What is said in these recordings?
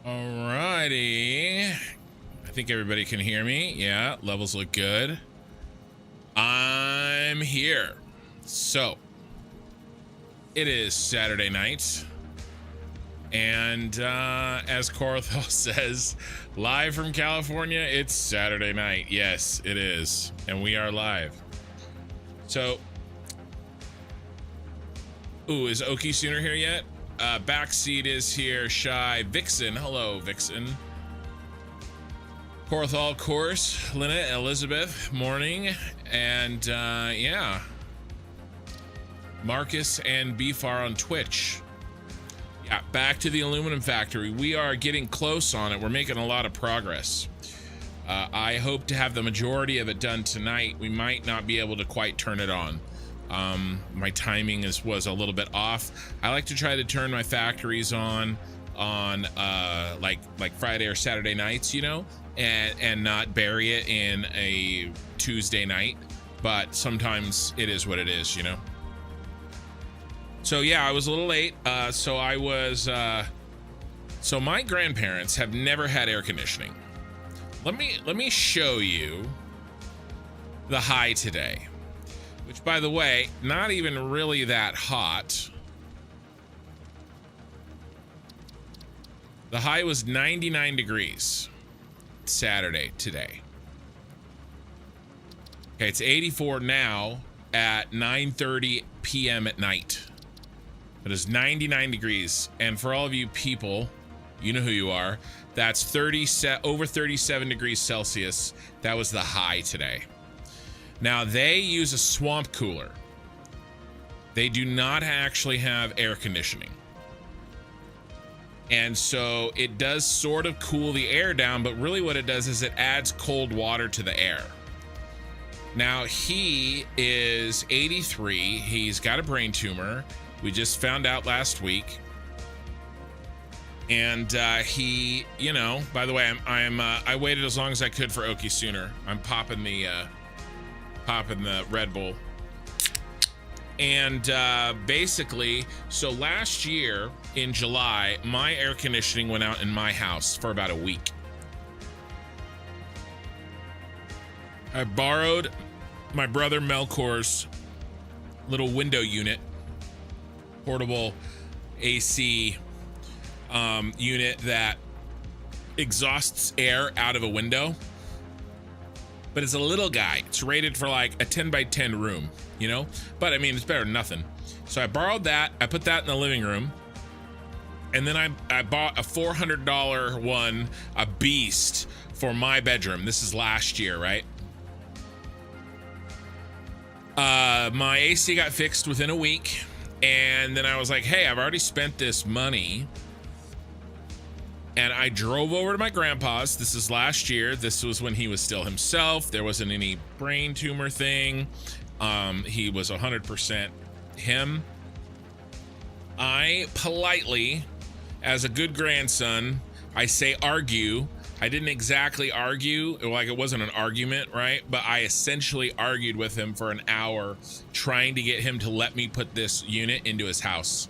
Alrighty. I think everybody can hear me. Yeah, levels look good. I'm here. So, it is Saturday night. And as Corthell says, live from California, it's Saturday night. Yes, it is. And we are live. So, ooh, is Okie Sooner here yet? Backseat is here. Shy. Vixen. Hello, Vixen. Corthall, course. Lynette, Elizabeth. Morning. And yeah. Marcus and Beefar on Twitch. Yeah, back to the aluminum factory. We are getting close on it. We're making a lot of progress. I hope to have the majority of it done tonight. We might not be able to quite turn it on. My timing was a little bit off. I like to try to turn my factories on like Friday or Saturday nights, you know, and not bury it in a Tuesday night. But sometimes it is what it is, you know. So yeah, I was a little late. So my grandparents have never had air conditioning. Let me show you the high today. Which, by the way, not even really that hot. The high was 99 degrees Saturday today. Okay, it's 84 now at 9:30 p.m. at night. It is 99 degrees. And for all of you people, you know who you are, that's over 37 degrees Celsius. That was the high today. Now, they use a swamp cooler. They do not actually have air conditioning. And so it does sort of cool the air down, but really what it does is it adds cold water to the air. Now, he is 83. He's got a brain tumor. We just found out last week. And he, you know, by the way, I waited as long as I could for Okie Sooner. I'm popping the Red Bull. And basically, so last year in July, my air conditioning went out in my house for about a week. I borrowed my brother Melkor's little window unit, portable AC unit that exhausts air out of a window. But it's a little guy. It's rated for like a 10 by 10 room, you know? But I mean, it's better than nothing. So I borrowed that. I put that in the living room. And then I bought a $400 one, a beast, for my bedroom. This is last year, right? My AC got fixed within a week. And then I was like, hey, I've already spent this money. And I drove over to my grandpa's. This is last year. This was when he was still himself. There wasn't any brain tumor thing. He was 100% him. I politely, as a good grandson, I say argue. I didn't exactly argue, like it wasn't an argument, right? But I essentially argued with him for an hour, trying to get him to let me put this unit into his house.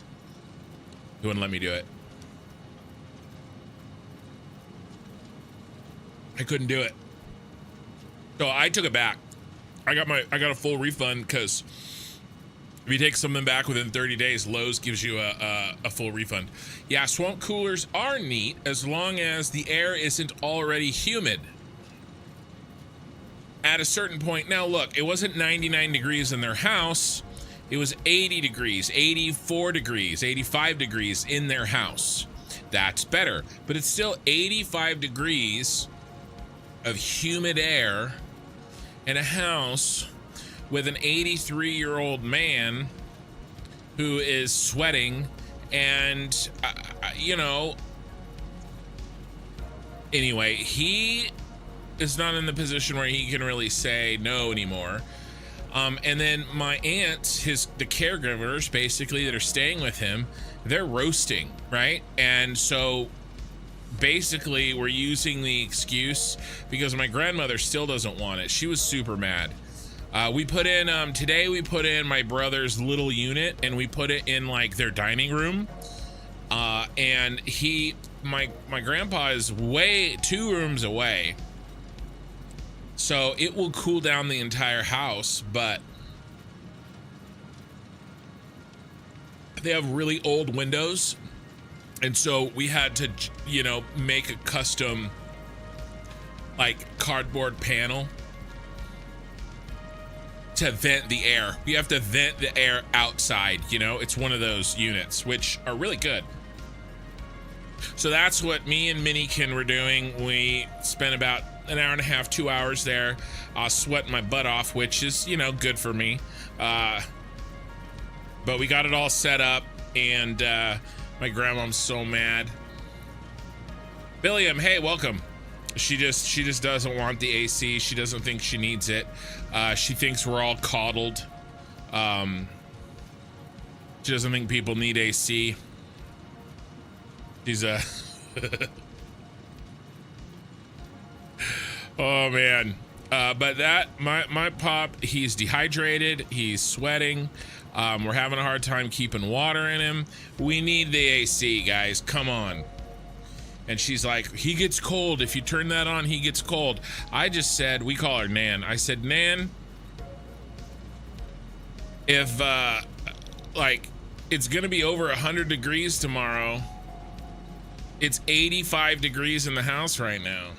He wouldn't let me do it. I couldn't do it. So I took it back. I got a full refund, because if you take something back within 30 days, Lowe's gives you a full refund. Yeah, swamp coolers are neat as long as the air isn't already humid. At a certain point, now look, it wasn't 99 degrees in their house. It was 80 degrees, 84 degrees, 85 degrees in their house. That's better, but it's still 85 degrees of humid air in a house with an 83-year-old man who is sweating and, you know, anyway, he is not in the position where he can really say no anymore. And then my aunts, the caregivers basically that are staying with him, they're roasting, right? And so basically we're using the excuse because my grandmother still doesn't want it. She was super mad. We put in today we put in my brother's little unit, and we put it in like their dining room, and my grandpa is way 2 rooms away, so it will cool down the entire house, but they have really old windows, and so we had to, you know, make a custom like cardboard panel to vent the air. We have to vent the air outside, you know. It's one of those units which are really good. So that's what me and Minikin were doing. We spent about an hour and a half, 2 hours there, sweating my butt off, which is, you know, good for me. But we got it all set up, and my grandma's so mad. Billiam, hey, welcome. She just doesn't want the AC. She doesn't think she needs it. She thinks we're all coddled. She doesn't think people need AC. She's a oh man. But that my pop, he's dehydrated, he's sweating. We're having a hard time keeping water in him. We need the AC, guys. Come on. And she's like, he gets cold. If you turn that on, he gets cold. I just said, we call her Nan. I said, Nan, if like it's gonna be over 100 degrees tomorrow, it's 85 degrees in the house right now.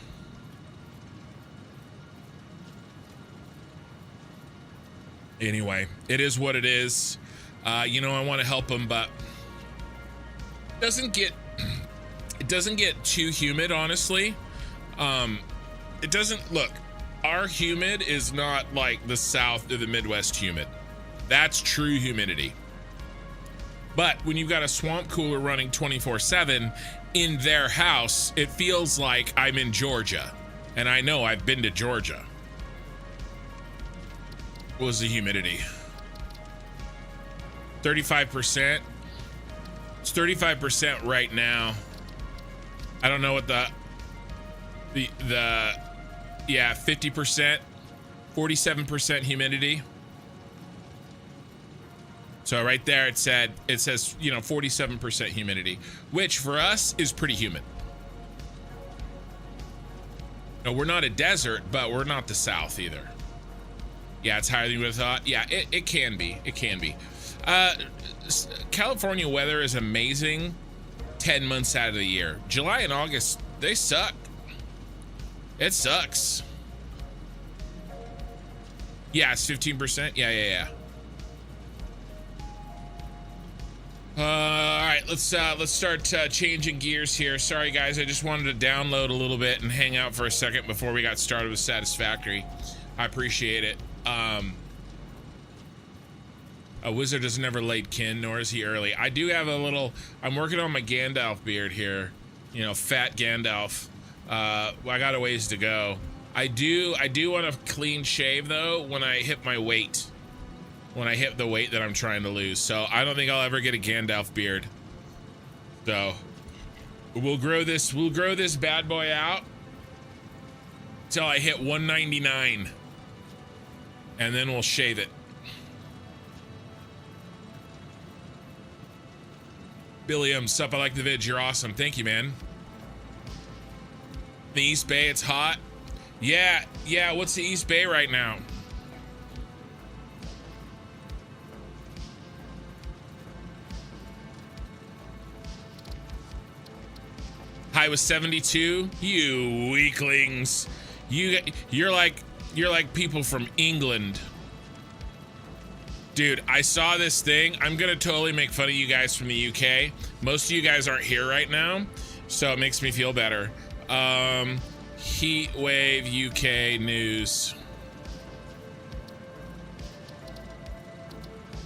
Anyway, it is what it is. You know, I want to help him, but it doesn't get too humid, honestly. It doesn't look, our humid is not like the South or the Midwest humid. That's true humidity. But when you've got a swamp cooler running 24/7 in their house, it feels like I'm in Georgia. And I know I've been to Georgia. What was the humidity? 35%. It's 35% right now. I don't know what the yeah, 50%, 47% humidity. So right there it says, you know, 47% humidity, which for us is pretty humid. No, we're not a desert, but we're not the South either. Yeah, it's higher than you would have thought. Yeah, it can be. It can be. California weather is amazing 10 months out of the year. July and August, they suck. It sucks. Yeah, it's 15%. Yeah. All right, let's start changing gears here. Sorry guys, I just wanted to download a little bit and hang out for a second before we got started with Satisfactory. I appreciate it. A wizard is never late, kin, nor is he early. I do have a little, I'm working on my Gandalf beard here. You know, fat Gandalf. I got a ways to go. I do want a clean shave though when I hit my weight. When I hit the weight that I'm trying to lose. So I don't think I'll ever get a Gandalf beard. So we'll grow this bad boy out till I hit 199. And then we'll shave it. Billiam, sup, I like the vid, you're awesome. Thank you, man. The East Bay, it's hot. Yeah, what's the East Bay right now? High was 72. You weaklings. You're like people from England. Dude, I saw this thing. I'm gonna totally make fun of you guys from the UK. Most of you guys aren't here right now, so it makes me feel better. Heat wave UK news.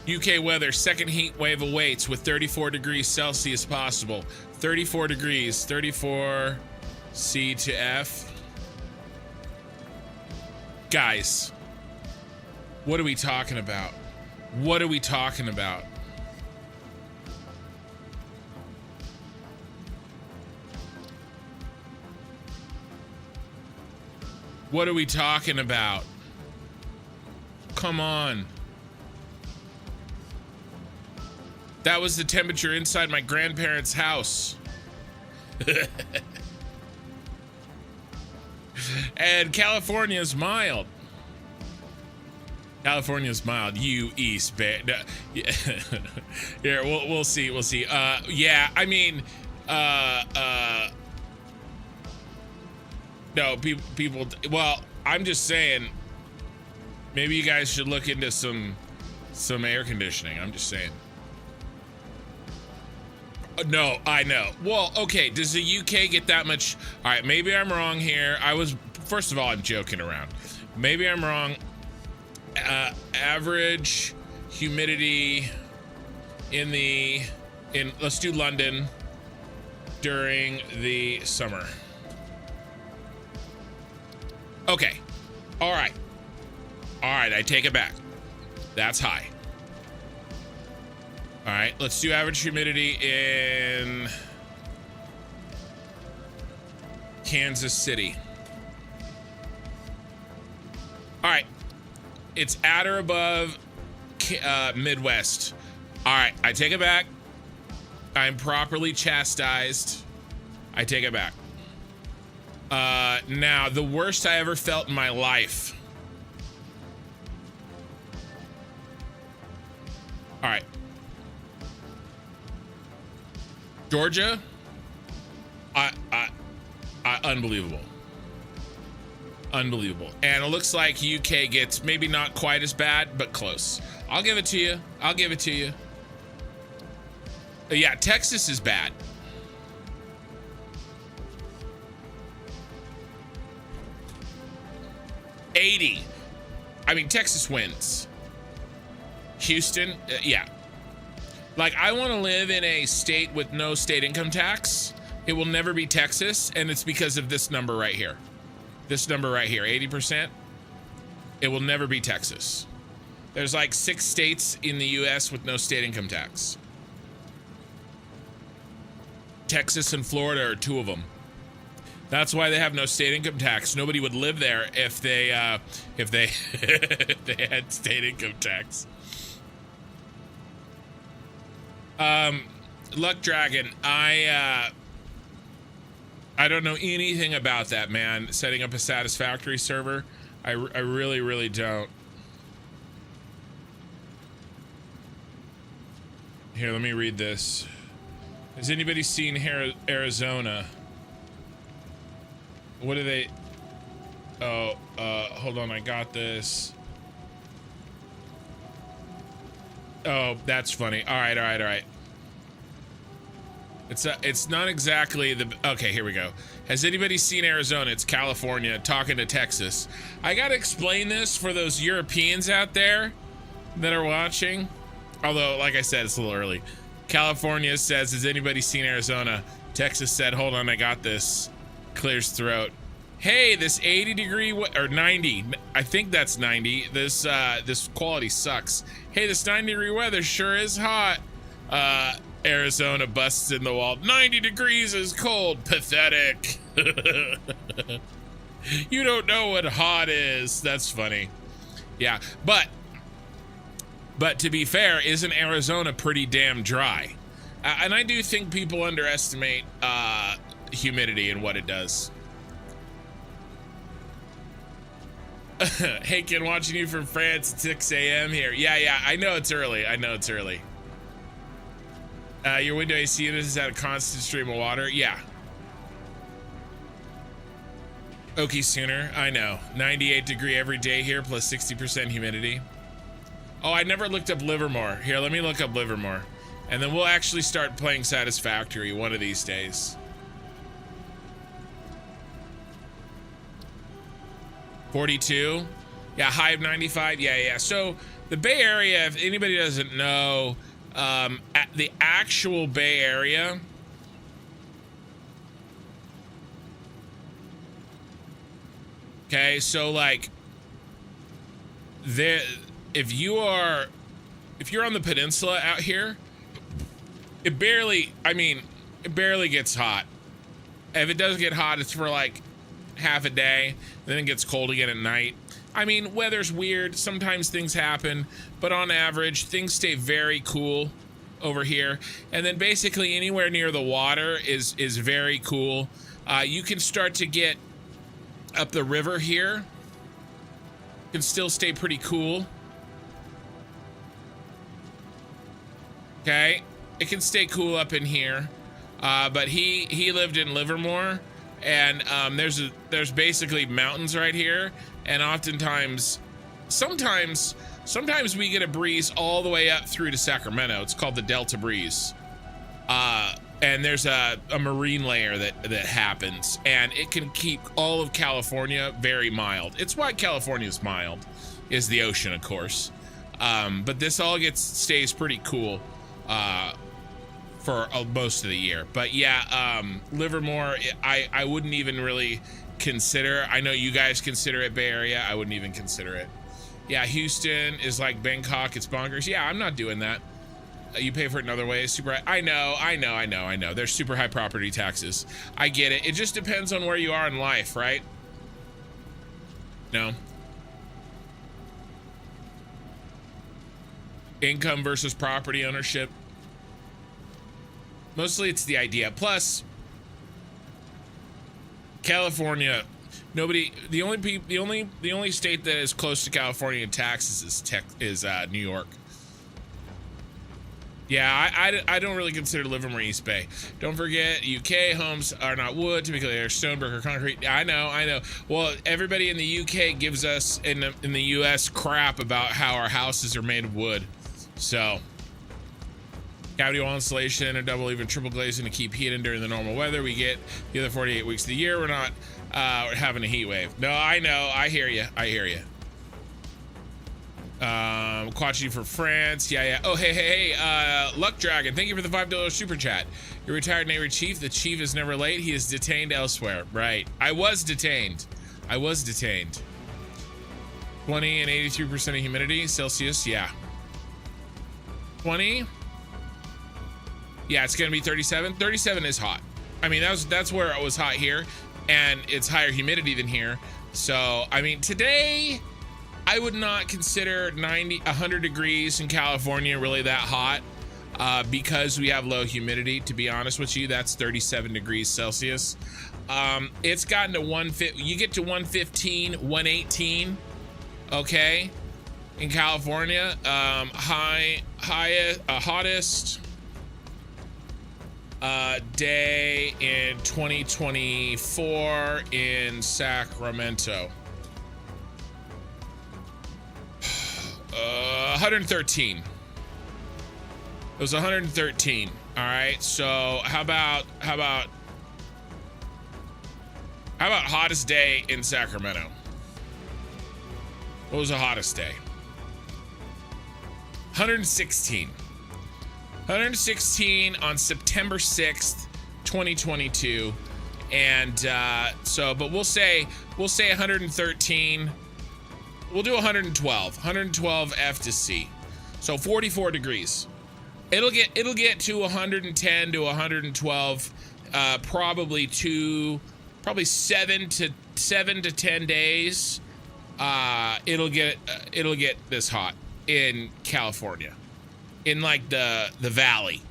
UK weather, second heat wave awaits with 34 degrees Celsius possible. 34 degrees, 34 C to F. Guys, what are we talking about? What are we talking about? What are we talking about? Come on. That was the temperature inside my grandparents' house. And California's mild. California's mild. You East Bay. No, yeah. Here, we'll see. We'll see. Yeah, I mean, no, people. Well, I'm just saying. Maybe you guys should look into some air conditioning. I'm just saying. No, I know. Well, okay. Does the UK get that much? All right. Maybe I'm wrong here. First of all, I'm joking around. Maybe I'm wrong. Average humidity in let's do London during the summer. Okay. All right. I take it back. That's high. All right, let's do average humidity in Kansas City. All right, it's at or above Midwest. All right, I take it back. I'm properly chastised. I take it back. Now, the worst I ever felt in my life. All right. Georgia, unbelievable. Unbelievable. And it looks like UK gets maybe not quite as bad, but close. I'll give it to you. I'll give it to you. Yeah, Texas is bad. $80. I mean, Texas wins. Houston, yeah. Like, I want to live in a state with no state income tax. It will never be Texas, and it's because of this number right here. This number right here, 80%. It will never be Texas. There's like 6 states in the US with no state income tax. Texas and Florida are 2 of them. That's why they have no state income tax. Nobody would live there if they if they had state income tax. Luck Dragon, I don't know anything about that, man. Setting up a Satisfactory server, I really, really don't. Here, let me read this. Has anybody seen Arizona? What are they? Oh, hold on, I got this. Oh, that's funny. All right. It's not exactly the... Okay, here we go. Has anybody seen Arizona? It's California talking to Texas. I gotta explain this for those Europeans out there that are watching. Although, like I said, it's a little early. California says, has anybody seen Arizona? Texas said, hold on, I got this. Clears throat. Hey, this 80 degree, or 90, I think that's 90. This quality sucks. Hey, this 90 degree weather sure is hot. Arizona busts in the wall. 90 degrees is cold. Pathetic. You don't know what hot is. That's funny. Yeah, but to be fair, isn't Arizona pretty damn dry? And I do think people underestimate humidity and what it does. Hey, kid, watching you from France at 6 a.m. here. Yeah, I know it's early. Your window AC unit is at a constant stream of water. Yeah. Okie sooner. I know. 98 degree every day here, plus 60% humidity. Oh, I never looked up Livermore. Here, let me look up Livermore. And then we'll actually start playing Satisfactory one of these days. 42. Yeah, high of 95. Yeah. So the Bay Area, if anybody doesn't know, at the actual Bay Area, okay, so like there, if you're on the peninsula out here, it barely gets hot. If it does get hot, it's for like half a day, then it gets cold again at night. I mean, weather's weird, sometimes things happen, but on average things stay very cool over here. And then basically anywhere near the water is very cool. You can start to get up the river here. Can still stay pretty cool. Okay, it can stay cool up in here. But he lived in Livermore, and there's basically mountains right here, and oftentimes, sometimes we get a breeze all the way up through to Sacramento. It's called the Delta breeze. And there's a marine layer that happens, and it can keep all of California very mild. It's why California's mild, is the ocean, of course. But this all stays pretty cool for most of the year. But yeah, Livermore, I wouldn't even really consider. I know you guys consider it Bay Area. I wouldn't even consider it. Yeah, Houston is like Bangkok. It's bonkers. Yeah, I'm not doing that. You pay for it in other ways. Super high. I know. There's super high property taxes. I get it. It just depends on where you are in life, right? No. Income versus property ownership. Mostly it's the idea. Plus, California, the only state that is close to California in taxes is New York. Yeah, I don't really consider Livermore East Bay. Don't forget, UK homes are not wood, typically they're stone, brick, or concrete. I know. Well, everybody in the UK gives us in the US crap about how our houses are made of wood. So, cavity wall insulation and double, even triple glazing to keep heat in during the normal weather. We get the other 48 weeks of the year. We're not having a heat wave. No, I know. I hear you. Quachi for France. Yeah. Oh, hey. Luck Dragon, thank you for the $5 super chat. Your retired Navy chief. The chief is never late. He is detained elsewhere. Right. I was detained. 20 and 83% of humidity. Celsius. Yeah. 20. Yeah, it's gonna be 37. 37 is hot. I mean, that's where it was hot here, and it's higher humidity than here. So, I mean, today, I would not consider 100 degrees in California really that hot because we have low humidity. To be honest with you, that's 37 degrees Celsius. It's gotten to 150. You get to 115, 118. Okay, in California, hottest day in 2024 in Sacramento. 113. It was 113. All right. So how about hottest day in Sacramento? What was the hottest day? 116. 116 on September 6th, 2022. And but we'll say 113. We'll do 112 F to C. So 44 degrees. It'll get to 110 to 112 probably 7 to 10 days. It'll get this hot in California, in like the valley,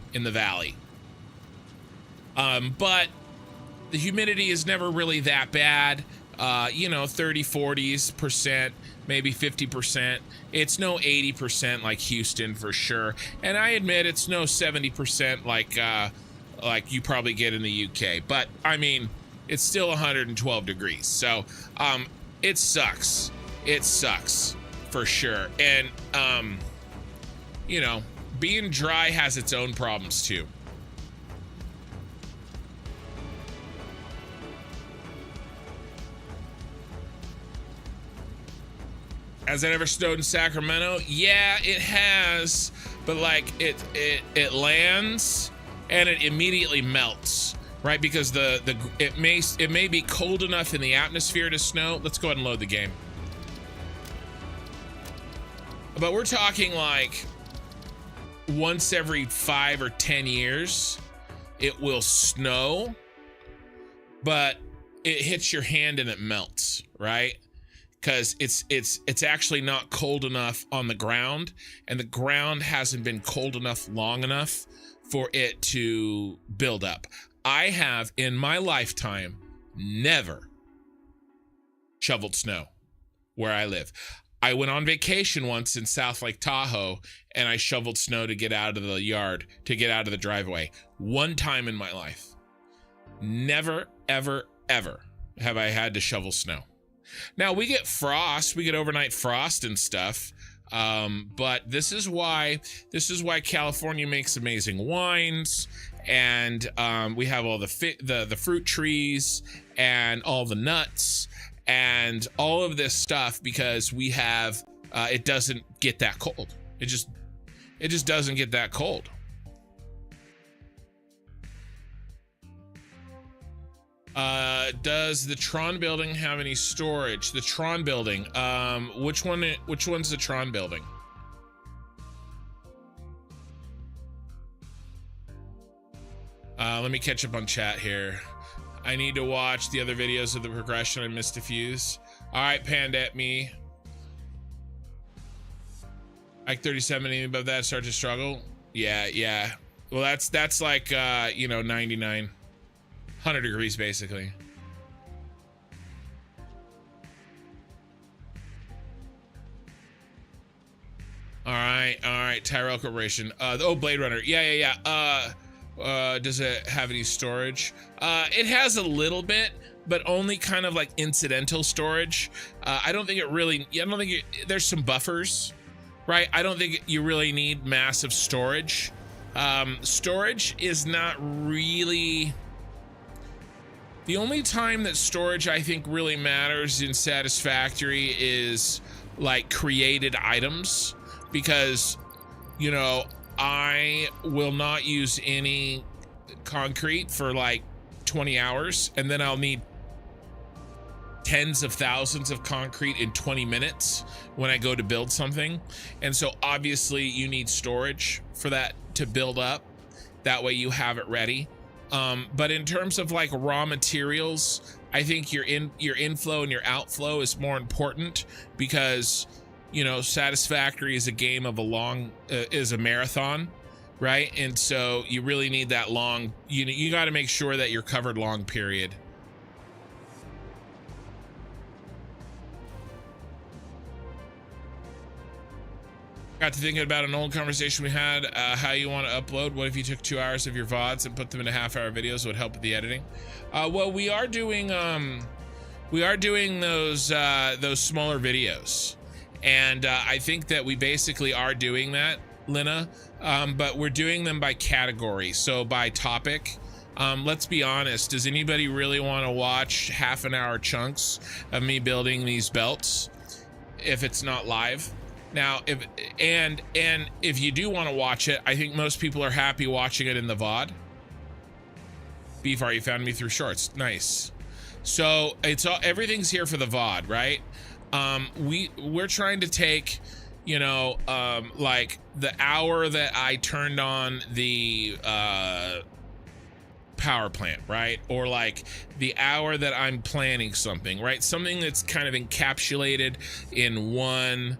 but the humidity is never really that bad. 30-40%, maybe 50%. It's no 80% like Houston for sure. And I admit it's no 70% like you probably get in the UK. But I mean, it's still 112 degrees. So it sucks. It sucks for sure. And being dry has its own problems too. Has it ever snowed in Sacramento? Yeah, it has, but like it lands and it immediately melts, right? Because it may be cold enough in the atmosphere to snow. Let's go ahead and load the game. But we're talking like once every 5 or 10 years, it will snow, but it hits your hand and it melts, right? because it's actually not cold enough on the ground, and the ground hasn't been cold enough long enough for it to build up. I have in my lifetime never shoveled snow where I live. I went on vacation once in South Lake Tahoe, and I shoveled snow to get out of the yard, to get out of the driveway. One time in my life. Never, ever, ever have I had to shovel snow. Now, we get frost, we get overnight frost and stuff, but this is why California makes amazing wines, and we have all the fruit trees and all the nuts and all of this stuff, because we have it doesn't get that cold. It just doesn't get that cold. Does the Tron building have any storage? The Tron building, which one's the Tron building? Let me catch up on chat here. I need to watch the other videos of the progression. I missed a few. All right, Panda at me. Like 37, anything above that start to struggle? Yeah. Well, that's like 99, 100 degrees basically. All right. Tyrell Corporation. Blade Runner. Yeah. Does it have any storage? It has a little bit, but only kind of like incidental storage. I don't think there's some buffers, right? I don't think you really need massive storage. Storage is not really... The only time that storage I think really matters in Satisfactory is like created items, because, I will not use any concrete for like 20 hours, and then I'll need tens of thousands of concrete in 20 minutes when I go to build something. And so obviously you need storage for that to build up. That way you have it ready. But in terms of like raw materials, I think your inflow and your outflow is more important, because Satisfactory is a game of is a marathon, right? And so you really need that long, you got to make sure that you're covered long period. Got to thinking about an old conversation we had, how you want to upload. What if you took 2 hours of your VODs and put them into half-hour videos? Would help with the editing. Well, we are doing those smaller videos. And I think that we basically are doing that, Lina, but we're doing them by category, so by topic. Let's be honest, does anybody really want to watch half-an-hour chunks of me building these belts if it's not live? Now, if you do want to watch it, I think most people are happy watching it in the VOD. Beefheart, you found me through shorts. Nice. So everything's here for the VOD, right? We're trying to take, like the hour that I turned on the power plant, right? Or like the hour that I'm planning something, right? Something that's kind of encapsulated in one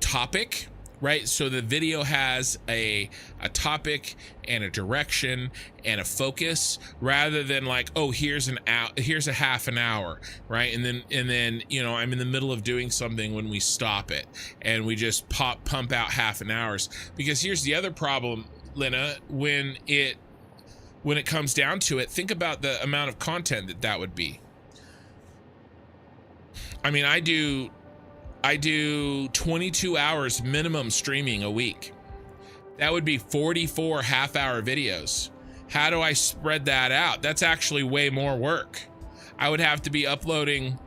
topic, right? So the video has a topic and a direction and a focus, rather than like, oh, here's a half an hour, right? And then I'm in the middle of doing something when we stop it and we just pump out half an hours. Because here's the other problem, Lina, when it comes down to it, think about the amount of content that would be. I mean, I do 22 hours minimum streaming a week. That would be 44 half-hour videos. How do I spread that out? That's actually way more work. I would have to be uploading,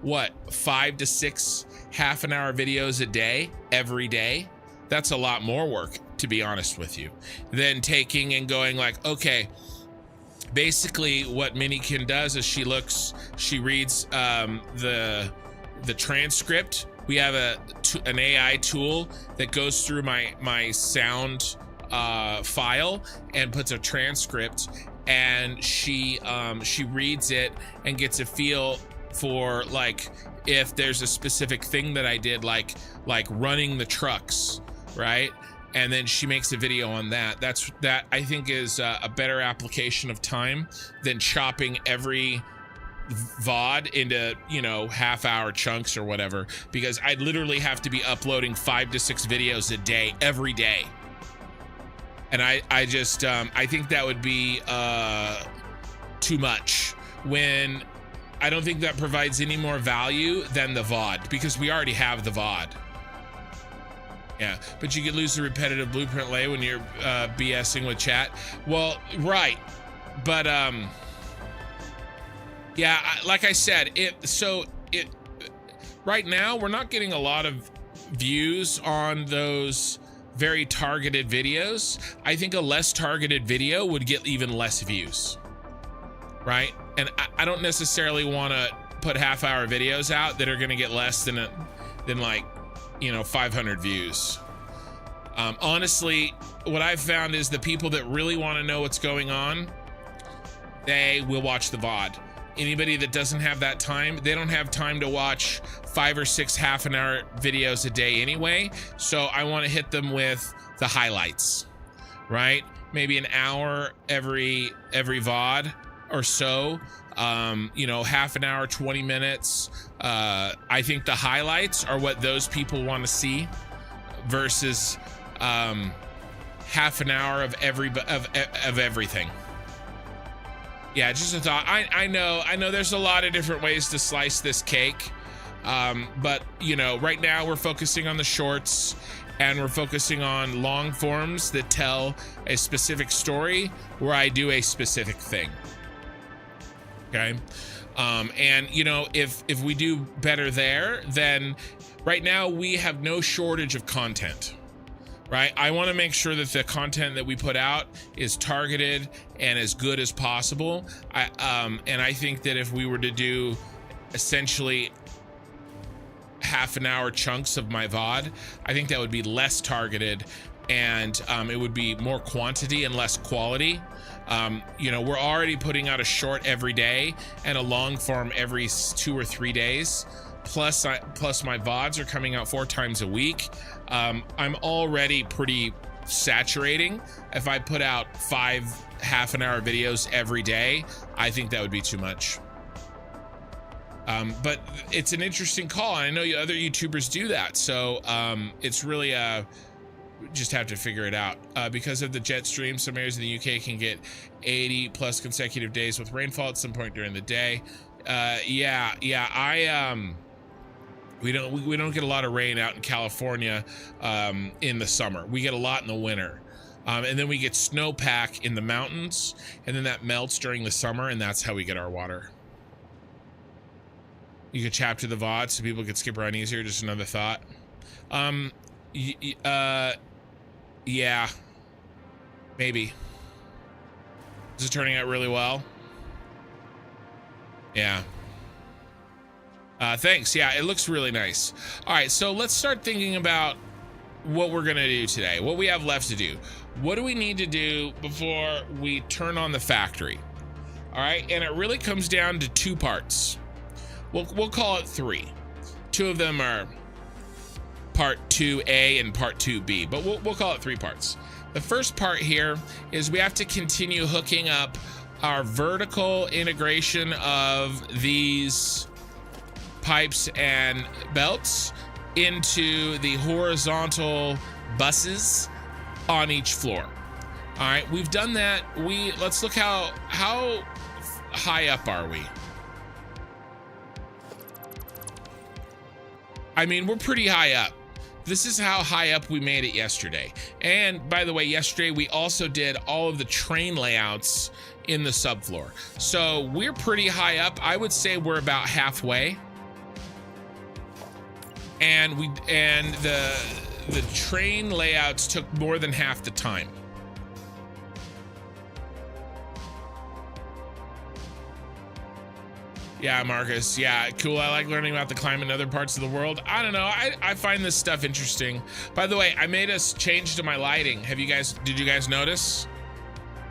5 to 6 half-an-hour videos a day, every day? That's a lot more work, to be honest with you, than taking and going like, okay, basically what Minikin does is she reads the transcript. We have an AI tool that goes through my sound file and puts a transcript, and she reads it and gets a feel for like if there's a specific thing that I did, like running the trucks, right? And then she makes a video on that. That I think is a better application of time than chopping every VOD into, you know, half-hour chunks or whatever, because I'd literally have to be uploading 5 to 6 videos a day every day. And I just I think that would be too much, when I don't think that provides any more value than the VOD, because we already have the VOD. Yeah, but you could lose the repetitive blueprint lay when you're BSing with chat. Well, right, but yeah, like I said, right now we're not getting a lot of views on those very targeted videos. I think a less targeted video would get even less views, right? And I don't necessarily want to put half-hour videos out that are going to get less than like, you know, 500 views. Honestly, what I've found is the people that really want to know what's going on, they will watch the VOD. Anybody that doesn't have that time, they don't have time to watch 5 or 6 half-an-hour videos a day anyway. So I want to hit them with the highlights, right? Maybe an hour every VOD or so. You know, half an hour, 20 minutes. I think the highlights are what those people want to see, versus half an hour of everything. Yeah, just a thought. I know there's a lot of different ways to slice this cake, but you know, right now we're focusing on the shorts, and we're focusing on long forms that tell a specific story where I do a specific thing. Okay, and you know, if we do better there, then right now we have no shortage of content, right? I want to make sure that the content that we put out is targeted and as good as possible. And I think that if we were to do essentially half-an-hour chunks of my VOD, I think that would be less targeted, and it would be more quantity and less quality. You know, we're already putting out a short every day and a long form every 2 or 3 days. Plus my VODs are coming out 4 times a week. I'm already pretty saturating. If I put out 5 half-an-hour videos every day, I think that would be too much. But it's an interesting call. I know other YouTubers do that. So it's really just have to figure it out. Because of the jet stream, some areas in the UK can get 80 plus consecutive days with rainfall at some point during the day. We don't get a lot of rain out in California in the summer. We get a lot in the winter. And then we get snowpack in the mountains, and then that melts during the summer, and that's how we get our water. You could chapter the VOD so people could skip around easier. Just another thought. Yeah, maybe. Is it turning out really well? Yeah. Thanks. Yeah, it looks really nice. All right, so let's start thinking about what we're gonna do today, what we have left to do. What do we need to do before we turn on the factory? All right, and it really comes down to 2 parts. We'll call it 3. 2 of them are part 2A and part 2B, but we'll call it 3 parts. The first part here is we have to continue hooking up our vertical integration of these pipes and belts into the horizontal buses on each floor. All right, we've done that. Let's look how high up are we? I mean, we're pretty high up. This is how high up we made it yesterday. And by the way, yesterday we also did all of the train layouts in the subfloor. So we're pretty high up. I would say we're about halfway. And the train layouts took more than half the time. Yeah, Marcus. Yeah, cool. I like learning about the climate in other parts of the world. I don't know. I find this stuff interesting. By the way, I made a change to my lighting. Did you guys notice?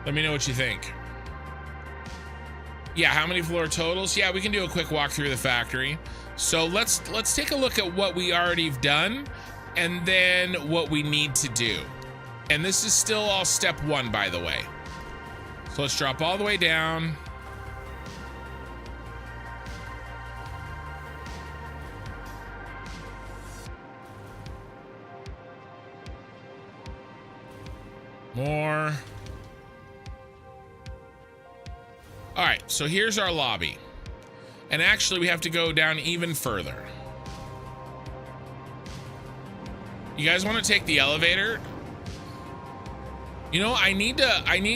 Let me know what you think. Yeah, how many floor totals? Yeah, we can do a quick walk through the factory. So let's take a look at what we already have done and then what we need to do. And this is still all step 1, by the way. So let's drop all the way down. More. All right, so here's our lobby. And actually we have to go down even further. You guys want to take the elevator? You know,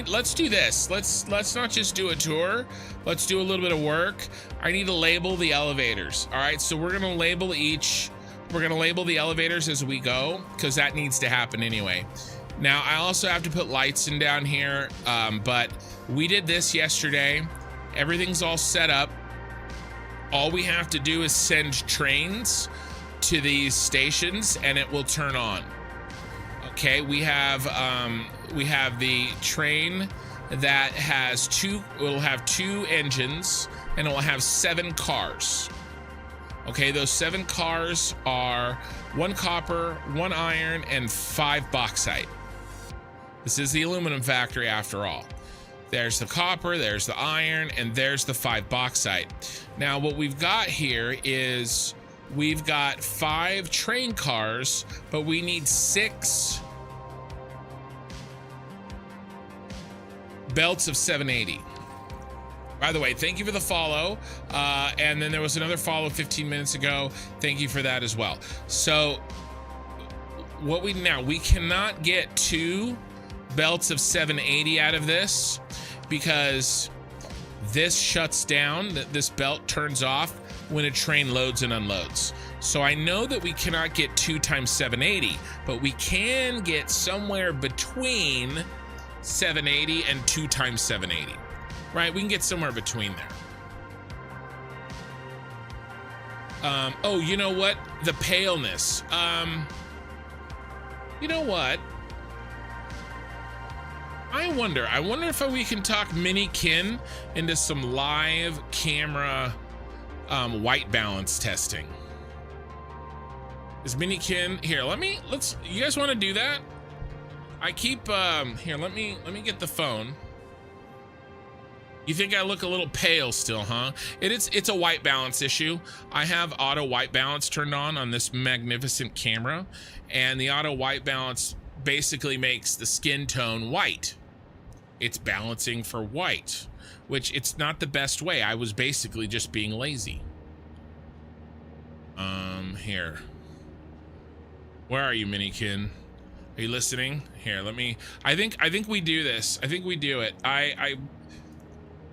let's do this. Let's not just do a tour. Let's do a little bit of work. I need to label the elevators. All right, so we're gonna label the elevators as we go, because that needs to happen anyway. Now, I also have to put lights in down here, but we did this yesterday. Everything's all set up. All we have to do is send trains to these stations and it will turn on. Okay, we have the train that will have 2 engines and it will have 7 cars. Okay, those 7 cars are 1 copper, 1 iron, and 5 bauxite. This is the aluminum factory after all. There's the copper, there's the iron, and there's the 5 bauxite. Now, what we've got here is we've got 5 train cars, but we need 6 belts of 780. By the way, thank you for the follow. And then there was another follow 15 minutes ago. Thank you for that as well. So we cannot get 2 belts of 780 out of this because this shuts down, this belt turns off when a train loads and unloads. So I know that we cannot get 2 times 780, but we can get somewhere between 780 and 2 times 780, right? We can get somewhere between there. Oh, you know what? The paleness. You know what? I wonder if we can talk Mini Kin into some live camera white balance testing. Is Mini Kin here? You guys want to do that? I keep here, let me get the phone. You think I look a little pale still, huh? It's a white balance issue. I have auto white balance turned on this magnificent camera, and the auto white balance basically makes the skin tone white. It's balancing for white, which it's not the best way. I was basically just being lazy. Here. Where are you, Minikin? Are you listening? Here, I think we do this. I think we do it.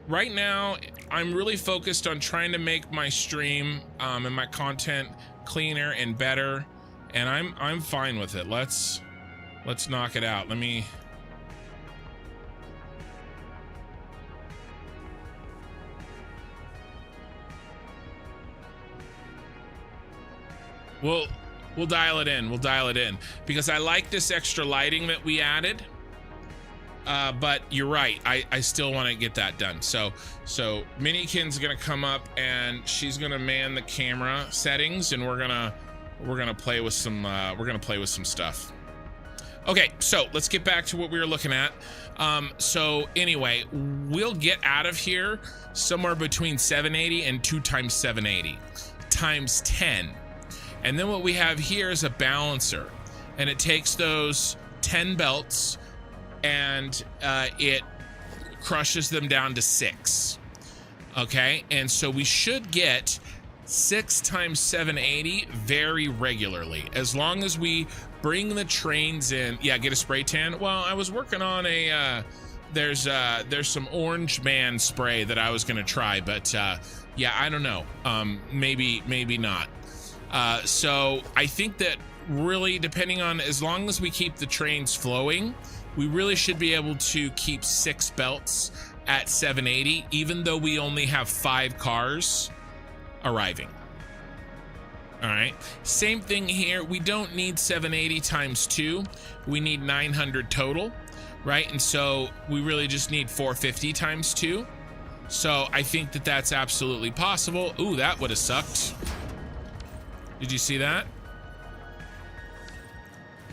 Right now, I'm really focused on trying to make my stream and my content cleaner and better, and I'm fine with it. Let's knock it out. We'll dial it in. We'll dial it in because I like this extra lighting that we added. But you're right. I still want to get that done. So Minikin's gonna come up and she's gonna man the camera settings, and we're gonna play with some stuff. Okay, so let's get back to what we were looking at. So anyway, we'll get out of here somewhere between 780 and 2 times 780 times 10. And then what we have here is a balancer, and it takes those 10 belts and it crushes them down to 6. Okay, and so we should get 6 times 780 very regularly, as long as we bring the trains in. Yeah, get a spray tan. Well, I was working on there's some Orange Man spray that I was gonna try, but yeah, I don't know. Maybe not. So I think that really, depending on, as long as we keep the trains flowing, we really should be able to keep 6 belts at 780, even though we only have 5 cars arriving. All right, same thing here. We don't need 780 times 2. We need 900 total, right? And so we really just need 450 times 2. So I think that that's absolutely possible. Ooh, that would have sucked. Did you see that?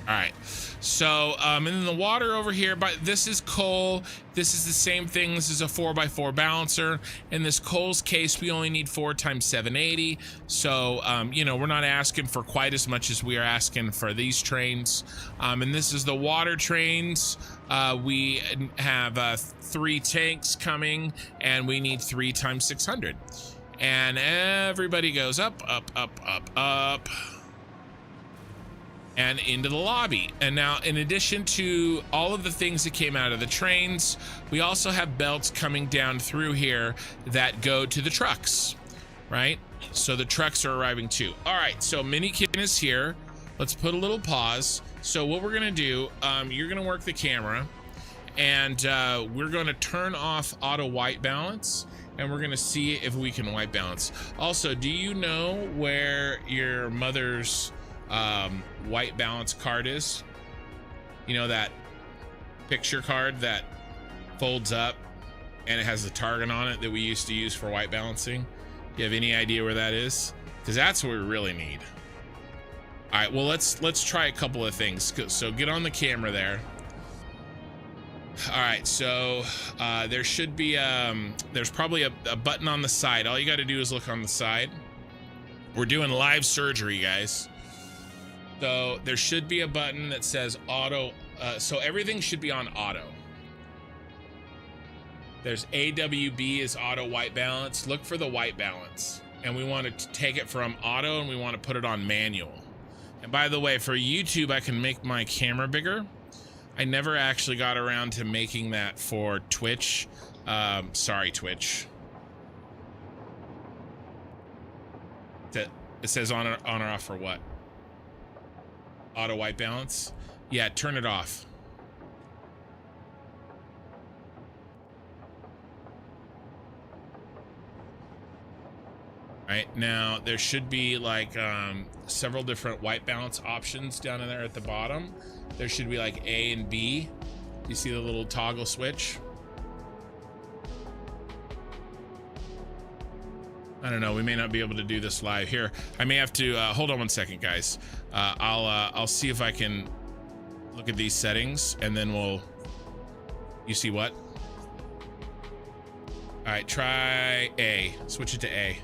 All right. So, and then the water over here, but this is coal. This is the same thing. This is a 4x4 balancer. In this coal's case, we only need 4 times 780. So, you know, we're not asking for quite as much as we are asking for these trains. And this is the water trains. We have 3 tanks coming, and we need 3 times 600. And everybody goes up, up, up, up, up, and into the lobby. And now, in addition to all of the things that came out of the trains, we also have belts coming down through here that go to the trucks, right? So the trucks are arriving too. All right, so Minikin is here. Let's put a little pause. So what we're gonna do, you're gonna work the camera, and we're gonna turn off auto white balance, and we're gonna see if we can white balance. Also, do you know where your mother's white balance card is? You know, that picture card that folds up and it has the target on it that we used to use for white balancing? Do you have any idea where that is? Because that's what we really need. All right, well, let's try a couple of things. So get on the camera there. All right, so there should be there's probably a button on the side. All you got to do is look on the side. We're doing live surgery, guys. So there should be a button that says auto. So everything should be on auto. There's AWB is auto white balance. Look for the white balance. And we want to take it from auto and we want to put it on manual. And by the way, for YouTube, I can make my camera bigger. I never actually got around to making that for Twitch. Sorry, Twitch. It says on or off for what? Auto white balance? Yeah, turn it off. All right, now there should be like several different white balance options down in there at the bottom. There should be like A and B. You see the little toggle switch? I don't know, we may not be able to do this live here. I may have to, hold on one second, guys. I'll see if I can look at these settings and then you see what? All right, try A, switch it to A.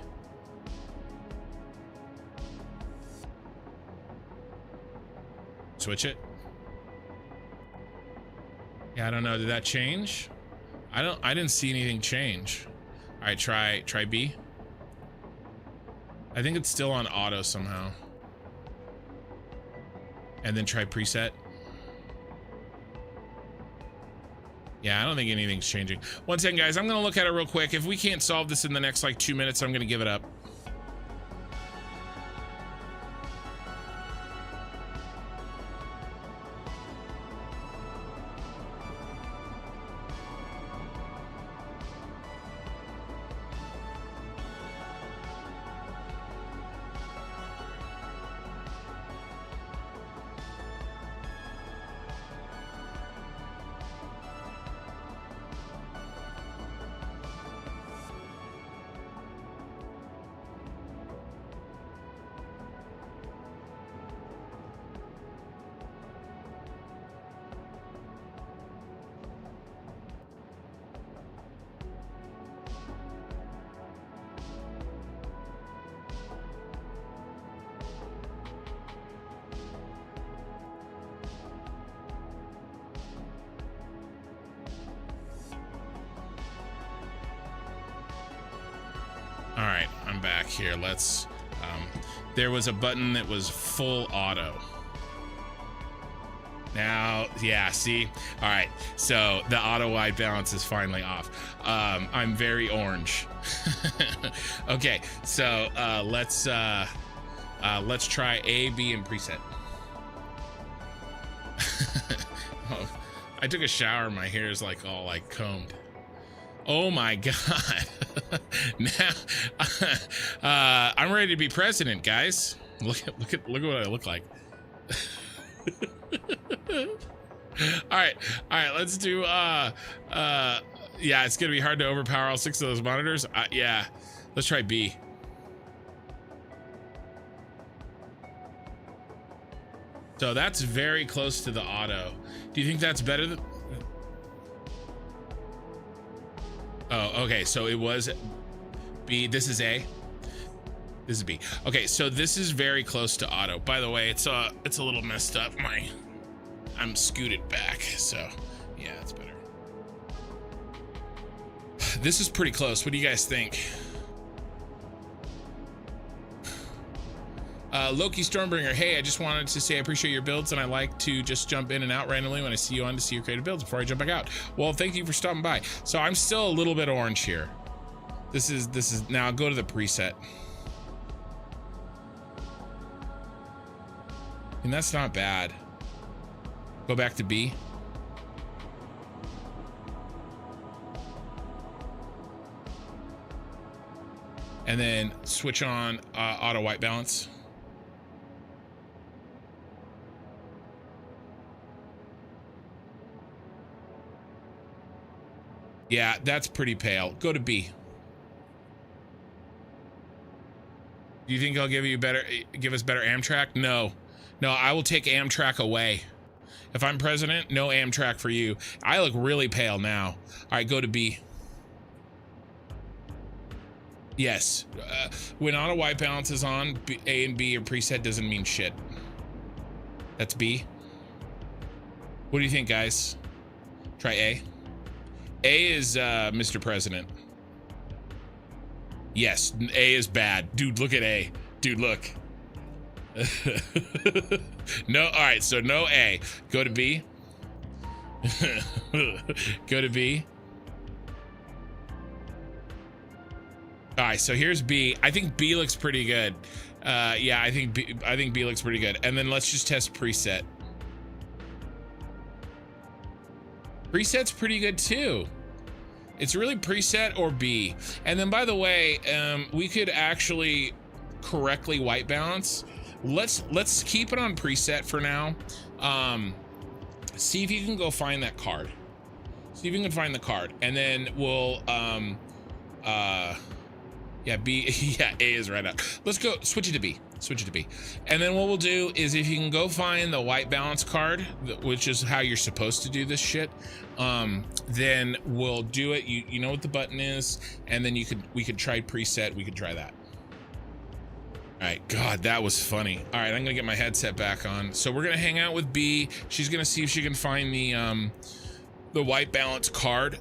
Switch it. Yeah, I don't know, did that change? I didn't see anything change. All right, try B. I think it's still on auto somehow. And then try preset. Yeah, I don't think anything's changing. One second, guys, I'm gonna look at it real quick. If we can't solve this in the next like 2 minutes, I'm gonna give it up. All right, I'm back here. Let's, there was a button that was full auto. Now, yeah, see? All right, so the auto white balance is finally off. I'm very orange. Okay, so let's try A, B, and preset. Oh, I took a shower, my hair is like all like combed. Oh my God. Now I'm ready to be president, guys. Look at what I look like. All right, let's do Yeah, it's gonna be hard to overpower all 6 of those monitors. Yeah, let's try B. So that's very close to the auto. Do you think that's better than... Oh, okay, so it was B. This is A. This is B. Okay, so this is very close to auto. By the way, it's a little messed up. I'm scooted back, so yeah, it's better. This is pretty close. What do you guys think? Loki Stormbringer, hey, I just wanted to say I appreciate your builds and I like to just jump in and out randomly when I see you on to see your creative builds before I jump back out. Well, thank you for stopping by. So I'm still a little bit orange here. This is now go to the preset. And that's not bad. Go back to B. And then switch on auto white balance. Yeah, that's pretty pale. Go to B. Do you think I'll give us better Amtrak? No, I will take Amtrak away. If I'm president, no Amtrak for you. I look really pale now. All right, go to B. Yes, when auto white balance is on, A and B or preset doesn't mean shit. That's B. What do you think, guys? Try A. A is Mr. President. Yes, A is bad. Dude, look at A. Dude, look. No, all right, so no A. Go to B. Go to B. All right, so here's B. I think B looks pretty good. Yeah, I think B looks pretty good. And then let's just test preset. Preset's pretty good too. It's really preset or B. And then by the way, we could actually correctly white balance. Let's keep it on preset for now. See if you can go find that card. See if you can find the card, and then we'll yeah, B. Yeah, A is right up. Let's go switch it to B. Switch it to B. And then what we'll do is if you can go find the white balance card, which is how you're supposed to do this shit, then we'll do it. You know what the button is, and then we could try preset. We could try that. All right, God, that was funny. All right, I'm gonna get my headset back on. So we're gonna hang out with B. She's gonna see if she can find the white balance card,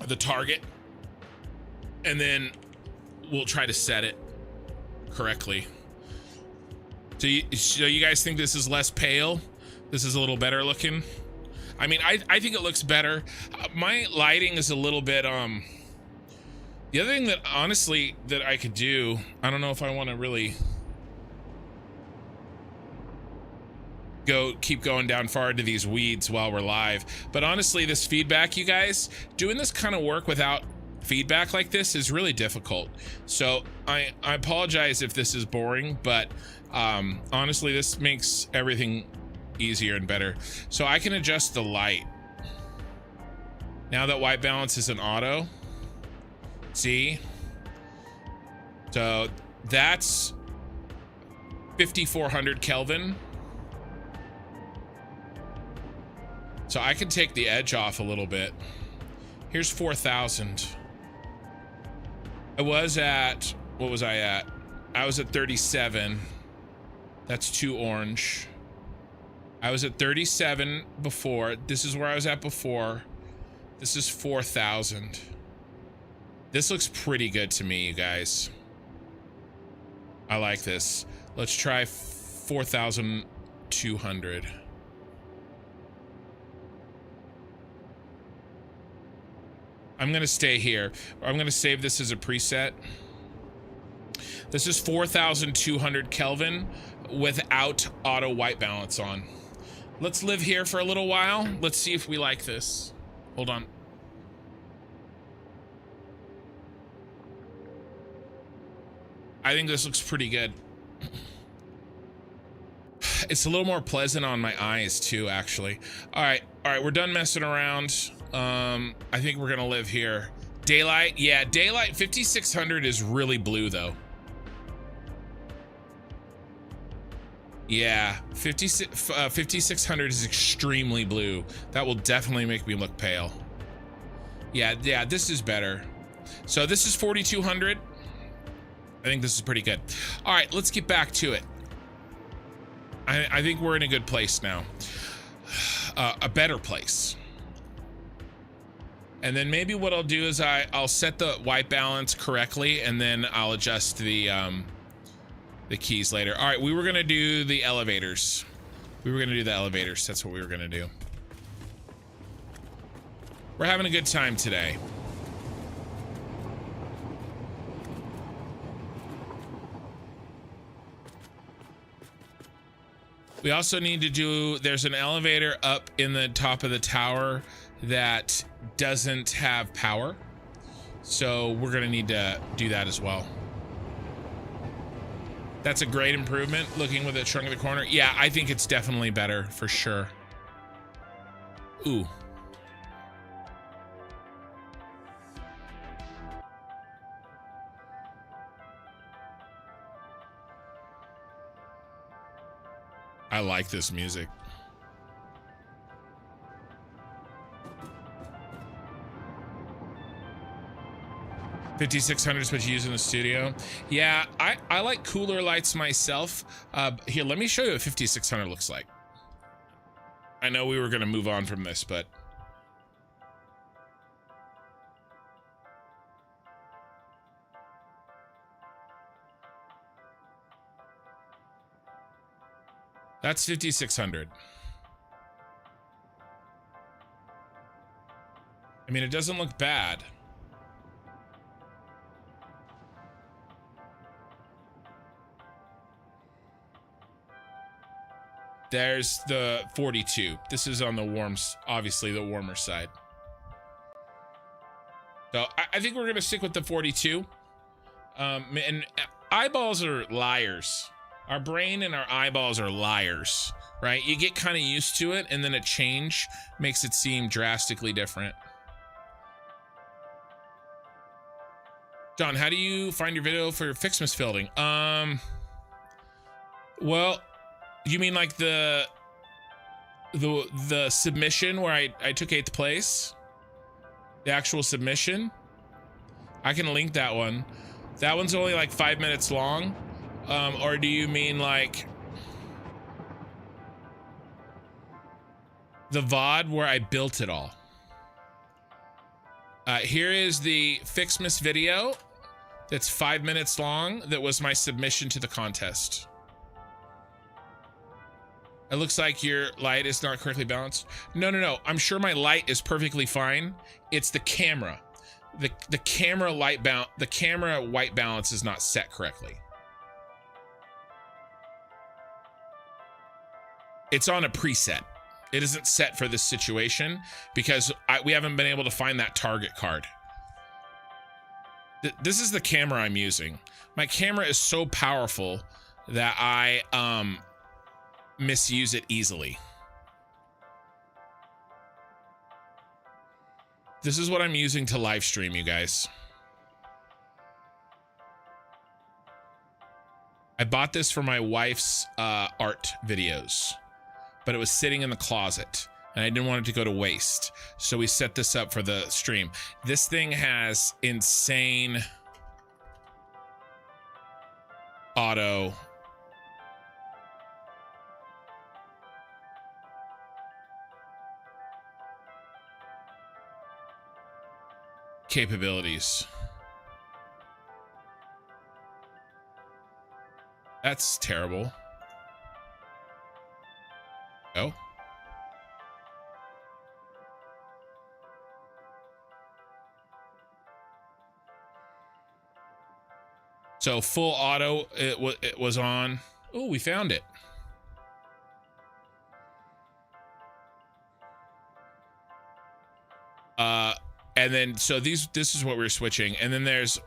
the target, and then we'll try to set it correctly. So you guys think this is less pale? This is a little better looking? I mean, I think it looks better. My lighting is a little bit, the other thing that honestly that I could do, I don't know if I want to really keep going down far into these weeds while we're live, but honestly, this feedback, you guys, doing this kind of work without feedback like this is really difficult. So I apologize if this is boring, but honestly, this makes everything easier and better. So I can adjust the light. Now that white balance is an auto, see? So that's 5400 Kelvin. So I can take the edge off a little bit. Here's 4000. I was at, what was I at? I was at 37. That's too orange. I was at 37 before. This is where I was at before. This is 4000. This looks pretty good to me, you guys. I like this. Let's try 4200. I'm gonna stay here. I'm gonna save this as a preset. This is 4200 Kelvin without auto white balance on. Let's live here for a little while. Let's see if we like this. Hold on. I think this looks pretty good. It's a little more pleasant on my eyes too, actually. All right, we're done messing around. I think we're gonna live here. Daylight, yeah, daylight. 5600 is really blue though. Yeah, 5600 is extremely blue. That will definitely make me look pale. Yeah, this is better. So this is 4200. I think this is pretty good. All right, let's get back to it. I think we're in a good place now. A better place. And then maybe what I'll do is I'll set the white balance correctly, and then I'll adjust the keys later. All right, we were gonna do the elevators. That's what we were gonna do. We're having a good time today. We also need to do, there's an elevator up in the top of the tower that doesn't have power. So we're gonna need to do that as well. That's a great improvement, looking with it shrunk in the corner. Yeah, I think it's definitely better for sure. Ooh. I like this music. $5,600 is what you use in the studio. Yeah, I like cooler lights myself. Here, let me show you what 5,600 looks like. I know we were gonna move on from this, but that's 5,600. I mean, it doesn't look bad. There's the 42. This is on the obviously the warmer side. So I think we're gonna stick with the 42. And eyeballs are liars. Our brain and our eyeballs are liars, right? You get kind of used to it, and then a change makes it seem drastically different. John, how do you find your video for Fixmas fielding? Well, you mean like the submission where I took 8th place? The actual submission? I can link that one. That one's only like 5 minutes long. Or do you mean like the VOD where I built it all? Here is the Fixmas video that's 5 minutes long. That was my submission to the contest. It looks like your light is not correctly balanced. No. I'm sure my light is perfectly fine. It's the camera. The camera white balance is not set correctly. It's on a preset. It isn't set for this situation because we haven't been able to find that target card. This is the camera I'm using. My camera is so powerful that I misuse it easily. This is what I'm using to live stream, you guys. I bought this for my wife's art videos, but it was sitting in the closet and I didn't want it to go to waste. So we set this up for the stream. This thing has insane auto capabilities. That's terrible. Oh. So full auto, it was on. Oh, we found it. And then, so this is what we're switching. And then there's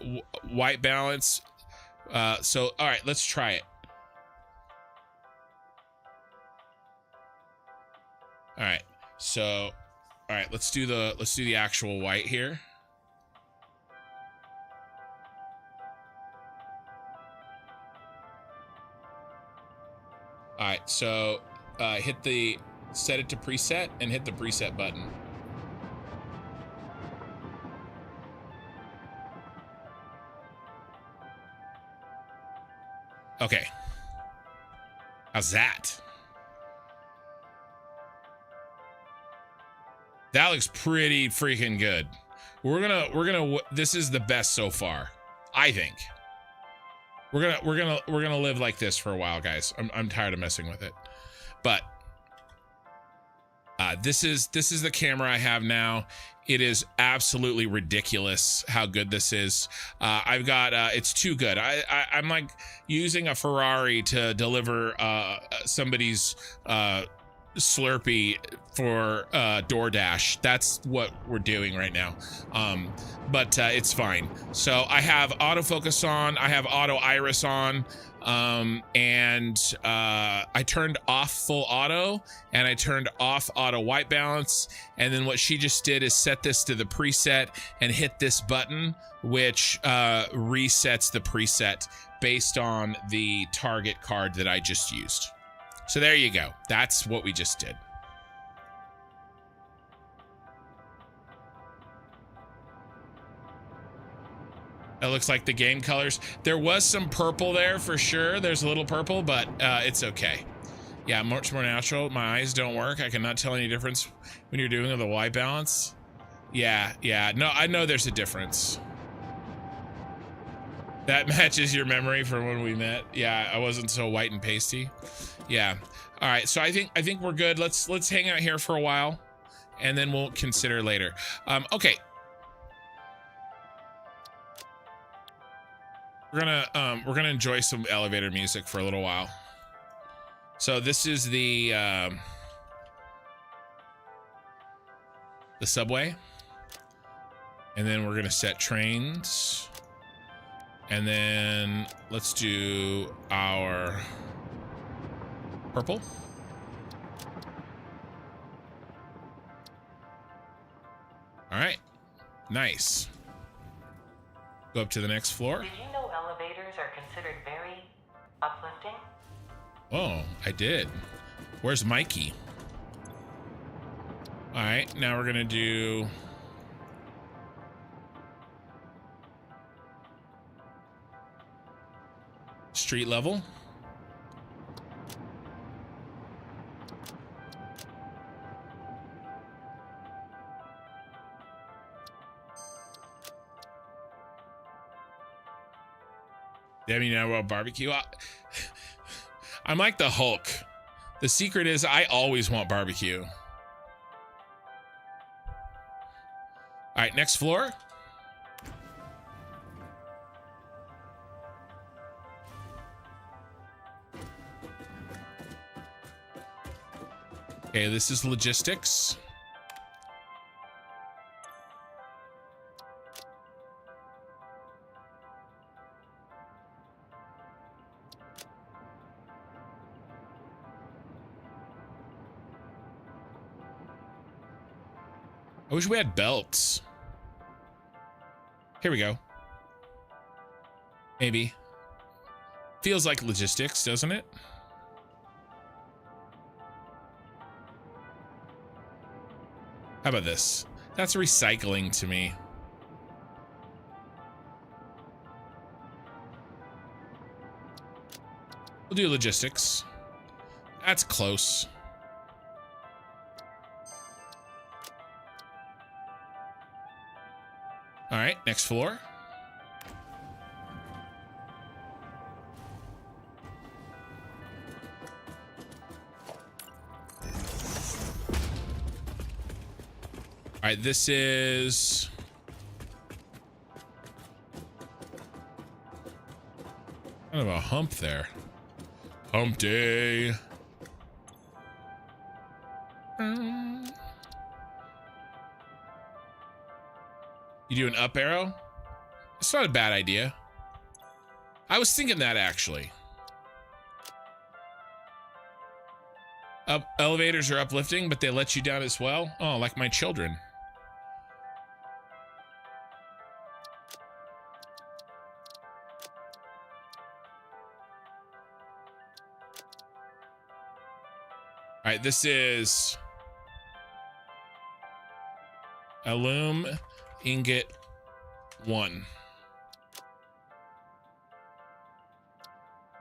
white balance. So, all right, let's try it. All right, so All right, let's do the actual white here. All right, so set it to preset and hit the preset button. Okay. How's that? That looks pretty freaking good. This is the best so far, I think. We're gonna live like this for a while, guys. I'm tired of messing with it. But this is the camera I have now. It is absolutely ridiculous how good this is. I've got it's too good. I'm like using a Ferrari to deliver somebody's Slurpee for DoorDash. That's what we're doing right now. But it's fine. So I have autofocus on, I have auto iris on, and I turned off full auto and I turned off auto white balance. And then what she just did is set this to the preset and hit this button, which resets the preset based on the target card that I just used. So there you go. That's what we just did. That looks like the game colors. There was some purple there for sure. There's a little purple, but it's okay. Yeah, much more natural. My eyes don't work. I cannot tell any difference when you're doing the white balance. Yeah. No, I know there's a difference. That matches your memory from when we met. Yeah, I wasn't so white and pasty. Yeah. All right. So I think we're good. Let's hang out here for a while, and then we'll consider later. Okay. We're gonna enjoy some elevator music for a little while. So this is the subway, and then we're gonna set trains, and then let's do our purple. All right, nice. Go up to the next floor. Did you know elevators are considered very uplifting? Oh, I did. Where's Mikey? All right, now we're gonna do street level. Damn, you know about barbecue? I'm like the Hulk. The secret is I always want barbecue. All right, next floor. Okay, this is logistics. I wish we had belts. Here we go. Maybe. Feels like logistics, doesn't it? How about this? That's recycling to me. We'll do logistics. That's close. All right, next floor. All right, this is kind of a hump there. Hump day. You do an up arrow? It's not a bad idea. I was thinking that actually. Elevators are uplifting, but they let you down as well. Oh, like my children. All right, this is Lumen Ingot 1.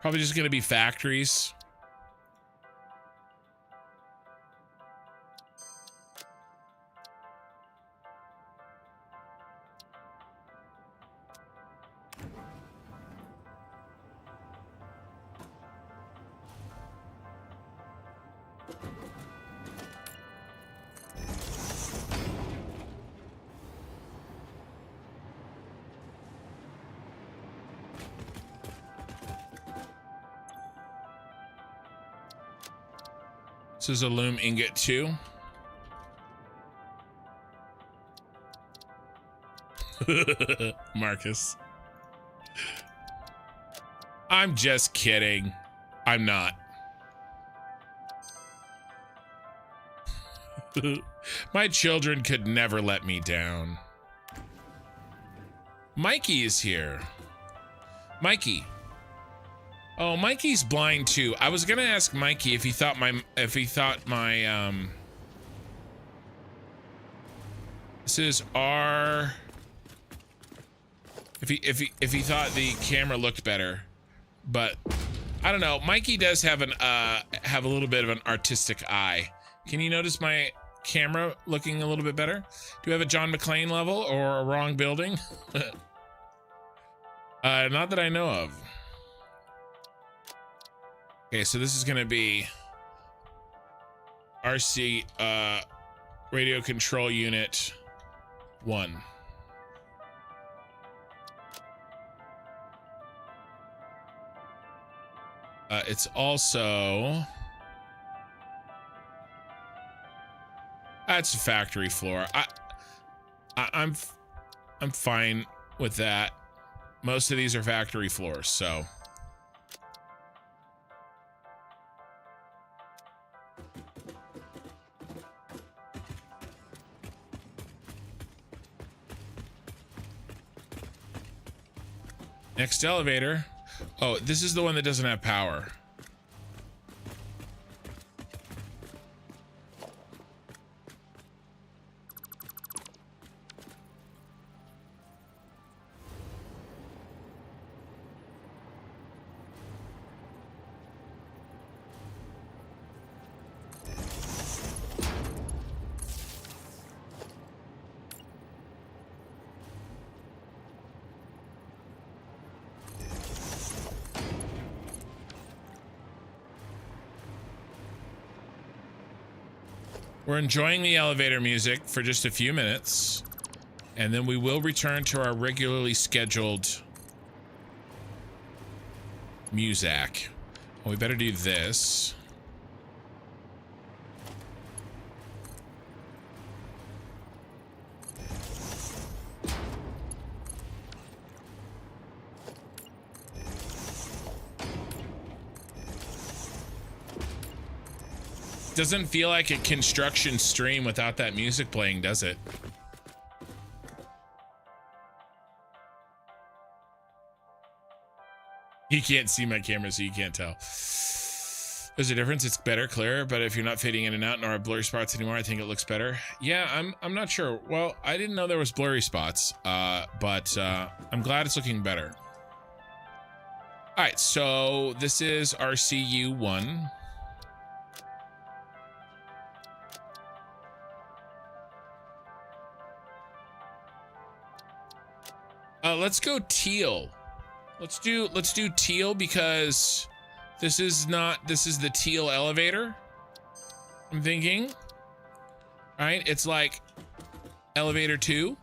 Probably just gonna be factories. This is a Lumen Ingot 2. Marcus. I'm just kidding. I'm not. My children could never let me down. Mikey is here. Mikey. Oh, Mikey's blind too. I was gonna ask Mikey if he thought my this is our if he thought the camera looked better, but I don't know. Mikey does have a little bit of an artistic eye. Can you notice my camera looking a little bit better? Do we have a John McClane level or a wrong building? Not that I know of. Okay, so this is gonna be RC radio control unit 1. It's also that's a factory floor. I'm fine with that. Most of these are factory floors, so. Next elevator. Oh, this is the one that doesn't have power. We're enjoying the elevator music for just a few minutes, and then we will return to our regularly scheduled music. Well, we better do this. Doesn't feel like a construction stream without that music playing, does it? You can't see my camera, so you can't tell. There's a difference. It's better, clearer, but if you're not fading in and out nor have blurry spots anymore, I think it looks better. Yeah, I'm not sure. Well, I didn't know there was blurry spots, but I'm glad it's looking better. All right, so this is RCU 1. Let's go teal. Let's do teal because this is the teal elevator. I'm thinking. All right, it's like elevator 2.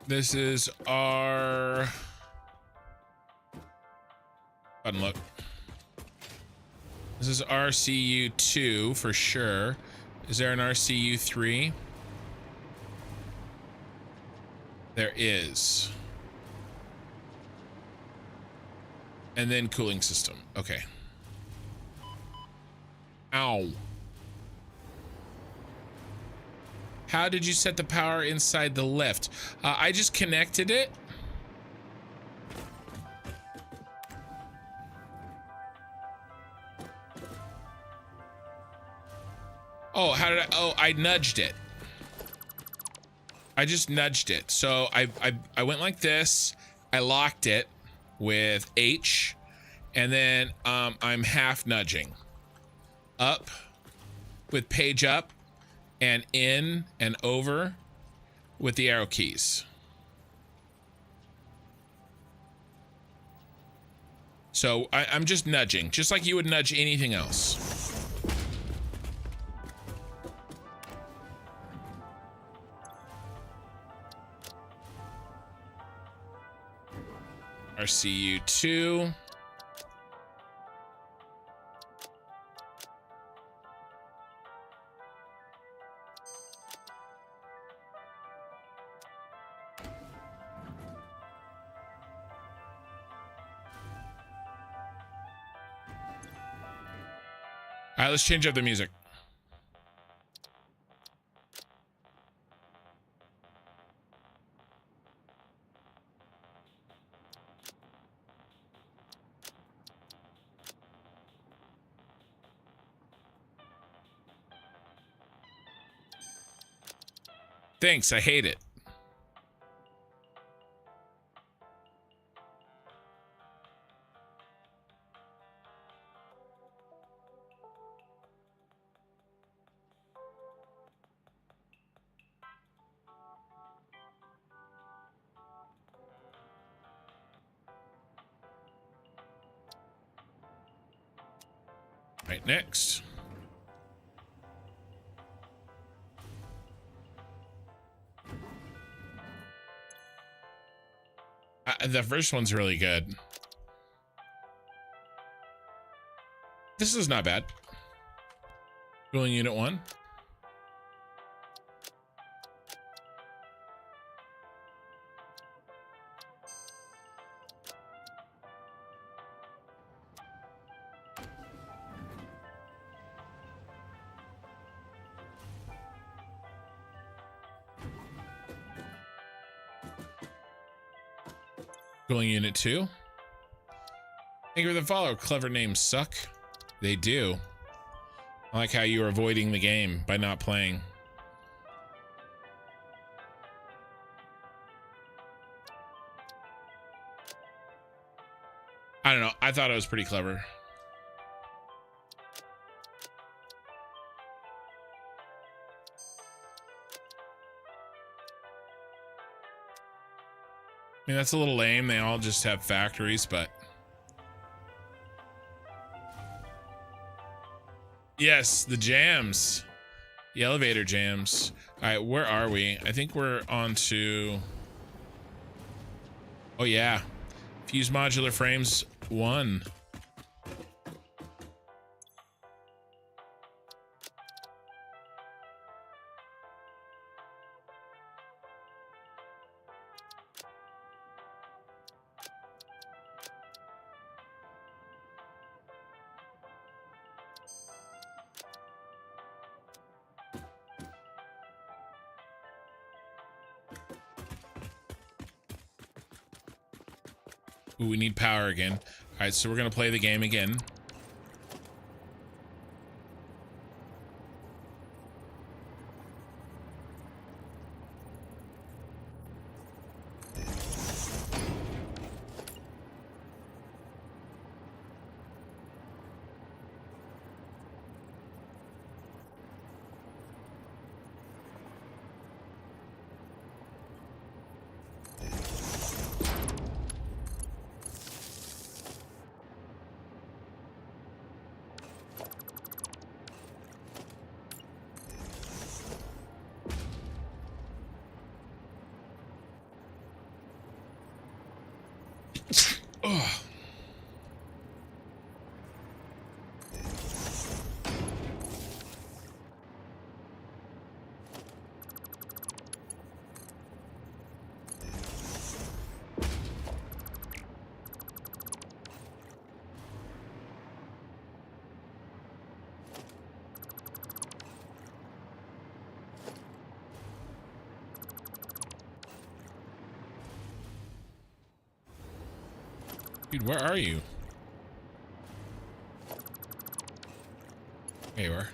This is our look. This is RCU 2 for sure. Is there an RCU 3? There is. And then cooling system. Okay. Ow. How did you set the power inside the lift? I just connected it. Oh, how did I? Oh, I nudged it. I just nudged it. So I went like this. I locked it with H, and then I'm half nudging up with page up and in and over with the arrow keys. So I'm just nudging, just like you would nudge anything else. RCU2. All right, let's change up the music. Thanks, I hate it. Right, next. The first one's really good. This is not bad. Cooling unit 1. Cooling unit 2. Thank you for the follow. Clever names suck. They do. I like how you are avoiding the game by not playing. I don't know. I thought it was pretty clever. I mean, that's a little lame. They all just have factories, but... Yes, the jams. The elevator jams. All right, where are we? I think we're on to... Oh, yeah. Fuse modular frames 1. Ooh, we need power again. All right, so we're gonna play the game again. Dude, where are you? There you are.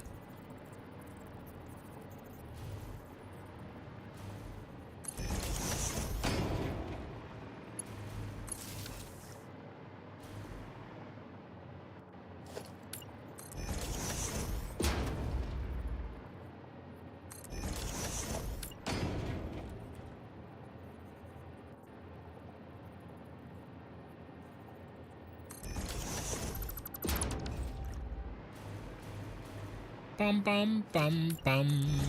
Bum, bum, bum, bum.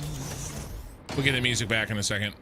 We'll get the music back in a second.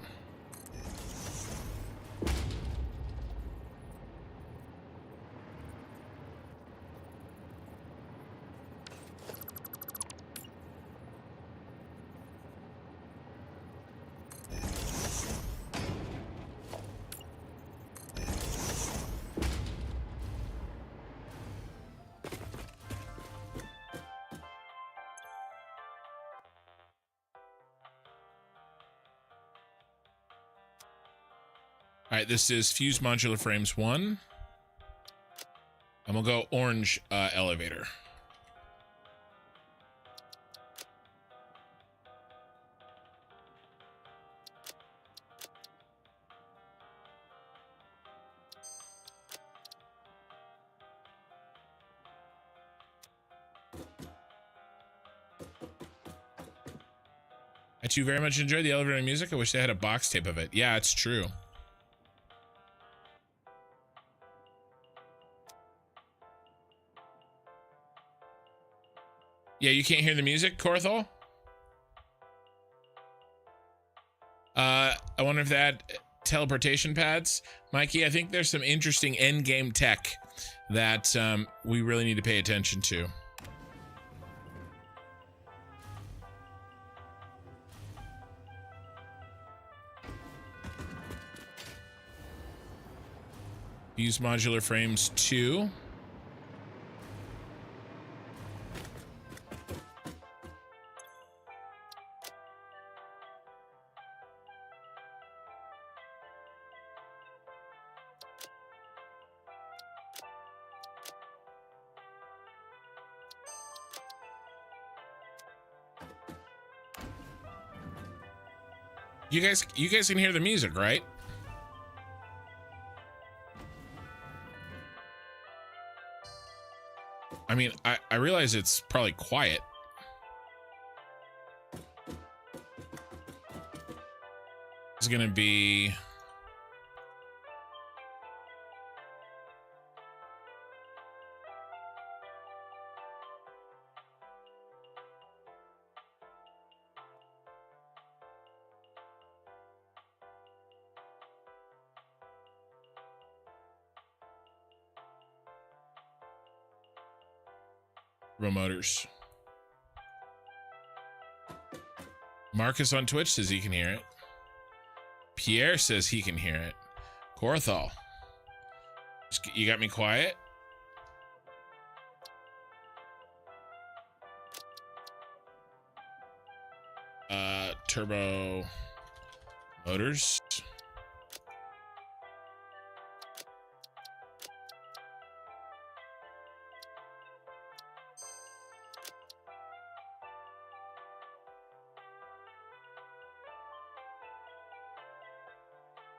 All right, this is Fuse Modular Frames 1. And we'll go orange elevator. I too very much enjoyed the elevator music. I wish they had a box tape of it. Yeah, it's true. Yeah, you can't hear the music, Korthol? I wonder if that teleportation pads. Mikey, I think there's some interesting end game tech that we really need to pay attention to. Use modular frames 2. You guys can hear the music, right? I mean, I realize it's probably quiet. It's gonna be Motors. Marcus on Twitch says he can hear it. Pierre says he can hear it. Korthal, you got me quiet? Turbo Motors.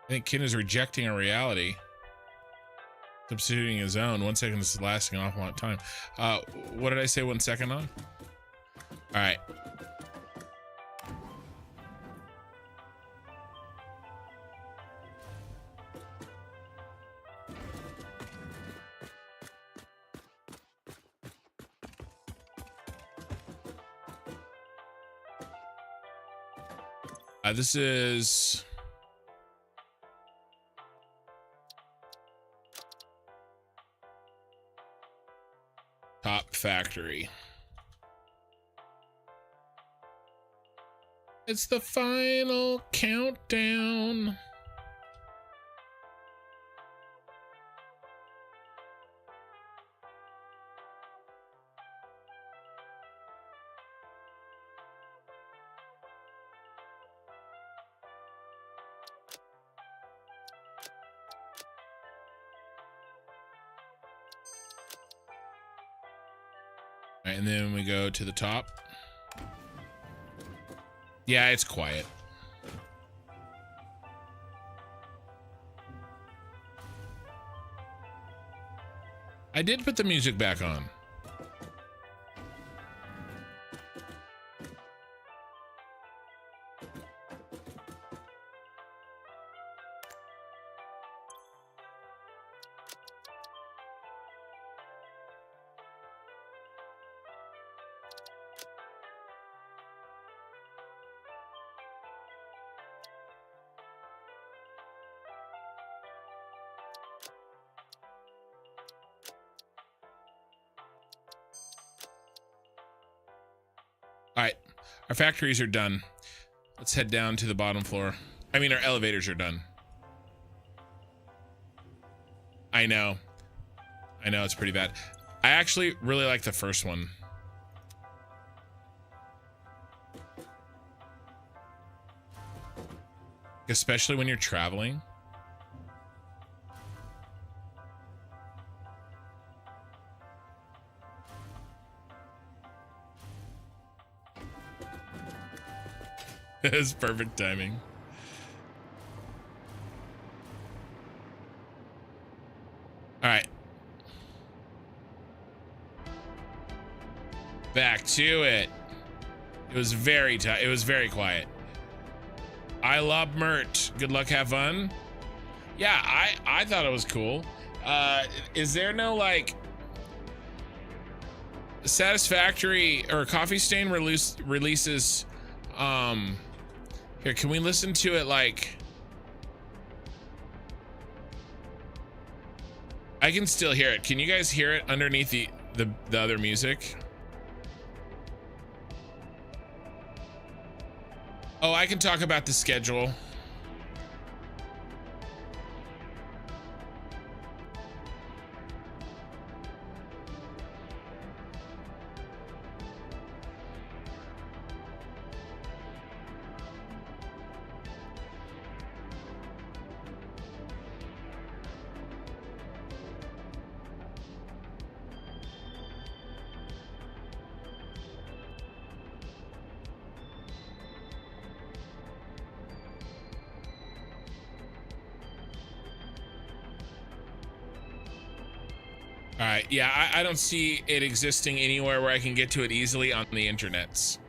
I think Kin is rejecting a reality, substituting his own. 1 second is lasting an awful lot of time. What did I say 1 second on? All right. This is Top Factory. It's the final countdown. right, and then we go to the top. Yeah, it's quiet. I did put the music back on. All right, our factories are done. Let's head down to the bottom floor. I mean, our elevators are done. I know. I know, it's pretty bad. I actually really like the first one. Especially when you're traveling. It's perfect timing. All right. Back to it. It was very it was very quiet. I love Mert. Good luck, have fun. Yeah, I thought it was cool. Is there no like Satisfactory or Coffee Stain releases here, can we listen to it like I can still hear it. Can you guys hear it underneath the other music? Oh, I can talk about the schedule. All right, yeah, I don't see it existing anywhere where I can get to it easily on the internets.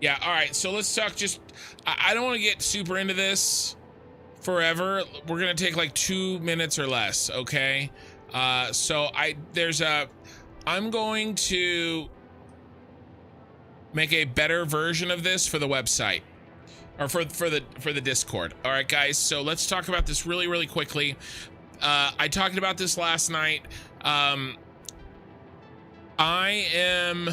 Yeah, all right, so let's talk I don't want to get super into this forever. We're gonna take like 2 minutes or less, okay? So I'm going to make a better version of this for the website. Or for the Discord. All right, guys, so let's talk about this really quickly. I talked about this last night. I am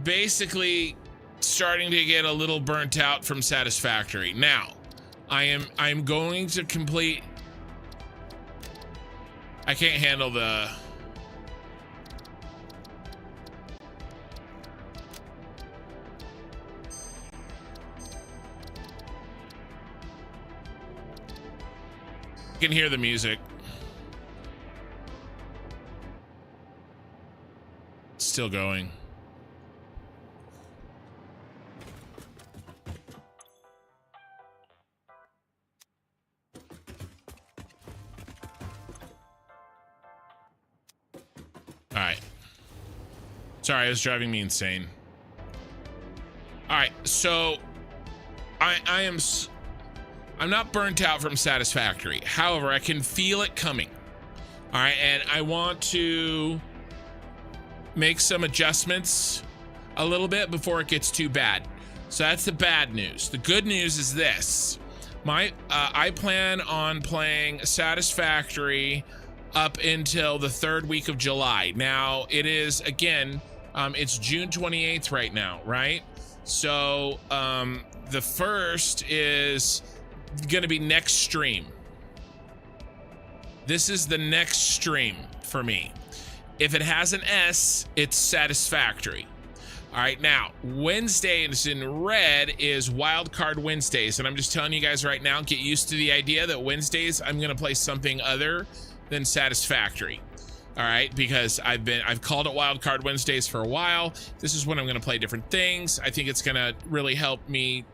basically starting to get a little burnt out from Satisfactory. Now, I'm going to complete. I can't handle the. Can hear the music. Still going. All right. Sorry, it was driving me insane. All right, so I'm not burnt out from Satisfactory. However, I can feel it coming. All right, and I want to make some adjustments a little bit before it gets too bad. So that's the bad news. The good news is this. I plan on playing Satisfactory up until the 3rd week of July. Now, it is, again, it's June 28th right now, right? So the first is gonna be next stream. This is the next stream for me. If it has an S, it's Satisfactory. All right, now Wednesdays in red is Wildcard Wednesdays, and I'm just telling you guys right now, get used to the idea that Wednesdays I'm gonna play something other than Satisfactory. All right, because I've called it Wildcard Wednesdays for a while. This is when I'm going to play different things. I think it's going to really help me,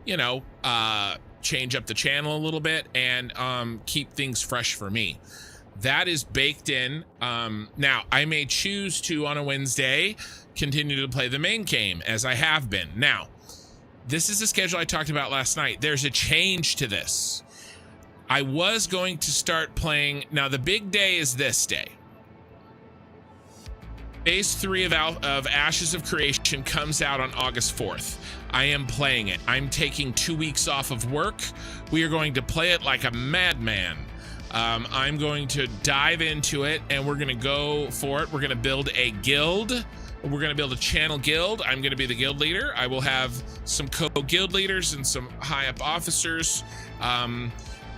you know, change up the channel a little bit and keep things fresh for me. That is baked in. Now, I may choose to, on a Wednesday, continue to play the main game, as I have been. Now, this is the schedule I talked about last night. There's a change to this. I was going to start playing. Now, the big day is this day. Phase 3 of Ashes of Creation comes out on August 4th. I am playing it. I'm taking 2 weeks off of work. We are going to play it like a madman. I'm going to dive into it, and we're going to go for it. We're going to build a guild. We're going to build a channel guild. I'm going to be the guild leader. I will have some co-guild leaders and some high-up officers.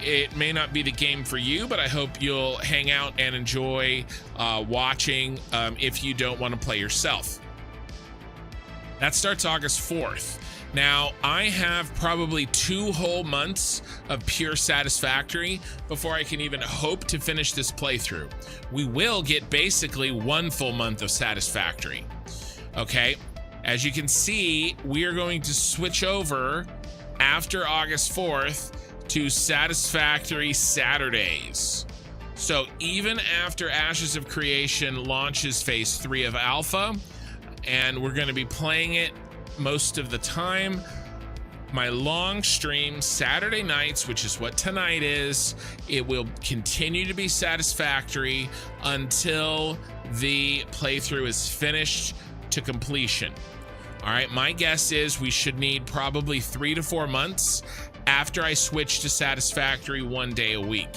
It may not be the game for you, but I hope you'll hang out and enjoy watching if you don't want to play yourself. That starts August 4th. Now, I have probably 2 whole months of pure Satisfactory before I can even hope to finish this playthrough. We will get basically 1 full month of Satisfactory. Okay, as you can see, we are going to switch over after August 4th to Satisfactory Saturdays. So even after Ashes of Creation launches phase 3 of alpha, and we're going to be playing it most of the time, my long stream Saturday nights, which is what tonight is, it will continue to be Satisfactory until the playthrough is finished to completion. All right, my guess is we should need probably 3 to 4 months after I switch to Satisfactory 1 day a week.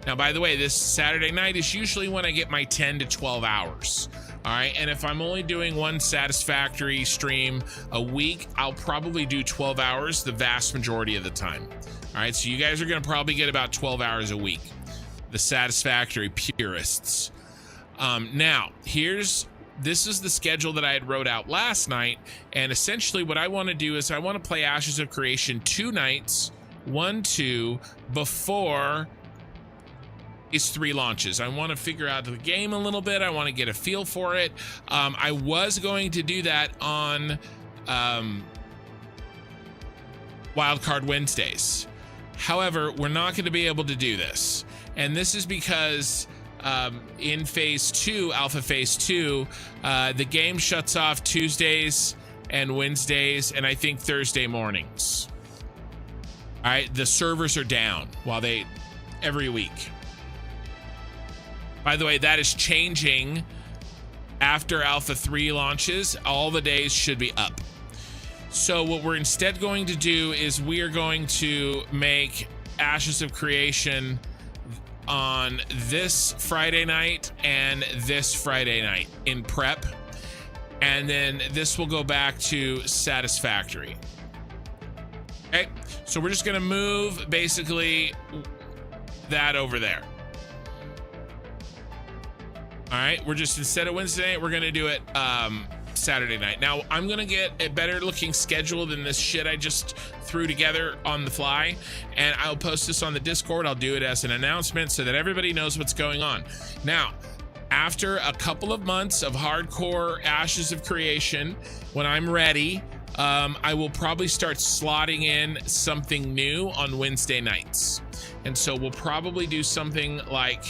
Now, by the way, this Saturday night is usually when I get my 10 to 12 hours. All right, and if I'm only doing 1 Satisfactory stream a week, I'll probably do 12 hours the vast majority of the time. All right, so you guys are going to probably get about 12 hours a week, the Satisfactory purists. Now, this is the schedule that I had wrote out last night, and essentially what I want to do is I want to play Ashes of Creation 2 nights, 1-2, before phase 3 launches. I want to figure out the game a little bit. I want to get a feel for it. I was going to do that on Wildcard Wednesdays. However, we're not going to be able to do this, and this is because in phase 2, alpha phase 2, the game shuts off Tuesdays and Wednesdays, and I think Thursday mornings. All right, the servers are down every week. By the way, that is changing after alpha 3 launches. All the days should be up. So what we're instead going to do is we are going to make Ashes of Creation on this Friday night and this Friday night in prep, and then this will go back to Satisfactory. Okay, so we're just gonna move basically that over there. All right, we're just, instead of Wednesday night, we're gonna do it Saturday night. Now, I'm gonna get a better looking schedule than this shit I just threw together on the fly, and I'll post this on the Discord. I'll do it as an announcement so that everybody knows what's going on. Now, after a couple of months of hardcore Ashes of Creation, when I'm ready, I will probably start slotting in something new on Wednesday nights. And so we'll probably do something like,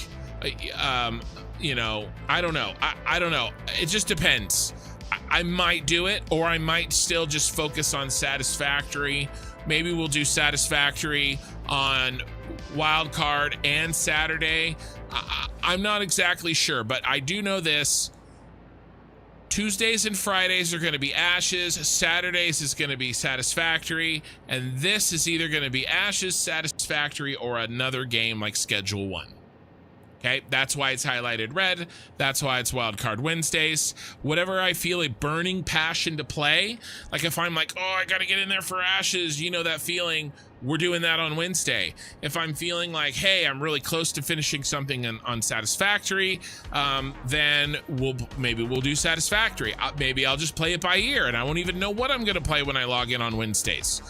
you know, I don't know. I don't know. It just depends. I might do it, or I might still just focus on Satisfactory. Maybe we'll do Satisfactory on Wildcard and Saturday. I'm not exactly sure, but I do know this. Tuesdays and Fridays are going to be Ashes. Saturdays is going to be Satisfactory. And this is either going to be Ashes, Satisfactory, or another game like Schedule 1. Okay, that's why it's highlighted red. That's why it's Wildcard Wednesdays. Whatever I feel a burning passion to play, like if I'm like, oh, I got to get in there for Ashes, you know that feeling, we're doing that on Wednesday. If I'm feeling like, hey, I'm really close to finishing something on Satisfactory, then maybe we'll do Satisfactory. Maybe I'll just play it by ear, and I won't even know what I'm going to play when I log in on Wednesdays.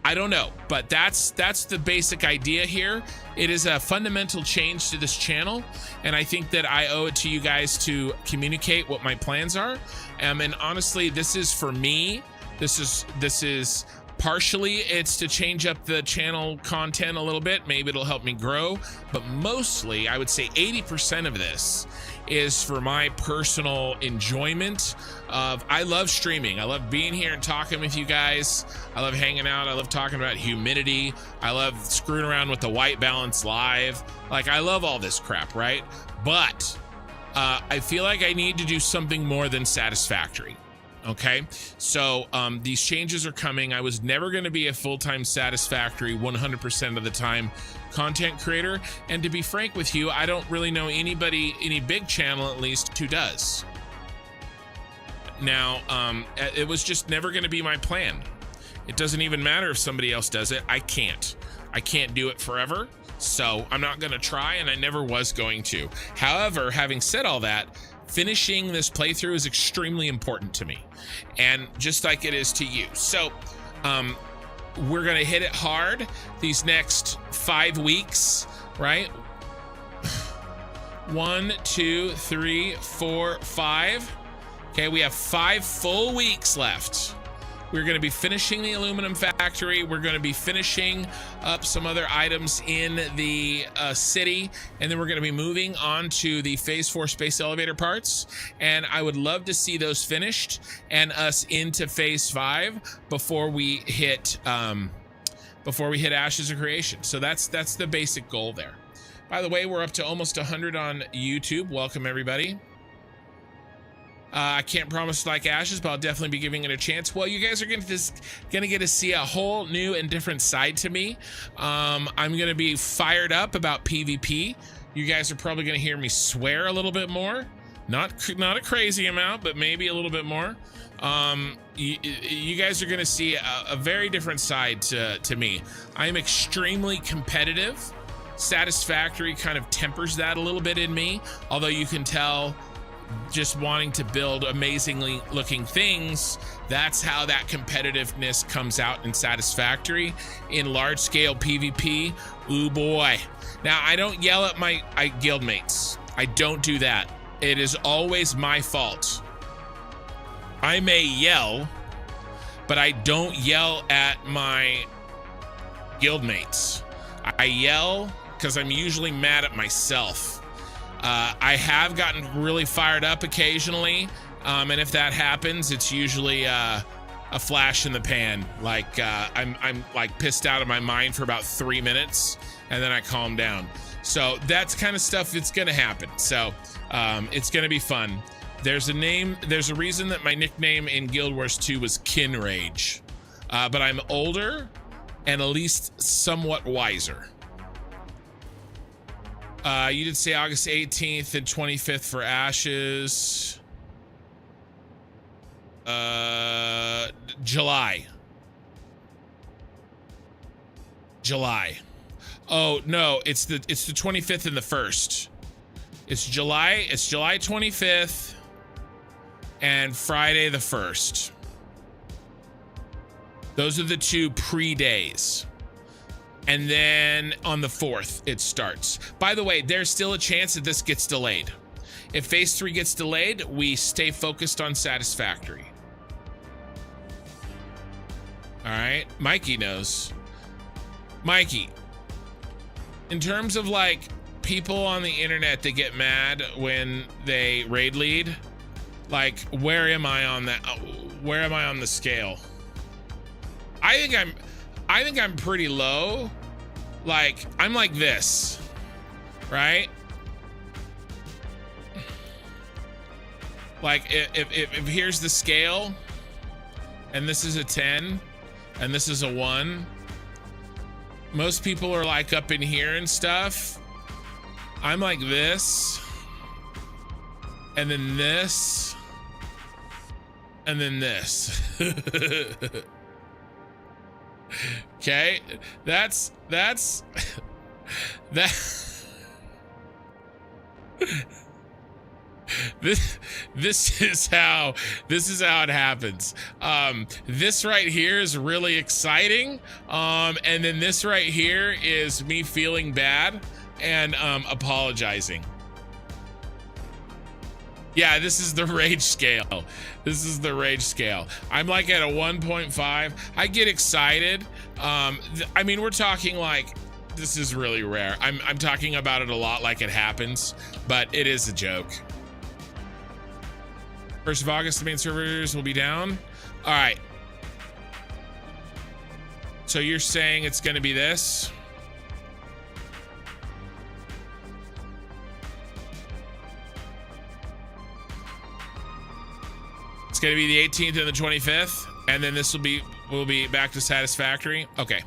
I don't know, but that's the basic idea here. It is a fundamental change to this channel, and I think that I owe it to you guys to communicate what my plans are. And honestly, this is for me. This is partially it's to change up the channel content a little bit. Maybe it'll help me grow, but mostly I would say 80% of this is for my personal enjoyment of, I love streaming. I love being here and talking with you guys. I love hanging out. I love talking about humidity. I love screwing around with the white balance live. Like, I love all this crap, right? But I feel like I need to do something more than Satisfactory. Okay, so these changes are coming. I was never going to be a full-time Satisfactory 100% of the time content creator, and to be frank with you, I don't really know anybody, any big channel at least, who does. Now, it was just never going to be my plan. It doesn't even matter if somebody else does it. I can't do it forever, so I'm not going to try, and I never was going to. However, having said all that, finishing this playthrough is extremely important to me, and just like it is to you. So we're gonna hit it hard these next 5 weeks, right? 1, 2, 3, 4, 5. Okay, we have 5 full weeks left. We're going to be finishing the aluminum factory. We're going to be finishing up some other items in the city, and then we're going to be moving on to the Phase 4 space elevator parts. And I would love to see those finished and us into Phase 5 before we hit Ashes of Creation. So that's the basic goal there. By the way, we're up to almost 100 on YouTube. Welcome everybody. I can't promise like Ashes, but I'll definitely be giving it a chance. Well, you guys are gonna get to see a whole new and different side to me. I'm gonna be fired up about PvP. You guys are probably gonna hear me swear a little bit more, not a crazy amount, but maybe a little bit more. You guys are gonna see a very different side to me. I am extremely competitive. Satisfactory kind of tempers that a little bit in me, although you can tell just wanting to build amazingly looking things, that's how that competitiveness comes out in Satisfactory. In large scale PvP, ooh boy. Now, I don't yell at my guildmates. I don't do that. It is always my fault. I may yell, but I don't yell at my guildmates. I yell because I'm usually mad at myself. I have gotten really fired up occasionally, and if that happens, it's usually a flash in the pan. Like I'm like pissed out of my mind for about 3 minutes, and then I calm down. So that's kind of stuff that's gonna happen. So it's gonna be fun. There's a reason that my nickname in Guild Wars 2 was Kin Rage, but I'm older and at least somewhat wiser. You did say August 18th and 25th for Ashes. July. Oh no, it's the 25th and the 1st. It's July 25th and Friday the 1st. Those are the 2 pre-days. And then on the 4th, it starts. By the way, there's still a chance that this gets delayed. If Phase 3 gets delayed, we stay focused on Satisfactory. All right, Mikey knows. Mikey, in terms of like people on the internet that get mad when they raid lead, like where am I on that? Where am I on the scale? I think I'm pretty low. Like, I'm like this, right? Like, if here's the scale, and this is a 10, and this is a 1, most people are like up in here and stuff. I'm like this, and then this, and then this. Okay, that's that. this is how it happens. This right here is really exciting. And then this right here is me feeling bad and apologizing. Yeah, this is the rage scale. This is the rage scale. I'm like at a 1.5. I get excited. I mean, we're talking like, this is really rare. I'm talking about it a lot like it happens, but it is a joke. 1st of August, the main servers will be down. All right. So you're saying it's going to be this? It's going to be the 18th and the 25th, and then this will be back to Satisfactory. Okay.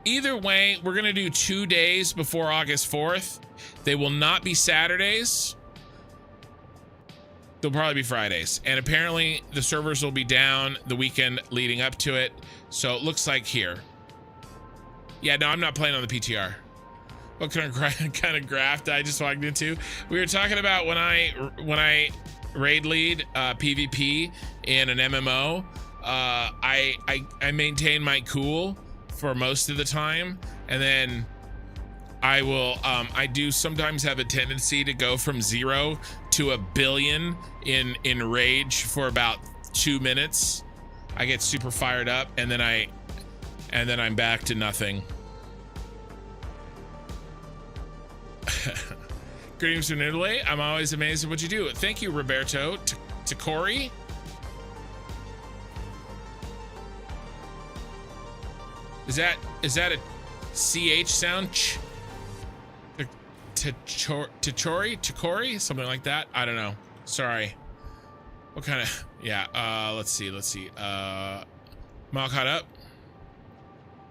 Either way, we're going to do 2 days before August 4th. They will not be Saturdays. They'll probably be Fridays. And apparently the servers will be down the weekend leading up to it. So it looks like here. Yeah, no, I'm not playing on the PTR. What kind of graft I just walked into? We were talking about when I raid lead PvP in an MMO. I maintain my cool for most of the time, and then I do sometimes have a tendency to go from 0 to 1 billion in rage for about 2 minutes. I get super fired up, and then I'm back to nothing. Greetings from Italy. I'm always amazed at what you do. Thank you, Roberto. Takori. Is that a CH sound? Chori? Something like that? I don't know. Sorry. What kind of... Yeah, let's see. I'm all caught up.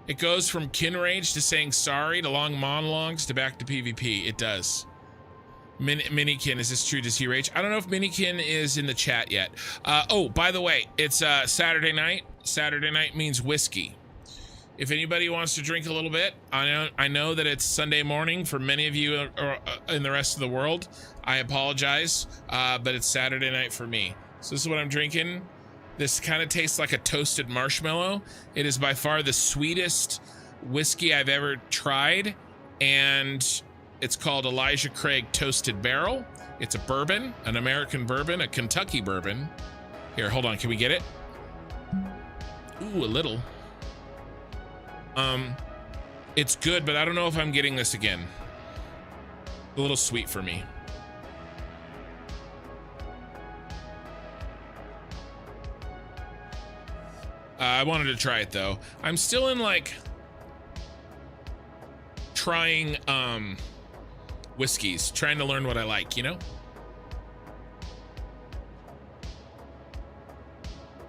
It goes from kin rage to saying sorry to long monologues to back to PvP. It does. Minikin, is this true? Does he rage? I don't know if Minikin is in the chat yet. Oh, by the way, it's Saturday night. Saturday night means whiskey. If anybody wants to drink a little bit, I know that it's Sunday morning for many of you in the rest of the world. I apologize, but it's Saturday night for me. So this is what I'm drinking. This kind of tastes like a toasted marshmallow. It is by far the sweetest whiskey I've ever tried, and it's called Elijah Craig Toasted Barrel. It's a bourbon, an American bourbon, a Kentucky bourbon. Here, hold on, can we get it? Ooh, a little. It's good, but I don't know if I'm getting this again. A little sweet for me. I wanted to try it though. I'm still in like trying whiskeys, trying to learn what I like, you know?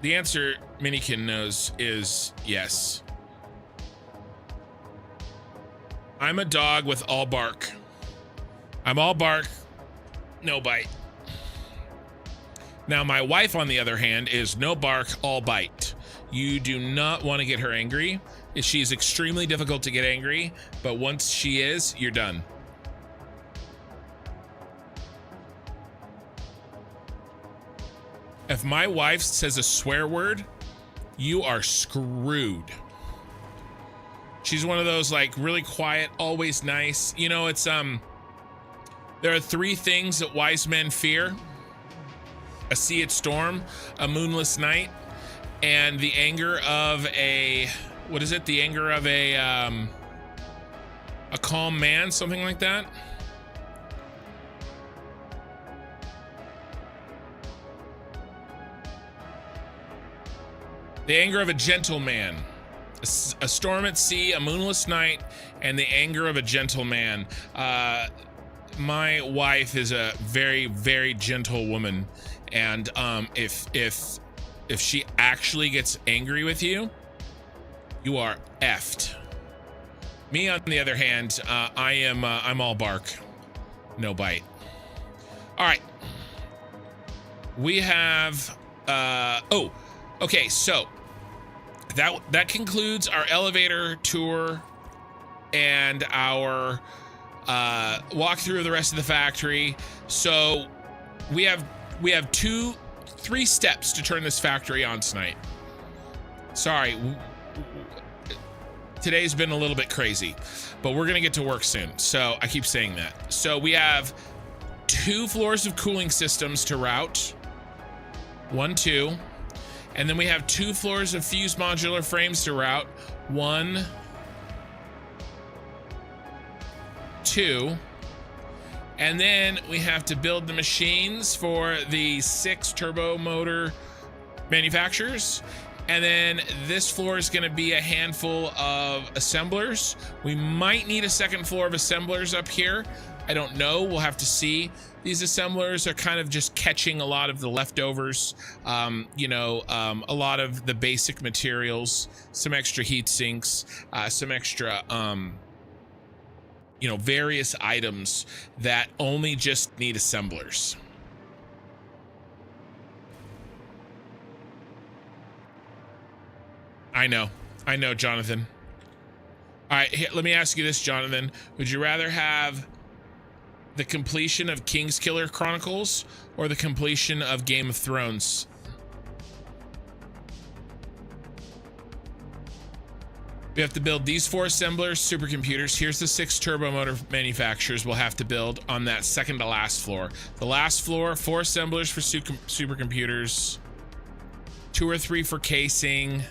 The answer Minikin knows is yes. I'm a dog with all bark. I'm all bark, no bite. Now my wife, on the other hand, is no bark, all bite. You do not want to get her angry. She's extremely difficult to get angry, but once she is, you're done. If my wife says a swear word, you are screwed. She's one of those like really quiet, always nice. You know, it's there are 3 things that wise men fear: a sea at storm, a moonless night, and the anger of a, what is it? The anger of a calm man, something like that. The anger of a gentleman. A storm at sea, a moonless night, and the anger of a gentleman. My wife is a very, very gentle woman, and if she actually gets angry with you, you are effed. Me, on the other hand, I'm all bark, no bite. All right, we have okay, so that concludes our elevator tour and our walkthrough of the rest of the factory. So we have we have 3 steps to turn this factory on tonight. Sorry, today's been a little bit crazy, but we're gonna get to work soon. So I keep saying that. So we have 2 floors of cooling systems to route. 1, 2. And then we have 2 floors of fused modular frames to route. 1, 2. And then we have to build the machines for the 6 turbo motor manufacturers. And then this floor is going to be a handful of assemblers. We might need a second floor of assemblers up here. I don't know. We'll have to see. These assemblers are kind of just catching a lot of the leftovers, a lot of the basic materials, some extra heat sinks, some extra, various items that only just need assemblers. I know, Jonathan. All right, here, let me ask you this, Jonathan. Would you rather have the completion of Kingskiller Chronicles or the completion of Game of Thrones? We have to build these 4 assemblers, supercomputers. Here's the 6 turbo motor manufacturers we'll have to build on that second to last floor. The last floor, 4 assemblers for supercomputers, 2 or 3 for casing,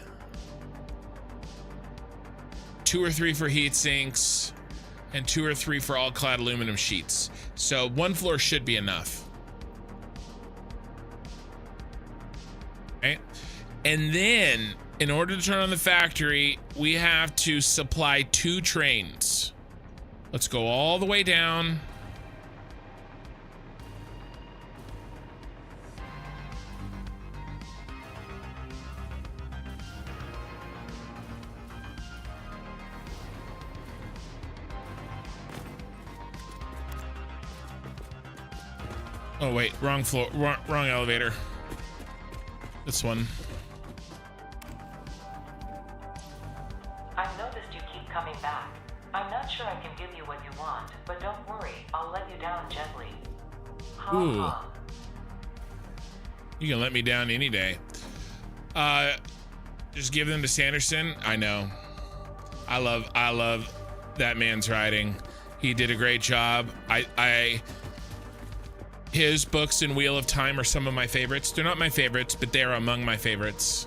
2 or 3 for heat sinks, and 2 or 3 for all clad aluminum sheets. So 1 floor should be enough. Okay. And then in order to turn on the factory, we have to supply 2 trains. Let's go all the way down. Oh wait, wrong floor, wrong elevator. This one. I've noticed you keep coming back. I'm not sure I can give you what you want, but don't worry, I'll let you down gently. Ooh. You can let me down any day. Just give them to Sanderson. I know. I love that man's writing. He did a great job. His books in Wheel of Time are some of my favorites. They're not my favorites, but they're among my favorites.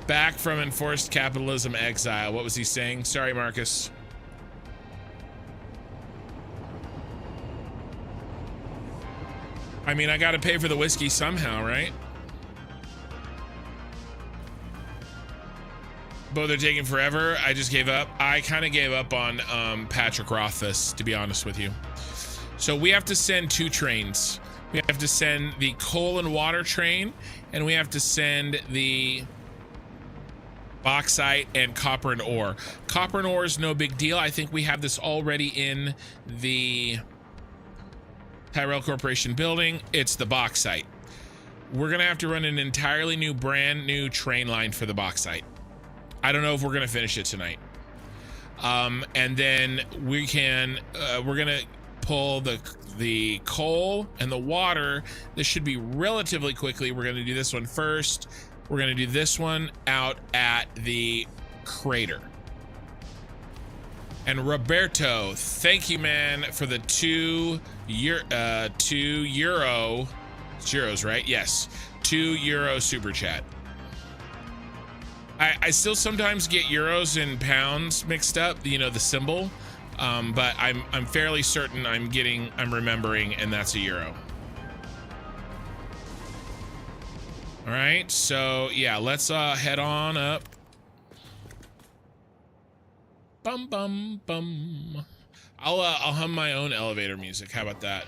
Back from enforced capitalism exile. What was he saying? Sorry, Marcus. I mean, I gotta pay for the whiskey somehow, right? Both are taking forever. I just gave up. I kind of gave up on Patrick Rothfuss, to be honest with you. So we have to send 2 trains. We have to send the coal and water train, and we have to send the bauxite and copper and ore. Copper and ore is no big deal. I think we have this already in the Tyrell Corporation building. It's the bauxite. We're gonna have to run an entirely new, brand new train line for the bauxite. I don't know if we're gonna finish it tonight. And then we're gonna pull the coal and the water. This should be relatively quickly. We're gonna do this one first. We're gonna do this one out at the crater. And Roberto, thank you, man, for the 2 euro. It's euros, right? Yes, 2 euro super chat. I still sometimes get euros and pounds mixed up, you know, the symbol, but I'm fairly certain I'm remembering, and that's a euro. All right, so yeah, let's head on up. Bum bum bum. I'll hum my own elevator music. How about that?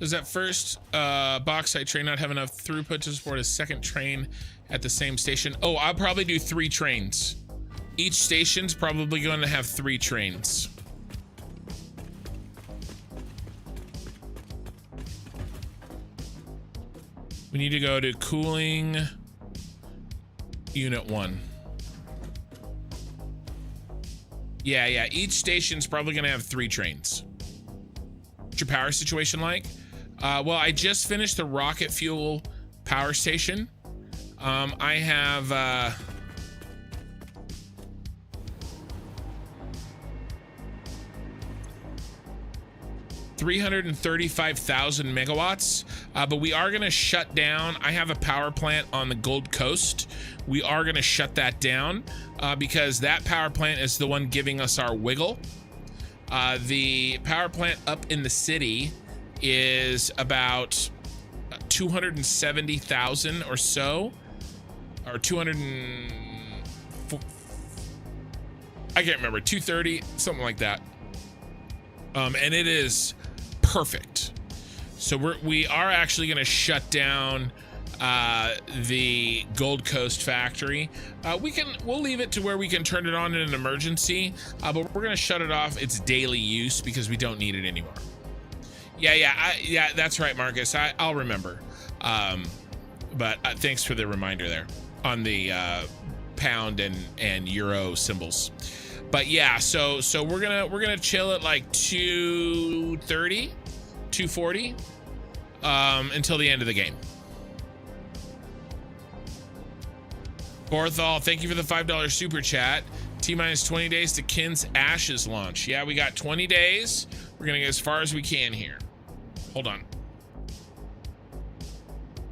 Does that first bauxite train not have enough throughput to support a second train at the same station? Oh, I'll probably do 3 trains. Each station's probably going to have 3 trains. We need to go to cooling unit 1. Yeah, each station's probably gonna have 3 trains. What's your power situation like? Well, I just finished the rocket fuel power station. I have 335,000 megawatts, but we are gonna shut down. I have a power plant on the Gold Coast. We are gonna shut that down because that power plant is the one giving us our wiggle. The power plant up in the city is about 270,000 or so, or 200 and, I can't remember, 230, something like that. And it is perfect. So we are actually going to shut down the Gold Coast factory. We'll leave it to where we can turn it on in an emergency, but we're going to shut it off its daily use because we don't need it anymore. Yeah, that's right, Marcus. I'll remember. But thanks for the reminder there on the pound and euro symbols. But yeah, so we're gonna chill at like 230, 240 until the end of the game. Borthal, thank you for the $5 super chat. T-minus 20 days to Kin's Ashes launch. Yeah, we got 20 days. We're gonna get as far as we can here. Hold on.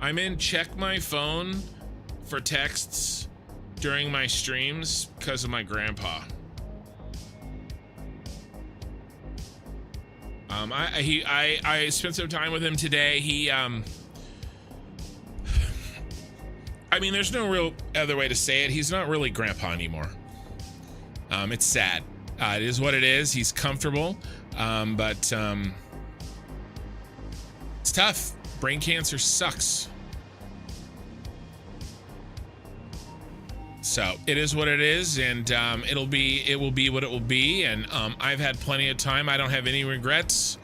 I'm in check my phone for texts during my streams because of my grandpa. I spent some time with him today. He I mean, there's no real other way to say it. He's not really grandpa anymore. It's sad. It is what it is. He's comfortable, but it's tough. Brain cancer sucks. So it is what it is, and it will be what it will be. And I've had plenty of time. I don't have any regrets.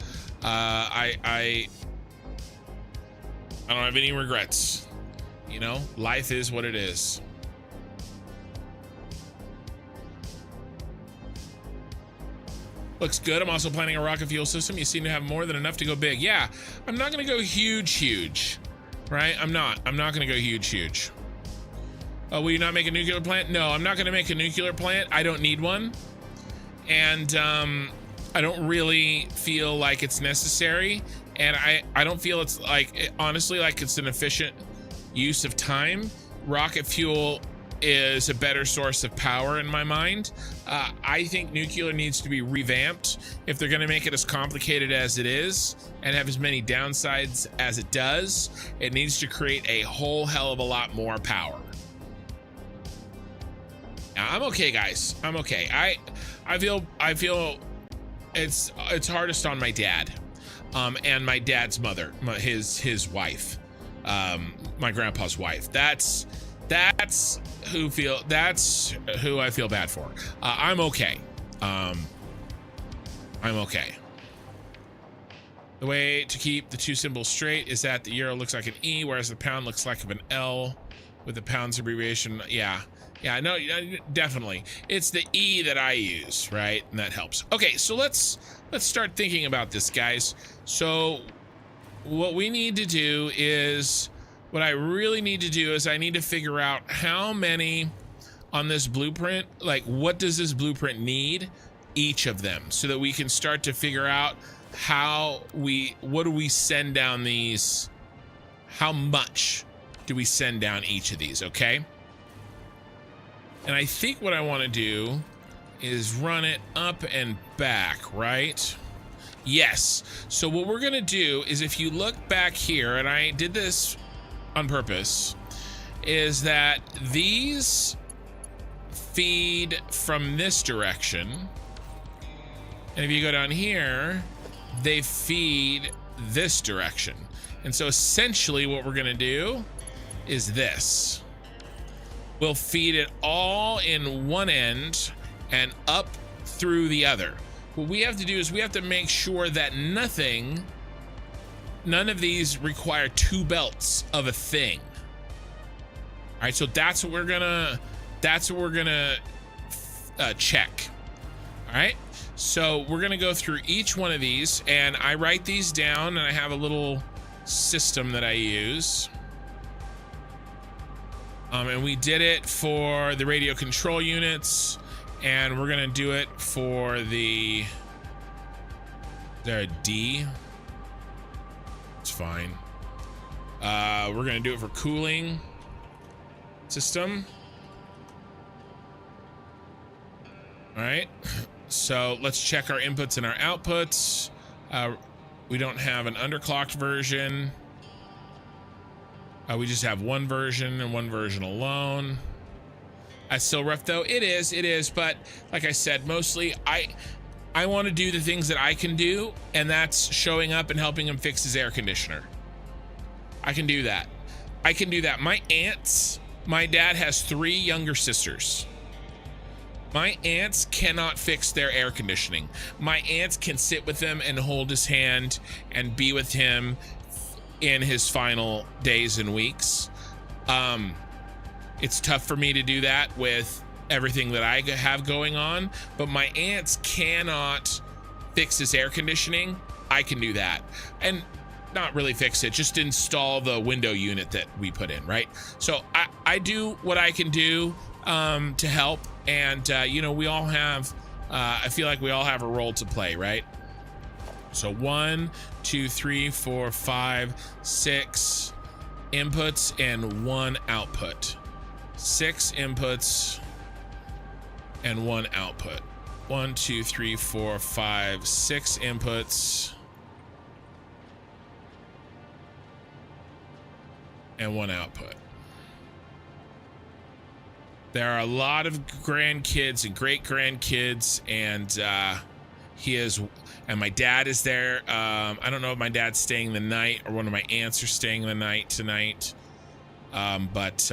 I don't have any regrets. You know, life is what it is. Looks good. I'm also planning a rocket fuel system. You seem to have more than enough to go big. Yeah, I'm not gonna go huge, right? I'm not gonna go huge. Oh, will you not make a nuclear plant? No, I'm not gonna make a nuclear plant. I don't need one. And I don't really feel like it's necessary. And I don't feel it's like, honestly, like it's an efficient use of time. Rocket fuel is a better source of power in my mind. I think nuclear needs to be revamped if they're gonna make it as complicated as it is and have as many downsides as it does. It needs to create a whole hell of a lot more power. Now, I'm okay, guys. I'm okay. I feel it's hardest on my dad, and my dad's mother, his wife, my grandpa's wife. That's who I feel bad for. I'm okay. I'm okay. The way to keep the two symbols straight is that the euro looks like an E, whereas the pound looks like an L with the pound's abbreviation. Yeah, no, definitely. It's the E that I use, right? And that helps. Okay, so let's start thinking about this, guys. So what we need to do is, what I really need to do is I need to figure out how many on this blueprint, like what does this blueprint need? Each of them, so that we can start to figure out what do we send down these, how much do we send down each of these, okay? And I think what I want to do is run it up and back, right? Yes. So what we're going to do is, if you look back here, and I did this on purpose, is that these feed from this direction. And if you go down here, they feed this direction. And so essentially what we're going to do is this. We'll feed it all in one end and up through the other. What we have to do is we have to make sure that nothing none of these require 2 belts of a thing. All right, so that's what we're gonna check. All right, so we're gonna go through each one of these, and I write these down, and I have a little system that I use. And we did it for the radio control units, and we're gonna do it for the, is there a D? It's fine. We're gonna do it for cooling system. All right, so let's check our inputs and our outputs. We don't have an underclocked version. We just have one version and one version alone. That's still rough though. It is, but like I said, mostly I want to do the things that I can do, and that's showing up and helping him fix his air conditioner. I can do that. My aunts, my dad has 3 younger sisters. My aunts cannot fix their air conditioning. My aunts can sit with him and hold his hand and be with him in his final days and weeks. It's tough for me to do that with everything that I have going on, but my aunts cannot fix his air conditioning. I can do that, and not really fix it, just install the window unit that we put in, right? So I do what I can do to help, and you know, we all have I feel like we all have a role to play, right? So 1, 2, 3, 4, 5, 6 inputs and 1 output. 6 inputs and 1 output. 1, 2, 3, 4, 5, 6 inputs and 1 output. There are a lot of grandkids and great grandkids, and and my dad is there. I don't know if my dad's staying the night or one of my aunts are staying the night tonight. But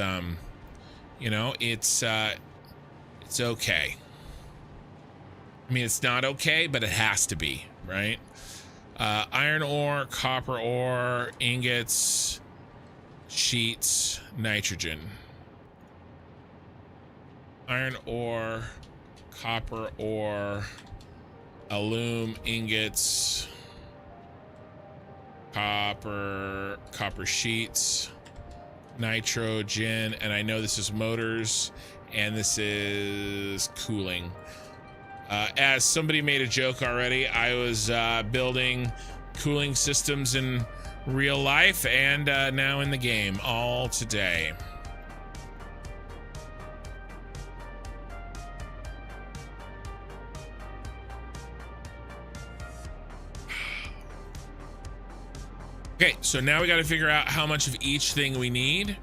you know, it's okay. I mean, it's not okay, but it has to be, right? Iron ore, copper ore, ingots, sheets, nitrogen. Iron ore, copper ore, alum, ingots, copper sheets, nitrogen, and I know this is motors, and this is cooling. As somebody made a joke already, I was building cooling systems in real life and now in the game, all today. Okay, so now we got to figure out how much of each thing we need.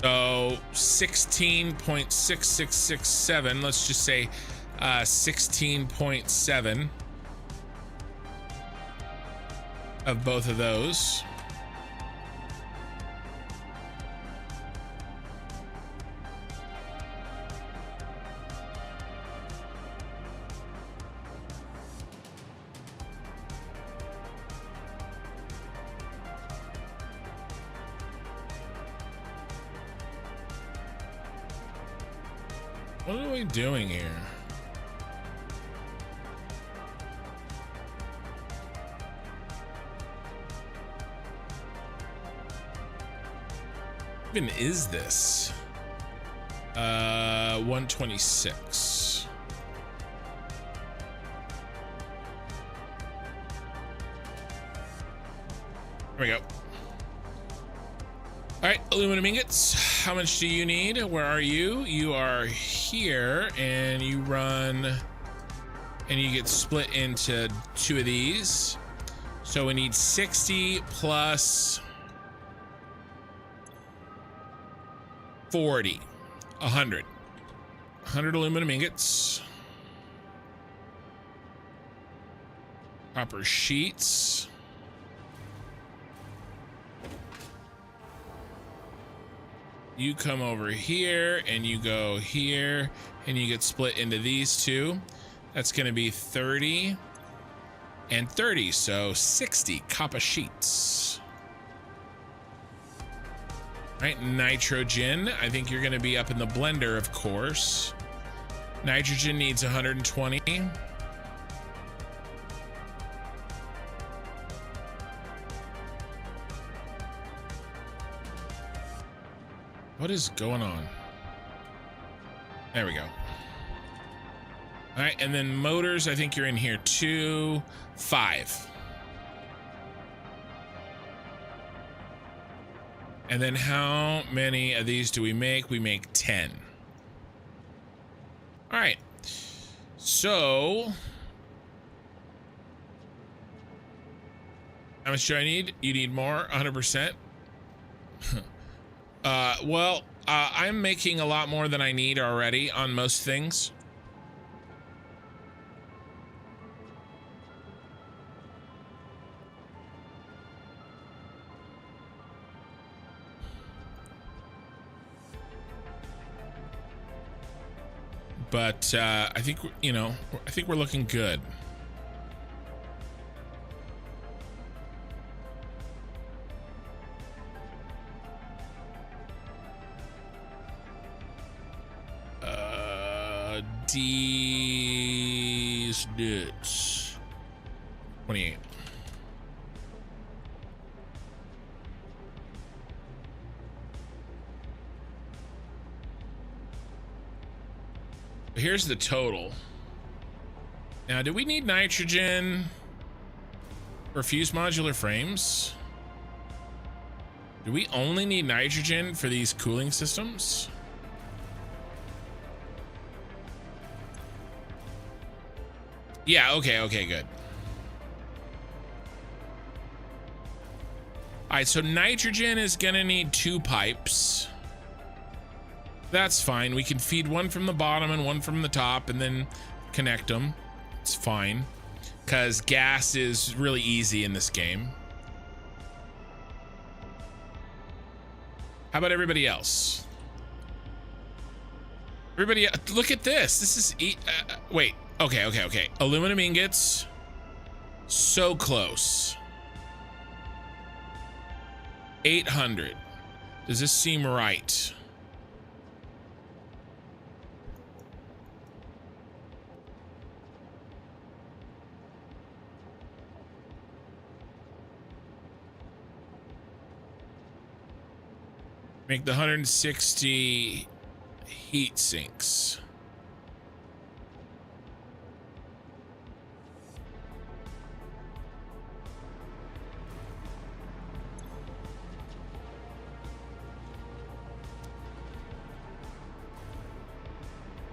So 16.6667, let's just say 16.7 of both of those. What are we doing here? What even is this? 126. There we go. All right, aluminum ingots. How much do you need? Where are you? You are here, and you run, and you get split into 2 of these. So we need 60 plus 40, 100. 100 aluminum ingots. Copper sheets. You come over here and you go here and you get split into these 2. That's going to be 30. and 30, so 60 copper sheets. All right, nitrogen. I think you're going to be up in the blender, of course. Nitrogen needs 120. What is going on? There we go. All right, and then motors, I think you're in here too. 5. And then how many of these do we make? We make 10. All right. So how much do I need? You need more, 100%. Well, I'm making a lot more than I need already on most things. But I think, you know, I think we're looking good. These nuts. 28. Here's the total. Now, do we need nitrogen for fused modular frames? Do we only need nitrogen for these cooling systems? Yeah, okay, good. All right, so nitrogen is gonna need 2 pipes. That's fine. We can feed one from the bottom and one from the top and then connect them. It's fine, because gas is really easy in this game. How about everybody else? Everybody, look at this. This is, wait. Okay. Aluminum ingots. So close. 800. Does this seem right? Make the 160 heat sinks.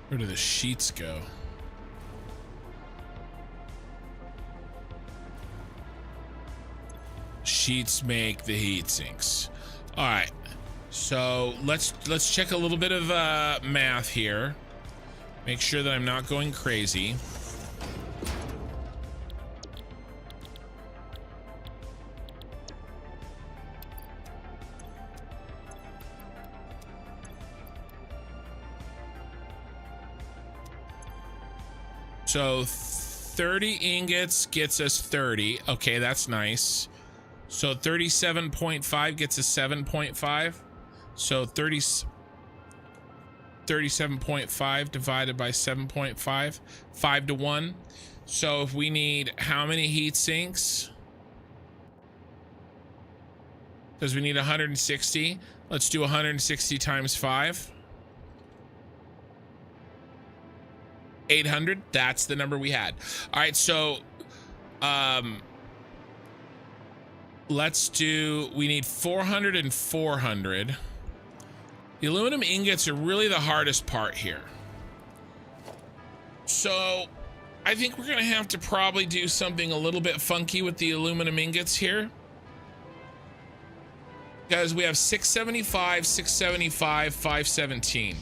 Where do the sheets go? Sheets make the heat sinks. All right. So let's check a little bit of math here. Make sure that I'm not going crazy. So 30 ingots gets us 30. Okay, that's nice. So 37.5 gets us 7.5. So 37.5 divided by 7.5, 5 to 1. So if we need how many heat sinks? Because we need 160. Let's do 160 times 5. 800. That's the number we had. All right, so let's do, we need 400 and 400. The aluminum ingots are really the hardest part here. So I think we're gonna have to probably do something a little bit funky with the aluminum ingots here. Because we have 675, 675, 517.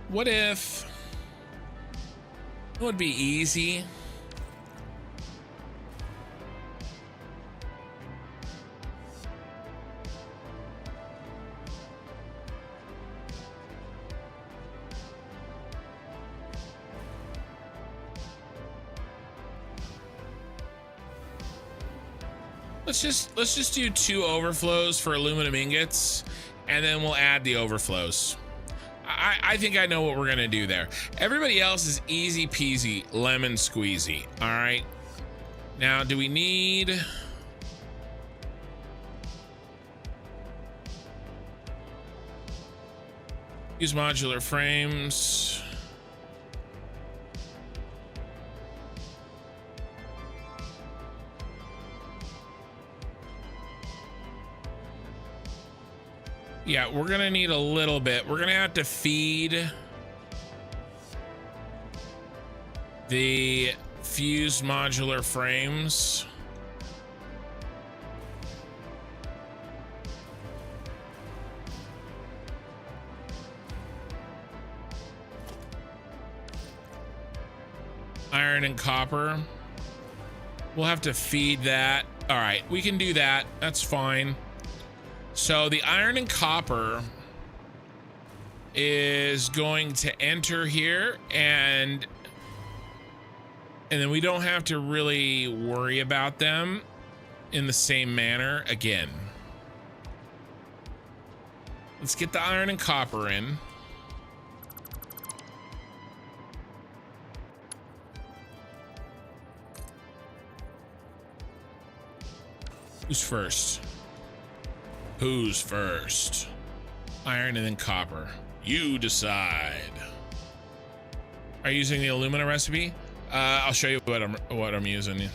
What if it would be easy Let's just do 2 overflows for aluminum ingots, and then we'll add the overflows. I think I know what we're gonna do there. Everybody else is easy peasy, lemon squeezy. All right. Now, do we need... use modular frames. Yeah, we're gonna need a little bit. We're gonna have to feed the fused modular frames. Iron and copper. We'll have to feed that. All right, we can do that. That's fine. So the iron and copper is going to enter here, and then we don't have to really worry about them in the same manner again. Let's get the iron and copper in. Who's first? Who's first? Iron and then copper. You decide. Are you using the alumina recipe? I'll show you what I'm using.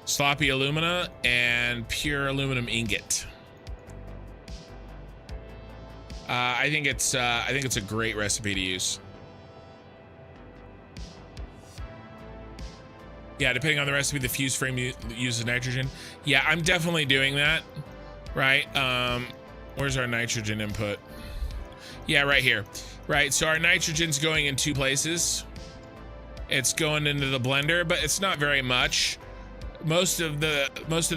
Sloppy alumina and pure aluminum ingot. I think it's a great recipe to use. Yeah, depending on the recipe, the fuse frame uses nitrogen. Yeah, I'm definitely doing that. Right. Where's our nitrogen input? Yeah, right here. Right. So our nitrogen's going in 2 places. It's going into the blender, but it's not very much. Most of the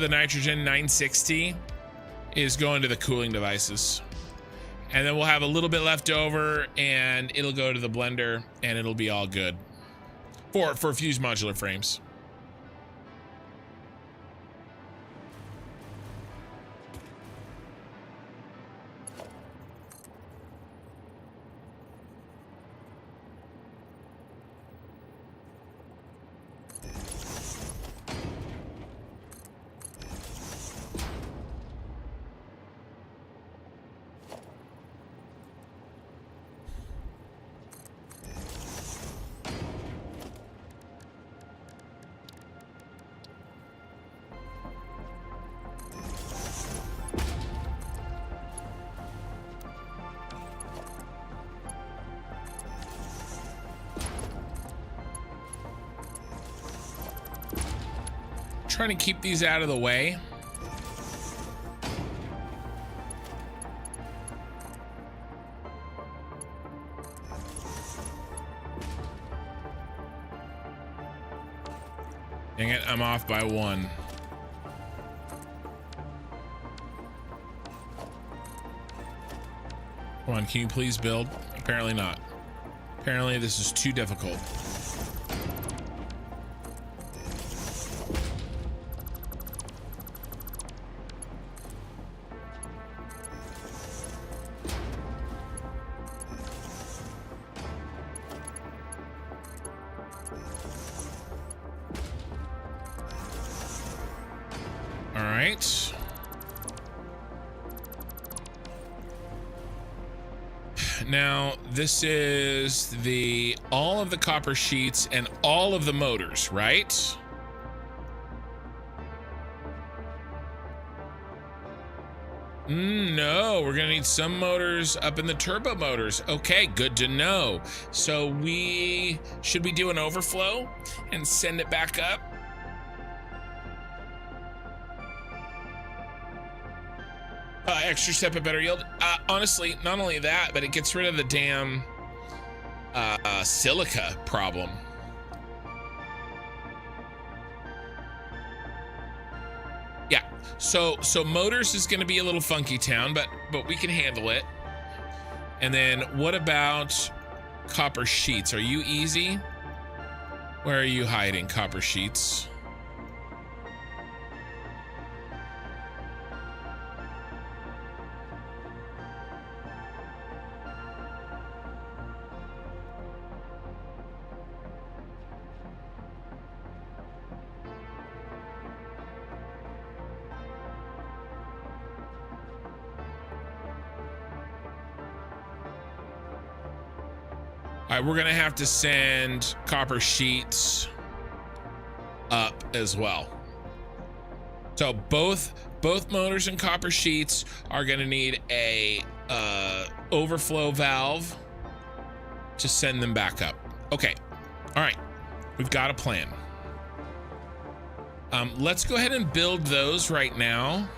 nitrogen, 960, is going to the cooling devices. And then we'll have a little bit left over, and it'll go to the blender, and it'll be all good for fused modular frames. Trying to keep these out of the way. Dang it, I'm off by 1. Come on, can you please build? Apparently not. Apparently this is too difficult. Now, this is all of the copper sheets and all of the motors, right? No, we're gonna need some motors up in the turbo motors. Okay, good to know. So should we do an overflow and send it back up? Extra step of better yield. Honestly, not only that, but it gets rid of the damn silica problem. Yeah. So motors is going to be a little funky town, but we can handle it. And then what about copper sheets? Are you easy? Where are you hiding, copper sheets? All right, we're gonna have to send copper sheets up as well. So both motors and copper sheets are gonna need a overflow valve to send them back up. Okay, all right, we've got a plan. Let's go ahead and build those right now.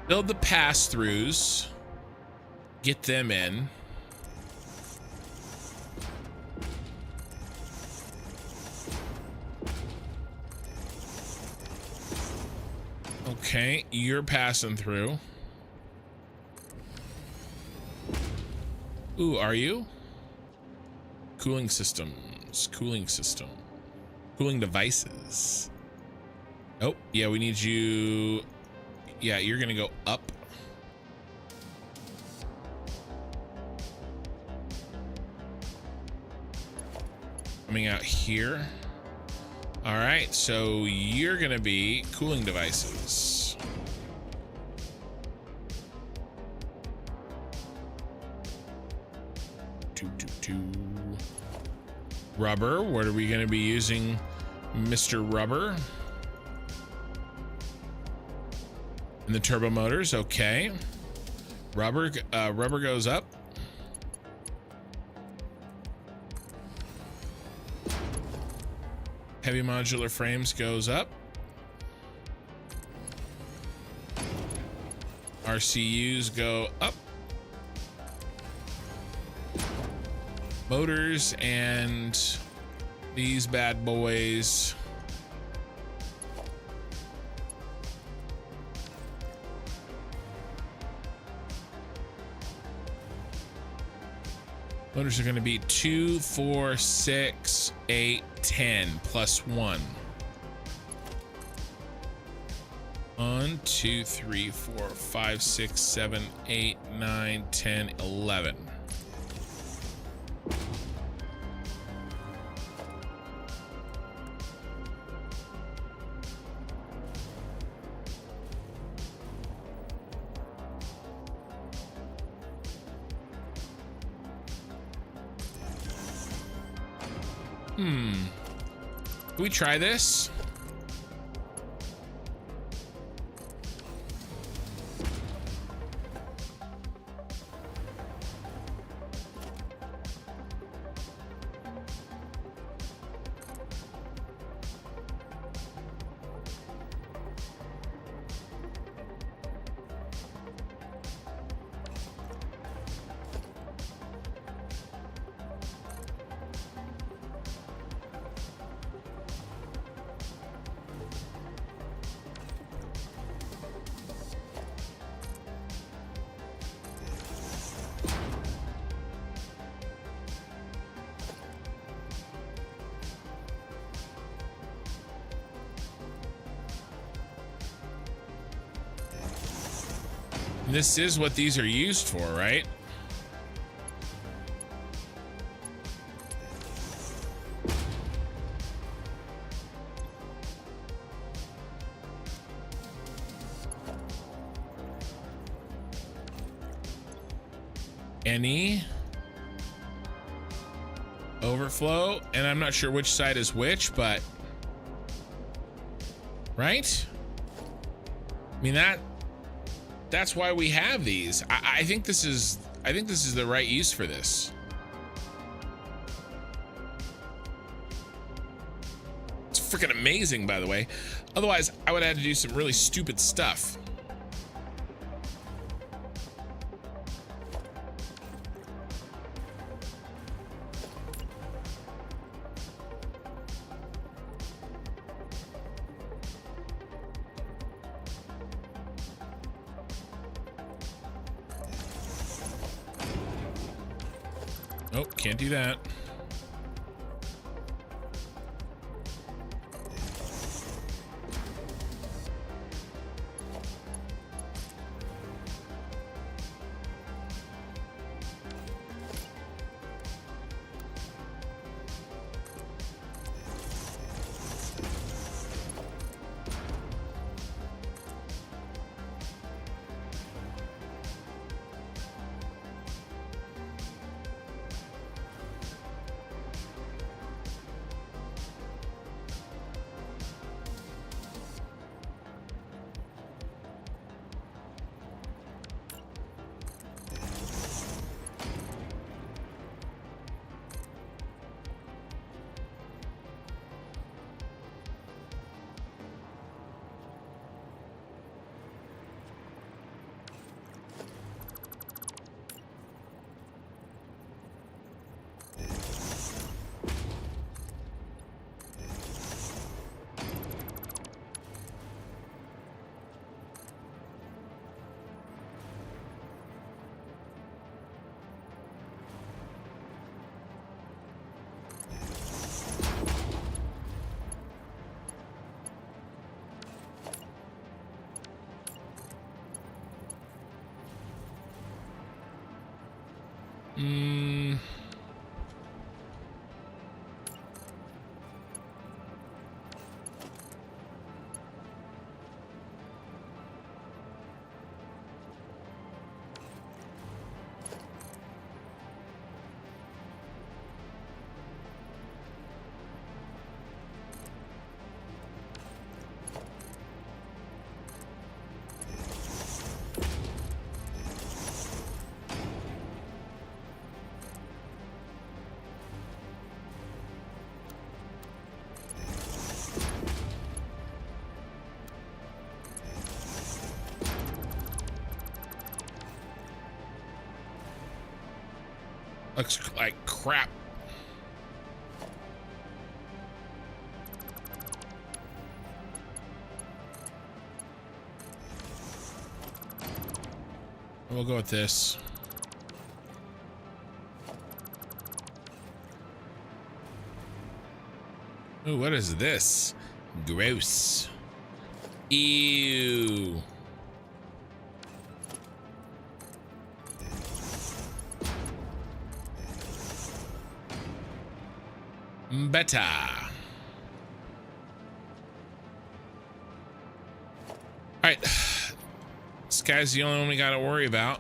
Build the pass-throughs, get them in. Okay, you're passing through. Ooh, are you? Cooling systems, cooling system, cooling devices. Oh, yeah, we need you. Yeah, you're gonna go up. Coming out here. All right, so you're gonna be cooling devices. Rubber, what are we gonna be using, Mr. Rubber? And the turbo motors, okay. Rubber goes up. Heavy modular frames goes up. RCUs go up. Motors and these bad boys motors are going to be 2, 4, 6, 8, 10 plus 1. 1, 2, 3, 4, 5, 6, 7, 8, 9, 10, 11. Can we try this? This is what these are used for, right? Any overflow, and I'm not sure which side is which, but right? I mean, that's why we have these. I think this is the right use for this. It's freaking amazing, by the way. Otherwise, I would have had to do some really stupid stuff. Nope, can't do that. Hmm. Looks like crap. We'll go with this. Ooh, what is this? Gross. Ew. Better. All right. This guy's the only one we got to worry about.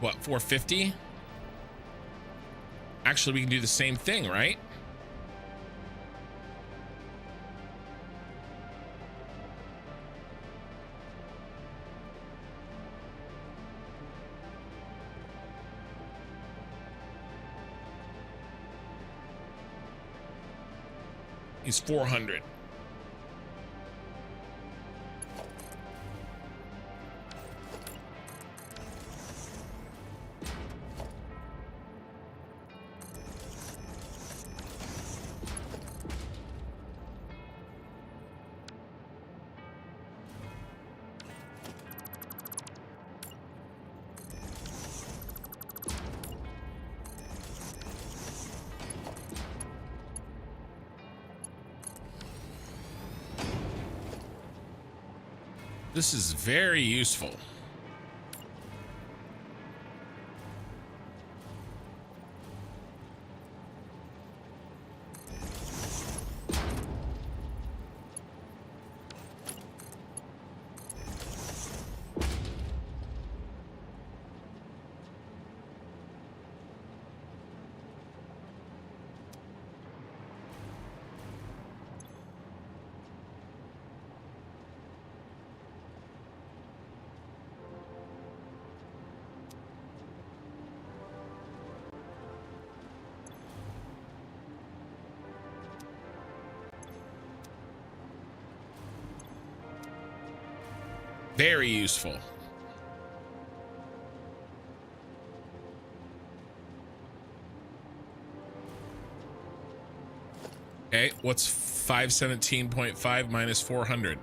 What, 450? Actually, we can do the same thing, right? He's 400. This is very useful. Very useful. Okay, what's 517.5 minus 400?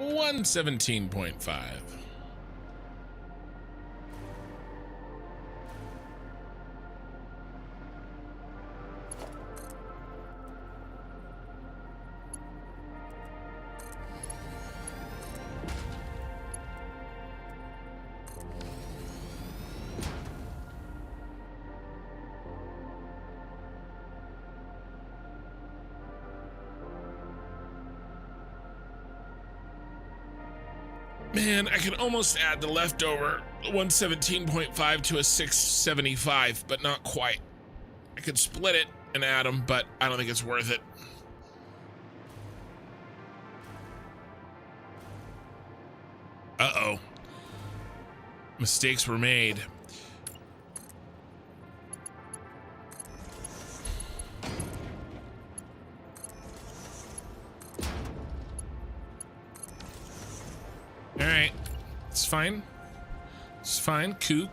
$117.5. Man, I could almost add the leftover 117.5 to a 675, but not quite. I could split it and add them, but I don't think it's worth it. Uh-oh. Mistakes were made. All right, it's fine. It's fine. Coo.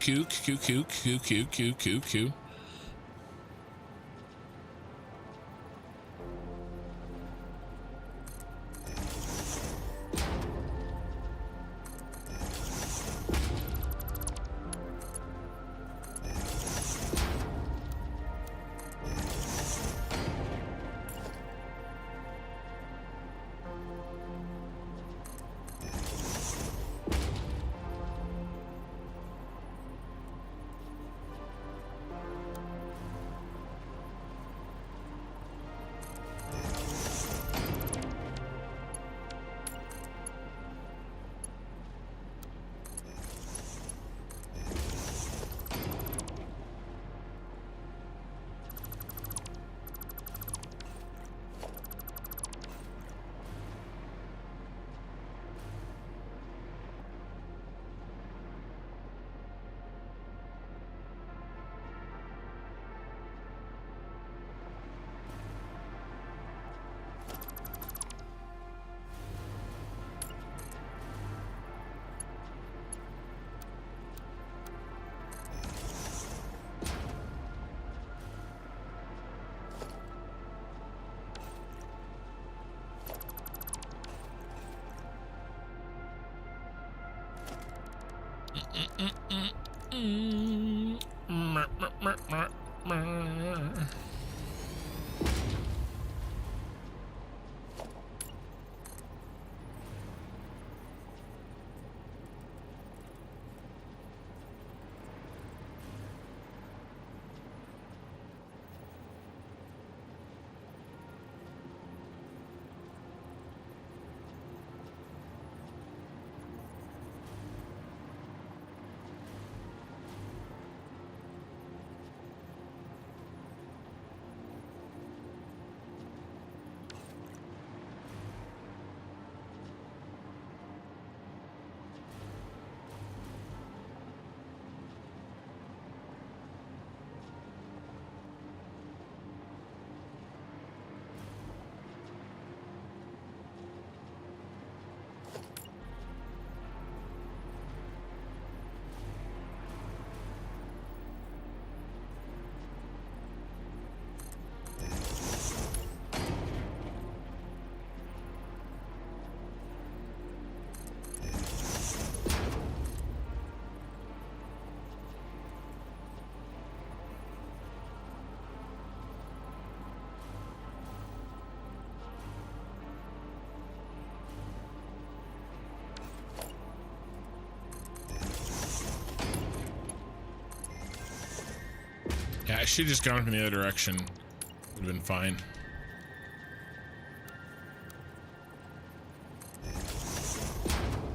Yeah, I should have just gone from the other direction. Would have been fine.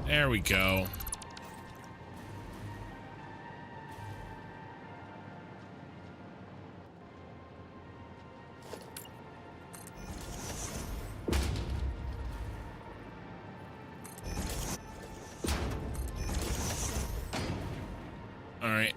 There we go. All right.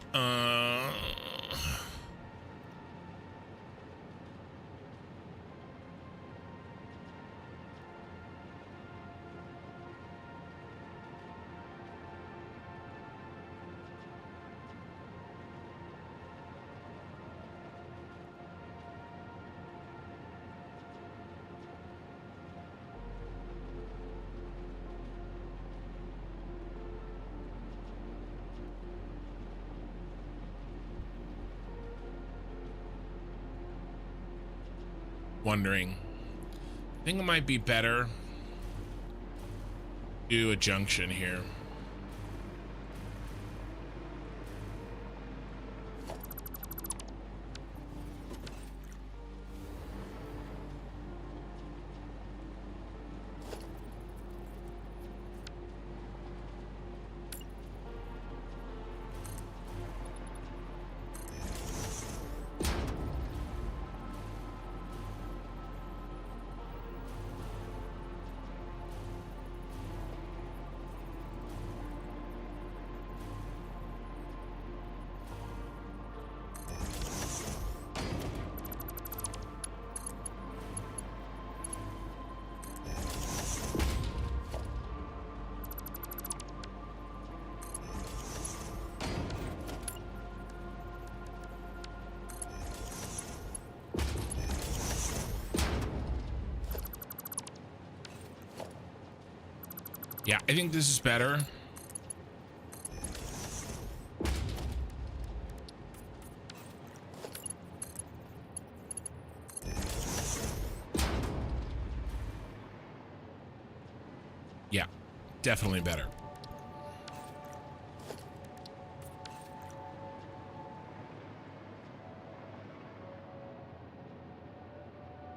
Wondering. I think it might be better to do a junction here. Yeah, I think this is better. Yeah, definitely better.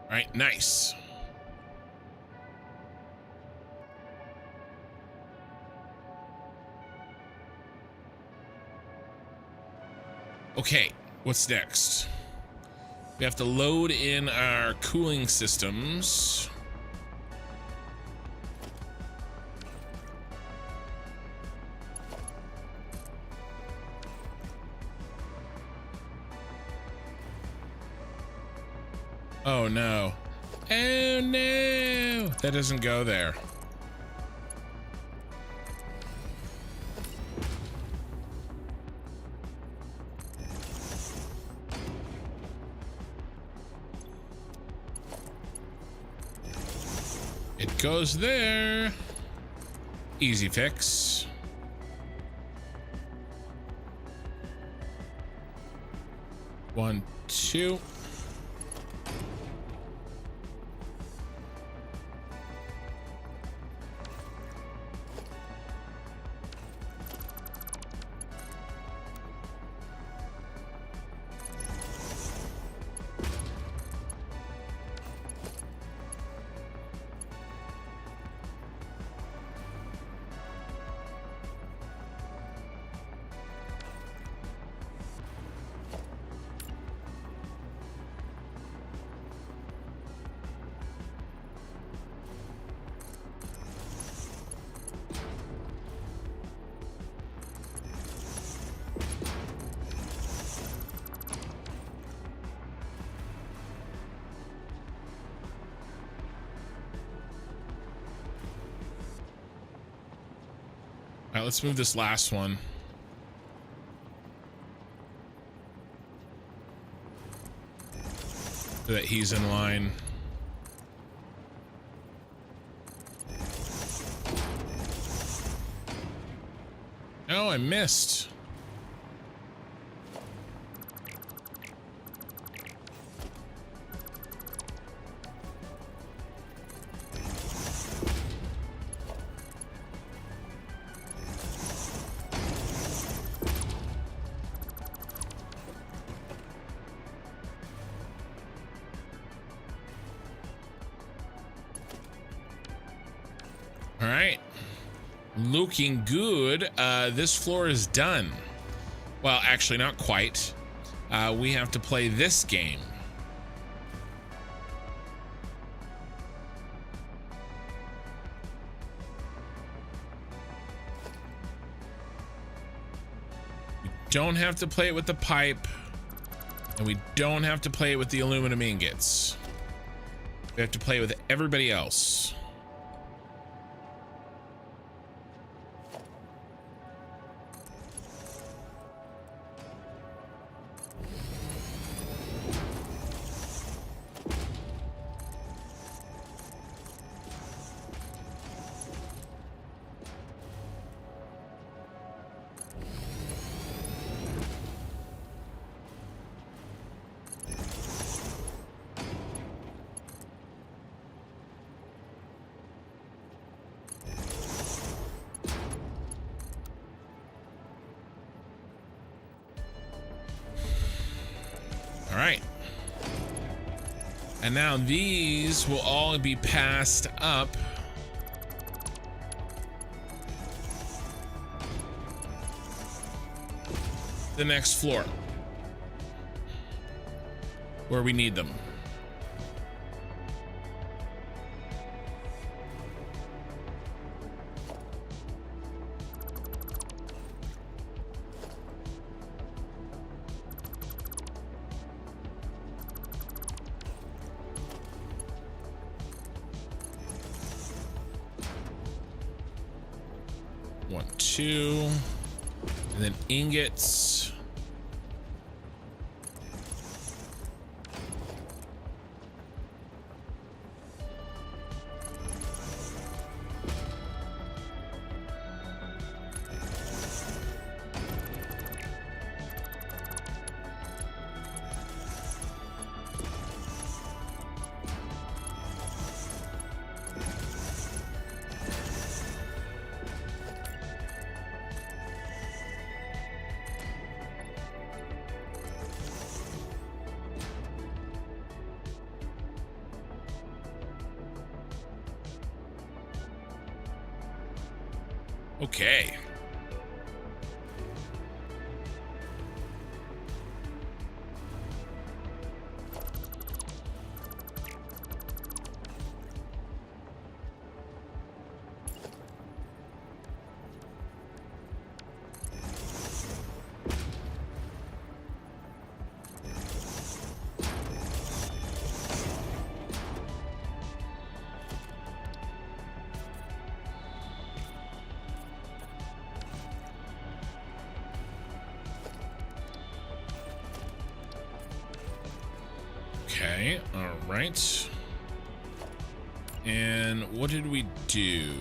All right, nice. Okay, what's next? We have to load in our cooling systems. Oh no. Oh no! That doesn't go there. It goes there. Easy fix. 1, 2. All right, let's move this last one. So that he's in line. Oh, I missed. All right, looking good. This floor is done. Well, actually not quite. We have to play this game. We don't have to play it with the pipe, and we don't have to play it with the aluminum ingots. We have to play with everybody else. All right. And now these will all be passed up. The next floor. Where we need them. One, two, and then ingots. Okay. Okay, all right. And what did we do?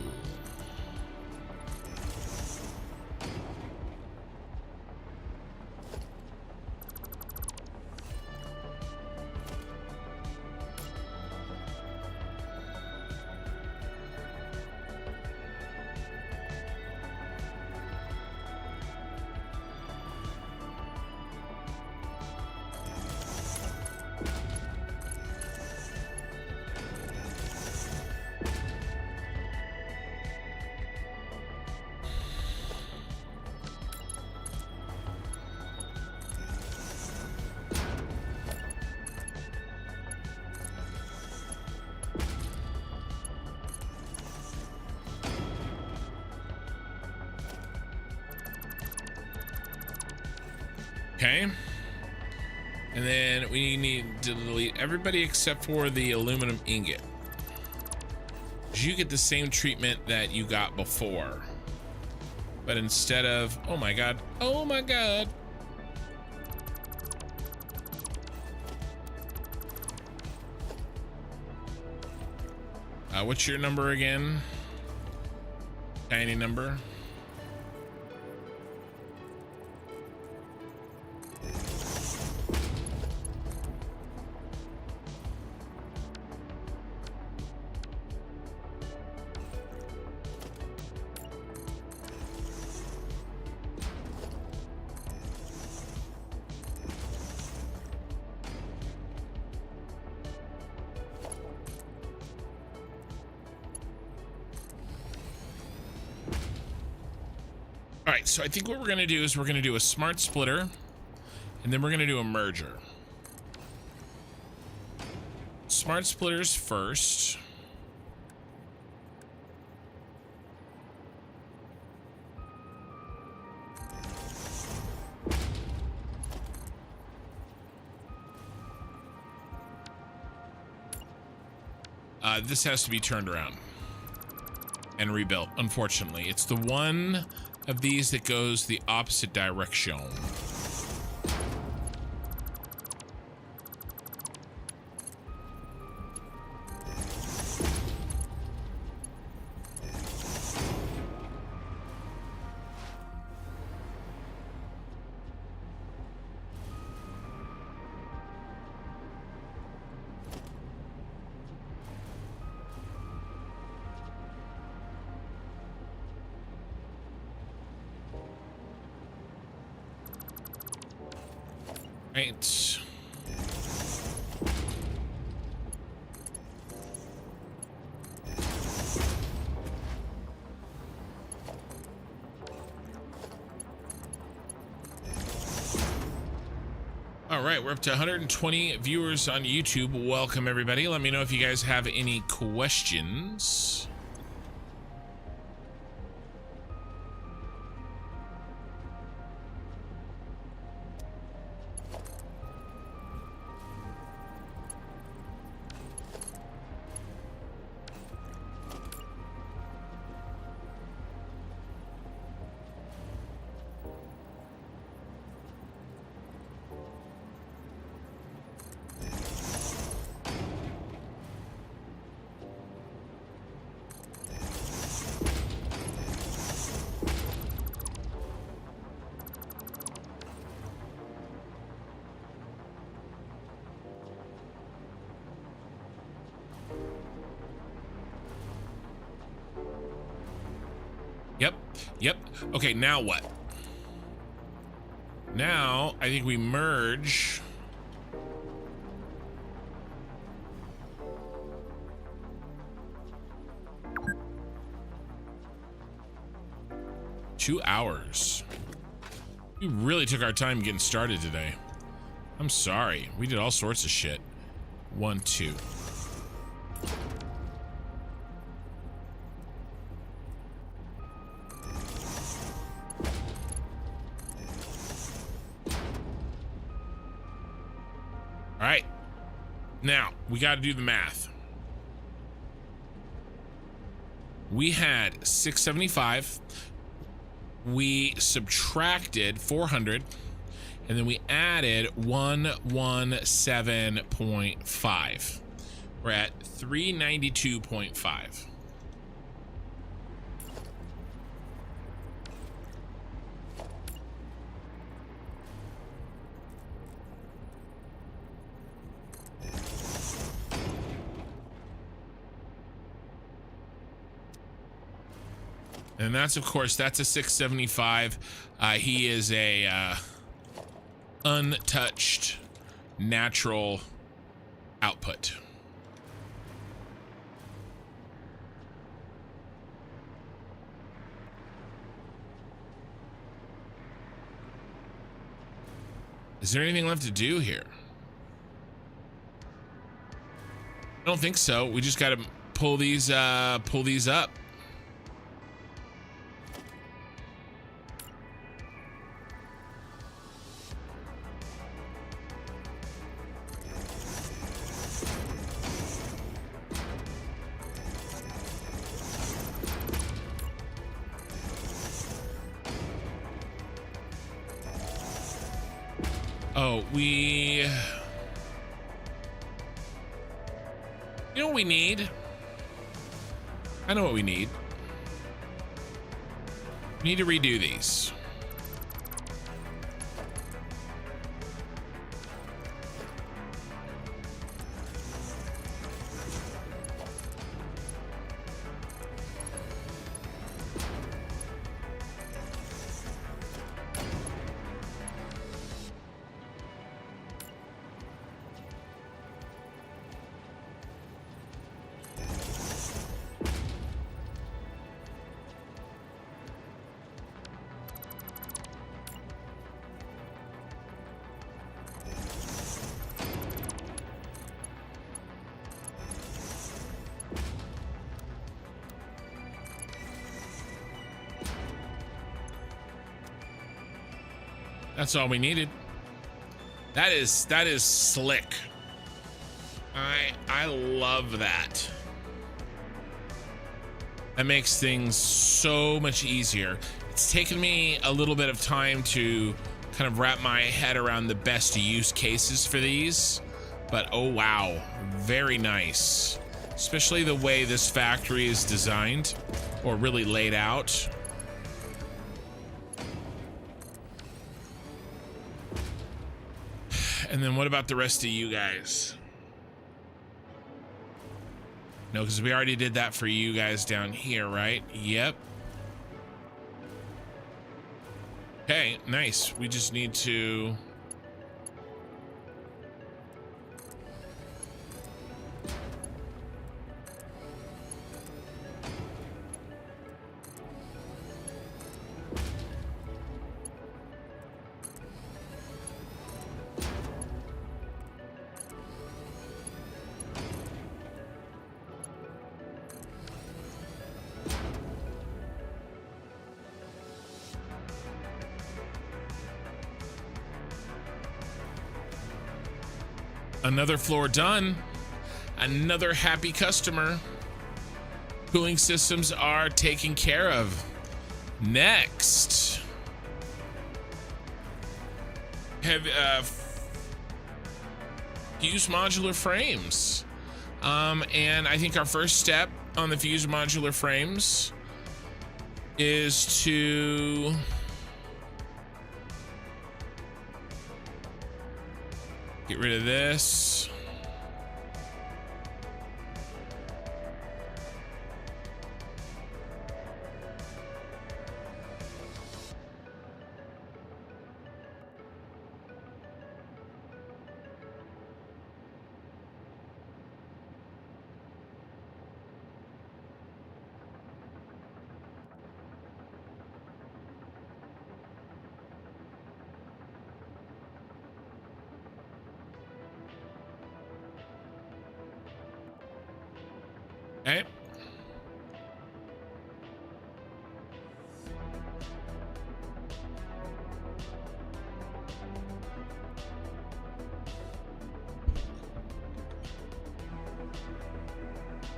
Okay. And then we need to delete everybody except for the aluminum ingot. You get the same treatment that you got before. But instead of, oh my god, oh my god. What's your number again? Tiny number. All right, so I think what we're gonna do is we're gonna do a smart splitter, and then we're gonna do a merger. Smart splitters first. This has to be turned around and rebuilt. Unfortunately, it's the one of these that goes the opposite direction. Right. All right, we're up to 120 viewers on YouTube. Welcome, everybody. Let me know if you guys have any questions. Yep. Okay, now what? Now, I think we merge. Two hours. We really took our time getting started today. I'm sorry. We did all sorts of shit. 1, 2. All right, now we got to do the math. We had 675. We subtracted 400, and then we added 117.5. We're at 392.5. And that's, of course, that's a 675. He is a untouched natural output. Is there anything left to do here? I don't think so. We just got to pull these up. Oh, you know what we need? I know what we need. We need to redo these. That's all we needed. That is slick. I love that. That makes things so much easier. It's taken me a little bit of time to kind of wrap my head around the best use cases for these, but oh wow, very nice. Especially the way this factory is designed or really laid out. And then what about the rest of you guys? No, because we already did that for you guys down here, right? Yep. Okay, nice. We just need to... Another floor done. Another happy customer. Cooling systems are taken care of. Next. Have fused modular frames. And I think our first step on the fused modular frames is to get rid of this. Okay.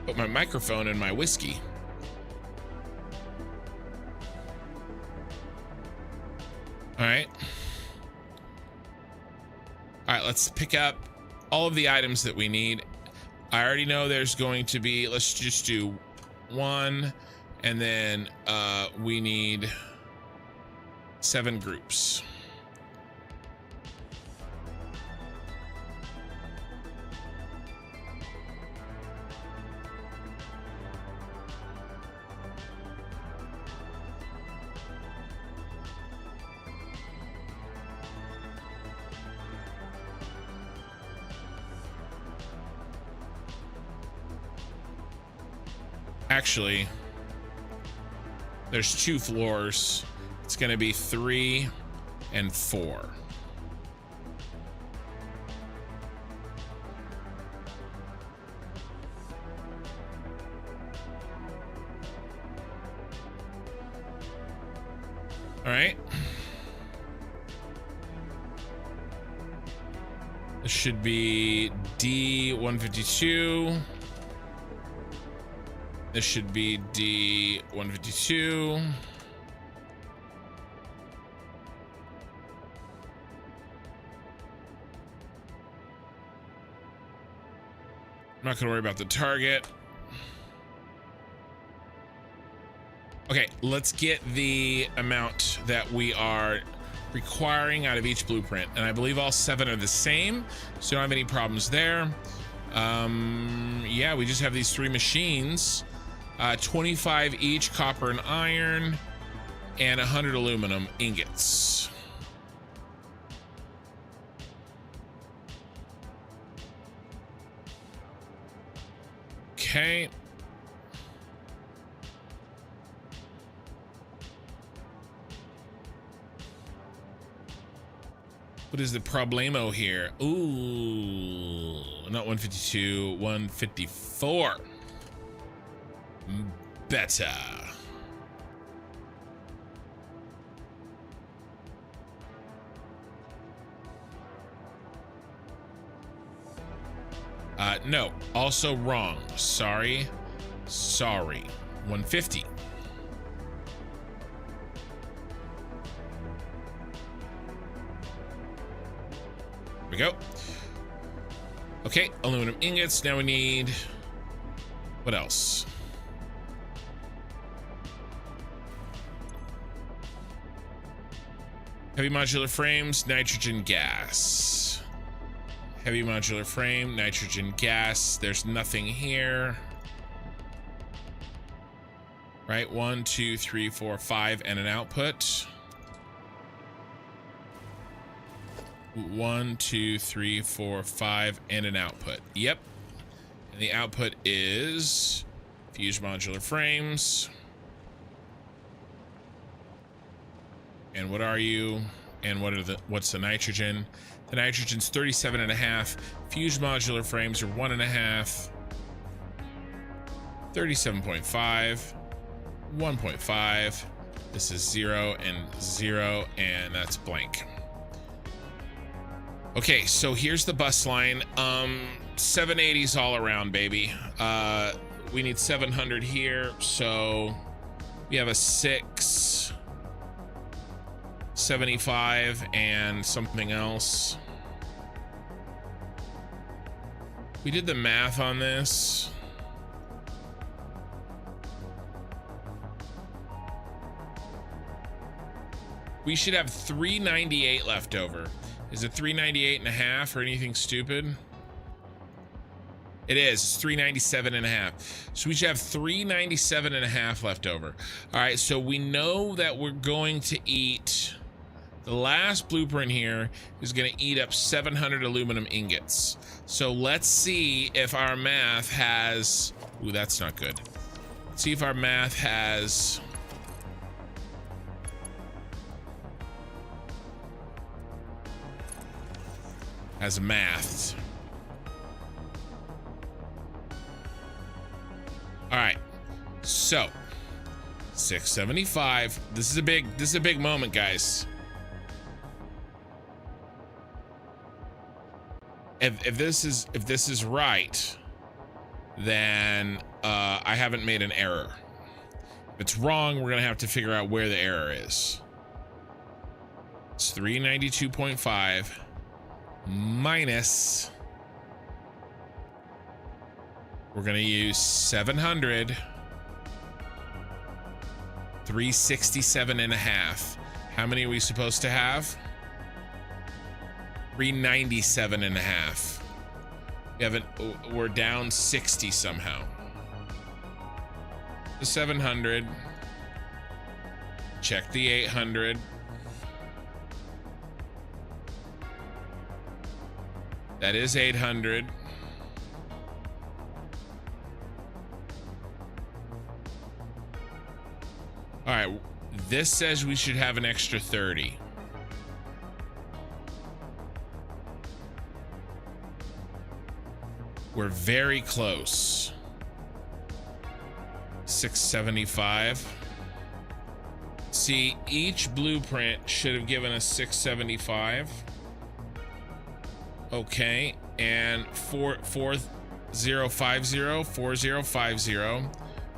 Put my microphone in my whiskey. All right. All right, let's pick up all of the items that we need. I already know there's going to be, let's just do one, and then we need 7 groups. Actually, there's 2 floors. It's going to be 3 and 4. All right. This should be D152. This should be D152. I'm not gonna worry about the target. Okay, let's get the amount that we are requiring out of each blueprint. And I believe all 7 are the same, so don't have any problems there. Yeah, we just have these 3 machines. 25 each copper and iron, and 100 aluminum ingots. Okay. What is the problemo here? Ooh, not 152, 154. Better. No, also wrong. Sorry. 150. Here we go. Okay, aluminum ingots. Now we need, what else? Heavy modular frames, nitrogen gas. Heavy modular frame, nitrogen gas. There's nothing here. Right, 1, 2, 3, 4, 5, and an output. 1, 2, 3, 4, 5, and an output. Yep. And the output is fused modular frames. And what are you? And what's the nitrogen? The nitrogen's 37.5. Fused modular frames are 1.5. 37.5. 1.5. This is 0 and 0, and that's blank. Okay, so here's the bus line. 780s all around, baby. We need 700 here, so we have a 675 and something else. We did the math on this. We should have 398 left over. Is it 398 and a half or anything stupid? It is. It's 397 and a half. So we should have 397 and a half left over. All right, so we know that we're going to eat, the last blueprint here is going to eat up 700 aluminum ingots. So let's see if our math has, ooh, that's not good. Let's see if our math has mathed. All right, so 675. This is a big moment, guys. If this is right, then I haven't made an error. If it's wrong, we're gonna have to figure out where the error is. It's 392.5 minus, we're gonna use 700, 367 and a half. How many are we supposed to have? 397 and a half. We're down 60 somehow. The 700. Check the 800. That is 800. All right, this says we should have an extra 30. We're very close. 675. See, each blueprint should have given us 675. Okay, and 4050.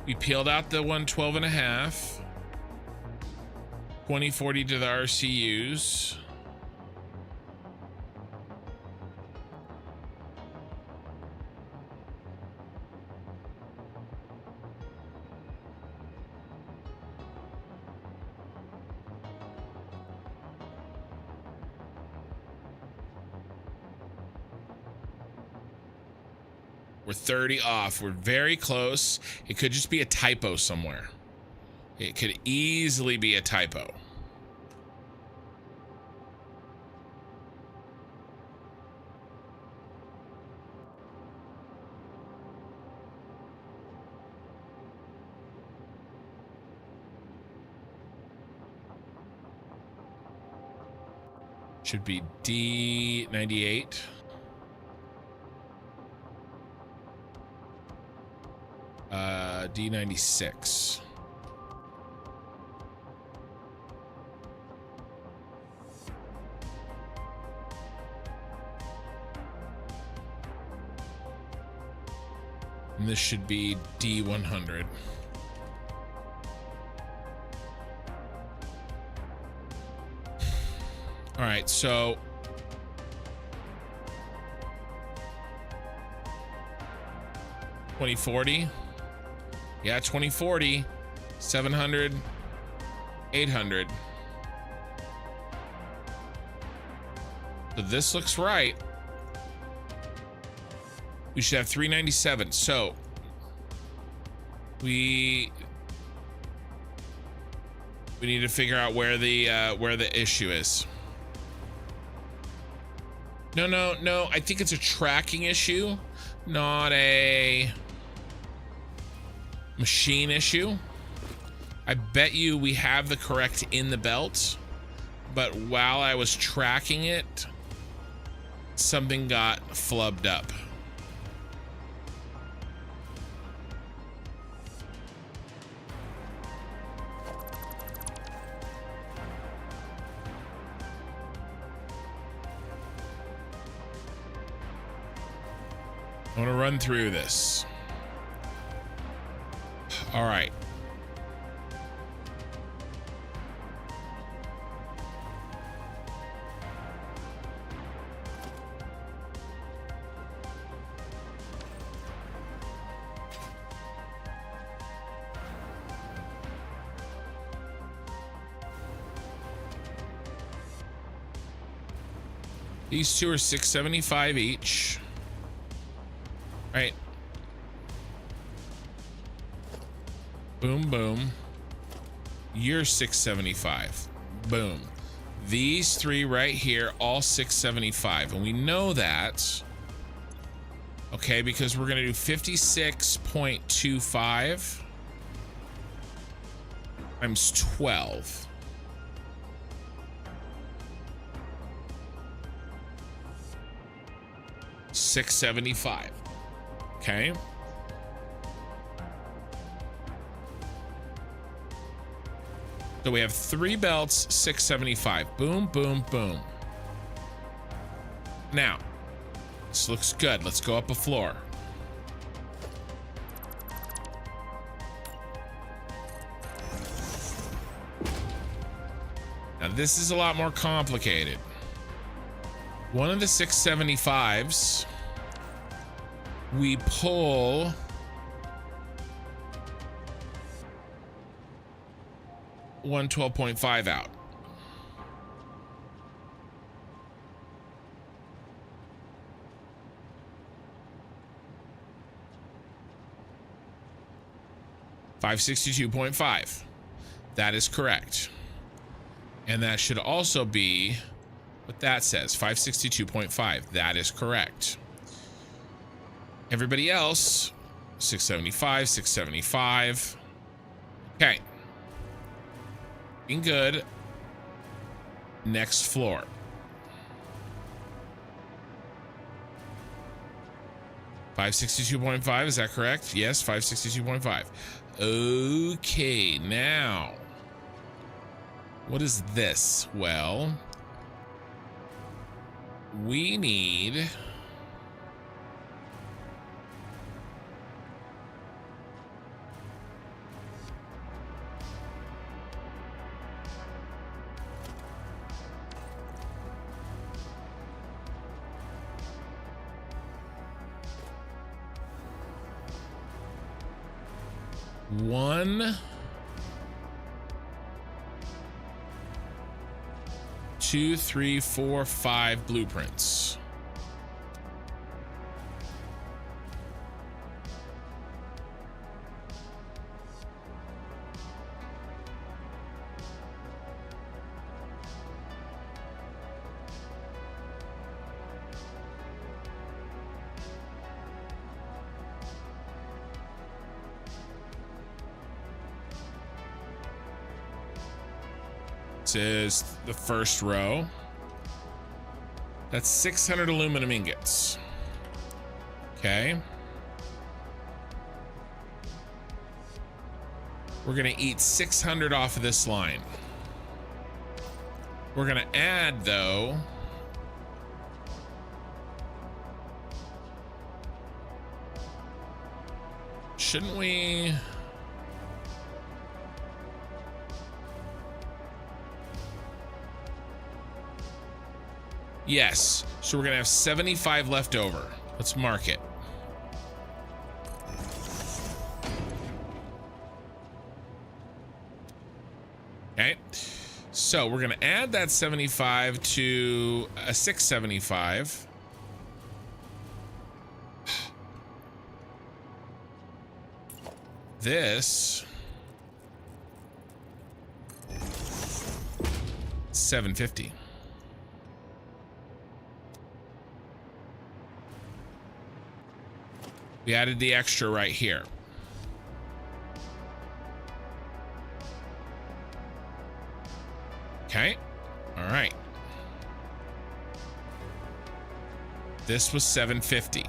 We peeled out the 112 and a half. 2040 to the RCUs. We're 30 off. We're very close. It could just be a typo somewhere. It could easily be a typo. Should be D98. D96. And this should be D100. All right, so $2040. Yeah, 2040, 700, 800. So this looks right. We should have 397. So we need to figure out where the issue is. No. I think it's a tracking issue, not a machine issue. I bet you we have the correct in the belt, but while I was tracking it, something got flubbed up. I want to run through this. All right. These two are $675 each. All right. Boom, boom. You're $675. Boom. These three right here, all $675. And we know that, okay, because we're going to do 56.25 times 12. $675. Okay. So we have 3 belts, $675. Boom, boom, boom. Now, this looks good. Let's go up a floor. Now, this is a lot more complicated. One of the 675s, we pull one 12.5 out. $562.5. That is correct. And that should also be what that says, 562.5. That is correct. Everybody else, 675, 675. Okay. Being good. Next floor. $562.5, is that correct? Yes, $562.5. Okay, now. What is this? Well, we need one, 2, 3, 4, 5 blueprints. This is the first row. That's 600 aluminum ingots. Okay. We're gonna eat 600 off of this line. We're gonna add, though, shouldn't we? Yes. So we're gonna have 75 left over. Let's mark it. Okay. So we're gonna add that 75 to a 675. This 750. We added the extra right here. Okay. All right. This was 750.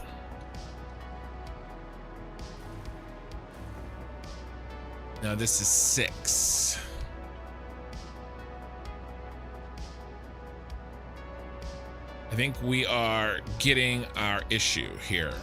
Now this is 6. I think we are getting our issue here.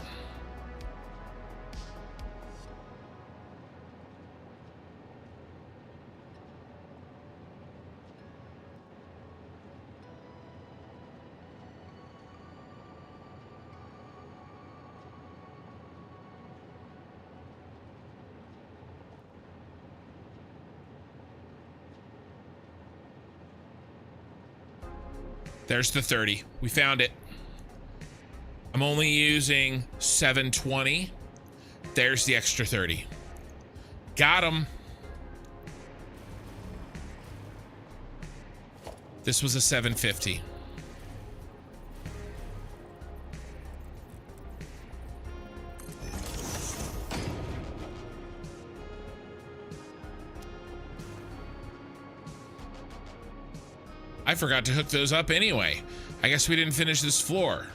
There's the 30. We found it. I'm only using 720. There's the extra 30. Got him. This was a 750. I forgot to hook those up anyway. I guess we didn't finish this floor.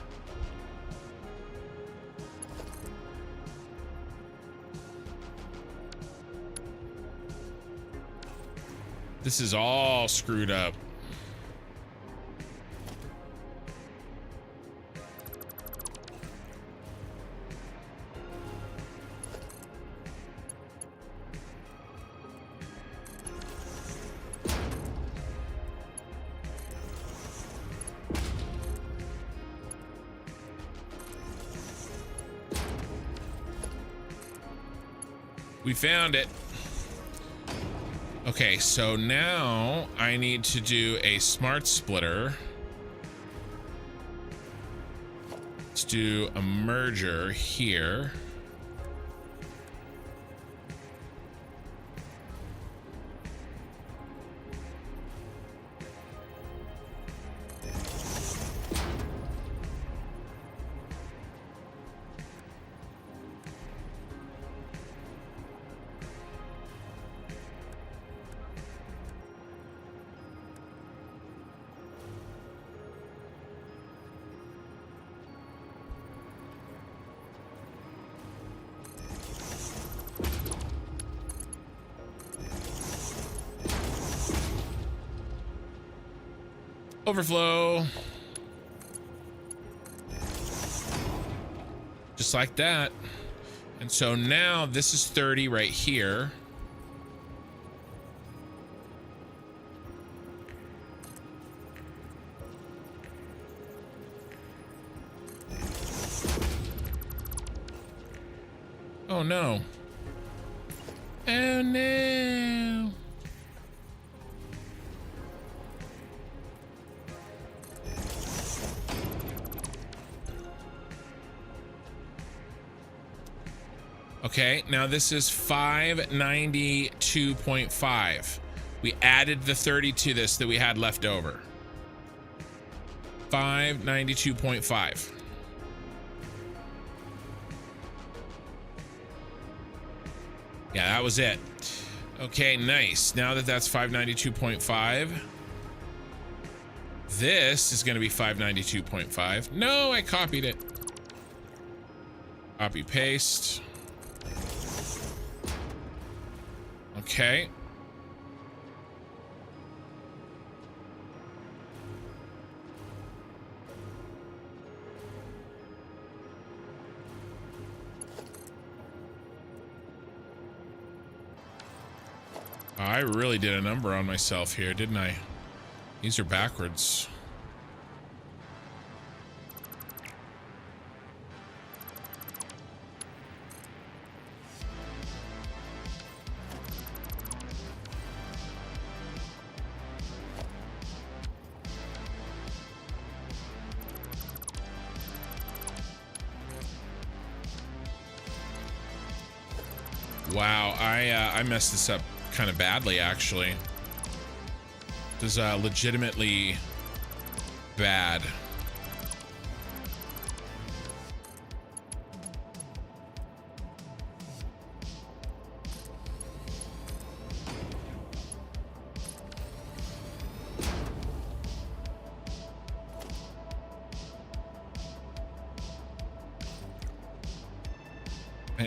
This is all screwed up. We found it. Okay, so now I need to do a smart splitter. Let's do a merger here. Overflow. Just like that. And so now this is 30 right here. Oh no. Oh no. Okay, now this is 592.5. We added the 30 to this that we had left over. 592.5. Yeah, that was it. Okay, nice. Now that that's 592.5, This is going to be 592.5. No, I copied it. Copy paste. Okay. I really did a number on myself here, didn't I? These are backwards. Wow, I messed this up kind of badly, actually. This is legitimately bad.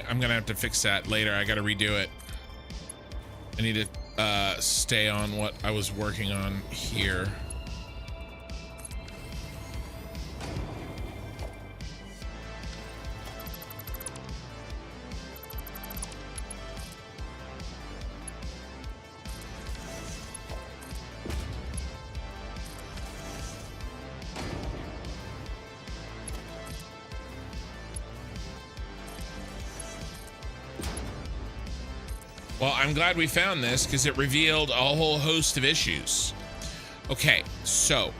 I'm gonna have to fix that later. I gotta redo it. I need to stay on what I was working on here. Well, I'm glad we found this because it revealed a whole host of issues. Okay, so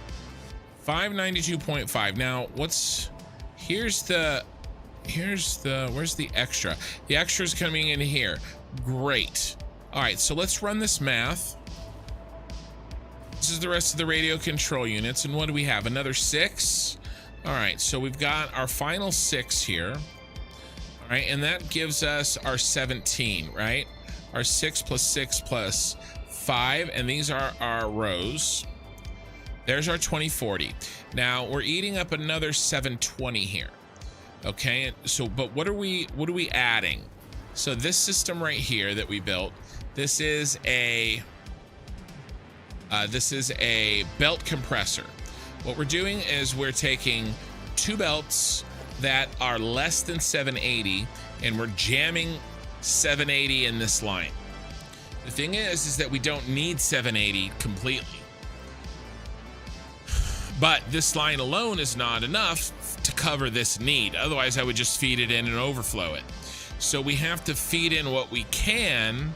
592.5. Now, where's the extra? The extra is coming in here. Great. All right, so let's run this math. This is the rest of the radio control units. And what do we have? Another 6? All right, so we've got our final 6 here. All right, and that gives us our 17, right? Our 6 plus 6 plus 5, and these are our rows. There's our 2040. Now we're eating up another 720 here. Okay, so but what are we adding? So this system right here that we built, this is a belt compressor. What we're doing is we're taking 2 belts that are less than 780, and we're jamming 780 in this line. The thing is that we don't need 780 completely, but this line alone is not enough to cover this need. Otherwise I would just feed it in and overflow it. So we have to feed in what we can,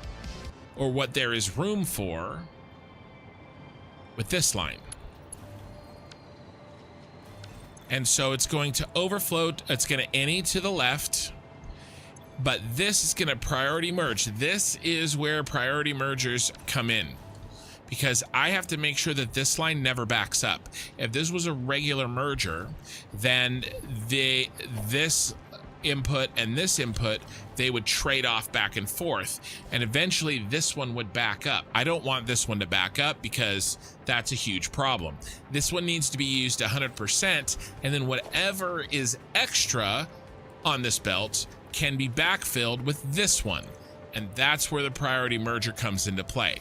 or what there is room for, with this line. And so it's going to overflow, it's going to any to the left, but this is going to priority merge. This is where priority mergers come in, because I have to make sure that this line never backs up. If this was a regular merger, then this input and this input, they would trade off back and forth, and eventually this one would back up. I don't want this one to back up because that's a huge problem. This one needs to be used 100%, and then whatever is extra on this belt can be backfilled with this one, and that's where the priority merger comes into play.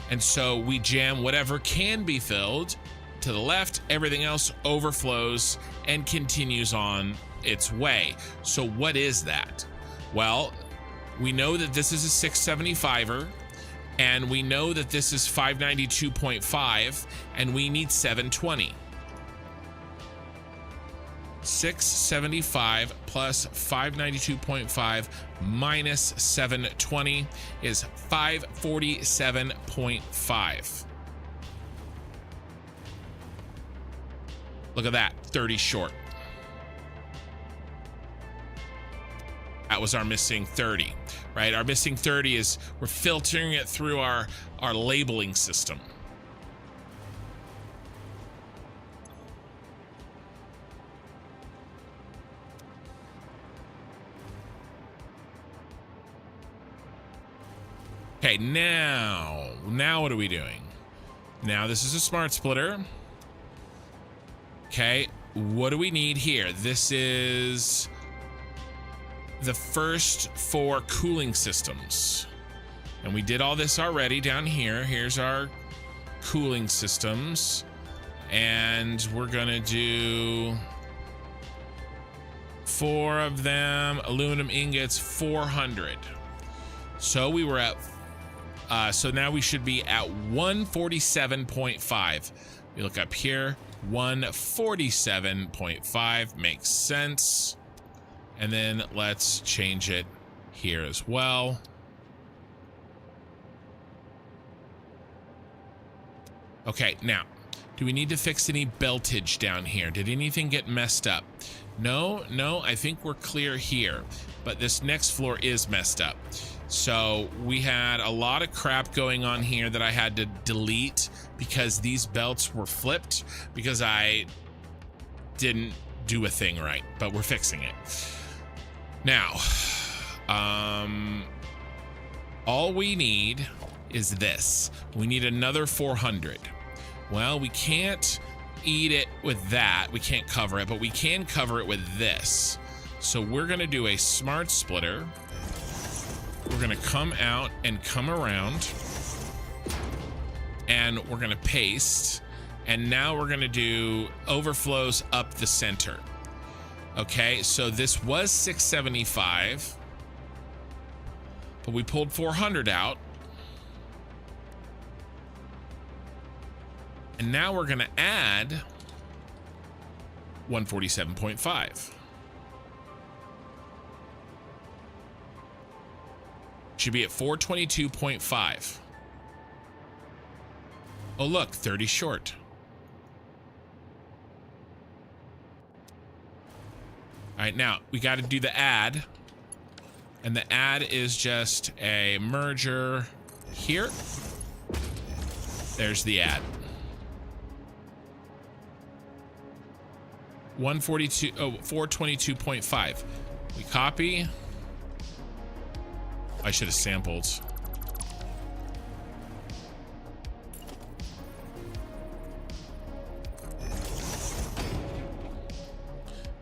And so we jam whatever can be filled to the left, everything else overflows and continues on its way. So what is that? Well, we know that this is a 675er, and we know that this is 592.5, and we need 720. 675 plus 592.5 minus 720 is 547.5. Look at that, 30 short. That was our missing 30, right? Our missing 30 is we're filtering it through our labeling system. Okay, now what are we doing? Now this is a smart splitter. Okay, what do we need here? This is the first 4 cooling systems. And we did all this already down here. Here's our cooling systems. And we're gonna do 4 of them, aluminum ingots, 400. So we were at, so now we should be at 147.5. We look up here, 147.5 makes sense. And then let's change it here as well. Okay, now, do we need to fix any beltage down here? Did anything get messed up? No, I think we're clear here, but this next floor is messed up. So we had a lot of crap going on here that I had to delete because these belts were flipped because I didn't do a thing right, but we're fixing it. Now, all we need is this. We need another 400. Well, we can't eat it with that. We can't cover it, but we can cover it with this. So we're gonna do a smart splitter. We're gonna come out and come around, and we're gonna paste. And now we're gonna do overflows up the center. Okay, so this was 675, but we pulled 400 out. And now we're gonna add 147.5. Should be at 422.5. Oh look, 30 short. All right, now we got to do the add. And the add is just a merger here. There's the add. 422.5. We copy. I should have sampled.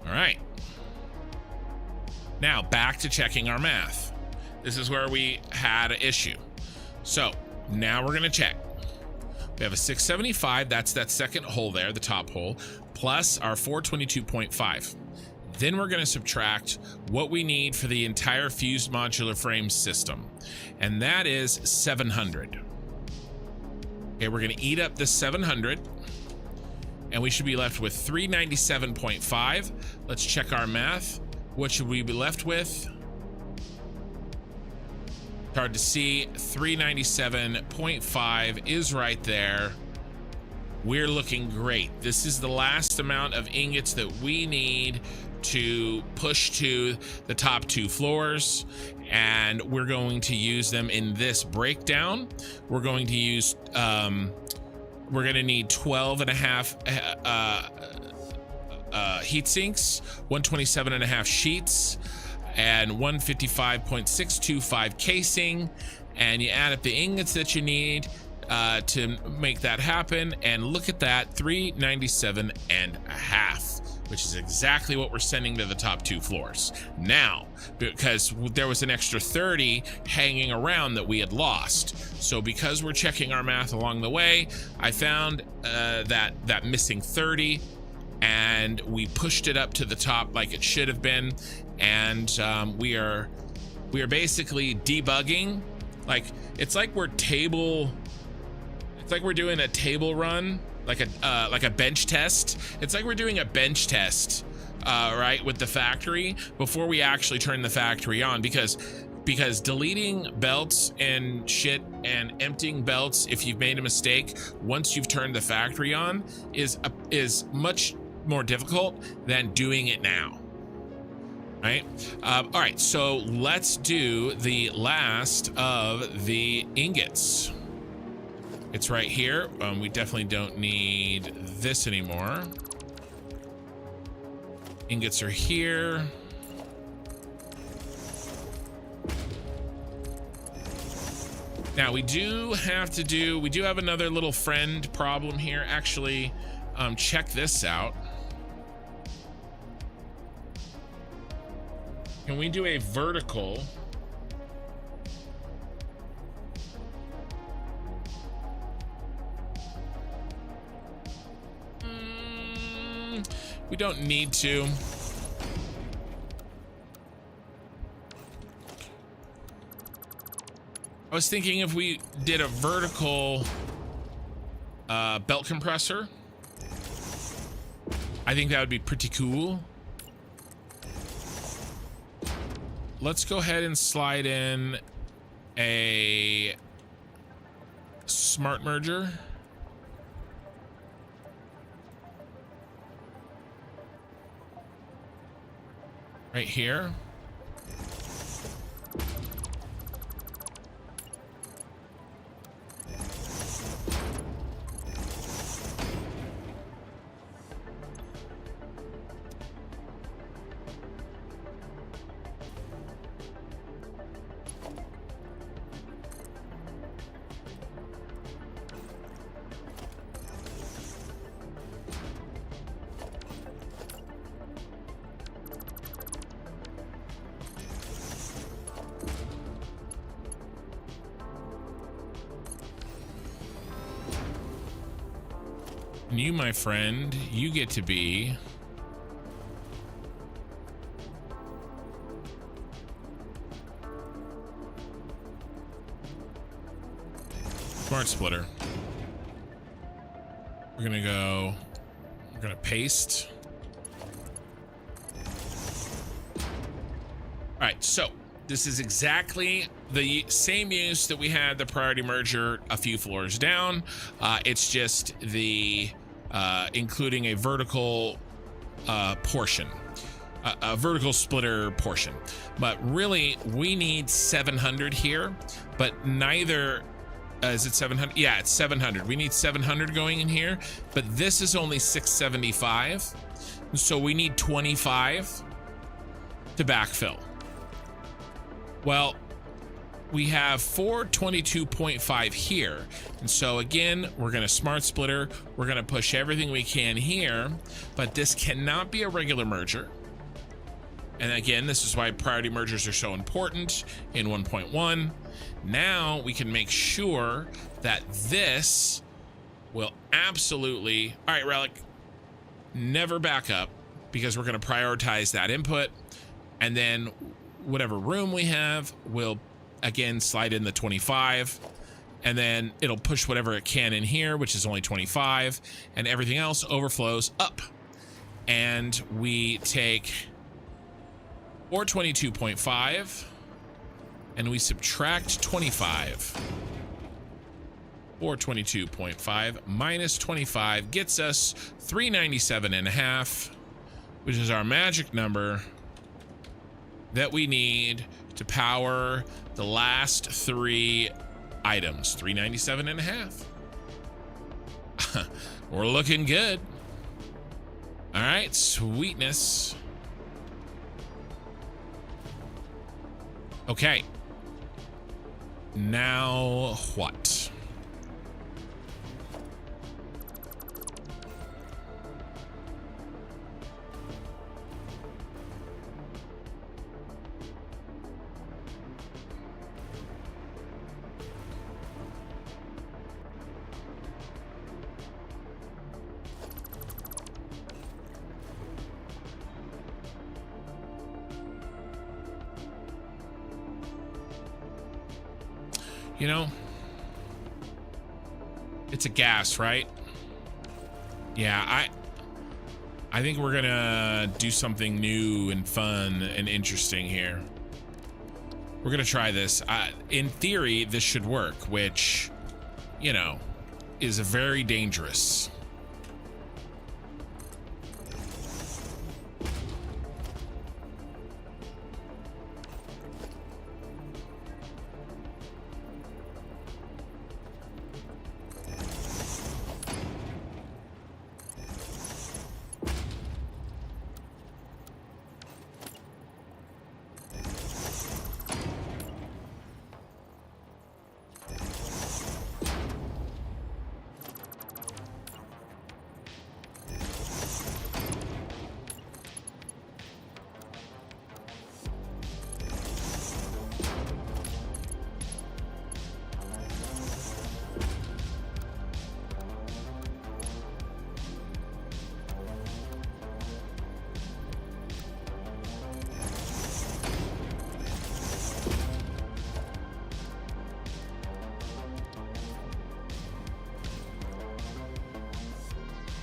All right. Now back to checking our math. This is where we had an issue. So now we're gonna check. We have a 675, that's that second hole there, the top hole, plus our 422.5. Then we're gonna subtract what we need for the entire fused modular frame system, and that is 700. Okay, we're gonna eat up the 700, and we should be left with 397.5. Let's check our math. What should we be left with? Hard to see. 397.5 is right there. We're looking great. This is the last amount of ingots that we need to push to the top 2 floors, and we're going to use them in this breakdown. We're going to use we're going to need 12 and a half heat sinks, 127 and a half sheets, and 155.625 casing, and you add up the ingots that you need to make that happen, and look at that, 397 and a half, which is exactly what we're sending to the top 2 floors. Now, because there was an extra 30 hanging around that we had lost, so because we're checking our math along the way, I found that missing 30, and we pushed it up to the top like it should have been, and we are basically debugging. Like it's like we're doing a table run, like a bench test. It's like we're doing a bench test, right, with the factory before we actually turn the factory on, because deleting belts and shit and emptying belts if you've made a mistake once you've turned the factory on is much more difficult than doing it now, right? All right, so let's do the last of the ingots. It's right here. We definitely don't need this anymore. Ingots are here. Now we do have another little friend problem here. Actually, check this out. Can we do a vertical? We don't need to. I was thinking if we did a vertical belt compressor, I think that would be pretty cool. Let's go ahead and slide in a smart merger. Right here. And you, my friend, you get to be smart splitter. We're gonna paste. All right, so this is exactly the same use that we had the priority merger a few floors down. It's just the including a vertical portion, a vertical splitter portion. But really, we need 700 here, but neither, is it 700? Yeah, it's 700. We need 700 going in here, but this is only 675. So we need 25 to backfill. Well, we have 422.5 here. And so again, we're gonna smart splitter. We're gonna push everything we can here, but this cannot be a regular merger. And again, this is why priority mergers are so important in 1.1. Now we can make sure that this will absolutely, all right, Relic, never back up, because we're gonna prioritize that input. And then whatever room we have will again slide in the 25, and then it'll push whatever it can in here, which is only 25, and everything else overflows up. And we take 422.5 and we subtract 25. 422.5 minus 25 gets us 397.5, which is our magic number that we need to power the last 3 items. 397.5. We're looking good. All right, sweetness. Okay. Now what? You know, it's a gas, right? Yeah, I think we're gonna do something new and fun and interesting here. We're gonna try this. In theory, this should work, which, you know, is very dangerous.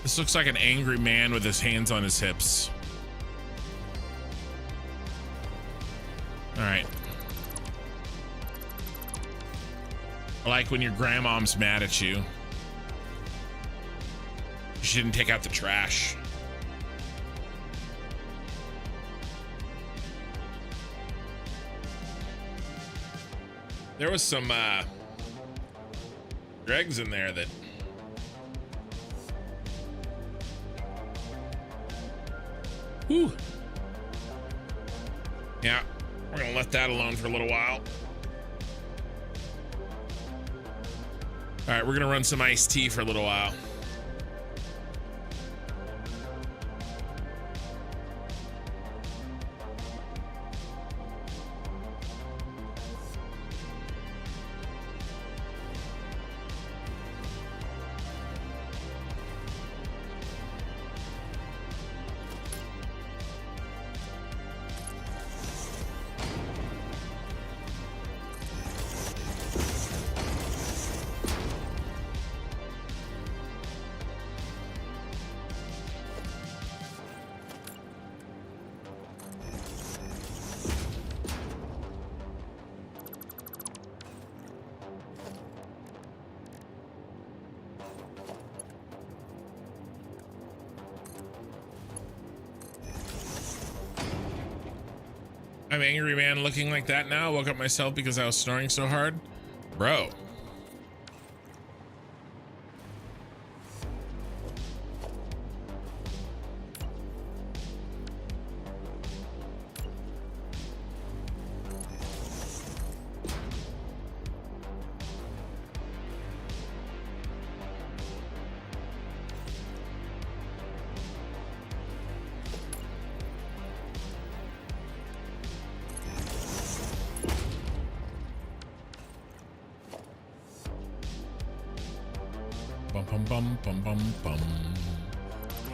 This looks like an angry man with his hands on his hips. All right. I like when your grandmom's mad at you. She didn't take out the trash. There was some dregs in there that whew. Yeah, we're gonna let that alone for a little while. All right, we're gonna run some iced tea for a little while. I'm angry man looking like that now. Woke up myself because I was snoring so hard. Bro. Bum bum bum bum bum.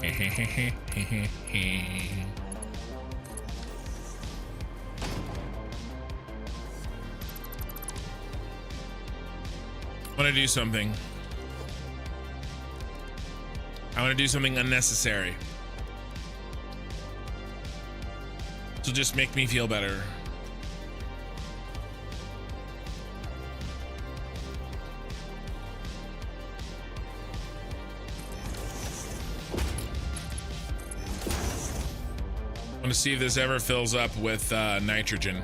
I want to do something. I want to do something unnecessary. So just make me feel better. I want to see if this ever fills up with nitrogen.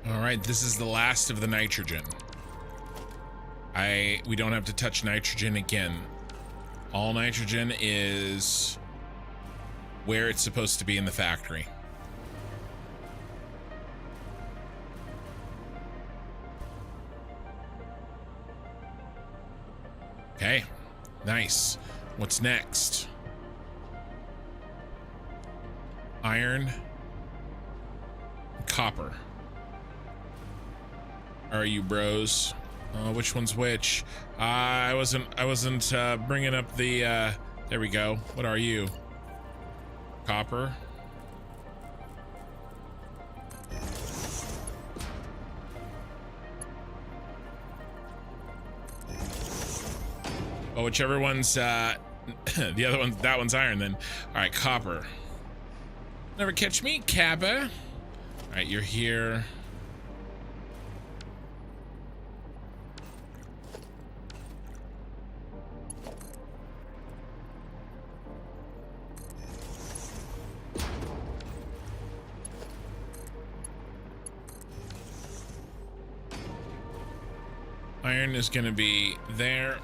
All right, this is the last of the nitrogen. We don't have to touch nitrogen again. All nitrogen is where it's supposed to be in the factory. Okay, nice. What's next? Iron, copper. Are you bros? Which one's which? I wasn't bringing up the there we go. What are you? Copper. Well, whichever one's the other one, that one's iron then. All right, copper. Never catch me, Kappa. All right, you're here. Iron is going to be there.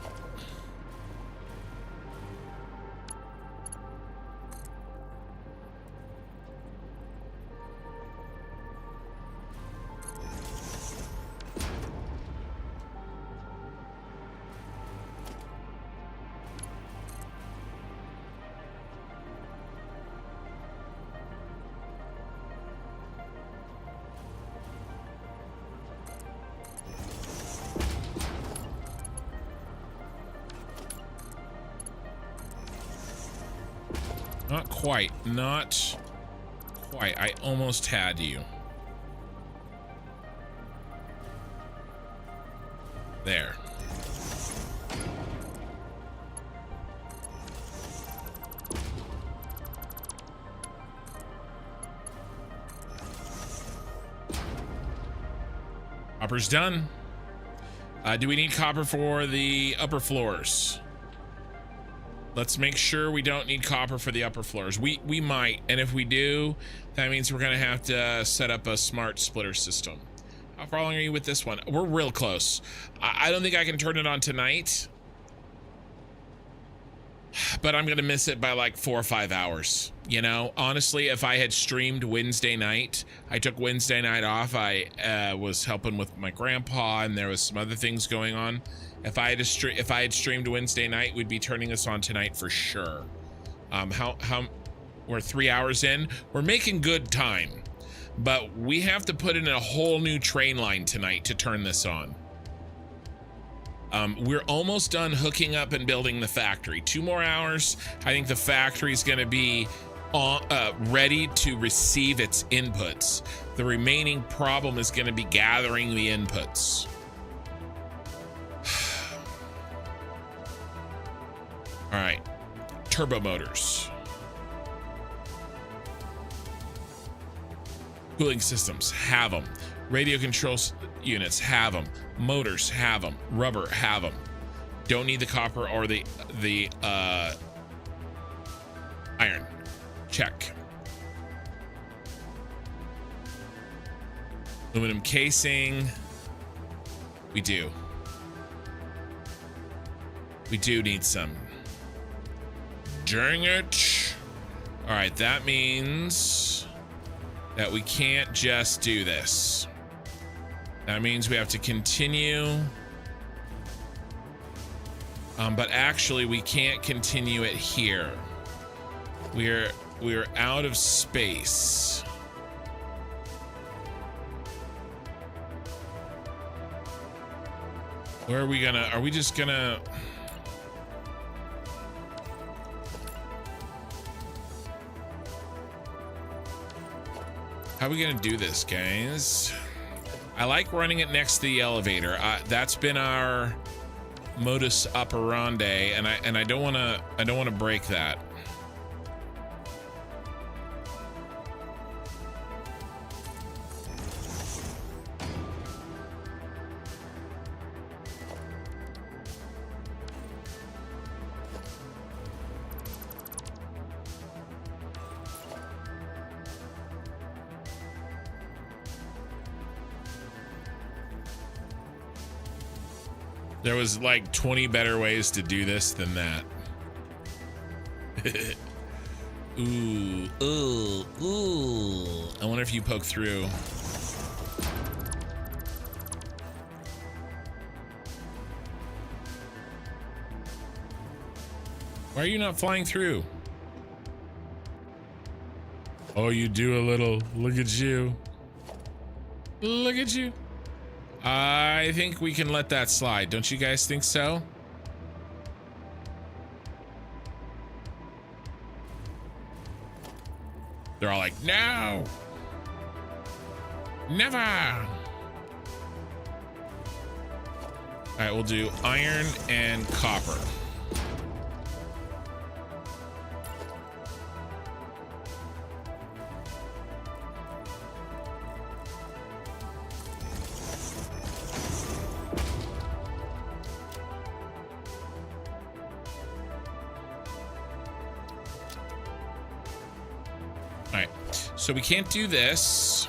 Not quite. Not quite. I almost had you. There. Copper's done. Do we need copper for the upper floors? Let's make sure we don't need copper for the upper floors. We might, and if we do, that means we're gonna have to set up a smart splitter system. How far along are you with this one? We're real close. I don't think I can turn it on tonight, but I'm gonna miss it by like 4 or 5 hours. You know, honestly, if I had streamed Wednesday night, I took Wednesday night off. I was helping with my grandpa, and there was some other things going on. If I had streamed Wednesday night, we'd be turning this on tonight for sure. We're 3 hours in. We're making good time, but we have to put in a whole new train line tonight to turn this on. We're almost done hooking up and building the factory. 2 more hours. I think the factory is going to be ready to receive its inputs. The remaining problem is going to be gathering the inputs. All right, turbo motors. Cooling systems, have them. Radio control units, have them. Motors, have them. Rubber, have them. Don't need the copper or the iron. Check. Aluminum casing. We do. We do need some. Dang it. All right, that means that we can't just do this. That means we have to continue. But actually we can't continue it here. We're out of space. Where are we gonna, are we just gonna? How are we gonna do this, guys? I like running it next to the elevator. That's been our modus operandi, and I don't wanna break that. There was like 20 better ways to do this than that. Ooh. I wonder if you poke through. Why are you not flying through? Oh, you do a little. Look at you. Look at you. I think we can let that slide. Don't you guys think so? They're all like, no! Never! All right, we'll do iron and copper. So we can't do this.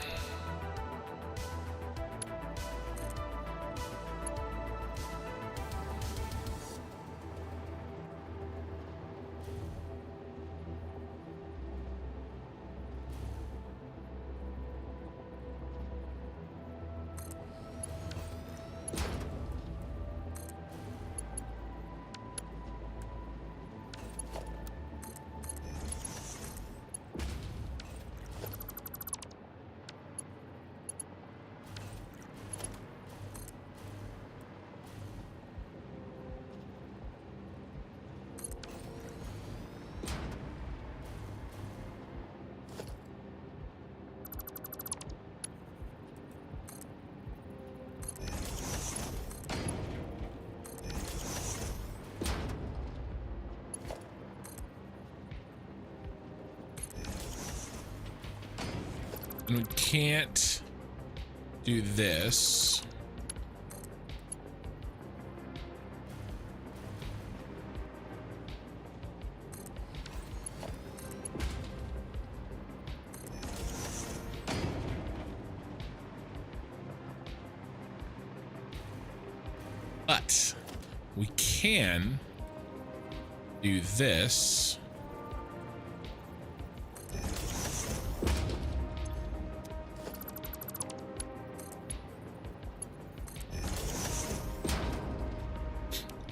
And we can't do this. But we can do this.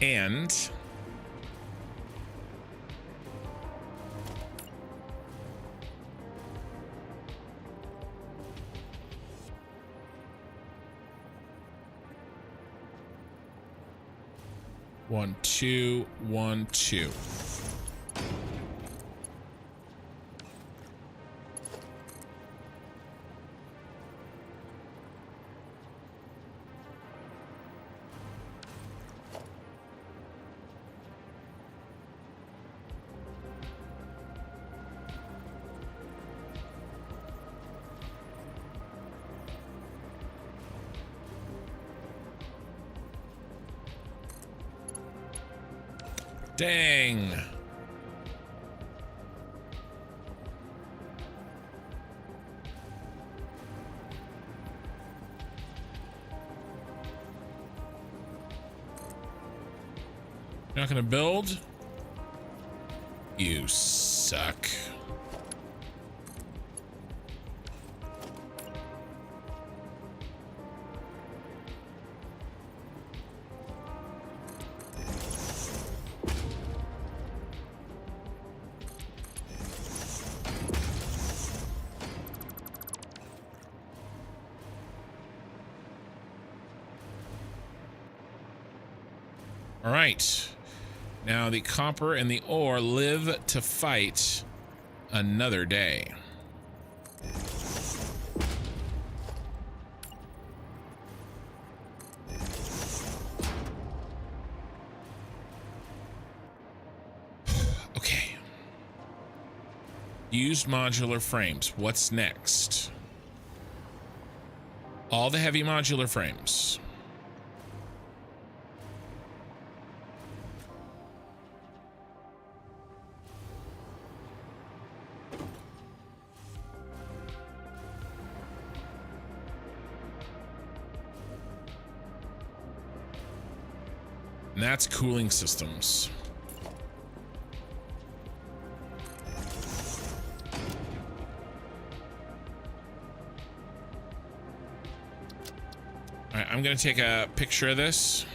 And one, two, 1, 2. Dang. You're not gonna build? You suck. All right, now the copper and the ore live to fight another day. Okay. Used modular frames. What's next? All the heavy modular frames. And that's cooling systems. All right, I'm gonna take a picture of this.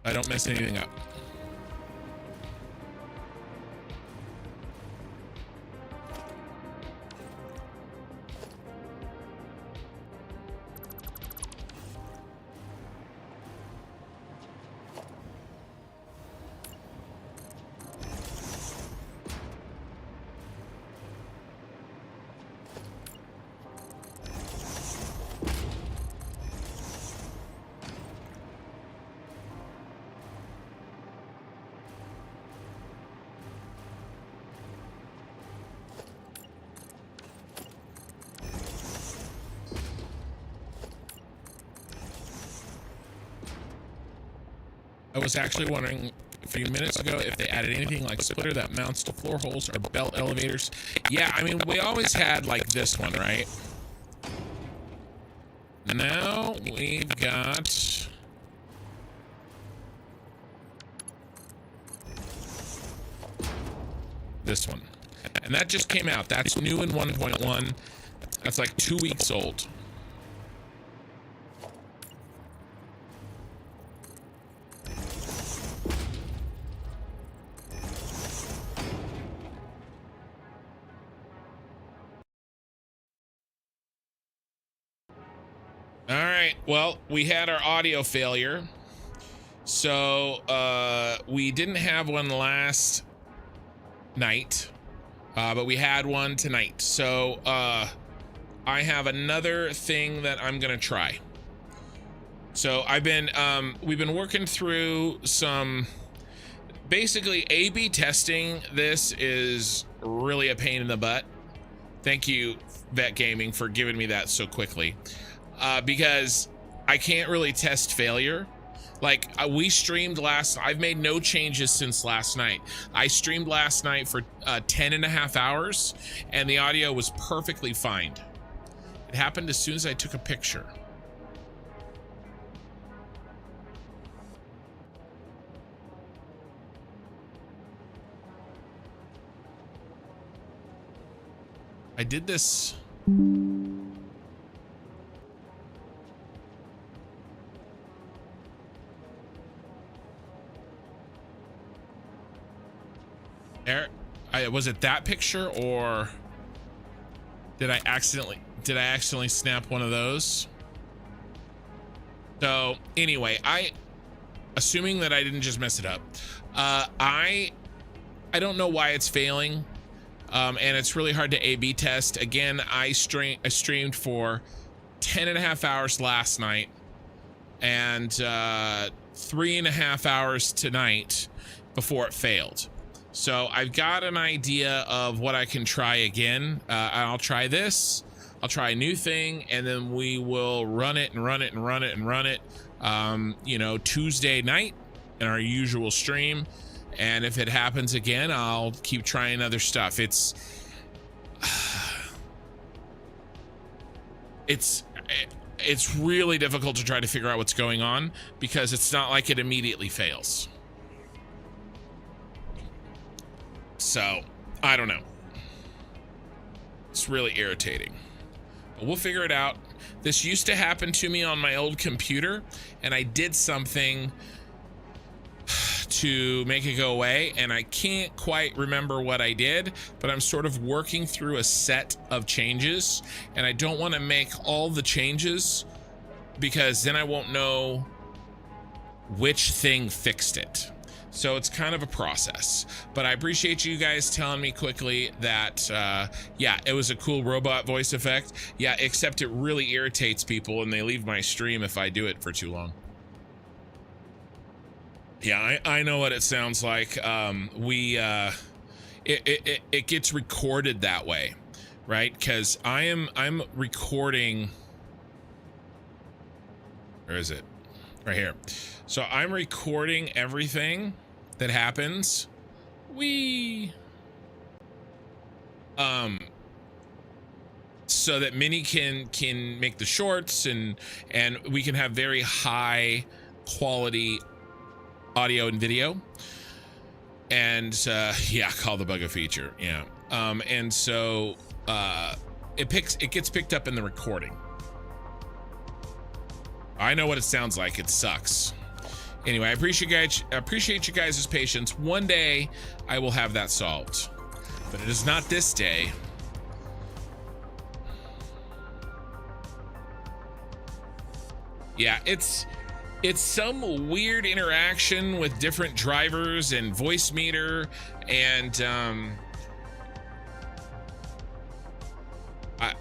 I don't mess anything up. was actually wondering a few minutes ago if they added anything like splitter that mounts to floor holes or belt elevators. Yeah, I mean, we always had like this one, right? Now we've got this one. And that just came out. That's new in 1.1. That's like 2 weeks old. All right, well, we had our audio failure. So we didn't have one last night, but we had one tonight. So I have another thing that I'm gonna try. So we've been working through some, basically A/B testing. This is really a pain in the butt. Thank you, Vet Gaming, for giving me that so quickly. Because I can't really test failure. Like we streamed I've made no changes since last night. I streamed last night for 10.5 hours and the audio was perfectly fine. It happened as soon as I took a picture. I did this. Was it that picture, or did I accidentally snap one of those? So anyway, assuming that I didn't just mess it up, I don't know why it's failing, and it's really hard to A/B test. Again, I streamed for 10.5 hours last night and 3.5 hours tonight before it failed. So I've got an idea of what I can try again. I'll try this, I'll try a new thing, and then we will run it and run it and run it and run it, you know, Tuesday night in our usual stream. And if it happens again, I'll keep trying other stuff. It's really difficult to try to figure out what's going on because it's not like it immediately fails. So, I don't know. It's really irritating. But we'll figure it out. This used to happen to me on my old computer, and I did something to make it go away, and I can't quite remember what I did, but I'm sort of working through a set of changes, and I don't want to make all the changes because then I won't know which thing fixed it. So it's kind of a process, but I appreciate you guys telling me quickly that, yeah, it was a cool robot voice effect. Yeah, except it really irritates people and they leave my stream if I do it for too long. Yeah, I know what it sounds like. It gets recorded that way, right? Because I'm recording. Where is it? Right here. So I'm recording everything that happens. So that Minnie can make the shorts and we can have very high quality audio and video. And yeah, call the bug a feature. Yeah. And so it gets picked up in the recording. I know what it sounds like. It sucks. Anyway, I appreciate you guys' patience. One day I will have that solved, but it is not this day. Yeah, it's some weird interaction with different drivers and voice meter, and I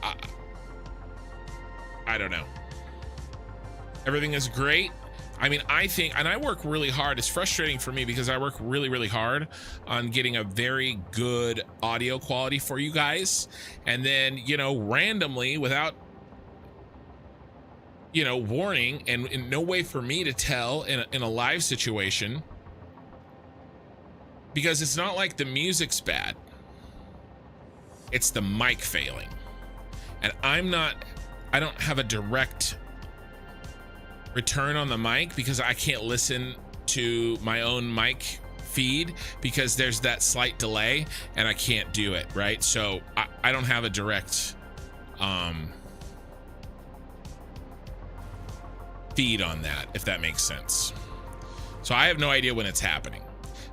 don't know. Everything is great. I mean, I think, and I work really hard. It's frustrating for me because I work really, really hard on getting a very good audio quality for you guys. And then, you know, randomly, without you know, warning and no way for me to tell in a live situation, because it's not like the music's bad. It's the mic failing. And I don't have a direct return on the mic because I can't listen to my own mic feed because there's that slight delay and I can't do it, right? So I don't have a direct feed on that, if that makes sense. So I have no idea when it's happening.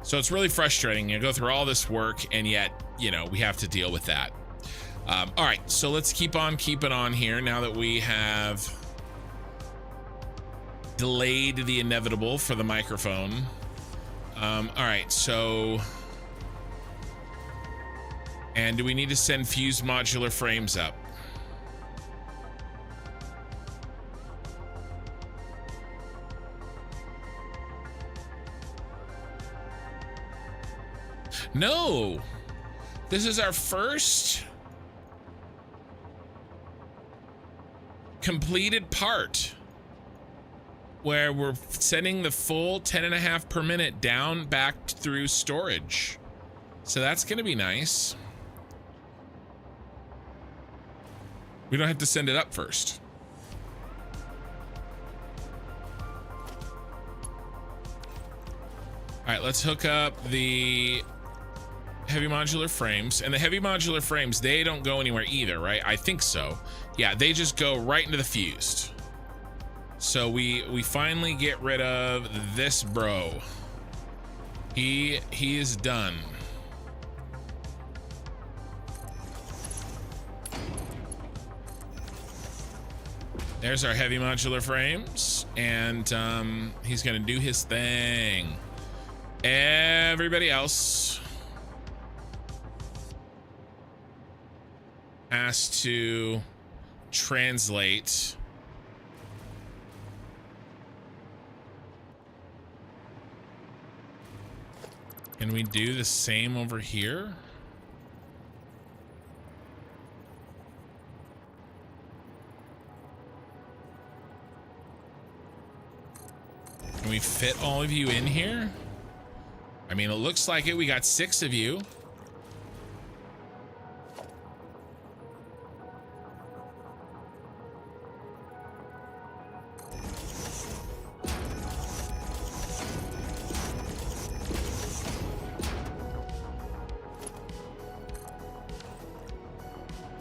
So it's really frustrating. You go through all this work and yet, you know, we have to deal with that. All right, so let's keep on keeping on here now that we have delayed the inevitable for the microphone. All right, so, and do we need to send fused modular frames up? No, this is our first completed part where we're sending the full 10.5 per minute down back through storage. So that's going to be nice. We don't have to send it up first. All right, let's hook up the heavy modular frames. And the heavy modular frames, they don't go anywhere either, right? I think so. Yeah, they just go right into the fused. So we finally get rid of this bro. He is done. There's our heavy modular frames, and he's gonna do his thing. Everybody else has to translate Can we do the same over here? Can we fit all of you in here? I mean, it looks like it. We got 6 of you.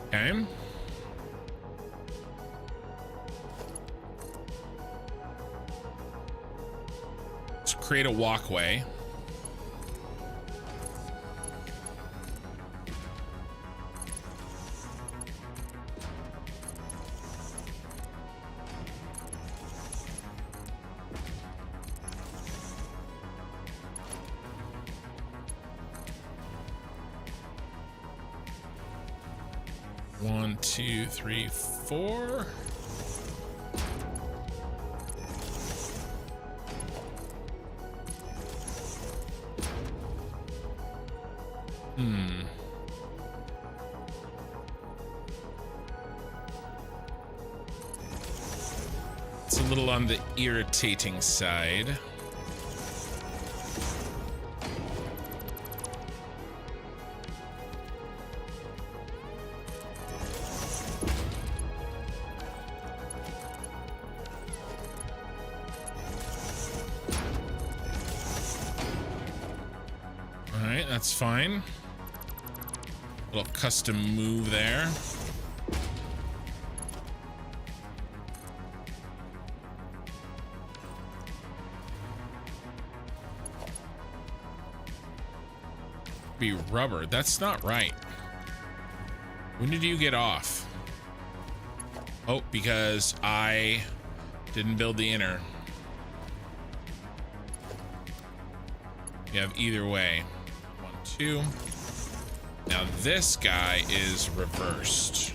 Okay. Let's create a walkway. One, two, three, 4. It's a little on the irritating side. That's fine. Little custom move there. Be rubber. That's not right. When did you get off? Oh, because I didn't build the inner. You have either way. 2. Now this guy is reversed.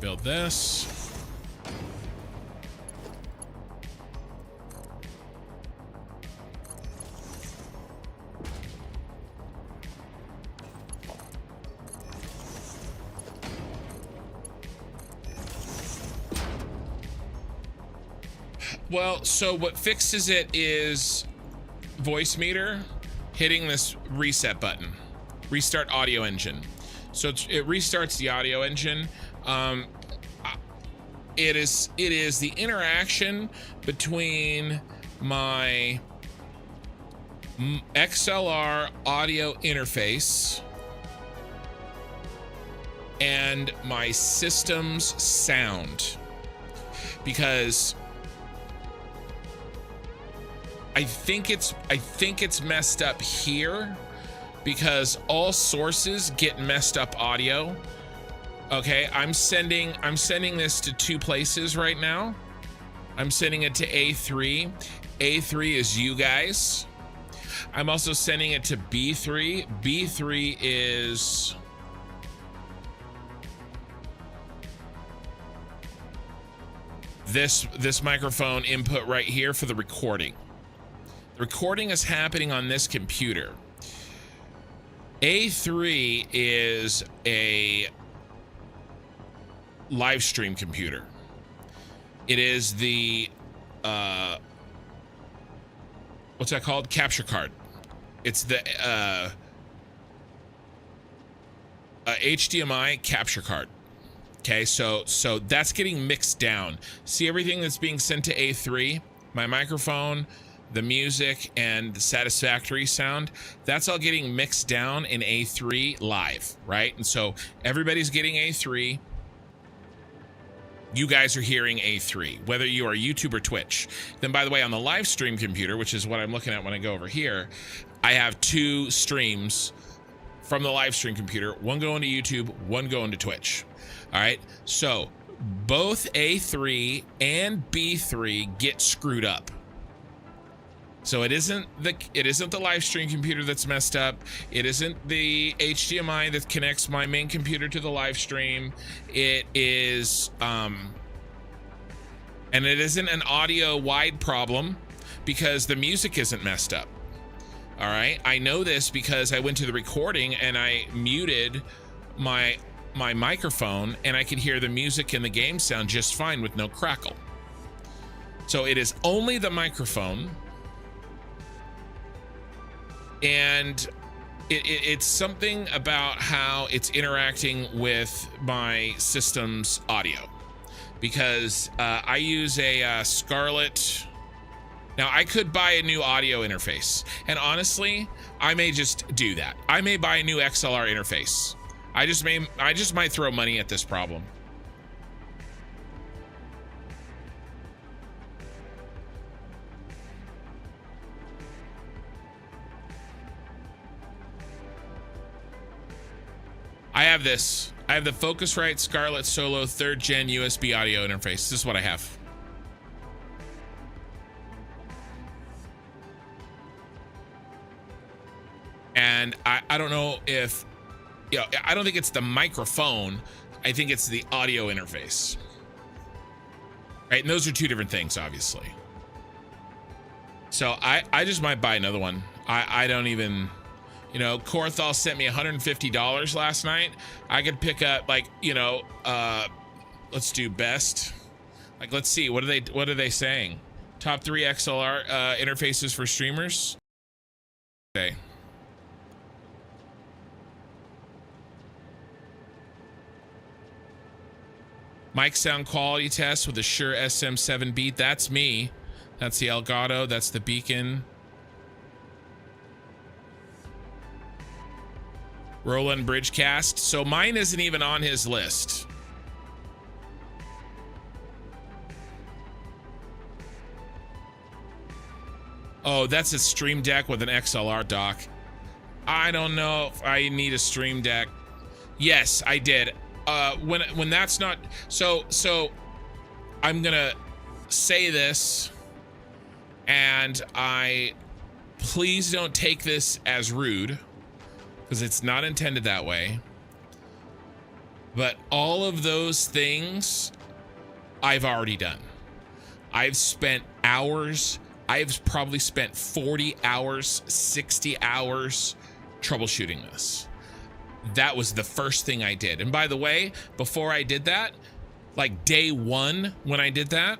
build this. Well, so what fixes it is voice meter hitting this reset button, restart audio engine. So it restarts the audio engine. It is the interaction between my XLR audio interface and my system's sound, because I think it's messed up here because all sources get messed up audio. Okay, I'm sending this to two places right now. I'm sending it to A3. A3 is you guys. I'm also sending it to B3. B3 is this microphone input right here for the recording. The recording is happening on this computer. A3 is a live stream computer. It is the what's that called? Capture card. It's the HDMI capture card. Okay, so that's getting mixed down. See everything that's being sent to A3? My microphone, the music, and the Satisfactory sound, that's all getting mixed down in A3 live, right? And so everybody's getting A3. You guys are hearing A3, whether you are YouTube or Twitch. Then, by the way, on the live stream computer, which is what I'm looking at when I go over here, I have two streams from the live stream computer, one going to YouTube, one going to Twitch. All right, so both A3 and B3 get screwed up. So it isn't the live stream computer that's messed up. It isn't the HDMI that connects my main computer to the live stream. It is and it isn't an audio wide problem because the music isn't messed up. All right, I know this because I went to the recording and I muted my microphone and I could hear the music and the game sound just fine with no crackle. So it is only the microphone. And it's something about how it's interacting with my system's audio, because I use a Scarlett. Now I could buy a new audio interface, and honestly, I may just do that. I may buy a new XLR interface. I just might throw money at this problem. I have this. I have the Focusrite Scarlett Solo 3rd Gen USB audio interface. This is what I have. And I don't know if, I don't think it's the microphone. I think it's the audio interface. Right? And those are two different things, obviously. So I just might buy another one. I don't even... Korthal sent me $150 last night. I could pick up let's do best. Let's see, what are they saying? Top 3 XLR interfaces for streamers. Okay. Mic sound quality test with a Shure SM7 beat. That's me. That's the Elgato. That's the Beacon. Roland Bridgecast. So mine isn't even on his list. Oh, that's a Stream Deck with an XLR dock. I don't know if I need a Stream Deck. Yes, I did. When that's not so I'm gonna say this, and please don't take this as rude, because it's not intended that way. But all of those things I've already done. I've spent hours. I've probably spent 40 hours, 60 hours troubleshooting this. That was the first thing I did. And by the way, before I did that, like day one when I did that,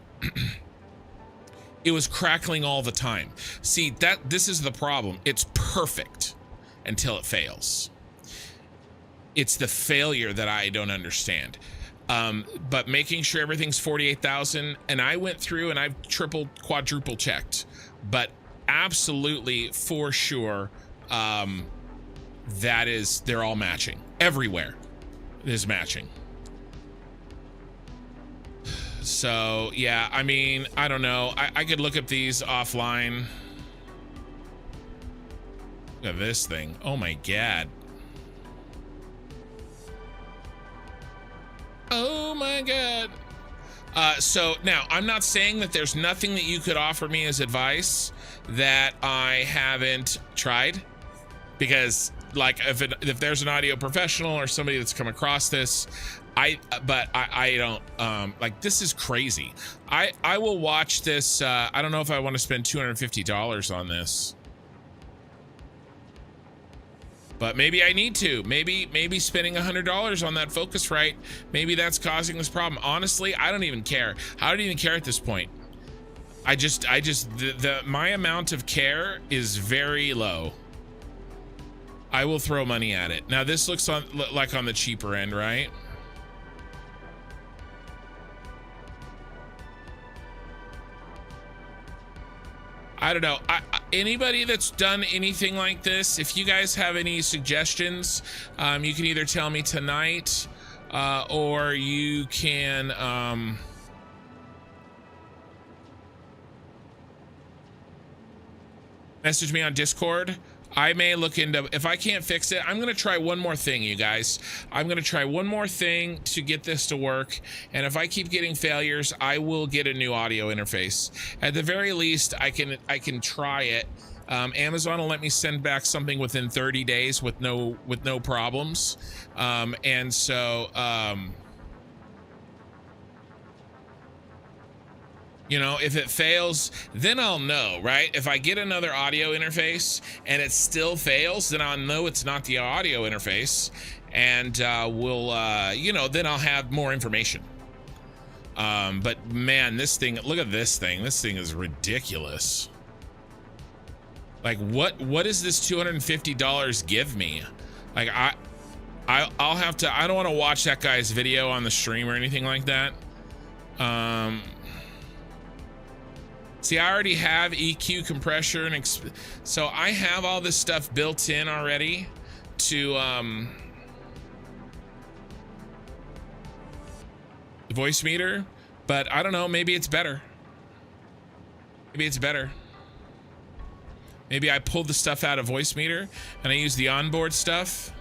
it was crackling all the time. See, this is the problem. It's perfect until it fails. It's the failure that I don't understand. But making sure everything's 48,000, and I went through and I've triple, quadruple checked, but absolutely for sure, they're all matching. Everywhere it is matching. So yeah, I mean, I don't know. I could look at these offline. Look at this thing. Oh my God. Oh my God. So now I'm not saying that there's nothing that you could offer me as advice that I haven't tried, because like if there's an audio professional or somebody that's come across this, I don't like, this is crazy. I will watch this. I don't know if I want to spend $250 on this, but maybe I need to. Maybe spending $100 on that Focusrite, maybe that's causing this problem. Honestly, I don't even care. I don't even care at this point. My amount of care is very low. I will throw money at it. Now this looks like on the cheaper end, right? I don't know. Anybody that's done anything like this, if you guys have any suggestions, you can either tell me tonight, or you can message me on Discord. I may look into, if I can't fix it, I'm going to try one more thing, you guys. I'm going to try one more thing to get this to work. And if I keep getting failures, I will get a new audio interface. At the very least, I can try it. Amazon will let me send back something within 30 days with no problems. And so, you know, if it fails, then I'll know, right? If I get another audio interface and it still fails, then I'll know it's not the audio interface, and you know, then I'll have more information. But man, this thing, look at this thing. This thing is ridiculous. Like, what does this $250 give me? Like, I'll have to, I don't want to watch that guy's video on the stream or anything like that. See, I already have EQ, compression, and so I have all this stuff built in already to the voice meter, but I don't know, maybe it's better. Maybe it's better. Maybe I pulled the stuff out of voice meter and I use the onboard stuff.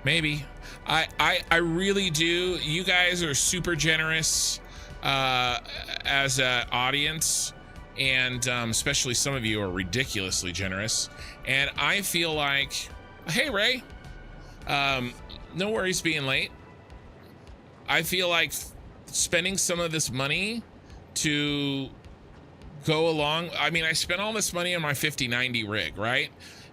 Maybe. I really do. You guys are super generous as an audience, and especially some of you are ridiculously generous, and I feel like, hey Ray, no worries being late. I feel like spending some of this money to go along, I mean, I spent all this money on my 5090 rig, right?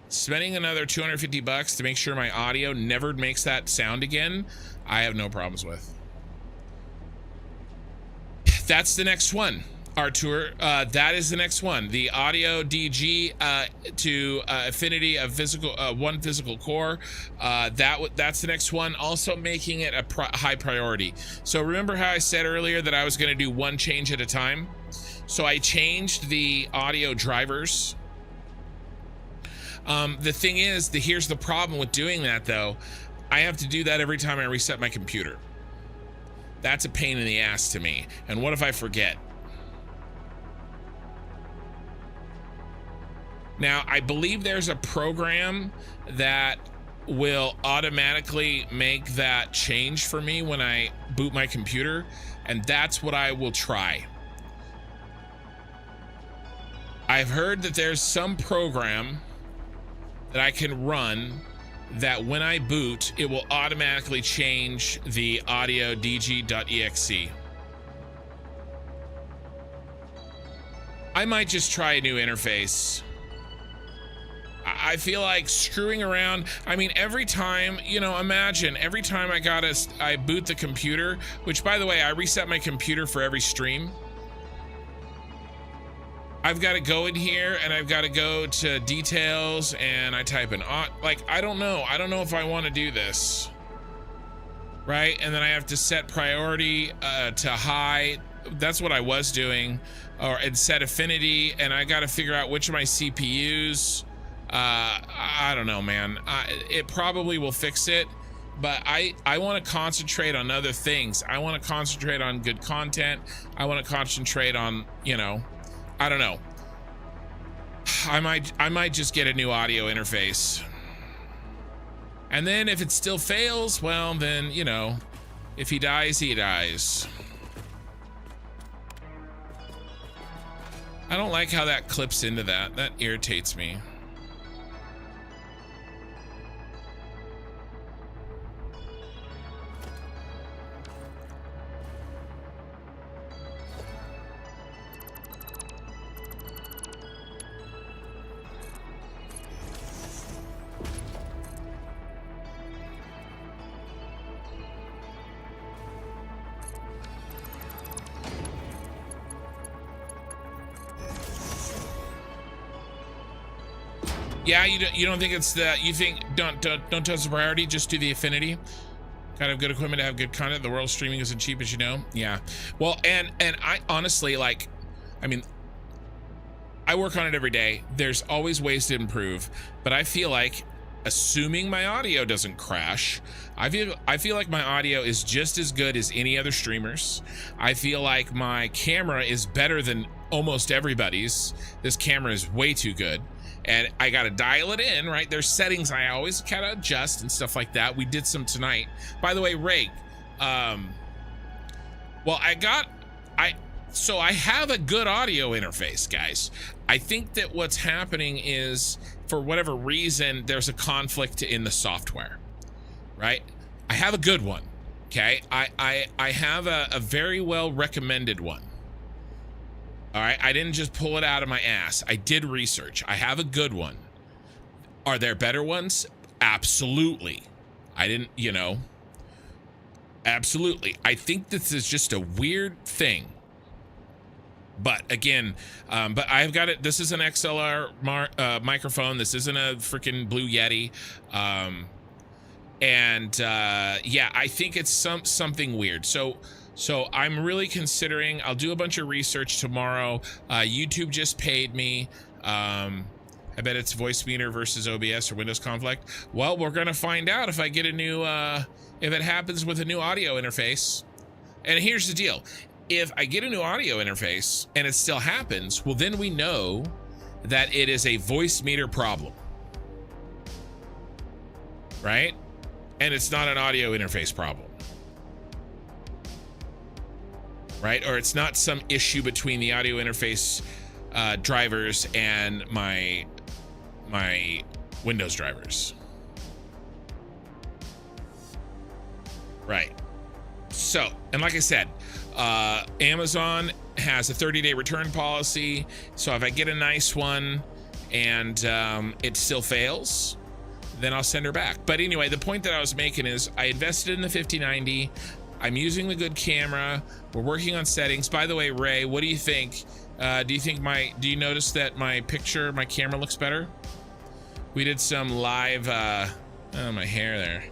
Spending another $250 to make sure my audio never makes that sound again, I have no problems with. That's the next one, Artur. That is the next one. The audio DG to affinity of one physical core. That's the next one. Also making it a high priority. So remember how I said earlier that I was going to do one change at a time? So I changed the audio drivers. The thing is, here's the problem with doing that though. I have to do that every time I reset my computer. That's a pain in the ass to me. And what if I forget? Now, I believe there's a program that will automatically make that change for me when I boot my computer, and that's what I will try. I've heard that there's some program that I can run that when I boot, it will automatically change the audio dg.exe. I might just try a new interface. I feel like screwing around. I mean, every time, you know, imagine every time I boot the computer, which by the way, I reset my computer for every stream. I've got to go in here and I've got to go to details and I type in, like, I don't know if I want to do this. Right? And then I have to set priority to high. That's what I was doing. And set affinity, and I got to figure out which of my CPUs. I don't know, man. It probably will fix it, but I want to concentrate on other things. I want to concentrate on good content. I want to concentrate on, you know, I don't know. I might just get a new audio interface. And then if it still fails, well, then, you know, if he dies, he dies. I don't like how that clips into that. That irritates me. Yeah, you don't think it's the, you think don't touch the priority, just do the affinity. Kind of good equipment to have good content. The world streaming isn't cheap, as you know. Yeah. Well, and I honestly, like, I mean, I work on it every day. There's always ways to improve, but I feel like, assuming my audio doesn't crash, I feel like my audio is just as good as any other streamers. I feel like my camera is better than almost everybody's. This camera is way too good. And I got to dial it in, right? There's settings I always kind of adjust and stuff like that. We did some tonight. By the way, Ray, well, so I have a good audio interface, guys. I think that what's happening is, for whatever reason, there's a conflict in the software, right? I have a good one, okay? I have a very well recommended one. All right, I didn't just pull it out of my ass. I did research. I have a good one. Are there better ones? Absolutely. I didn't, you know. Absolutely. I think this is just a weird thing. But again, but I've got it. This is an XLR microphone. This isn't a freaking Blue Yeti. Yeah, I think it's something weird. So I'm really considering, I'll do a bunch of research tomorrow. YouTube just paid me. I bet it's voice meter versus OBS or Windows conflict. Well, we're gonna find out if I get a new, if it happens with a new audio interface. And here's the deal. If I get a new audio interface and it still happens, well, then we know that it is a voice meter problem, right? And it's not an audio interface problem. Right? Or it's not some issue between the audio interface drivers and my Windows drivers. Right. So, and like I said, Amazon has a 30-day return policy. So if I get a nice one and it still fails, then I'll send her back. But anyway, the point that I was making is I invested in the 5090. I'm using the good camera. We're working on settings. By the way, Ray, what do you think? Do you notice that my camera looks better? We did some live, oh, my hair there.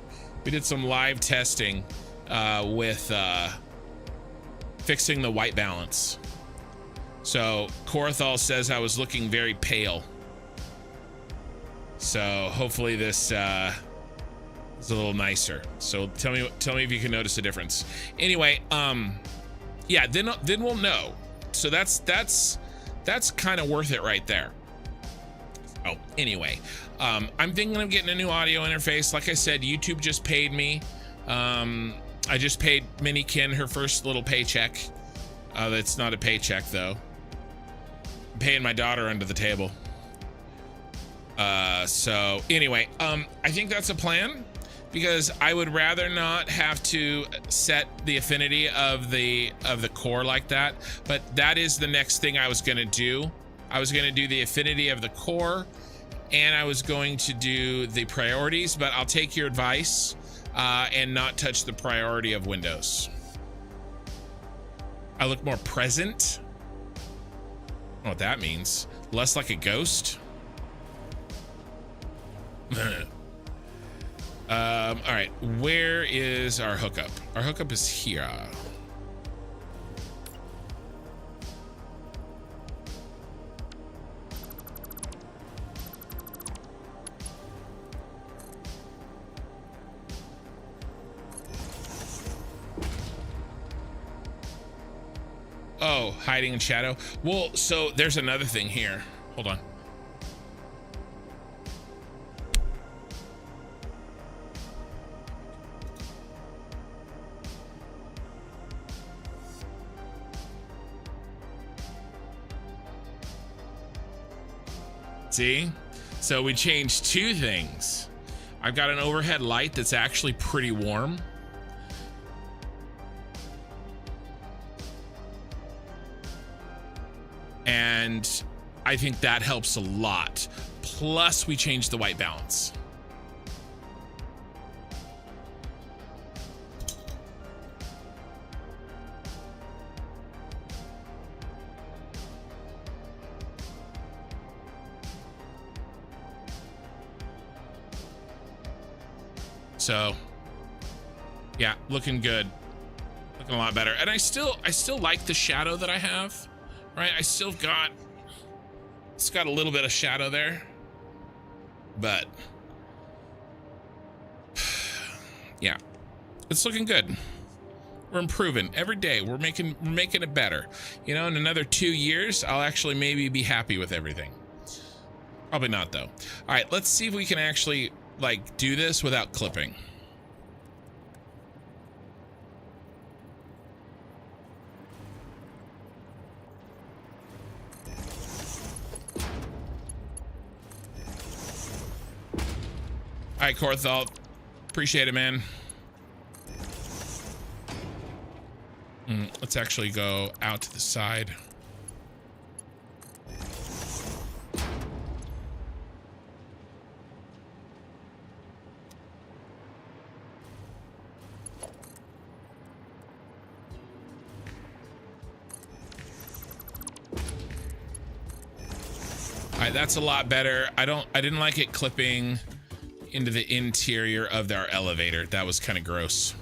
We did some live testing with fixing the white balance. So Korathal says I was looking very pale. So hopefully this, it's a little nicer. So tell me if you can notice a difference. Anyway, yeah, then we'll know. So that's kind of worth it right there. Oh, anyway, I'm thinking of getting a new audio interface. Like I said, YouTube just paid me. I just paid Minnie Kin her first little paycheck. That's not a paycheck though. I'm paying my daughter under the table. So anyway, I think that's a plan, because I would rather not have to set the affinity of the core like that. But that is the next thing I was going to do. I was going to do the affinity of the core, and I was going to do the priorities, but I'll take your advice and not touch the priority of Windows. I look more present. I don't know what that means. Less like a ghost. All right, where is our hookup? Our hookup is here. Oh, hiding in shadow. Well, so there's another thing here. Hold on. See? So we changed two things. I've got an overhead light that's actually pretty warm. And I think that helps a lot. Plus, we changed the white balance. So, yeah, looking good. Looking a lot better. And I still like the shadow that I have. Right, it's got a little bit of shadow there, but yeah, it's looking good. We're improving every day. We're making it better. You know, in another 2 years, I'll actually maybe be happy with everything. Probably not though. All right, let's see if we can actually like do this without clipping. All right, Korthal, appreciate it, man. Let's actually go out to the side. All right, that's a lot better. I didn't like it clipping into the interior of our elevator. That was kind of gross.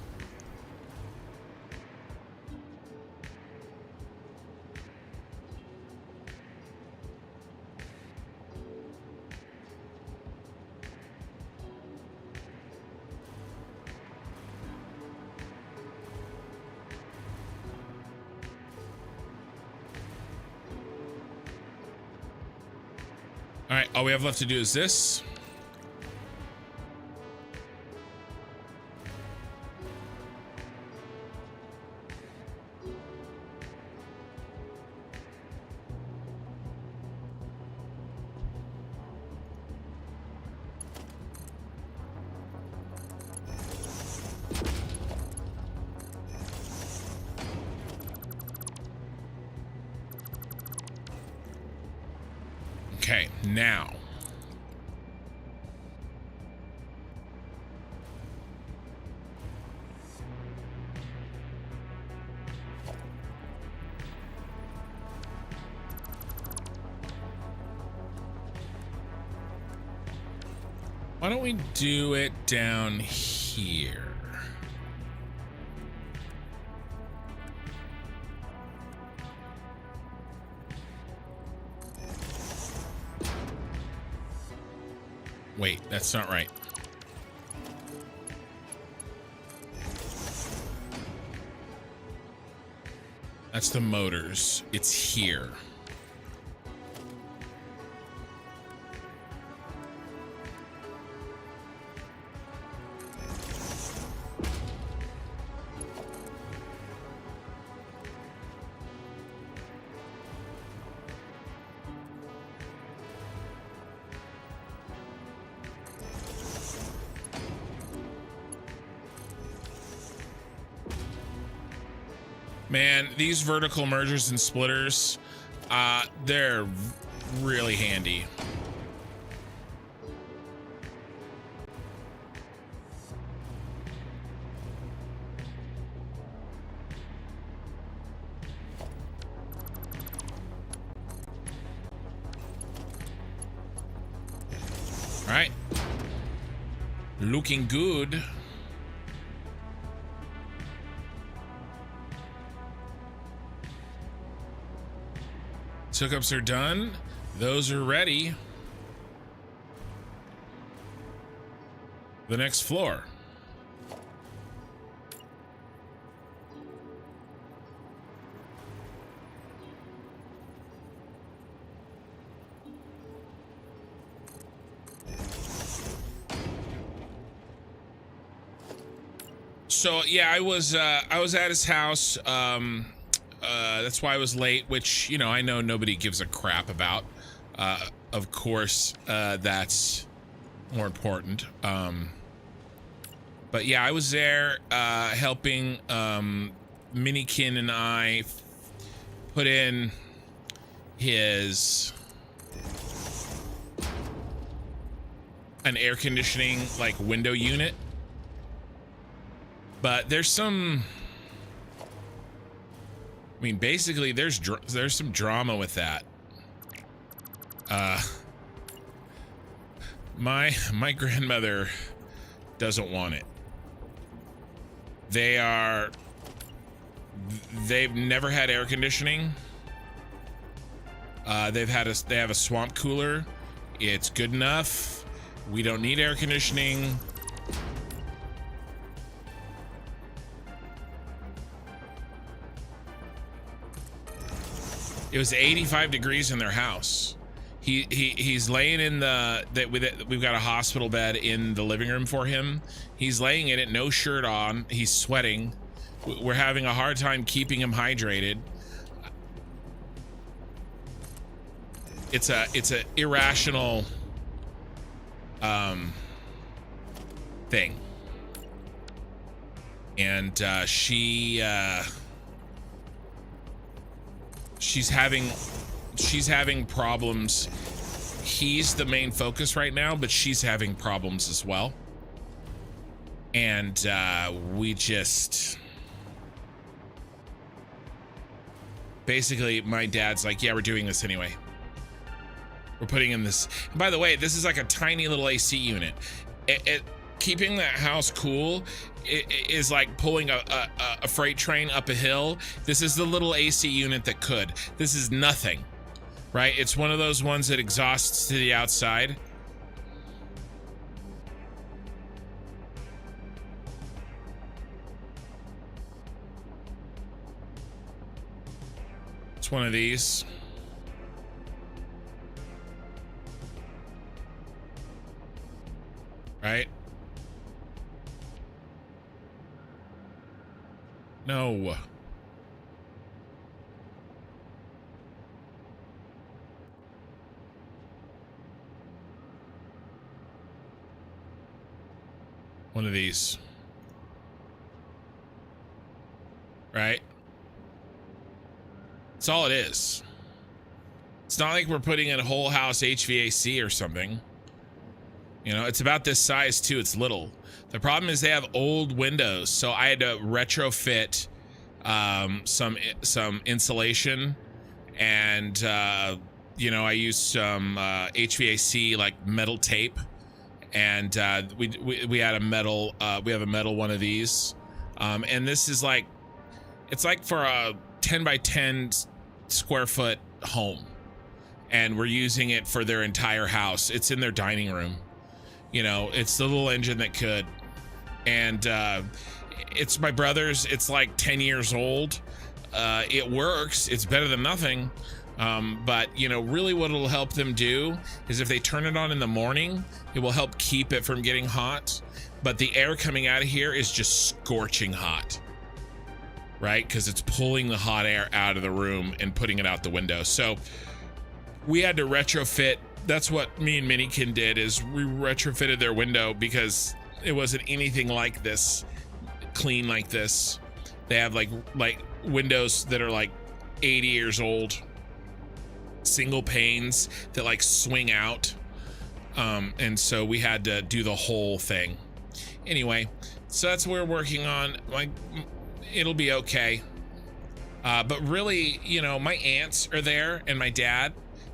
All right, all we have left to do is this. Okay, now. Why don't we do it down here? Wait, that's not right. That's the motors. It's here. Man, these vertical mergers and splitters, they're really handy. All right. Looking good. Hookups are done. Those are ready. The next floor. So yeah, I was at his house. That's why I was late, which, you know, I know nobody gives a crap about. Of course, that's more important. But yeah, I was there helping Minikin and I put in an air conditioning like window unit. But there's some, I mean, basically there's some drama with that. My grandmother doesn't want it. They've never had air conditioning. They have a swamp cooler. It's good enough. We don't need air conditioning. It was 85 degrees in their house. He's laying in we've got a hospital bed in the living room for him. He's laying in it, no shirt on. He's sweating. We're having a hard time keeping him hydrated. It's a irrational thing. And she's having problems. He's the main focus right now, but she's having problems as well. And we just basically, my dad's like, yeah, we're doing this anyway. We're putting in this. And by the way, this is like a tiny little AC unit. Keeping that house cool is like pulling a freight train up a hill. This is the little AC unit that could. This is nothing, right? It's one of those ones that exhausts to the outside. It's one of these. Right? No. One of these. Right? That's all it is. It's not like we're putting in a whole house HVAC or something. You know, it's about this size too. It's little. The problem is they have old windows, so I had to retrofit some insulation, and you know, I used some HVAC like metal tape, and we had a metal we have a metal one of these, and this is like, it's like for a 10 by 10 square foot home, and we're using it for their entire house. It's in their dining room. You know, it's the little engine that could. And it's my brother's. It's like 10 years old. It works. It's better than nothing. But, you know, really what it'll help them do is if they turn it on in the morning, it will help keep it from getting hot. But the air coming out of here is just scorching hot. Right? Because it's pulling the hot air out of the room and putting it out the window. So we had to retrofit. That's what me and Minikin did, is we retrofitted their window because it wasn't anything like this, clean like this. They have like windows that are like 80 years old, single panes that like swing out. And so we had to do the whole thing. Anyway, so that's what we're working on. Like, it'll be okay. But really, you know, my aunts are there and my dad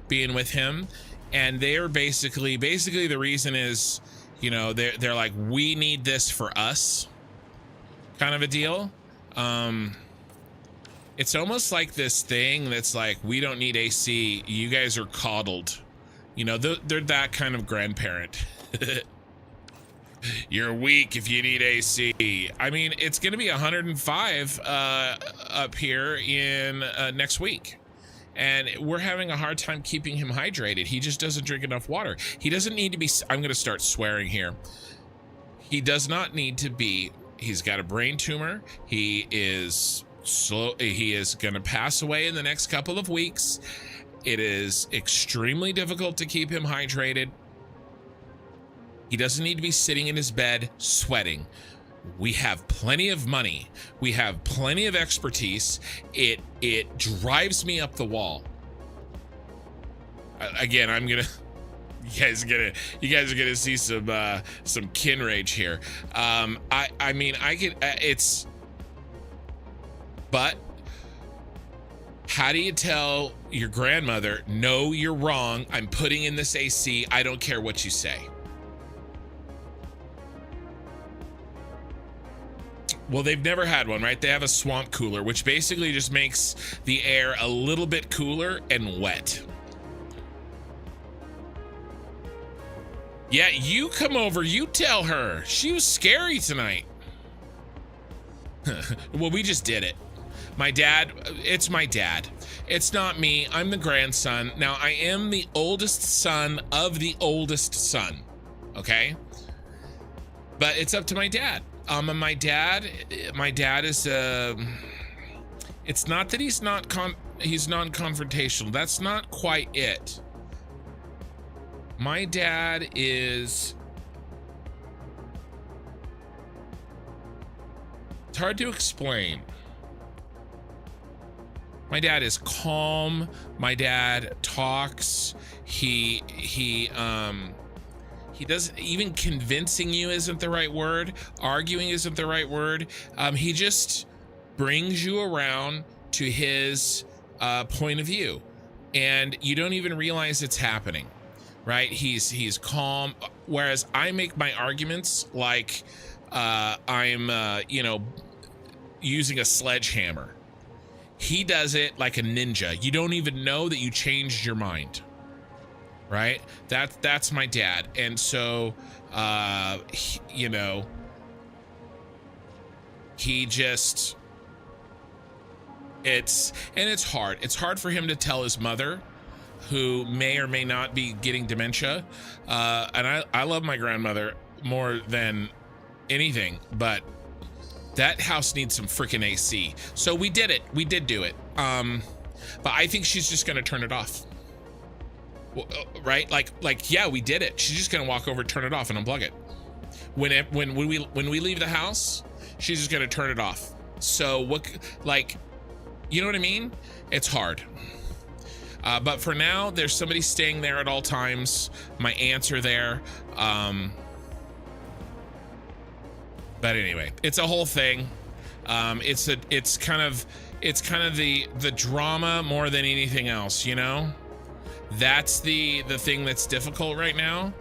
being with him, and they're basically the reason is, you know, they're like, we need this for us, kind of a deal. It's almost like this thing that's like, we don't need AC, you guys are coddled. You know, they're that kind of grandparent. You're weak if you need AC. I mean, it's going to be 105 up here in next week. And we're having a hard time keeping him hydrated. He just doesn't drink enough water. He doesn't need to be, I'm going to start swearing here. He does not need to be, he's got a brain tumor. He is slow. He is going to pass away in the next couple of weeks. It is extremely difficult to keep him hydrated. He doesn't need to be sitting in his bed sweating. We have plenty of money. We have plenty of expertise. It drives me up the wall. Again, I'm gonna. You guys are gonna see some kin rage here. I mean, I could. It's. But how do you tell your grandmother, no, you're wrong, I'm putting in this AC, I don't care what you say? Well, they've never had one, right? They have a swamp cooler, which basically just makes the air a little bit cooler and wet. Yeah, you come over, you tell her. She was scary tonight. Well, we just did it. My dad, it's my dad. It's not me. I'm the grandson. Now, I am the oldest son of the oldest son, okay? But it's up to my dad. And my dad is, it's not that he's non-confrontational. That's not quite it. My dad is, it's hard to explain. My dad is calm. My dad talks. He doesn't, even convincing you isn't the right word. Arguing isn't the right word. He just brings you around to his point of view, and you don't even realize it's happening, right? He's calm, whereas I make my arguments like I'm you know, using a sledgehammer. He does it like a ninja. You don't even know that you changed your mind, right? That's my dad. And so you know, he just, it's hard. It's hard for him to tell his mother, who may or may not be getting dementia. And I love my grandmother more than anything, but that house needs some freaking AC. So we did it. We did do it. But I think she's just gonna turn it off. Right? Like, yeah, we did it. She's just gonna walk over, turn it off, and unplug it. When we leave the house, she's just gonna turn it off. So what, like, you know what I mean? It's hard. But for now, there's somebody staying there at all times. My aunts are there. But anyway, it's a whole thing. It's kind of the drama more than anything else, you know? That's the thing that's difficult right now.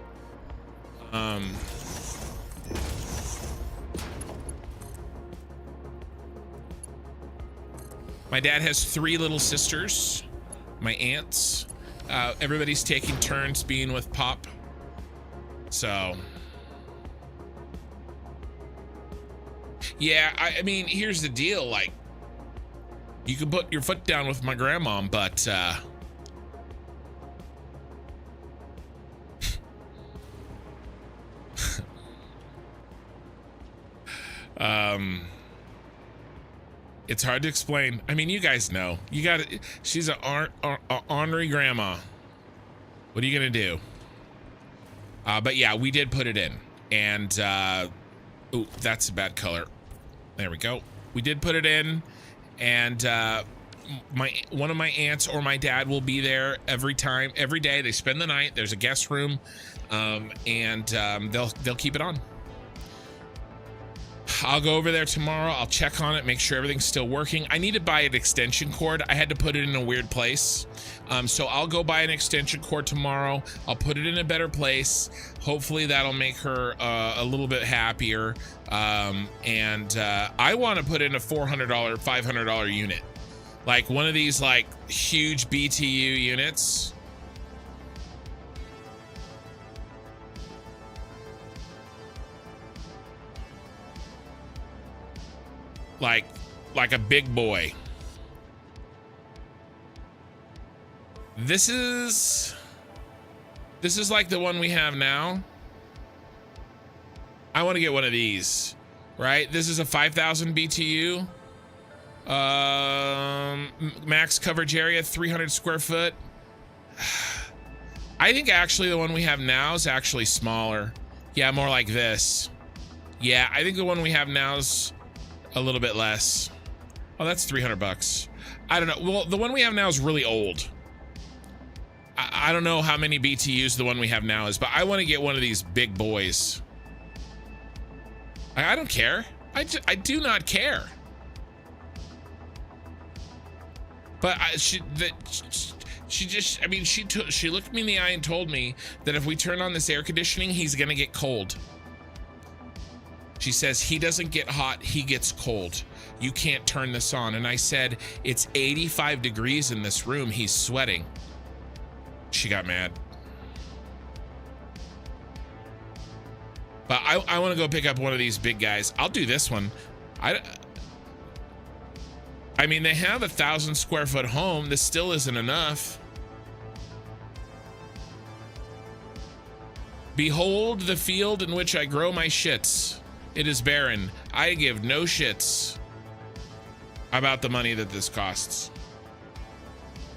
My dad has 3 little sisters, my aunts. Everybody's taking turns being with Pop. So yeah, I mean, here's the deal. Like, you can put your foot down with my grandmom, but it's hard to explain. I mean, you guys know. You got it. She's an ornery grandma. What are you gonna do? But yeah, we did put it in, and ooh, that's a bad color. There we go. We did put it in, and one of my aunts or my dad will be there every day. They spend the night. There's a guest room, and they'll keep it on. I'll go over there tomorrow. I'll check on it, make sure everything's still working. I need to buy an extension cord. I had to put it in a weird place. So I'll go buy an extension cord tomorrow. I'll put it in a better place. Hopefully that'll make her a little bit happier. I want to put in a $400, $500 unit. Like one of these like huge BTU units. Like a big boy. This is like the one we have now. I want to get one of these, right? This is a 5,000 BTU. Max coverage area, 300 square foot. I think actually the one we have now is actually smaller. Yeah, more like this. Yeah, I think the one we have now is a little bit less. Oh, that's 300 bucks. I don't know. Well, the one we have now is really old. I don't know how many BTUs the one we have now is, but I want to get one of these big boys. I don't care. I do not care. But she looked me in the eye and told me that if we turn on this air conditioning, he's gonna get cold. She says he doesn't get hot, he gets cold. You can't turn this on. And I said, it's 85 degrees in this room, he's sweating. She got mad. But I want to go pick up one of these big guys. I'll do this one. I mean, they have 1,000 square foot home. This still isn't enough. Behold the field in which I grow my shits. It is barren. I give no shits about the money that this costs.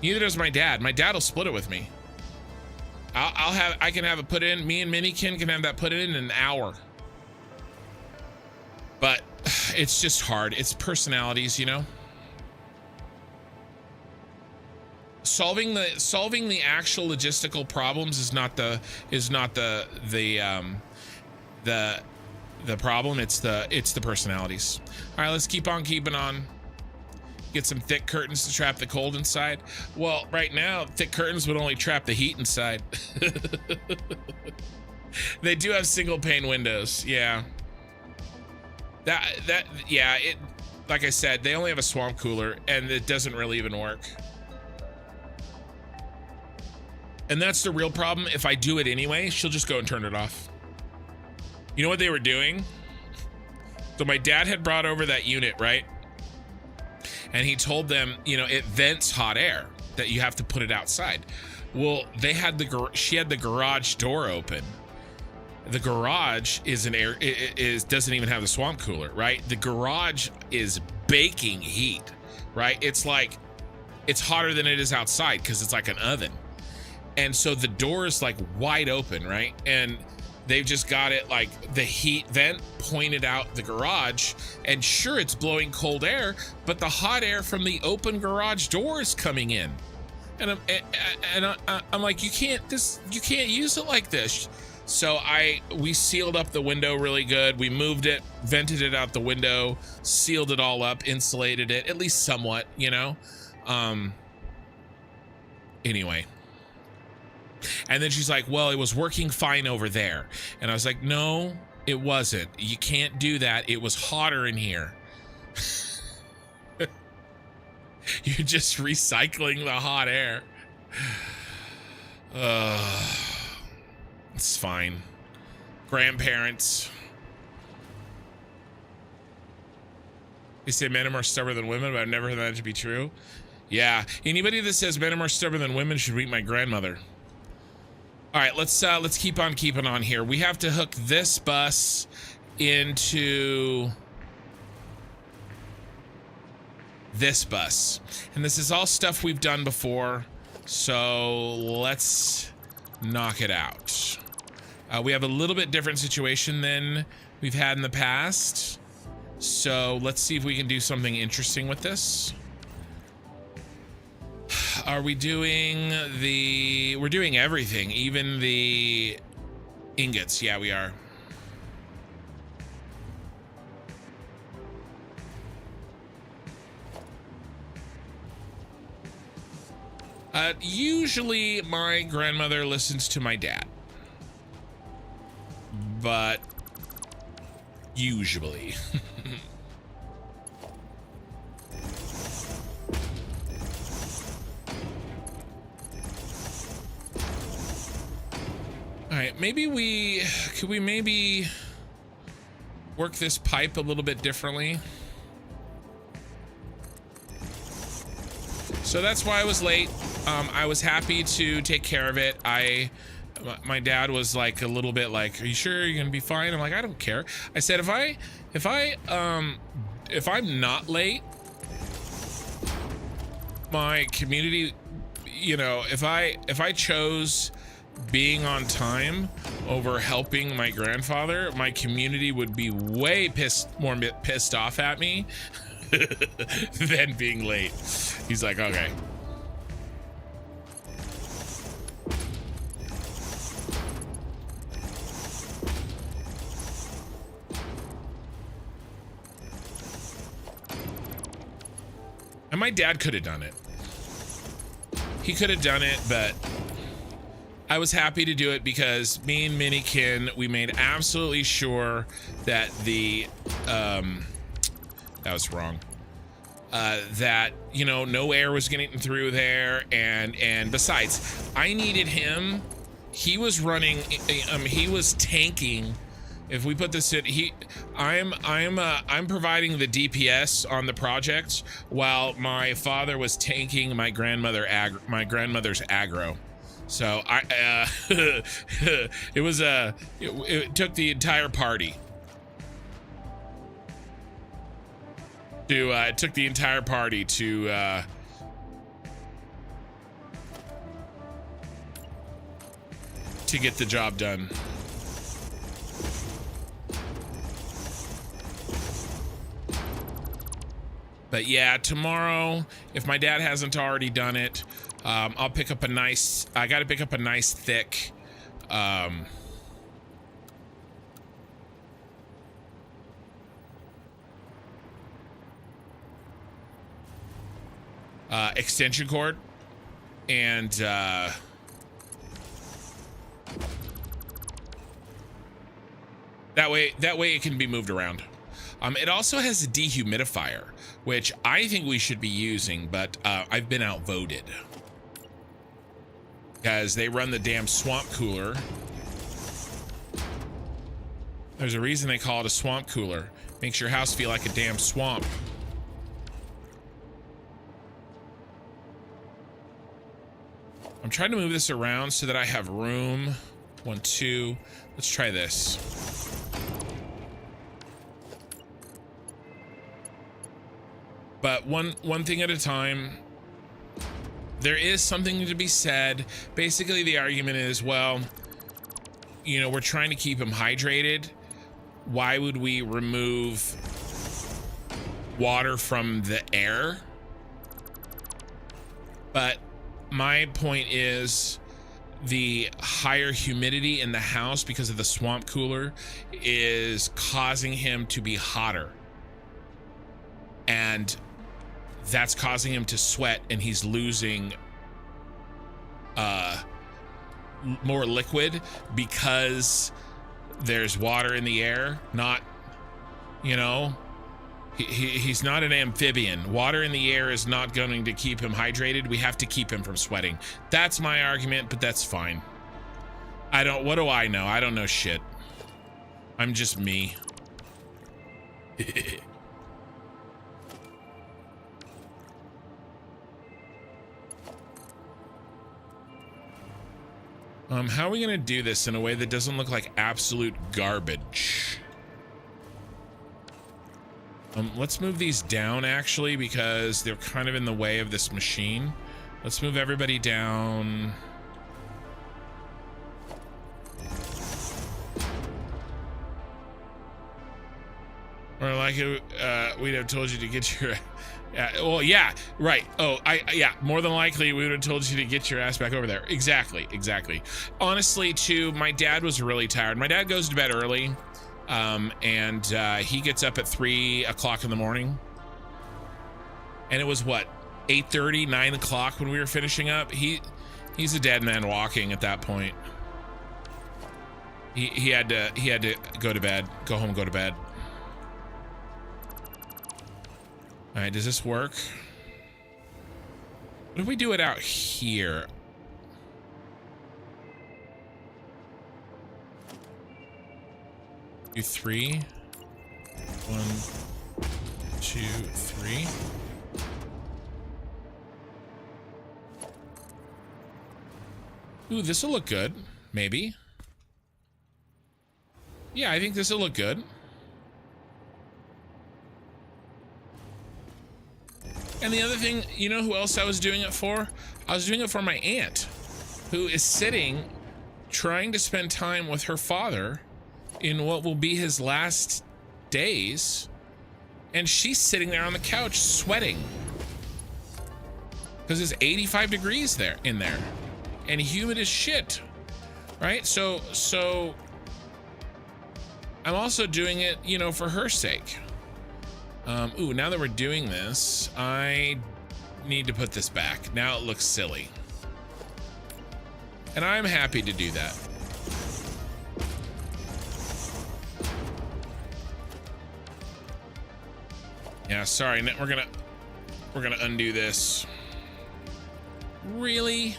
Neither does my dad. My dad will split it with me. I can have it put in. Me and Minikin can have that put in an hour. But it's just hard. It's personalities, you know. Solving the actual logistical problems is not the problem. It's the personalities. All right, let's keep on keeping on. Get some thick curtains to trap the cold inside. Well, right now, thick curtains would only trap the heat inside. They do have single pane windows. Yeah. It, like I said, they only have a swamp cooler and it doesn't really even work. And that's the real problem. If I do it anyway, she'll just go and turn it off. You know what they were doing? So my dad had brought over that unit, right? And he told them, you know, it vents hot air, that you have to put it outside. Well, they had she had the garage door open. The garage doesn't even have the swamp cooler, right? The garage is baking heat, right? It's like, it's hotter than it is outside because it's like an oven. And so the door is like wide open, right? And they've just got it like the heat vent pointed out the garage, and sure, it's blowing cold air, but the hot air from the open garage door is coming in. And I'm like, you can't use it like this. So we sealed up the window really good. We moved it, vented it out the window, sealed it all up, insulated it, at least somewhat, you know? Anyway. And then she's like, well, it was working fine over there. And I was like, no, it wasn't. You can't do that. It was hotter in here. You're just recycling the hot air. It's fine. Grandparents. They say men are more stubborn than women, but I've never heard that to be true. Yeah, anybody that says men are more stubborn than women should meet my grandmother. All right, let's keep on keeping on here. We have to hook this bus into this bus. And this is all stuff we've done before. So let's knock it out. We have a little bit different situation than we've had in the past. So let's see if we can do something interesting with this. Are we doing we're doing everything, even the ingots. Yeah, we are. Usually my grandmother listens to my dad, but usually. All right, could we maybe work this pipe a little bit differently? So that's why I was late. I was happy to take care of it. My dad was like a little bit like, "Are you sure you're gonna be fine?" I'm like, "I don't care." I said, if I'm not late, my community, you know, if I chose being on time over helping my grandfather, my community would be way more pissed off at me than being late. He's like, "Okay." And my dad could have done it. He could have done it, but I was happy to do it because me and Minikin, we made absolutely sure that that was wrong. That, you know, no air was getting through there, and besides, I needed him. He was running, he was tanking. If we put this in, I'm providing the DPS on the project while my father was tanking my grandmother's aggro. So it took the entire party to get the job done. But yeah, tomorrow, if my dad hasn't already done it, I'll pick up I gotta pick up a nice thick, extension cord, and that way it can be moved around. It also has a dehumidifier, which I think we should be using, but I've been outvoted because they run the damn swamp cooler. There's a reason they call it a swamp cooler. Makes your house feel like a damn swamp. I'm trying to move this around so that I have room. 1, 2. Let's try this. But one thing at a time. There is something to be said. Basically, the argument is, well, you know, we're trying to keep him hydrated. Why would we remove water from the air? But my point is, the higher humidity in the house because of the swamp cooler is causing him to be hotter. And that's causing him to sweat, and he's losing more liquid because there's water in the air. Not, you know, he's not an amphibian. Water in the air is not going to keep him hydrated. We have to keep him from sweating. That's my argument, but that's fine. What do I know? I don't know shit. I'm just me. How are we gonna do this in a way that doesn't look like absolute garbage? Let's move these down, actually, because they're kind of in the way of this machine. Let's move everybody down. Or like, we'd have told you to get your... well, yeah, right. Oh, yeah, more than likely we would have told you to get your ass back over there. Exactly. Honestly, too, my dad was really tired. My dad goes to bed early, and he gets up at 3 o'clock in the morning. And it was, what, 8:30, 9 o'clock when we were finishing up? He's a dead man walking at that point. He had to go to bed, go home, go to bed. All right, does this work? What if we do it out here? Do 3. 1, 2, 3. Ooh, this will look good. Maybe. Yeah, I think this will look good. And the other thing, you know who else I was doing it for? I was doing it for my aunt, who is sitting, trying to spend time with her father in what will be his last days. And she's sitting there on the couch sweating. Because it's 85 degrees in there. And humid as shit. Right? So I'm also doing it, you know, for her sake. Ooh, now that we're doing this, I need to put this back. Now it looks silly. And I'm happy to do that. Yeah, sorry, we're gonna undo this. Really?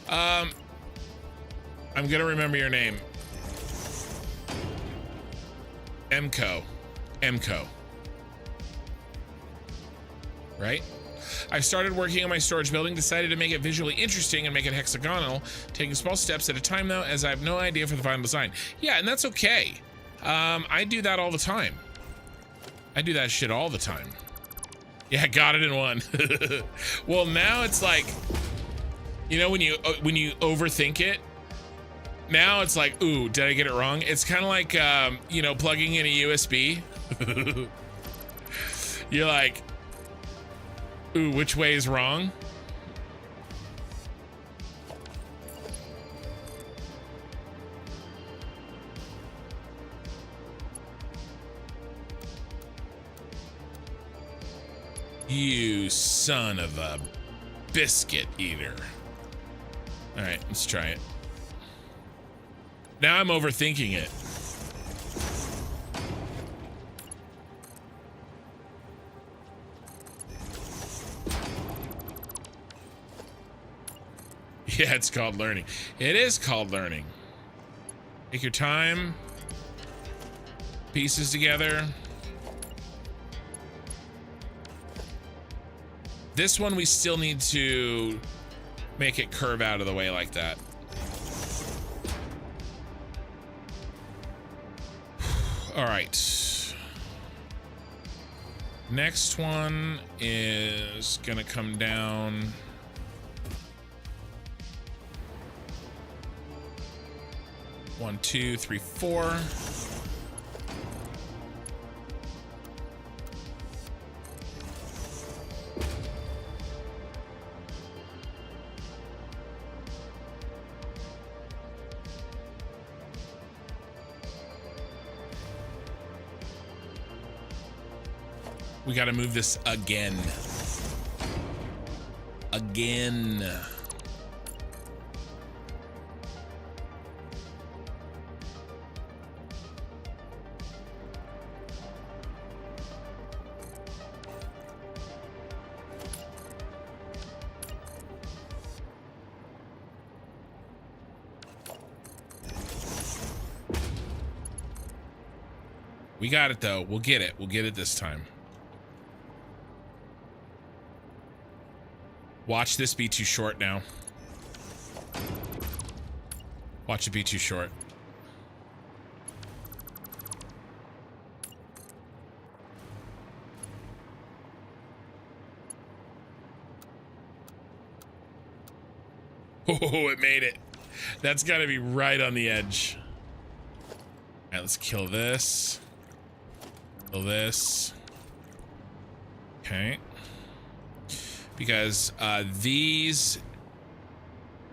I'm gonna remember your name. Emco. Right? I started working on my storage building, decided to make it visually interesting and make it hexagonal, taking small steps at a time though, as I have no idea for the final design. Yeah, and that's okay. I do that all the time. I do that shit all the time. Yeah, got it in one. Well, now it's like, you know, when you overthink it, now it's like, ooh, did I get it wrong? It's kind of like, you know, plugging in a USB. You're like, ooh, which way is wrong? You son of a biscuit eater. All right, let's try it. Now I'm overthinking it. Yeah, it's called learning. It is called learning. Take your time. Pieces together. This one we still need to make it curve out of the way like that. All right. Next one is gonna come down. One, two, three, four. We got to move this again. Again. We got it though. We'll get it. We'll get it this time. Watch this be too short now. Watch it be too short. Oh, it made it. That's got to be right on the edge. All right, let's kill this. This. Okay. Because this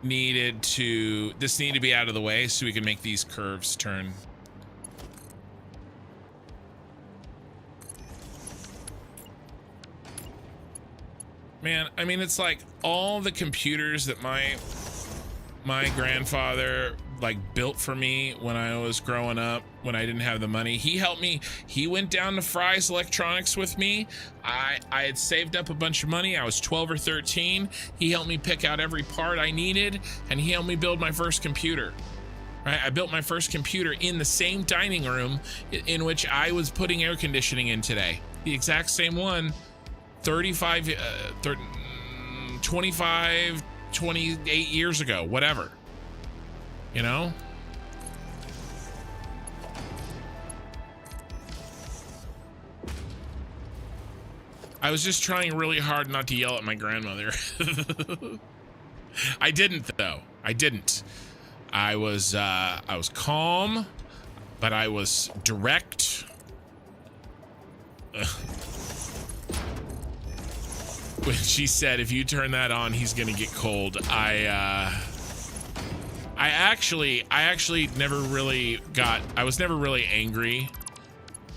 needed to be out of the way so we can make these curves turn. Man, I mean, it's like all the computers that my grandfather like built for me when I was growing up, when I didn't have the money. He helped me. He went down to Fry's Electronics with me. I had saved up a bunch of money. I was 12 or 13. He helped me pick out every part I needed, and he helped me build my first computer. Right? I built my first computer in the same dining room in which I was putting air conditioning in today. The exact same one. 28 years ago, whatever, you know? I was just trying really hard not to yell at my grandmother. I didn't though. I didn't. I was calm, but I was direct. When she said, if you turn that on, he's gonna get cold, I actually never really I was never really angry.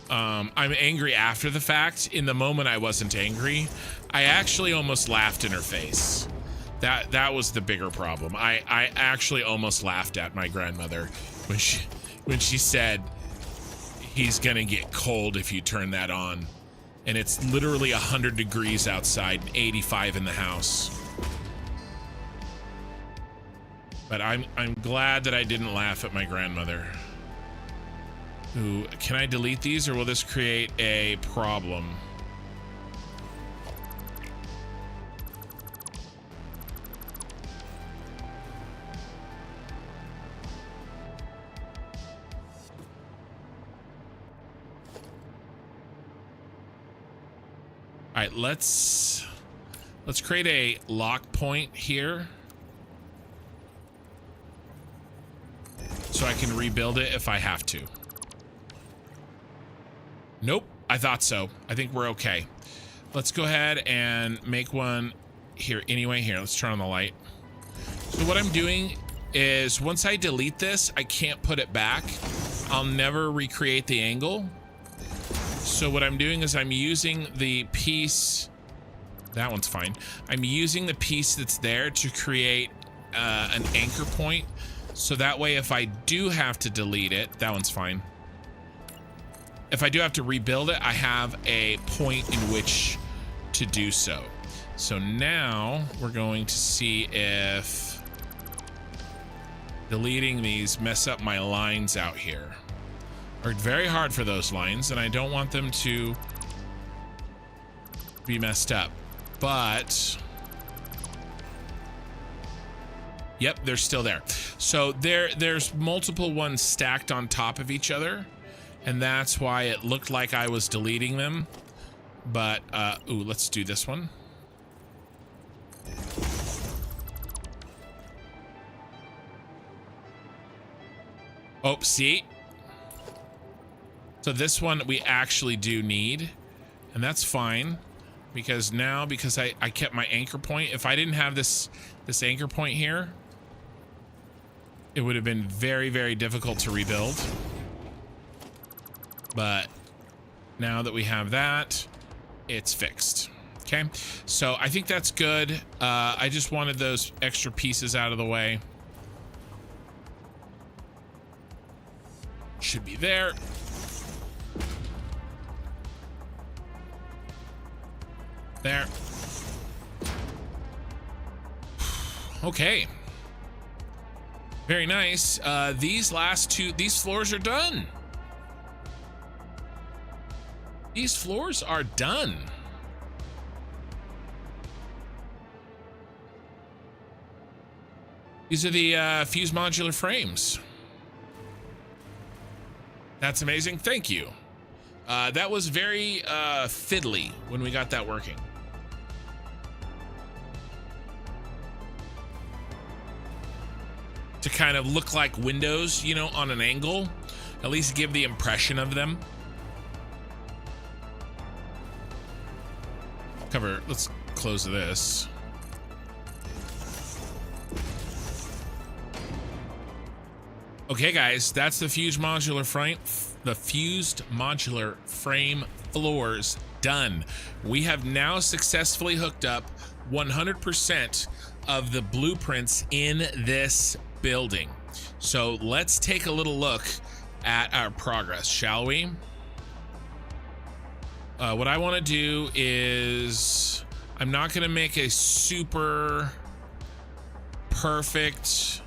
I'm angry after the fact. In the moment, I wasn't angry. I actually almost laughed in her face. That was the bigger problem. I actually almost laughed at my grandmother when she said, he's gonna get cold if you turn that on. And it's literally 100 degrees outside and 85 in the house. But I'm glad that I didn't laugh at my grandmother. Ooh, can I delete these or will this create a problem? All right, let's create a lock point here so I can rebuild it if I have to. Nope, I thought so. I think we're okay. Let's go ahead and make one here anyway. Here, let's turn on the light. So what I'm doing is once I delete this, I can't put it back. I'll never recreate the angle. So what I'm doing is I'm using the piece, that one's fine. I'm using the piece that's there to create an anchor point. So that way, if I do have to delete it, that one's fine. If I do have to rebuild it, I have a point in which to do so. So now we're going to see if deleting these mess up my lines out here. Worked very hard for those lines, and I don't want them to be messed up. But yep, they're still there. So there's multiple ones stacked on top of each other, and that's why it looked like I was deleting them. But ooh, let's do this one. Oh, see? So this one we actually do need, and that's fine because now, because I kept my anchor point. If I didn't have this anchor point here, it would have been very, very difficult to rebuild. But now that we have that, it's fixed. Okay, so I think that's good. I just wanted those extra pieces out of the way. Should be there. There. Okay. Very nice. These last two, these floors are done. These floors are done. These are the fuse modular frames. That's amazing. Thank you. That was very fiddly when we got that working. To kind of look like windows, you know, on an angle, at least give the impression of them. Let's close this. Okay, guys, that's the fused modular frame. The fused modular frame floors done. We have now successfully hooked up 100% of the blueprints in this building. So let's take a little look at our progress, shall we? What I want to do is, I'm not going to make a super perfect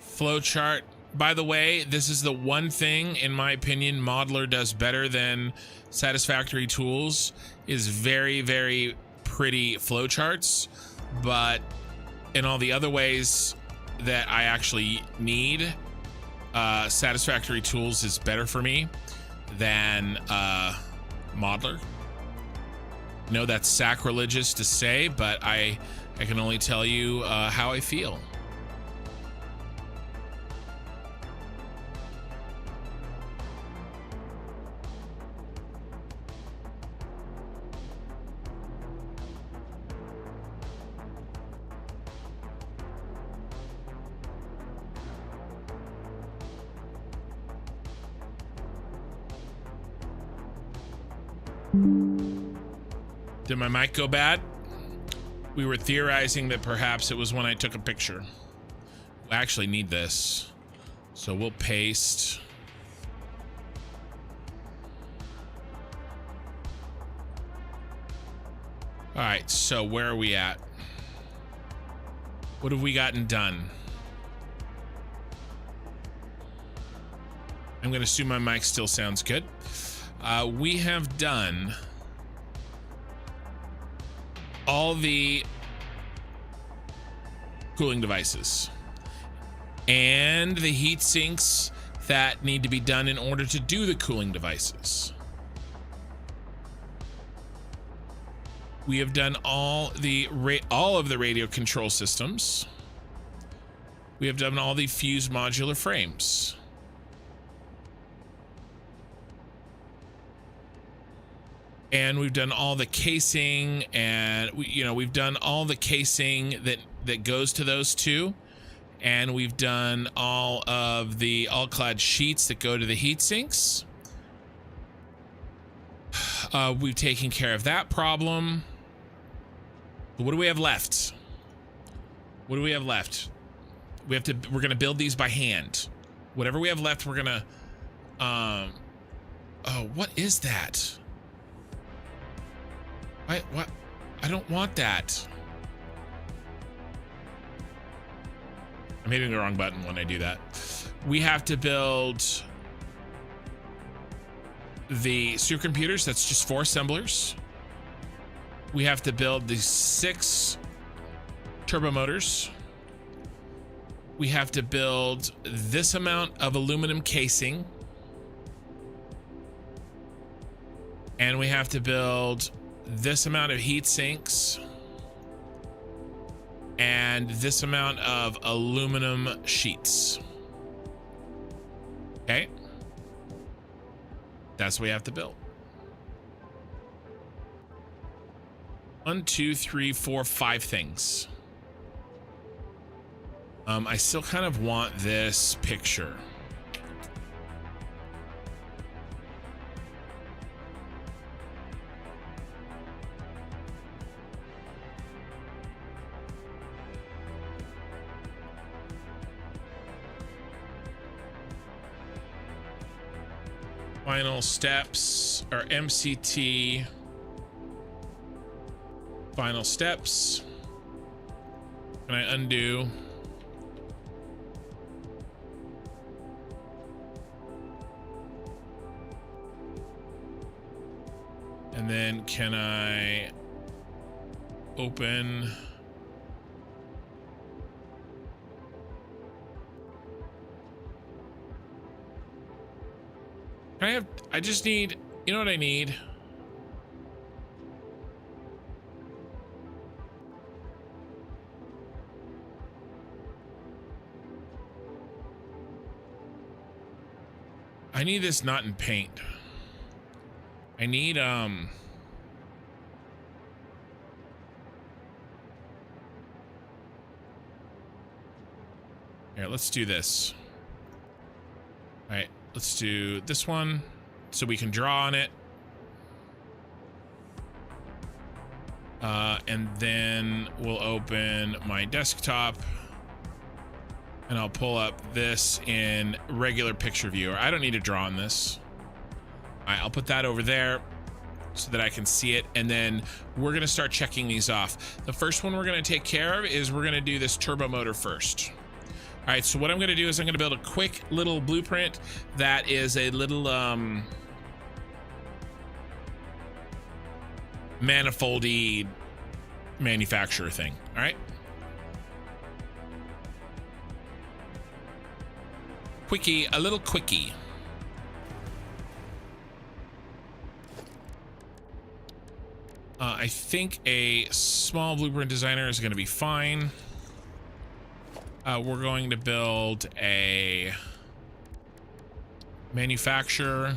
flowchart. By the way, this is the one thing, in my opinion, Modeler does better than Satisfactory Tools, is very, very pretty flowcharts. But in all the other ways that I actually need, Satisfactory Tools is better for me than Modeler. No, that's sacrilegious to say, but I can only tell you how I feel. Did my mic go bad? We were theorizing that perhaps it was when I took a picture. We actually need this. So we'll paste. All right, so where are we at? What have we gotten done? I'm gonna assume my mic still sounds good. We have done all the cooling devices and the heat sinks that need to be done in order to do the cooling devices. We have done all of the radio control systems. We have done all the fused modular frames. And we've done all the casing, and we've done all the casing that goes to those two, and we've done all of the all-clad sheets that go to the heat sinks. We've taken care of that problem. What do we have left? What do we have left? We're gonna build these by hand. Whatever we have left, we're gonna. Oh, what is that? What? I don't want that. I'm hitting the wrong button when I do that. We have to build the supercomputers. That's just 4 assemblers. We have to build the 6 turbo motors. We have to build this amount of aluminum casing. And we have to build this amount of heat sinks and this amount of aluminum sheets. Okay, that's what we have to build. 1, 2, 3, 4, 5 things. I still kind of want this picture. Final steps, or MCT. Final steps. Can I undo? And then can I open? I just need, you know what I need? I need this not in paint. I need Here, let's do this. All right, let's do this one so we can draw on it. And then we'll open my desktop and I'll pull up this in regular picture viewer. I don't need to draw on this. All right, I'll put that over there so that I can see it. And then we're gonna start checking these off. The first one we're gonna take care of is we're gonna do this turbo motor first. All right, so what I'm gonna do is I'm gonna build a quick little blueprint that is a little manifoldy manufacturer thing. All right. Quickie, a little quickie. I think a small blueprint designer is going to be fine. We're going to build a manufacturer.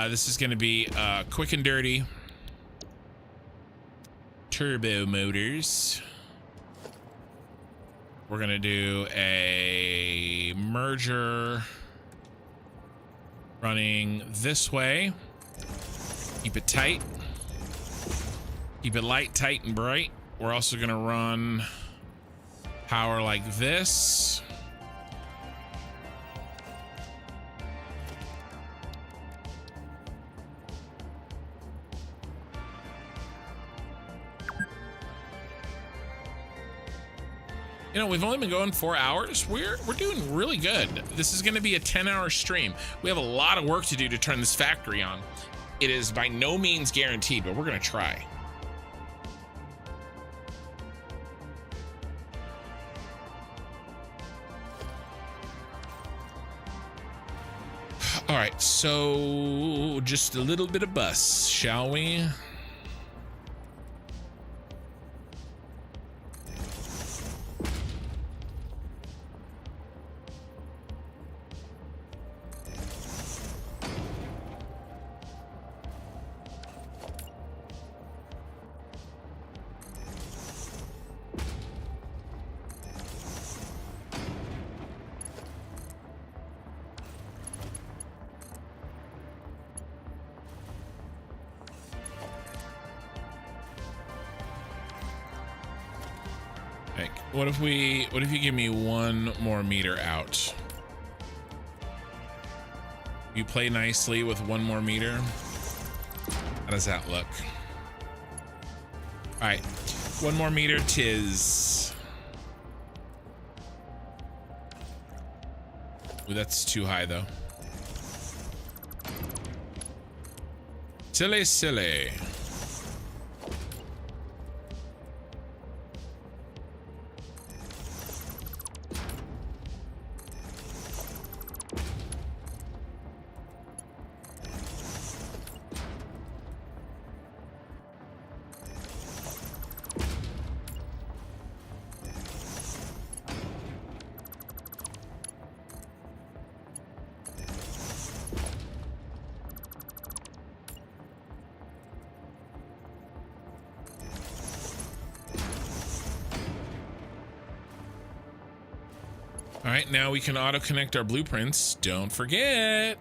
This is going to be quick and dirty. Turbo motors. We're going to do a merger running this way. Keep it tight. Keep it light, tight, and bright. We're also going to run power like this. You know, we've only been going 4 hours. We're doing really good. This is going to be a 10-hour stream. We have a lot of work to do to turn this factory on. It is by no means guaranteed, but we're going to try. All right, so just a little bit of bus, shall we? What if you give me one more meter out? You play nicely with one more meter. How does that look? All right, one more meter tis. Ooh, that's too high though. Silly, silly. All right, now we can auto connect our blueprints. Don't forget.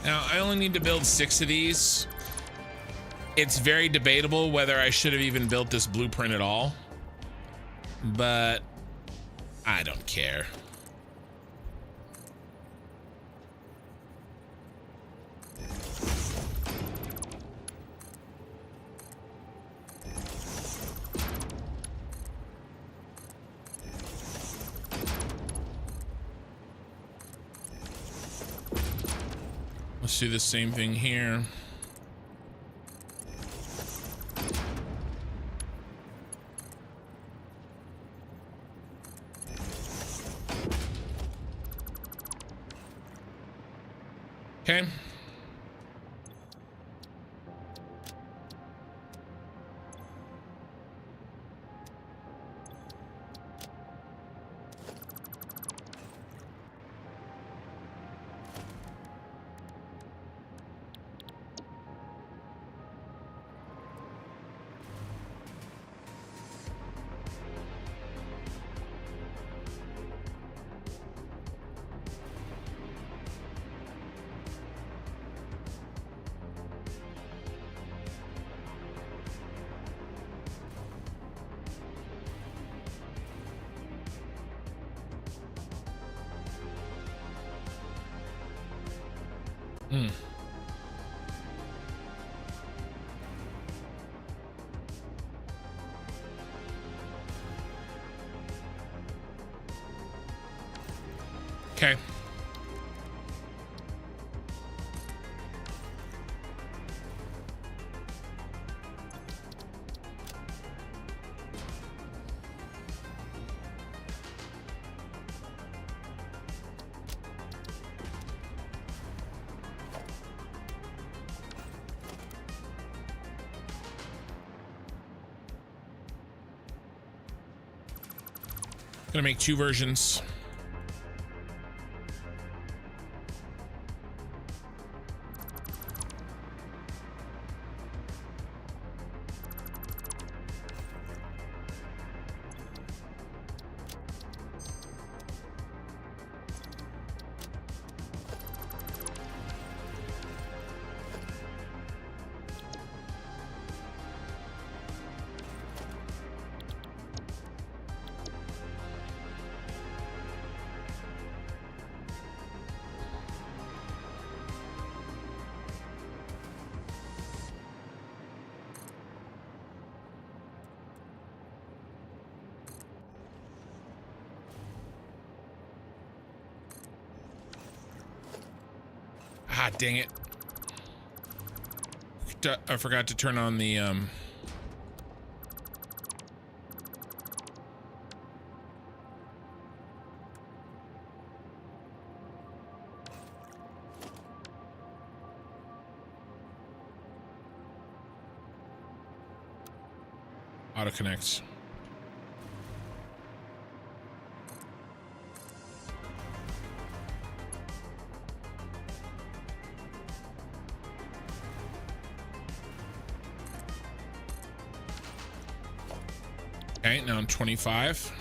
Now, I only need to build 6 of these. It's very debatable whether I should have even built this blueprint at all, but I don't care. Let's do the same thing here. Okay. Okay. Gonna make 2 versions. Ah, dang it. I forgot to turn on the auto connects. Okay, now I'm 25.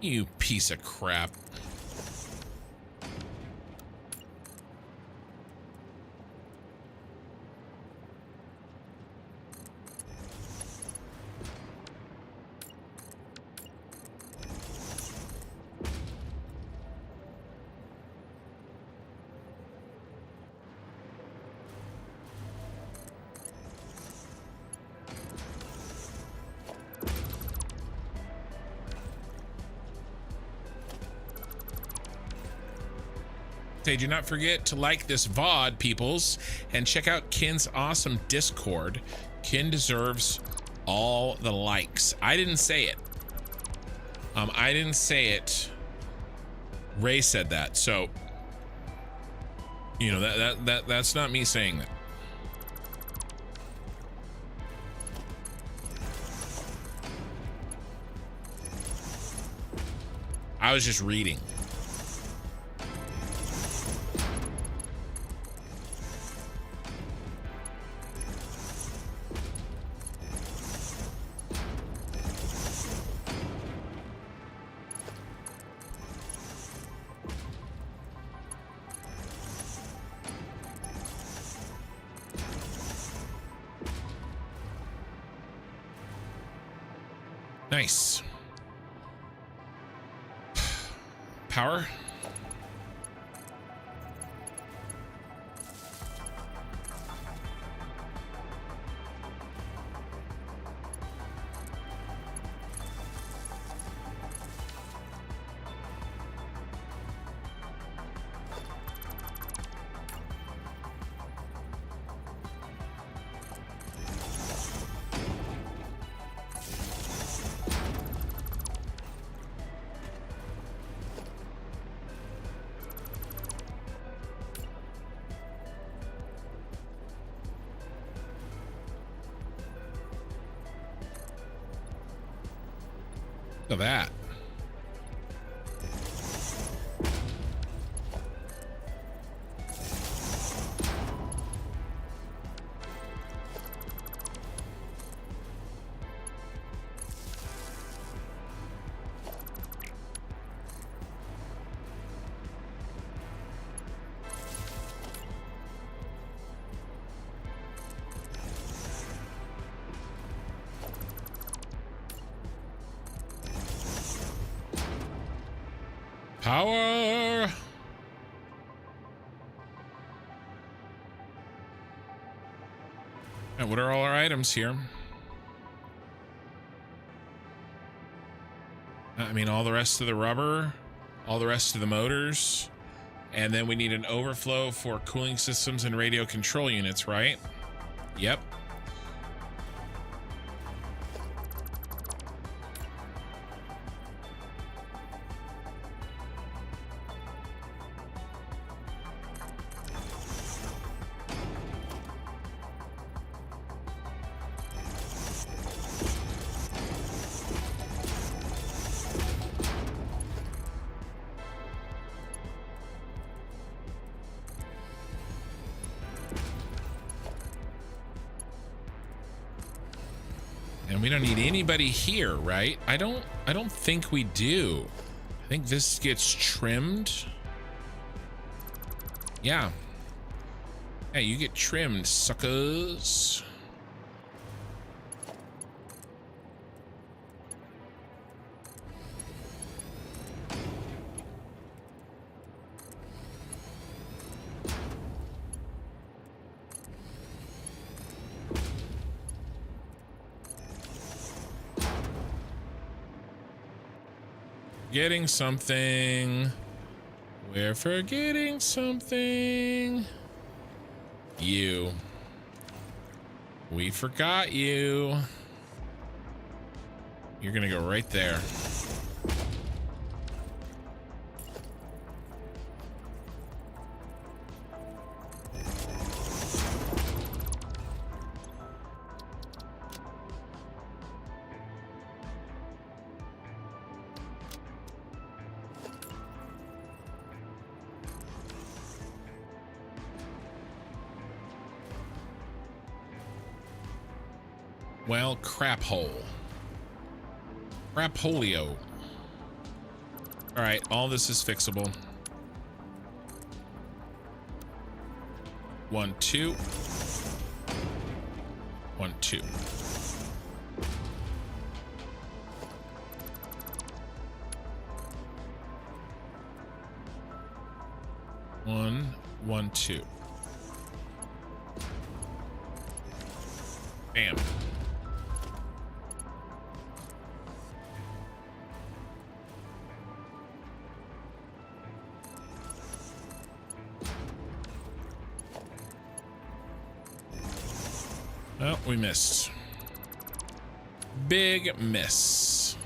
You piece of crap. Hey, do not forget to like this VOD, peoples, and check out Ken's awesome Discord. Ken deserves all the likes. I didn't say it. I didn't say it. Ray said that, so you know that's not me saying that. I was just reading. Nice. Power. Look at that. Power. And what are all our items here? I mean, all the rest of the rubber, all the rest of the motors, and then we need an overflow for cooling systems and radio control units, right? Yep. And we don't need anybody here, right? I don't think we do. I think this gets trimmed. Yeah. Hey, you get trimmed, suckers. Forgetting something. We're forgetting something. You. We forgot you. You're gonna go right there. Well, crap hole. Crap holio. All right, all this is fixable. 1, 2. 1, 2. One, 1, 2. Bam. Oh, we missed. Big miss.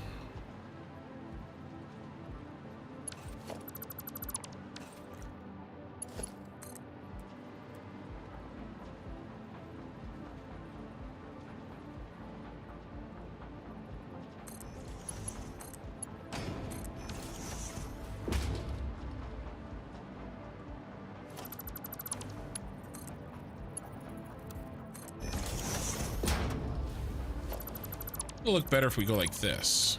to look better if we go like this.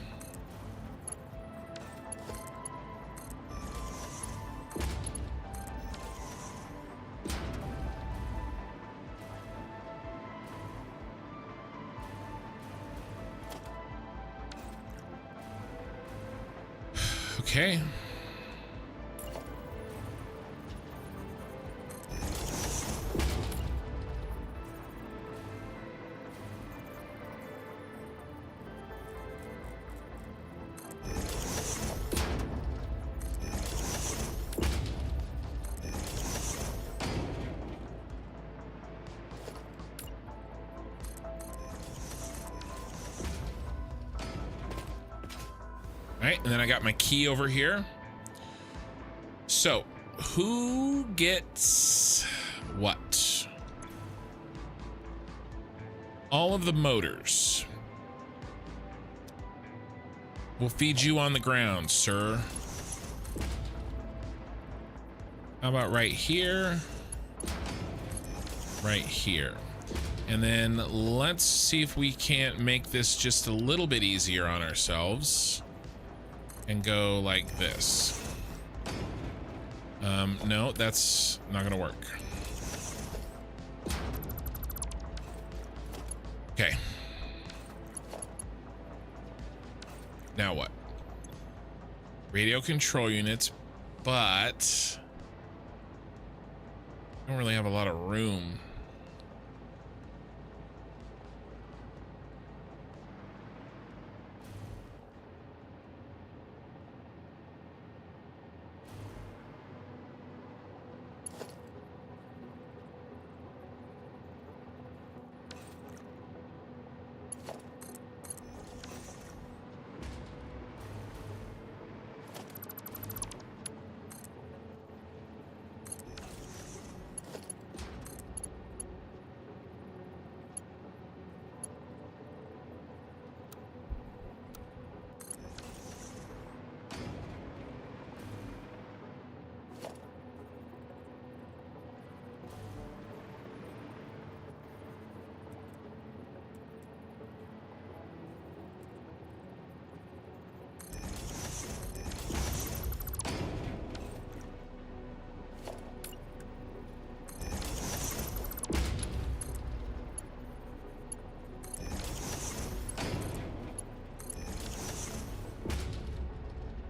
Okay. All right, and then I got my key over here. So, who gets what? All of the motors. We'll feed you on the ground, sir. How about right here? Right here. And then let's see if we can't make this just a little bit easier on ourselves. And go like this. No, that's not gonna work. Okay. Now what? Radio control units, but I don't really have a lot of room.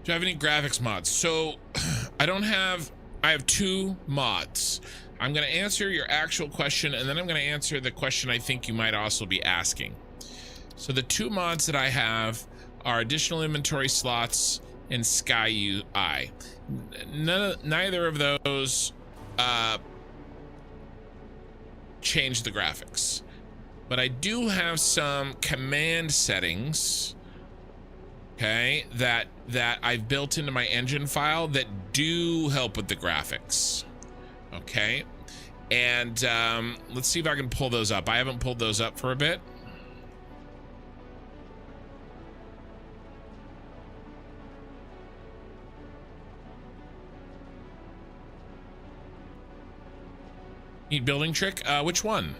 Do I have any graphics mods? So I have 2 mods. I'm going to answer your actual question, and then I'm going to answer the question I think you might also be asking. So the 2 mods that I have are additional inventory slots and Sky UI. Neither of those change the graphics, but I do have some command settings, okay, that I've built into my engine file that do help with the graphics. Okay, and let's see if I can pull those up. I haven't pulled those up for a bit. Need building trick? Which one?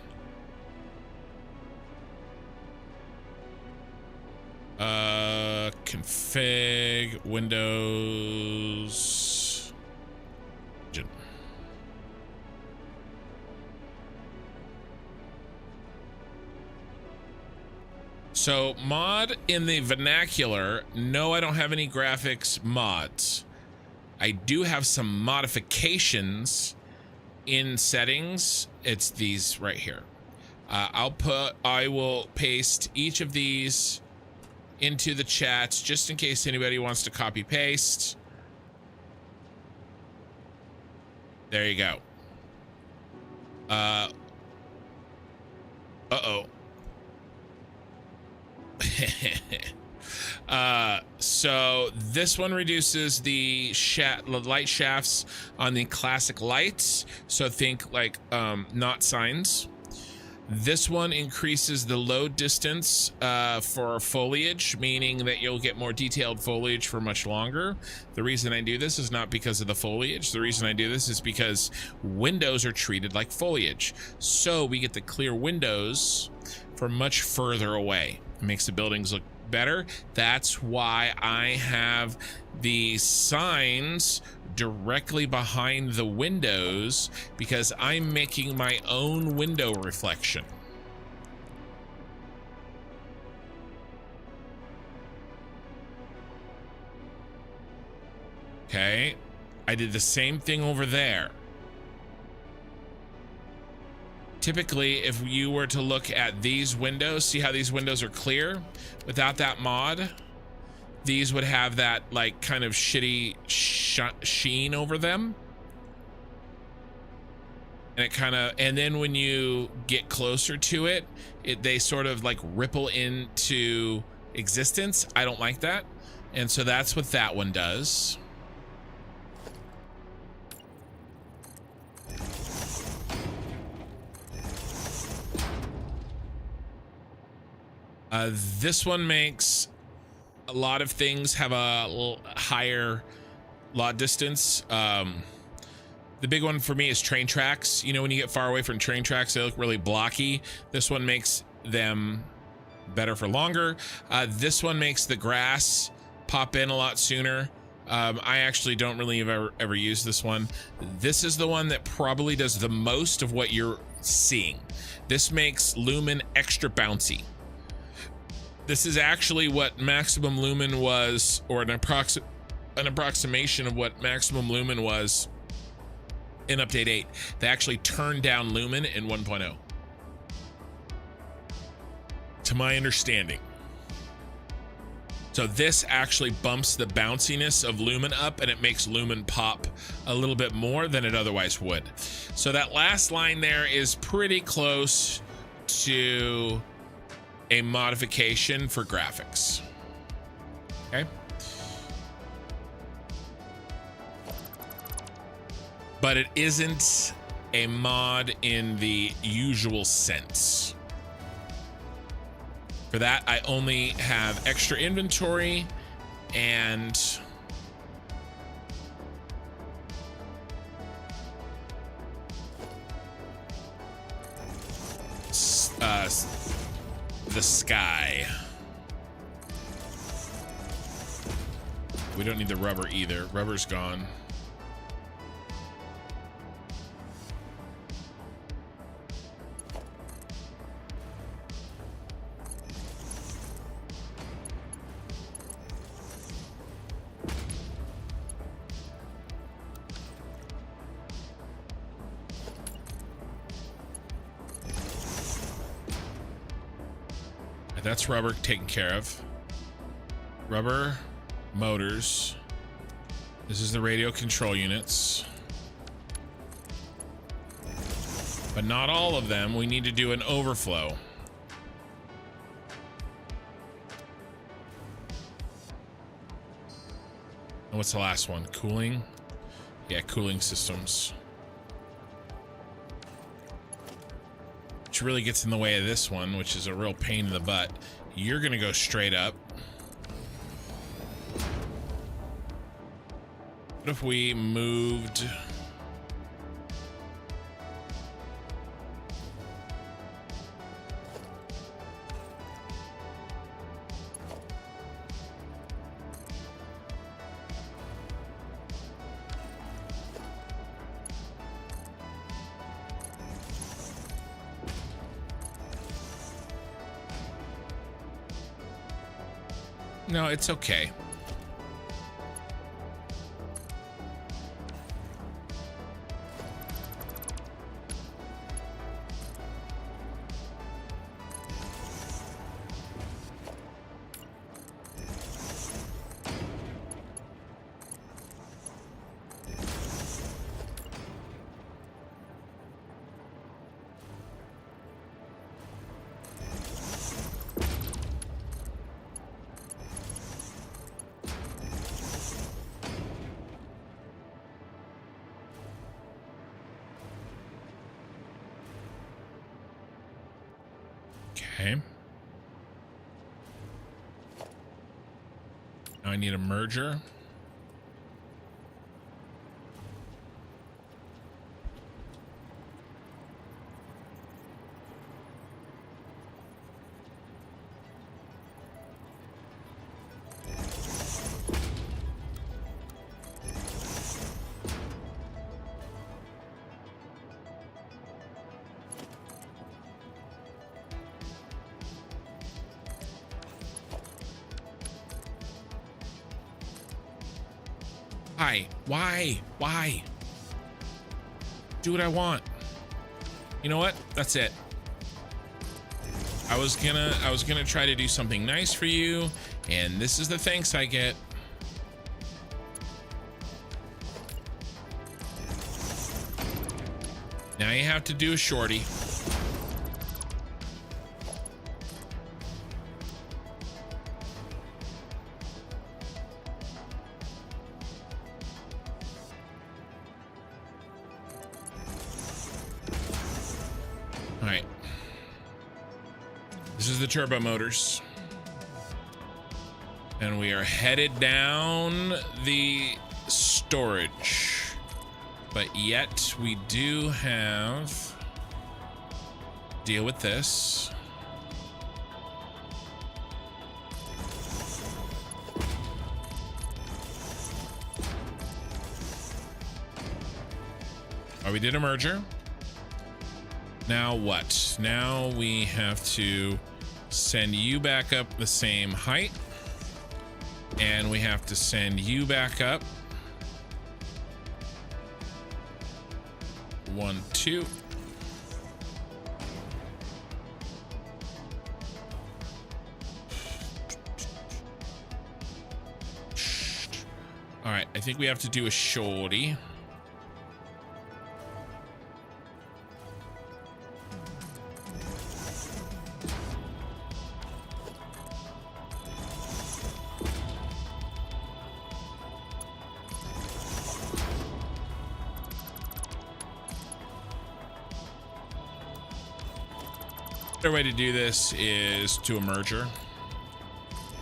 Config Windows. So mod in the vernacular, no, I don't have any graphics mods. I do have some modifications in settings. It's these right here. I will paste each of these into the chats just in case anybody wants to copy paste. There you go. Uh-oh. So this one reduces the light shafts on the classic lights. So think like not signs. This one increases the load distance for foliage, meaning that you'll get more detailed foliage for much longer. The reason I do this is not because of the foliage. The reason I do this is because windows are treated like foliage. So we get the clear windows for much further away. It makes the buildings look better. That's why I have the signs directly behind the windows, because I'm making my own window reflection. Okay, I did the same thing over there. Typically, if you were to look at these windows, see how these windows are clear? Without that mod, these would have that like kind of shitty sheen over them. And it kind of, and then when you get closer to it, they sort of like ripple into existence. I don't like that. And so that's what that one does. This one makes a lot of things have a little higher lot distance. The big one for me is train tracks. You know, when you get far away from train tracks, they look really blocky. This one makes them better for longer. This one makes the grass pop in a lot sooner. I actually don't really ever use this one. This is the one that probably does the most of what you're seeing. This makes Lumen extra bouncy. This is actually what maximum lumen was, or an approximation of what maximum lumen was in update 8. They actually turned down lumen in 1.0, to my understanding. So this actually bumps the bounciness of lumen up, and it makes lumen pop a little bit more than it otherwise would. So that last line there is pretty close to a modification for graphics. Okay. But it isn't a mod in the usual sense. For that, I only have extra inventory and the sky. We don't need the rubber either. Rubber's gone. That's rubber taken care of. Rubber, motors. This is the radio control units. But not all of them. We need to do an overflow. And what's the last one? Cooling? Yeah, cooling systems. Which really gets in the way of this one, which is a real pain in the butt. You're gonna go straight up. What if we moved? No, it's okay. Okay. Now I need a merger. Why? Do what I want. You know what? That's it. I was gonna try to do something nice for you, and this is the thanks I get. Now you have to do a shorty. All right. This is the turbo motors. And we are headed down the storage. But yet we do have deal with this. Oh, we did a merger. Now what? Now we have to send you back up the same height. And we have to send you back up. 1, 2. All right, I think we have to do a shorty. Better way to do this is to a merger.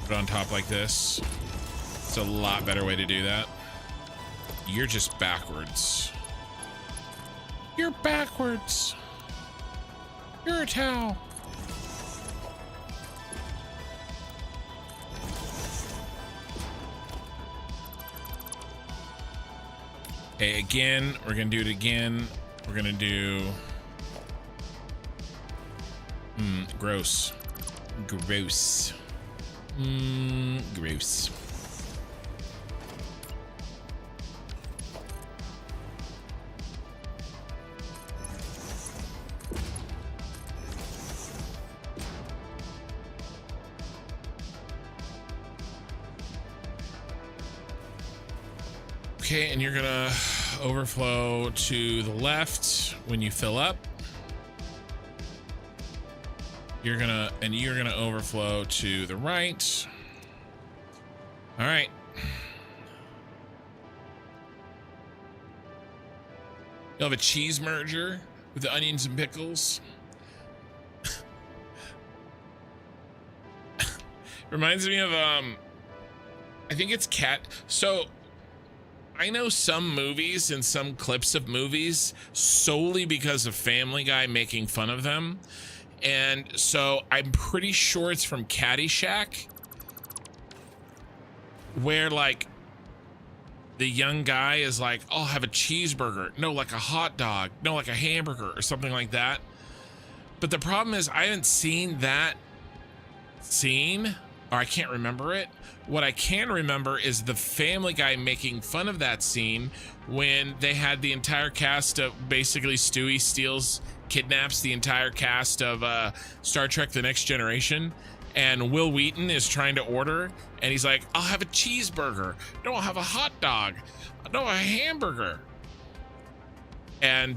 Put it on top like this. It's a lot better way to do that. You're just backwards. You're backwards. You're a towel. Okay, again, we're gonna do it again. We're gonna do gross. Gross. Gross. Okay, and you're gonna overflow to the left when you fill up. You're gonna overflow to the right. All right. You'll have a cheese merger with the onions and pickles. Reminds me of I think it's cat. So I know some movies and some clips of movies solely because of Family Guy making fun of them. And so I'm pretty sure it's from Caddyshack, where like the young guy is like, I'll have a cheeseburger. No, like a hot dog. No, like a hamburger or something like that. But the problem is I haven't seen that scene, or I can't remember it. What I can remember is the Family Guy making fun of that scene when they had the entire cast of basically Stewie kidnaps the entire cast of Star Trek The Next Generation, and Will Wheaton is trying to order, and he's like, I'll have a cheeseburger. No, I'll have a hot dog. No, a hamburger. And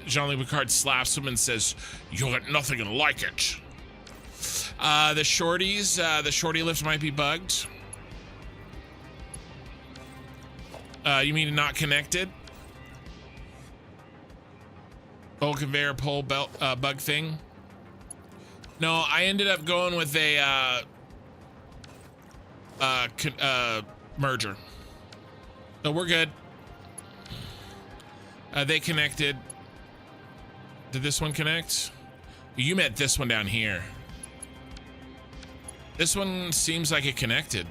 Jean-Luc Picard slaps him and says, you'll get nothing like it. The shorty lift might be bugged. You mean not connected? Pole conveyor pole belt bug thing. No, I ended up going with a merger. So we're good. They connected. Did this one connect? You meant this one down here. This one seems like it connected.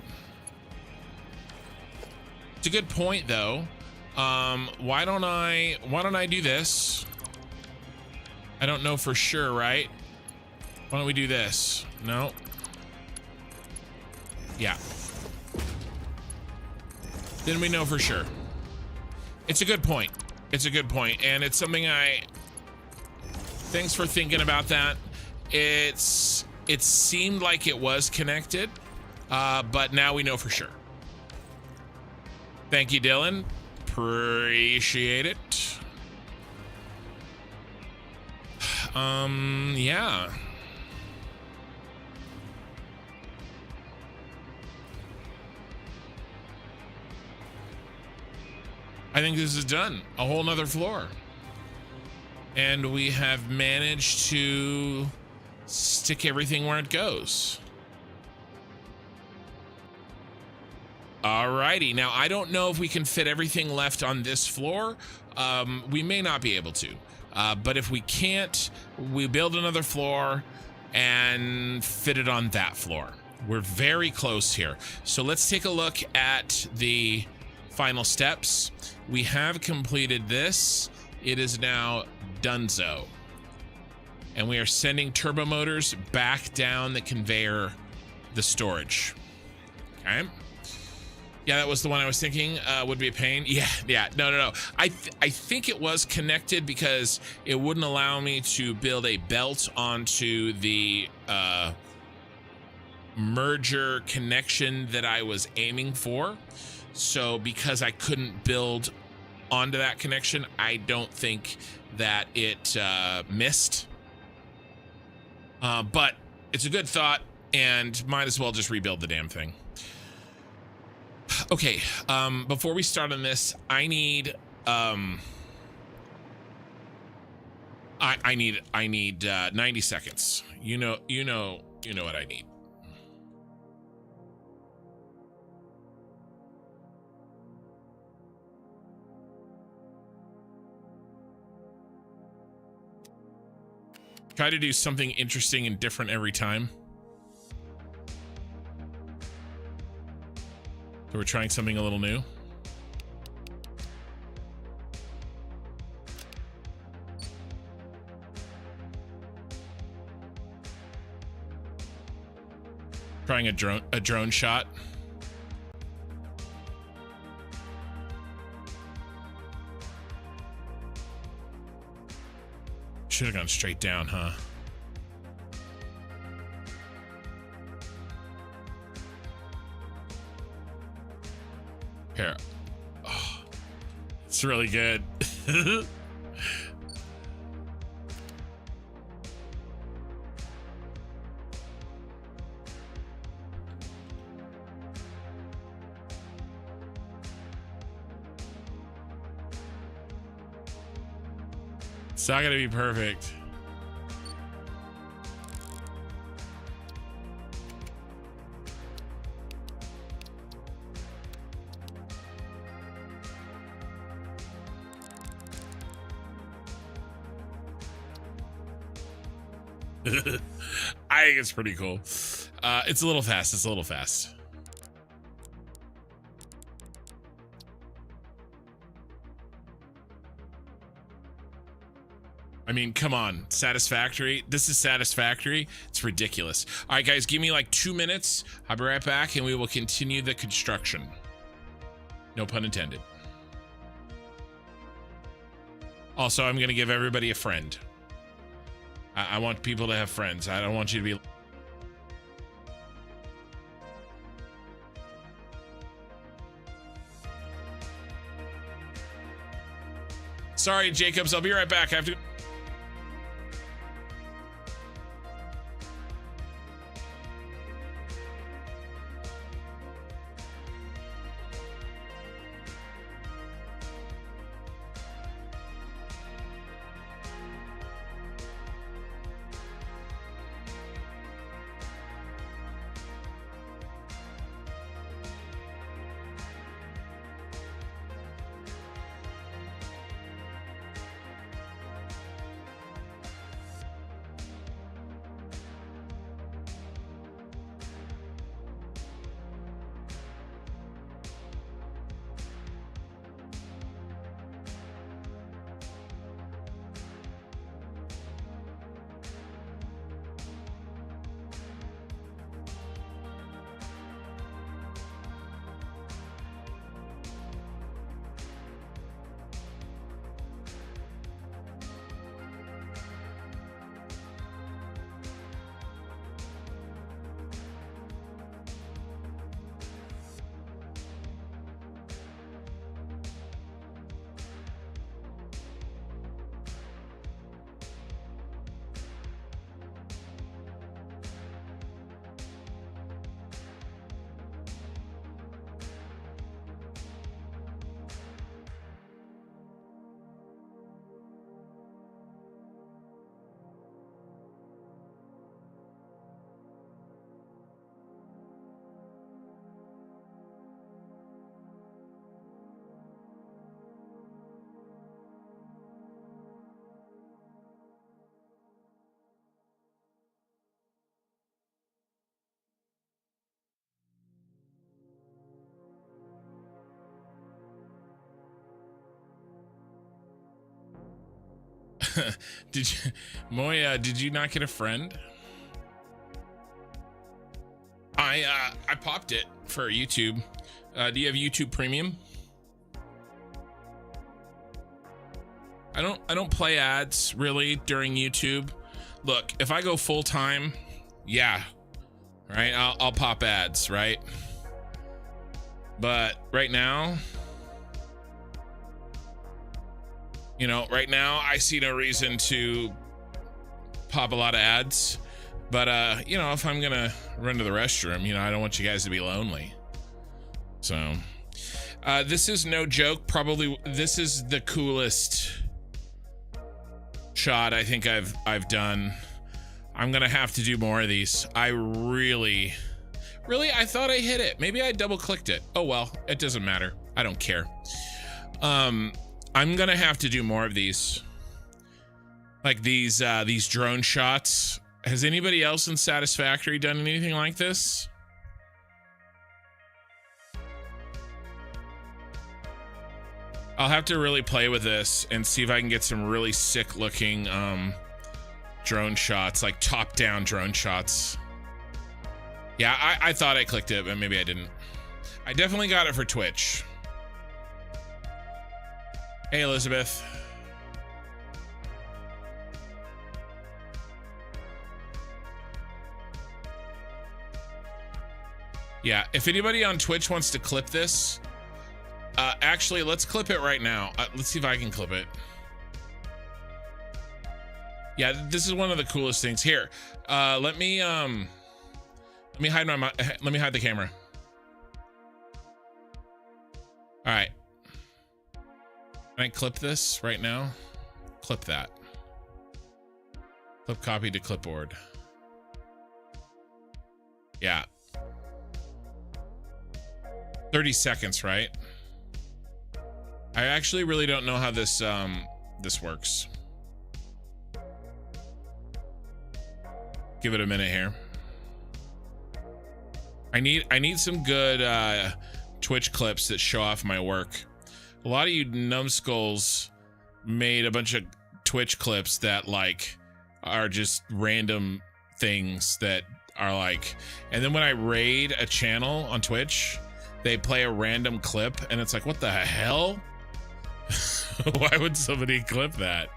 It's a good point though. Why don't I do this? I don't know for sure, right? Why don't we do this? No. Yeah. Then we know for sure. It's a good point. It's a good point, and it's something thanks for thinking about that. It seemed like it was connected, but now we know for sure. Thank you, Dylan. Appreciate it. Yeah. I think this is done. A whole nother floor. And we have managed to stick everything where it goes. Alrighty, now I don't know if we can fit everything left on this floor. We may not be able to, but if we can't, we build another floor and fit it on that floor. We're very close here. So let's take a look at the final steps. We have completed this. It is now donezo. And we are sending turbo motors back down the conveyor, the storage. Okay. Yeah, that was the one I was thinking would be a pain. Yeah, no. I think it was connected because it wouldn't allow me to build a belt onto the merger connection that I was aiming for. So because I couldn't build onto that connection, I don't think that it missed. But it's a good thought, and might as well just rebuild the damn thing. Okay, before we start on this, I need I need 90 seconds. You know what I need. Try to do something interesting and different every time. So we're trying something a little new. Trying a drone shot. Should have gone straight down, huh? Here. Oh, it's really good. It's not gonna be perfect. I think it's pretty cool. It's a little fast. I mean, come on, Satisfactory. This is Satisfactory. It's ridiculous. All right, guys, give me like 2 minutes. I'll be right back, and we will continue the construction. No pun intended. Also, I'm going to give everybody a friend. I want people to have friends. I don't want you to be... Sorry, Jacobs. I'll be right back. I have to... Did you, Moya? Did you not get a friend? I popped it for YouTube. Do you have YouTube Premium? I don't play ads really during YouTube. Look, if I go full time, yeah, right, I'll pop ads, right? But right now, you know, right now I see no reason to pop a lot of ads. But you know, if I'm gonna run to the restroom, you know, I don't want you guys to be lonely. So this is no joke. Probably this is the coolest shot I think I've done. I'm gonna have to do more of these. I really I thought I hit it. Maybe I double clicked it. Oh well, it doesn't matter. I don't care. I'm gonna have to do more of these, like these drone shots. Has anybody else in Satisfactory done anything like this? I'll have to really play with this and see if I can get some really sick looking drone shots, like top down drone shots. Yeah, I thought I clicked it, but maybe I didn't. I definitely got it for Twitch. Hey, Elizabeth. Yeah, if anybody on Twitch wants to clip this, actually, let's clip it right now. Let's see if I can clip it. Yeah, this is one of the coolest things. Here, let me hide the camera. All right. Can I clip this right now? Clip that. Clip copy to clipboard. Yeah. 30 seconds, right? I actually really don't know how this this works. Give it a minute here. I need some good Twitch clips that show off my work. A lot of you numbskulls made a bunch of Twitch clips that like are just random things that are like, and then when I raid a channel on Twitch, they play a random clip and it's like, what the hell? Why would somebody clip that?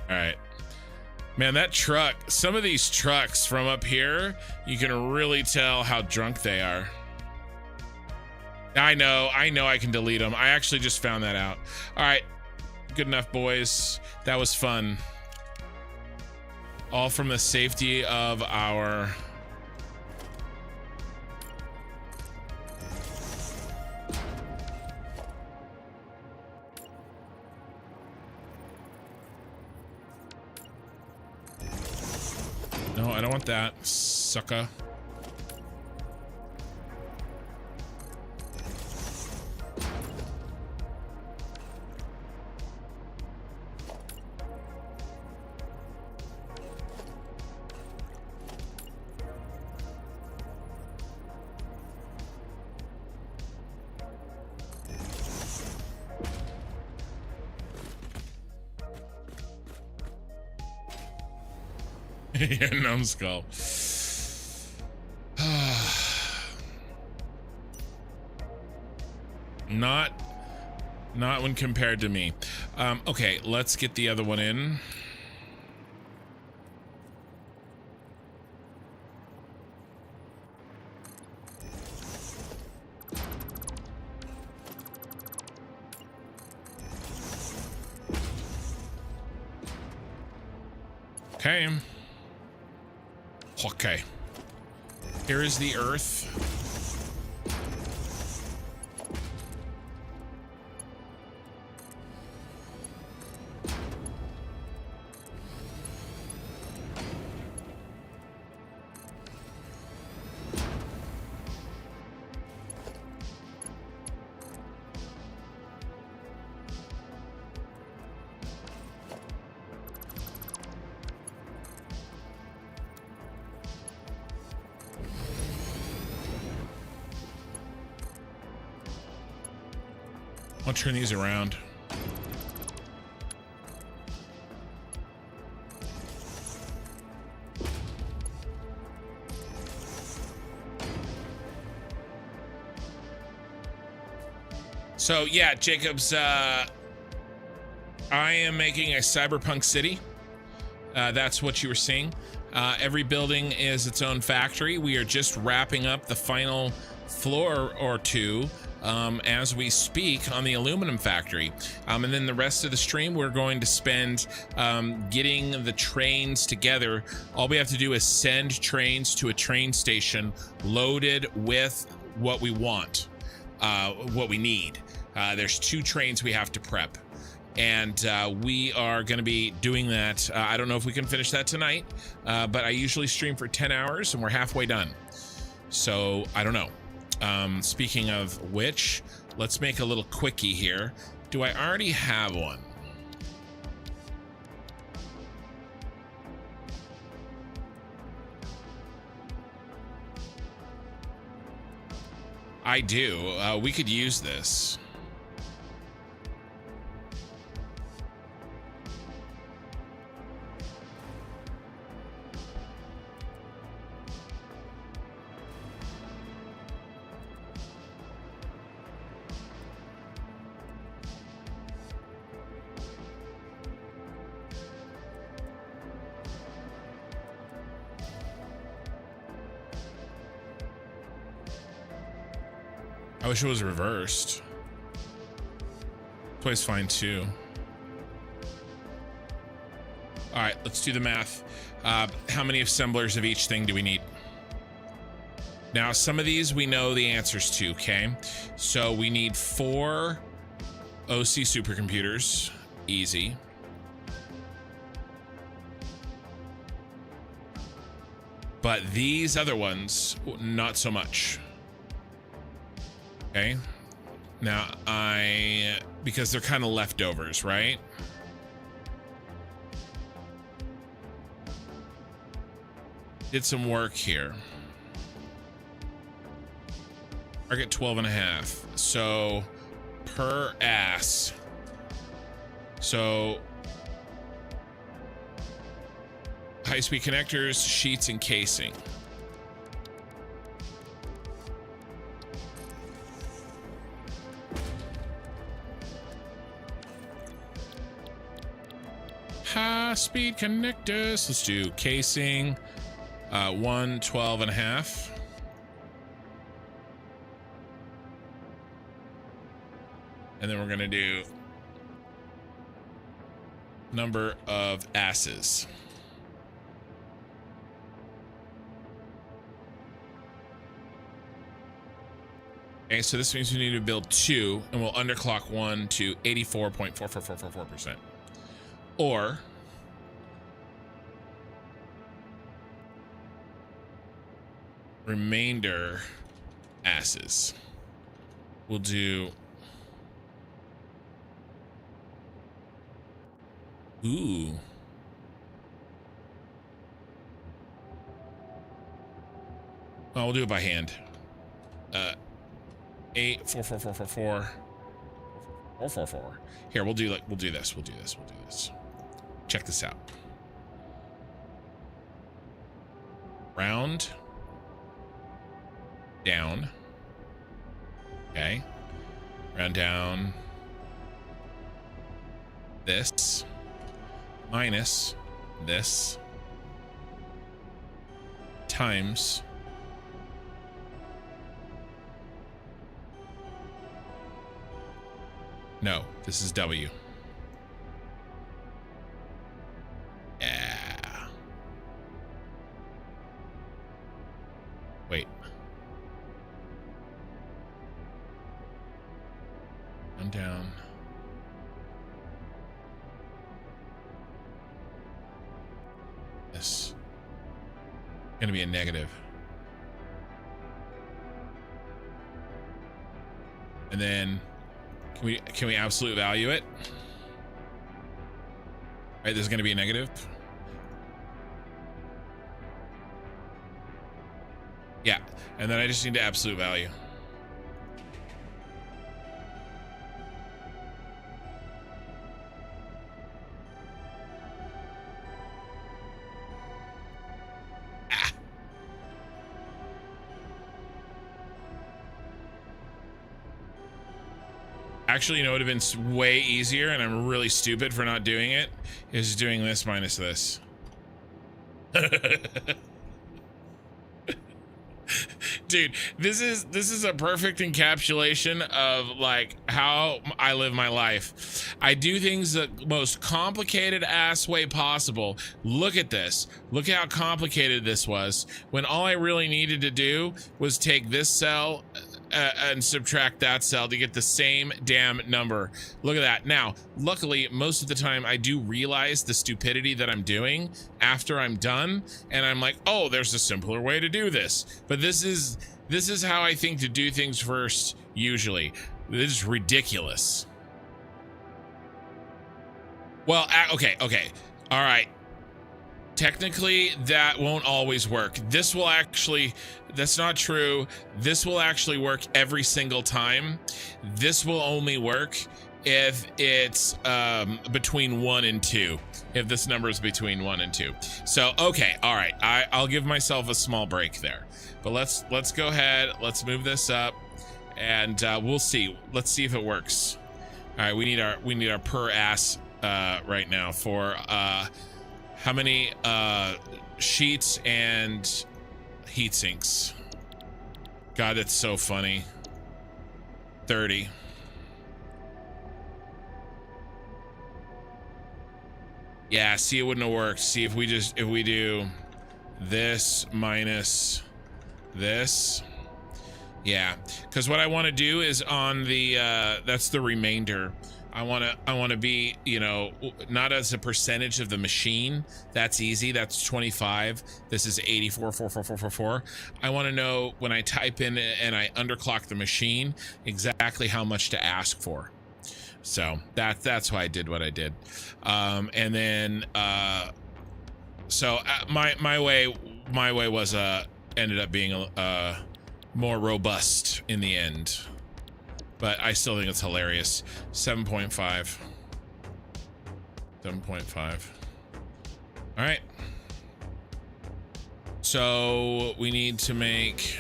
All right, man, that truck, some of these trucks from up here, you can really tell how drunk they are. I know I can delete them. I actually just found that out. All right, good enough, boys. That was fun. All from the safety of our No, I don't want that, sucker. Yeah, numbskull. Not when compared to me. Okay, let's get the other one in. Okay. Okay. Here is the Earth. I'll turn these around. So yeah, Jacobs, I am making a cyberpunk city. That's what you were seeing. Every building is its own factory. We are just wrapping up the final floor or two as we speak on the aluminum factory. And then the rest of the stream, we're going to spend getting the trains together. All we have to do is send trains to a train station loaded with what we want, what we need. There's 2 trains we have to prep. And we are going to be doing that. I don't know if we can finish that tonight, but I usually stream for 10 hours and we're halfway done. So I don't know. Speaking of which, let's make a little quickie here. Do I already have one? I do. We could use this. I wish it was reversed. Twice fine too. All right, let's do the math. How many assemblers of each thing do we need? Now, some of these we know the answers to, okay? So we need 4 OC supercomputers, easy. But these other ones, not so much. Okay, now because they're kind of leftovers, right? Did some work here. Target 12.5. So per ass. So high-speed connectors, sheets, and casing. High-speed connectors. Let's do casing. 112.5. And then we're gonna do number of asses. Okay, so this means we need to build 2, and we'll underclock 1 to 84.44444%. Or remainder asses. We'll do 8 Oh, we'll do it by hand. 8 4 4 4 4 4 4 4 4. Here, we'll do this. Check this out. Round down. Okay. Round down. This minus this times no, this is W. Yeah. Wait. I'm down. This gonna be a negative. And then can we absolute value it? All right, this is gonna be a negative. Yeah, and then I just need to absolute value. Actually, you know, it would have been way easier, and I'm really stupid for not doing it, is doing this minus this. Dude, this is a perfect encapsulation of like how I live my life. I do things the most complicated ass way possible. Look at this. Look how complicated this was when all I really needed to do was take this cell and subtract that cell to get the same damn number. Look at that. Now, luckily, most of the time I do realize the stupidity that I'm doing after I'm done, and I'm like, oh, there's a simpler way to do this. But this is how I think to do things first, usually. This is ridiculous. Well, okay. All right. Technically, that won't always work. This will actually, that's not true. This will actually work every single time. This will only work if it's between 1 and 2. If this number is between 1 and 2. So, okay, all right. I'll give myself a small break there. But let's go ahead. Let's move this up, and we'll see. Let's see if it works. All right, we need our per ass right now for how many sheets and heat sinks. God, it's so funny. 30. Yeah, see, it wouldn't have worked. See, if we do this minus this. Yeah, because what I want to do is on the that's the remainder. I want to be, you know, not as a percentage of the machine. That's easy. That's 25. This is 84,44444. I want to know when I type in and I underclock the machine exactly how much to ask for. So that's why I did what I did. And then so my way was ended up being more robust in the end. But I still think it's hilarious. 7.5. 7.5. All right. So we need to make...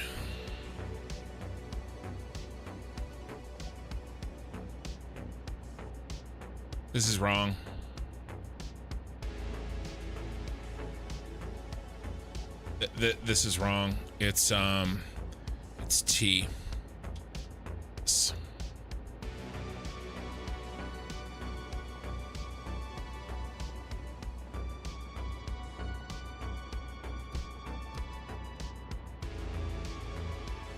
This is wrong. This is wrong. It's T.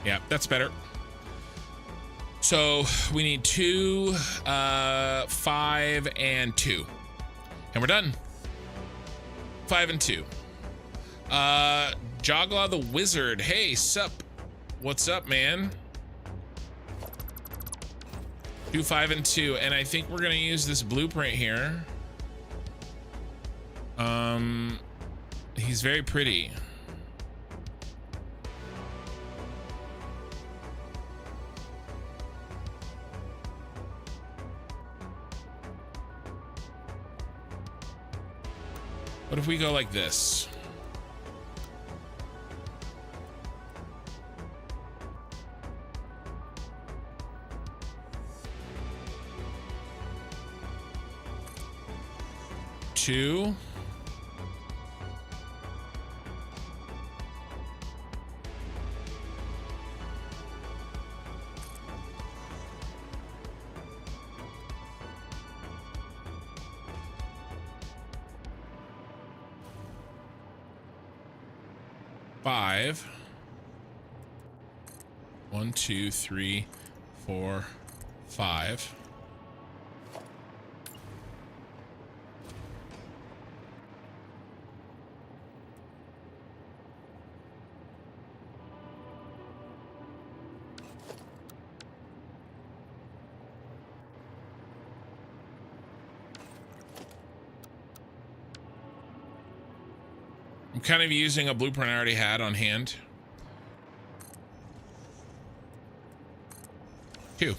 Yeah, that's better. So we need 2, 5, and 2. And we're done. 5 and 2. Jogla the Wizard. Hey, sup? What's up, man? 2, 5, and 2. And I think we're gonna use this blueprint here. He's very pretty. What if we go like this? Two. Five. 1, 2, 3, 4, 5. I'm kind of using a blueprint I already had on hand. 2.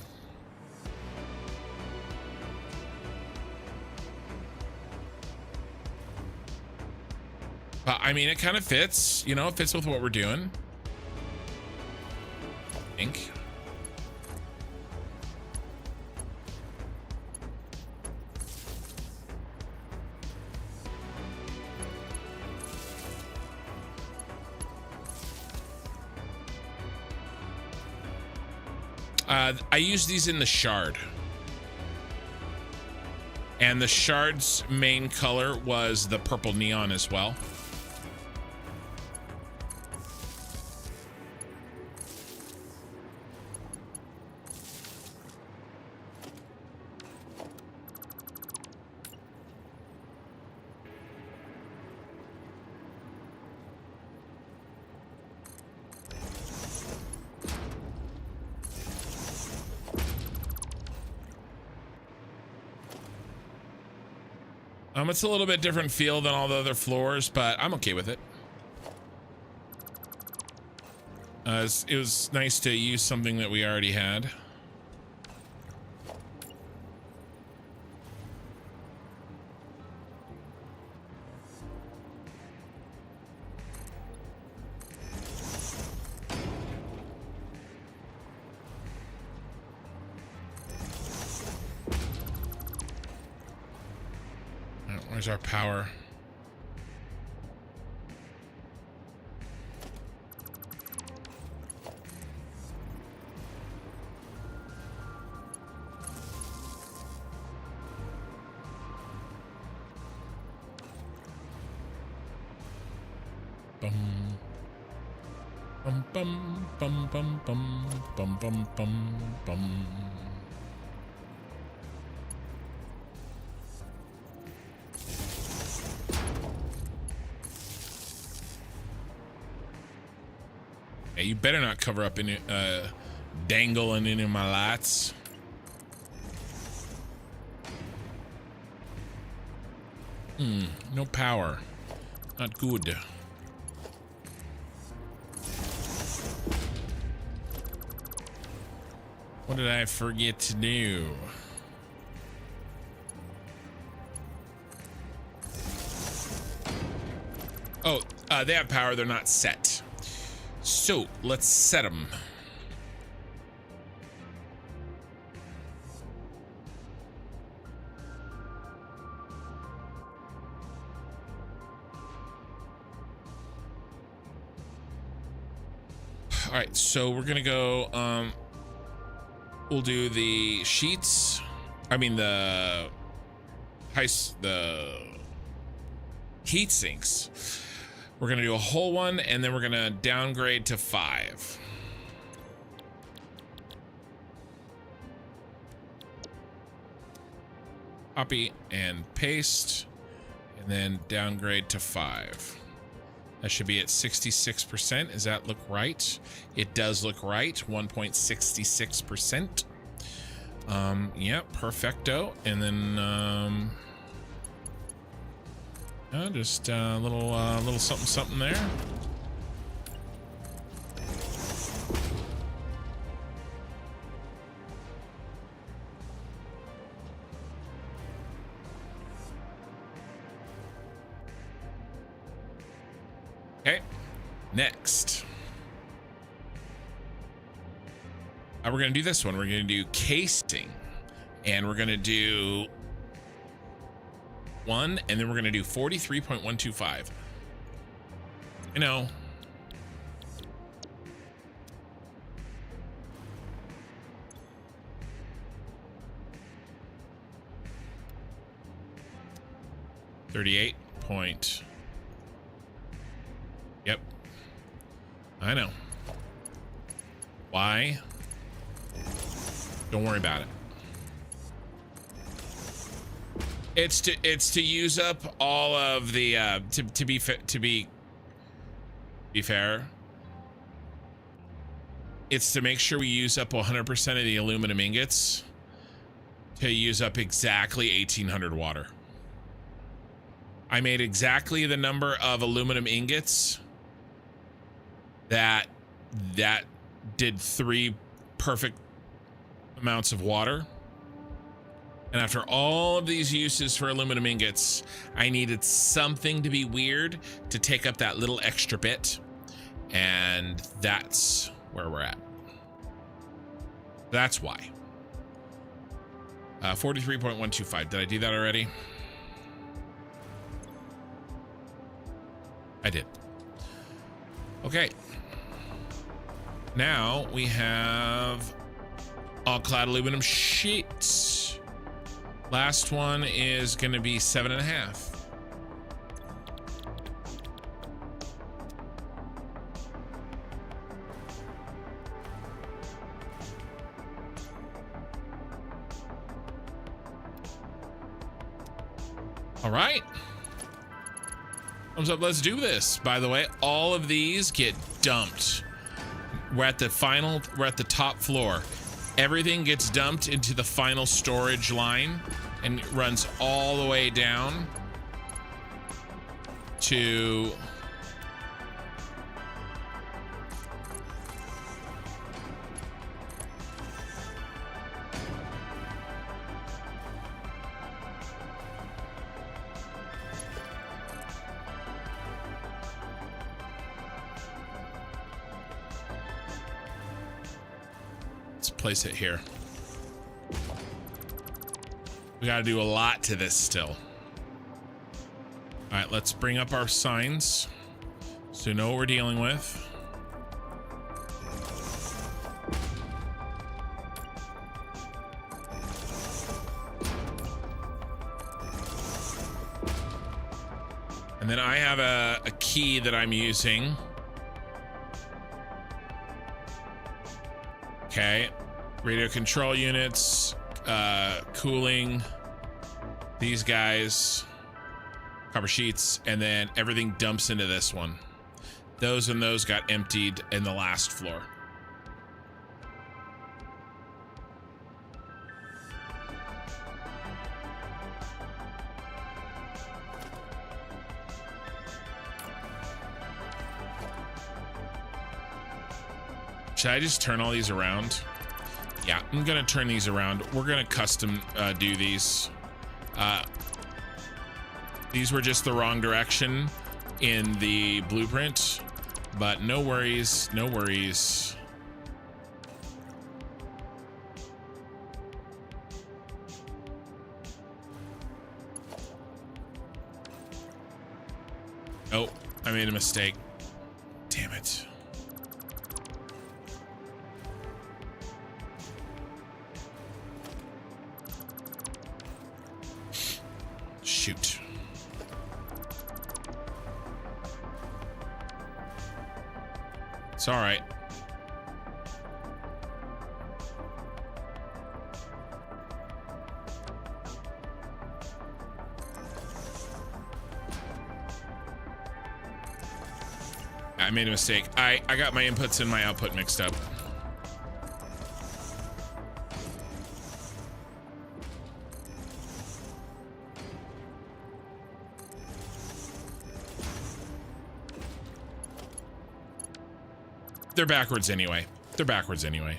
I mean, it kind of fits, you know, it fits with what we're doing. I think. I used these in the shard. And the shard's main color was the purple neon as well. It's a little bit different feel than all the other floors, but I'm okay with it. It was nice to use something that we already had. Where's our power? Bum bum bum bum bum bum bum bum bum. Hey, you better not cover up any dangling any of my lights. No power. Not good. What did I forget to do? Oh, they have power, they're not set. So let's set them. All right, so we're gonna go. We'll do the sheets. I mean the heat sinks. We're gonna do a whole one, and then we're gonna downgrade to 5. Copy and paste, and then downgrade to 5. That should be at 66%. Does that look right? It does look right. 1.66%. Yeah, perfecto. And then just a little something there. Okay, next. We're gonna do this one. We're gonna do casing, and we're gonna do 1, and then we're gonna do 43.125. You know. $38 point. Yep. I know. Why? Don't worry about it. It's to use up all of the to be fair. It's to make sure we use up 100% of the aluminum ingots to use up exactly 1,800 water. I made exactly the number of aluminum ingots that did 3 perfect amounts of water. And after all of these uses for aluminum ingots, I needed something to be weird to take up that little extra bit. And that's where we're at. That's why. 43.125. Did I do that already? I did. Okay. Now we have All clad aluminum sheets. Last one is going to be 7.5. All right. Thumbs up, let's do this. By the way, all of these get dumped. We're at the top floor. Everything gets dumped into the final storage line and it runs all the way down to place it here. We got to do a lot to this still. All right, let's bring up our signs so we know what we're dealing with. And then I have a key that I'm using. Okay. Radio control units, cooling, these guys, copper sheets, and then everything dumps into this one. Those and those got emptied in the last floor. Should I just turn all these around? Yeah, I'm gonna turn these around. We're gonna custom do these. These were just the wrong direction in the blueprint, but no worries, no worries. Oh, I made a mistake. Damn it. Shoot. It's all right. I made a mistake. I got my inputs and my output mixed up. They're backwards anyway. They're backwards anyway.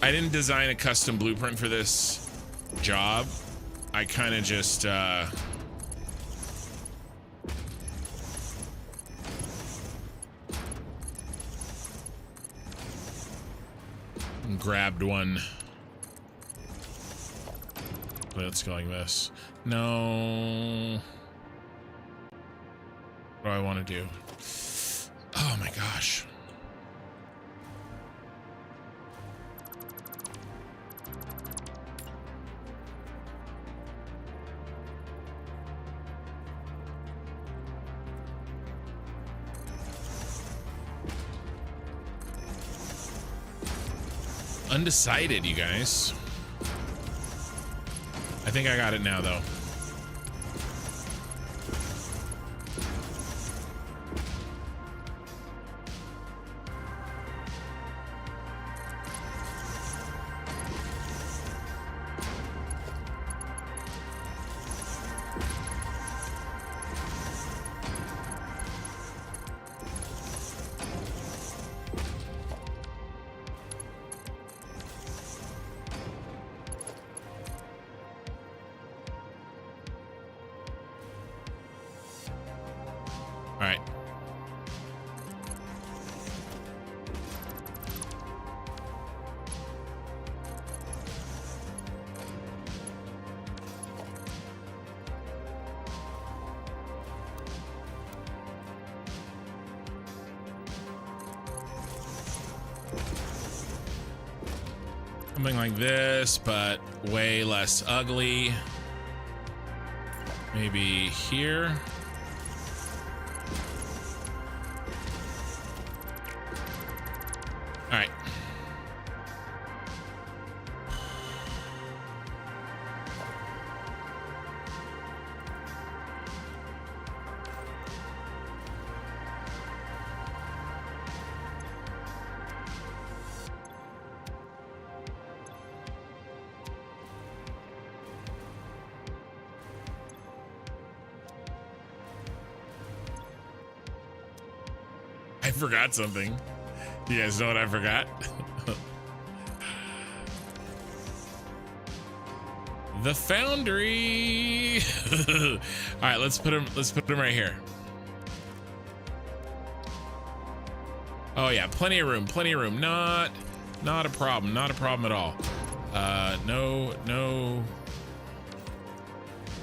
I didn't design a custom blueprint for this job. I kind of just grabbed one. Let's go like this. No. What do I want to do? Oh my gosh. Undecided, you guys. I think I got it now, though. All right. Something like this, but way less ugly. Maybe here. All right. I forgot something. You guys know what I forgot? The foundry. All right, let's put him right here. Oh yeah, plenty of room, Not a problem, not a problem at all.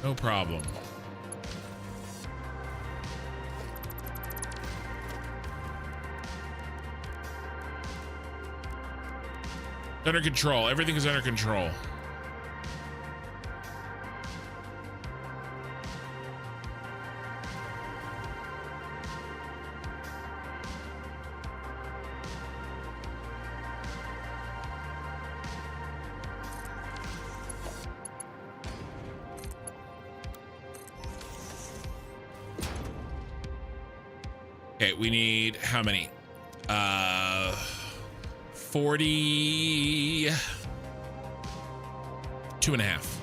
No problem. Under control. Everything is under control. Okay, we need how many? 42.5.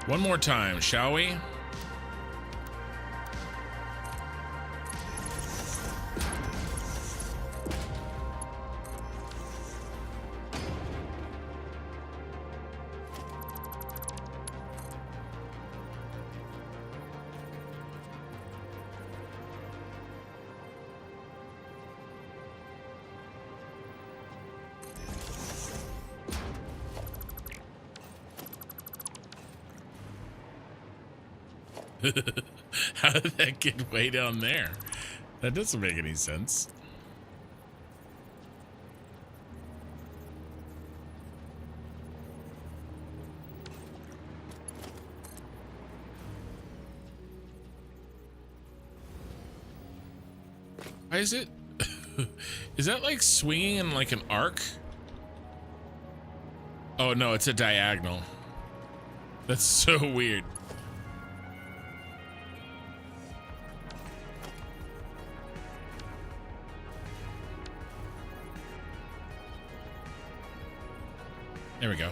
One more time, shall we? How did that get way down there? That doesn't make any sense. Why is it? Is that like swinging in like an arc? Oh no, it's a diagonal. That's so weird. There we go.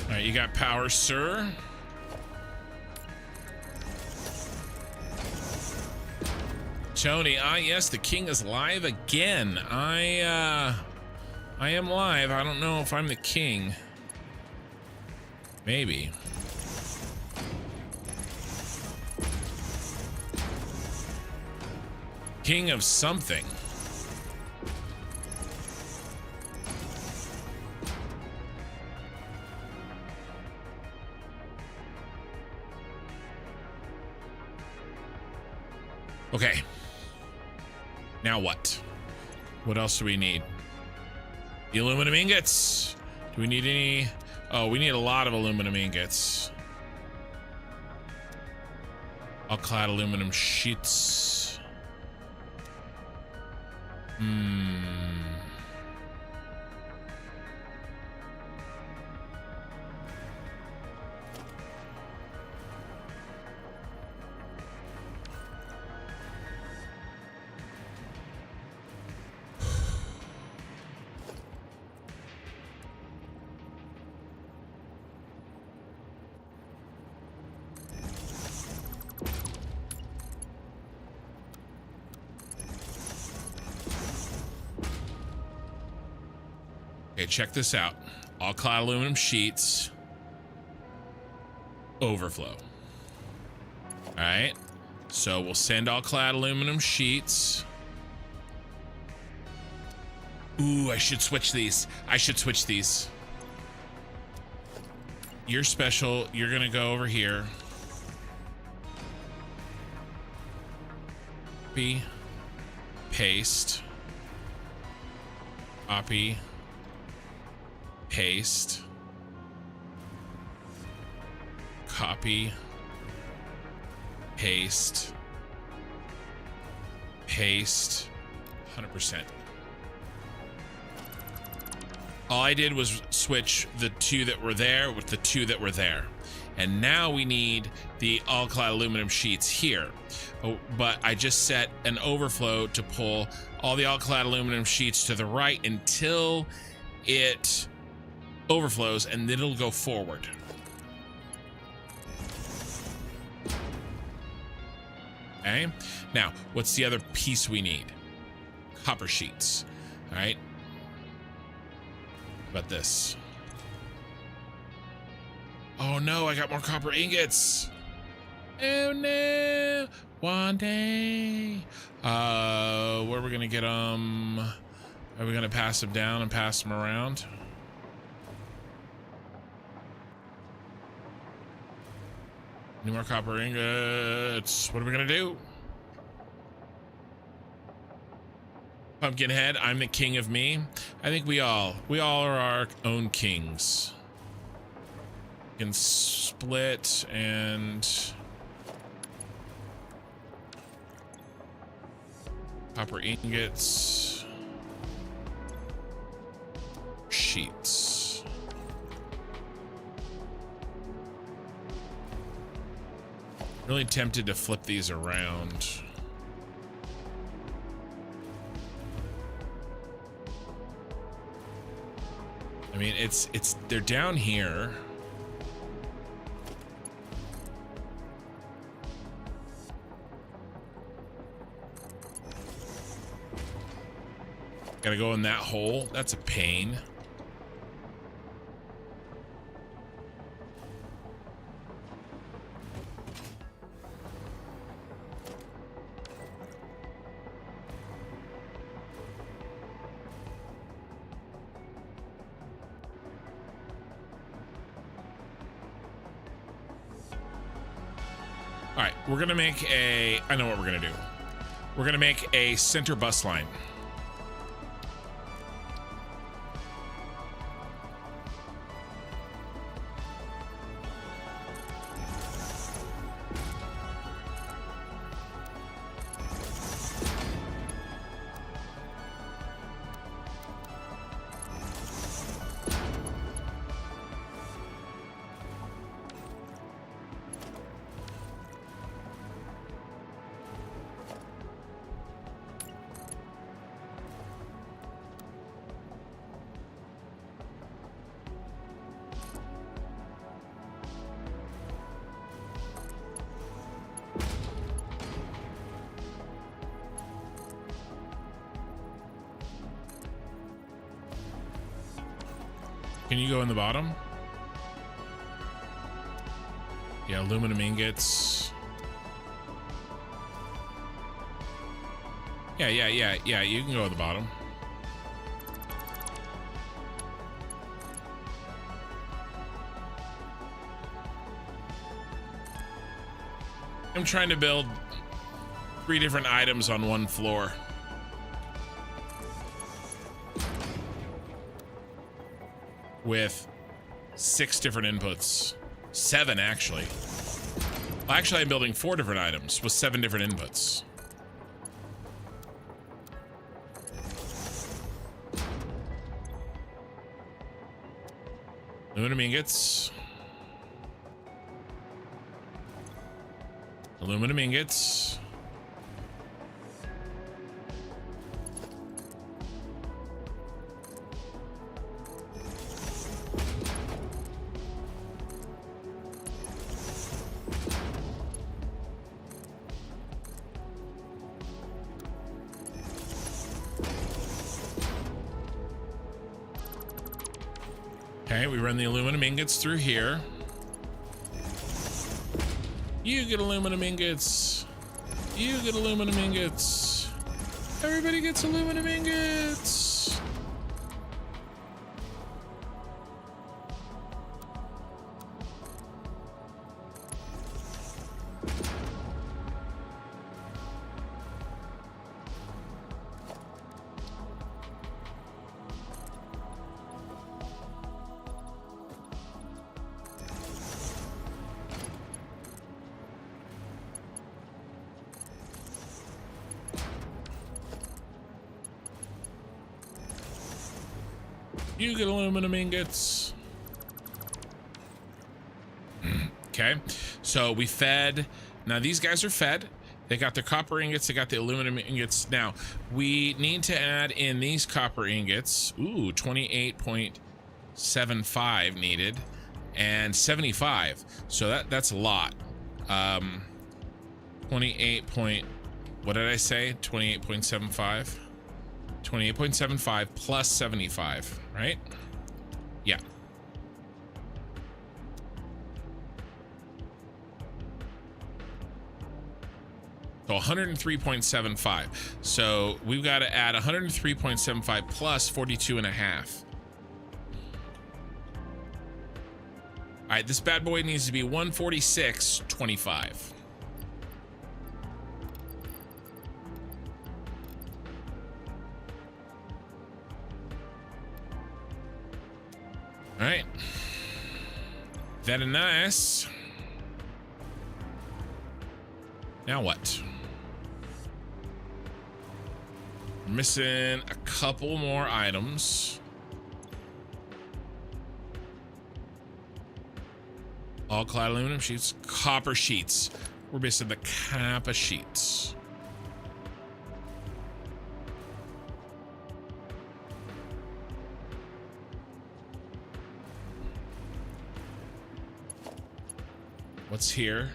All right, you got power, sir. Tony, yes, the king is live again. I am live. I don't know if I'm the king. Maybe. King of something. Okay. Now what? What else do we need? The aluminum ingots. Do we need any? Oh, we need a lot of aluminum ingots. All clad aluminum sheets. Okay, check this out. All clad aluminum sheets. Overflow. All right. So we'll send all clad aluminum sheets. Ooh, I should switch these. I should switch these. You're special. You're going to go over here. Copy. Paste. Copy. Paste. Copy. Paste. Paste. 100%. All I did was switch the two that were there with the two that were there. And now we need the all-clad aluminum sheets here. Oh, but I just set an overflow to pull all the all-clad aluminum sheets to the right until it overflows, and then it'll go forward. Okay. Now, what's the other piece we need? Copper sheets. All right. How about this? Oh no, I got more copper ingots. Oh no. One day. Where are we gonna get them? Are we gonna pass them down and pass them around? Any more copper ingots? What are we gonna do? Pumpkinhead, I'm the king of me. I think we all are our own kings. We can split and copper ingots, sheets. Really tempted to flip these around. I mean, they're down here. Gotta go in that hole. That's a pain. All right, we're gonna make I know what we're gonna do. We're gonna make a center bus line. Can you go in the bottom? Yeah, aluminum ingots. Yeah, you can go at the bottom. I'm trying to build 3 different items on one floor. With 6 different inputs. 7, actually. Well, actually, I'm building 4 different items with 7 different inputs. Aluminum ingots. Aluminum ingots. Okay, we run the aluminum ingots through here. You get aluminum ingots. You get aluminum ingots. Everybody gets aluminum ingots. You get aluminum ingots. Okay, so we fed. Now these guys are fed. They got their copper ingots. They got the aluminum ingots. Now we need to add in these copper ingots. Ooh, 28.75 needed, and 75. So that's a lot. 28 point. What did I say? 28.75. 28.75 plus 75, right? Yeah. So 103.75. So we've got to add 103.75 plus 42 and a half. All right, this bad boy needs to be 146.25. All right, very nice. Now what? We're missing a couple more items. All clad aluminum sheets, copper sheets. We're missing the copper sheets. What's here?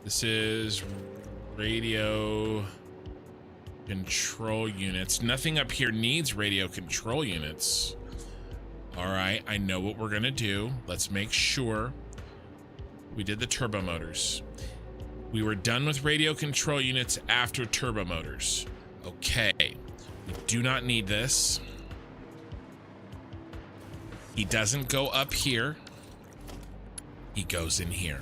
This is radio control units. Nothing up here needs radio control units. All right, I know what we're gonna do. Let's make sure we did the turbo motors. We were done with radio control units after turbo motors. Okay, we do not need this. He doesn't go up here. He goes in here.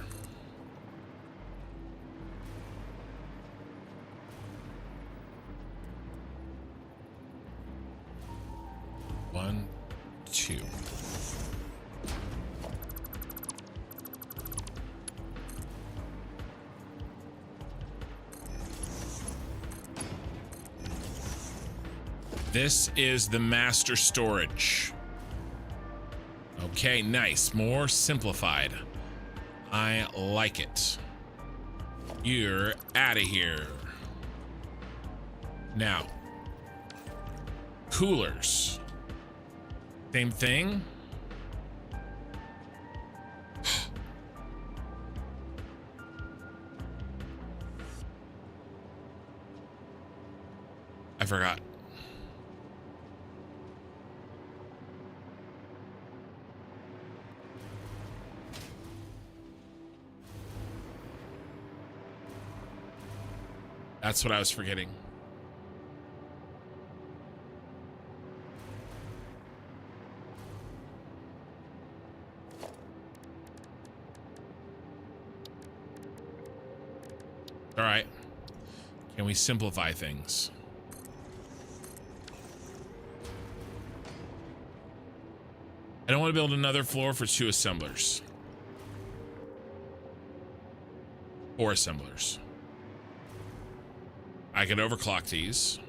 One, two. This is the master storage. Okay, nice. More simplified. I like it. You're out of here. Now, coolers. Same thing. I forgot. That's what I was forgetting. All right. Can we simplify things? I don't want to build another floor for 2 assemblers. 4 assemblers. I could overclock these.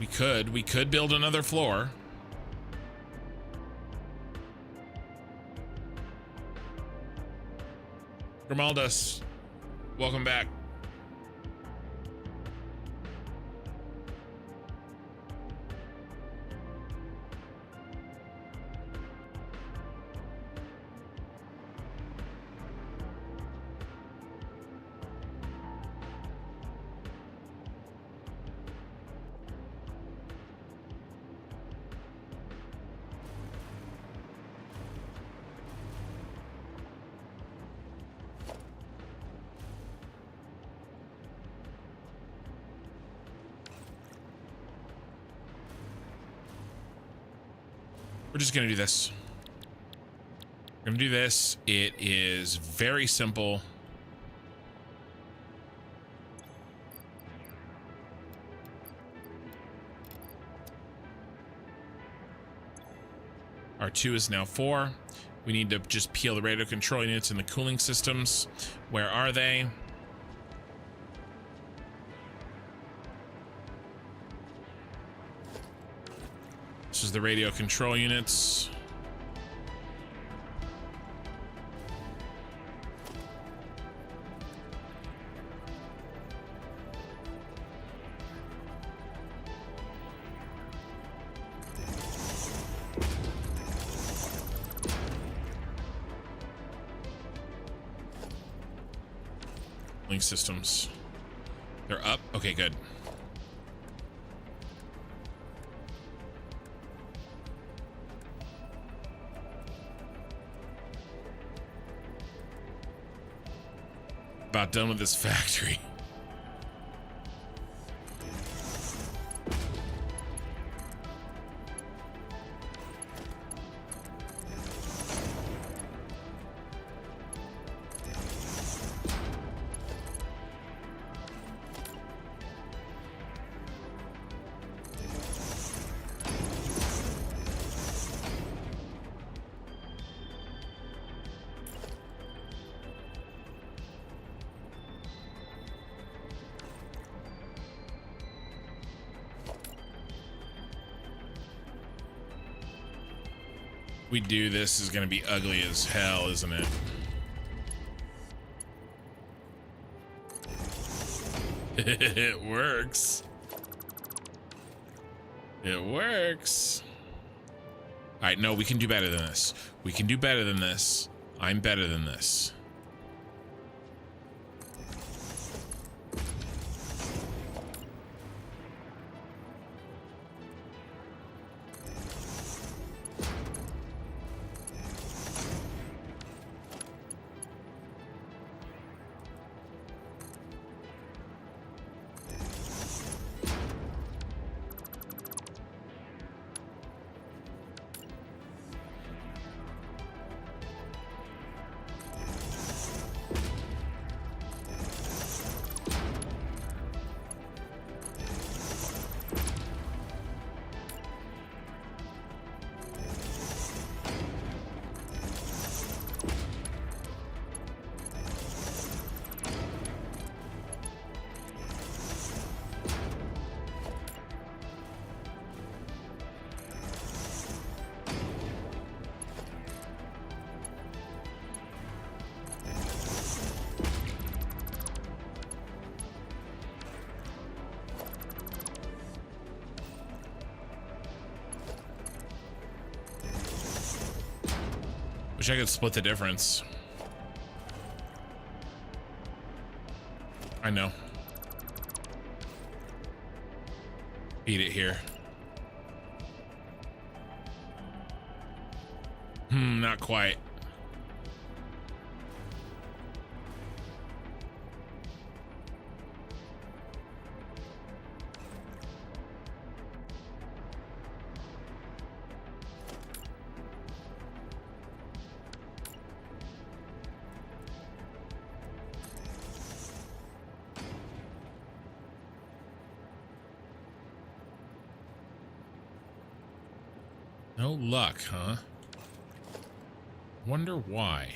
We could build another floor. Grimaldas, welcome back. We're just gonna do this. We're gonna do this. It is very simple. R2 is now 4. We need to just peel the radio control units and the cooling systems. Where are they? This is the radio control units. Link systems. They're up. Okay, good. About done with this factory. We do this is going to be ugly as hell, isn't it? It works. It works. All right, no, we can do better than this. We can do better than this. I'm better than this. Wish I could split the difference. I know. Beat it here. Not quite. No luck, huh? Wonder why.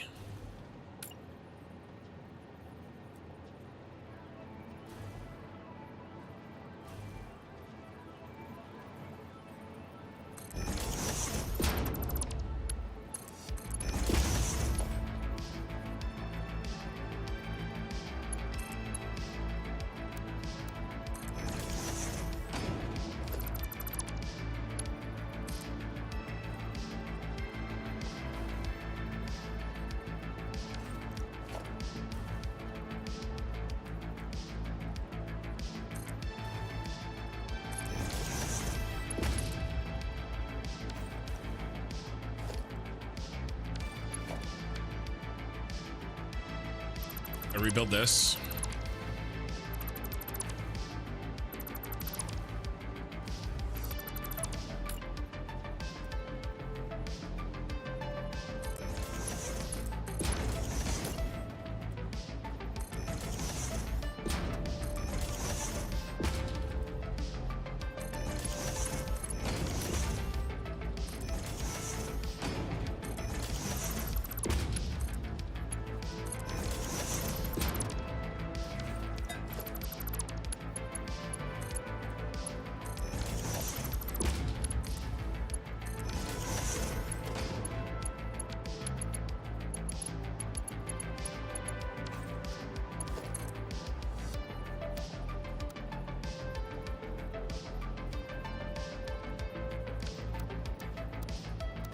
I rebuild this.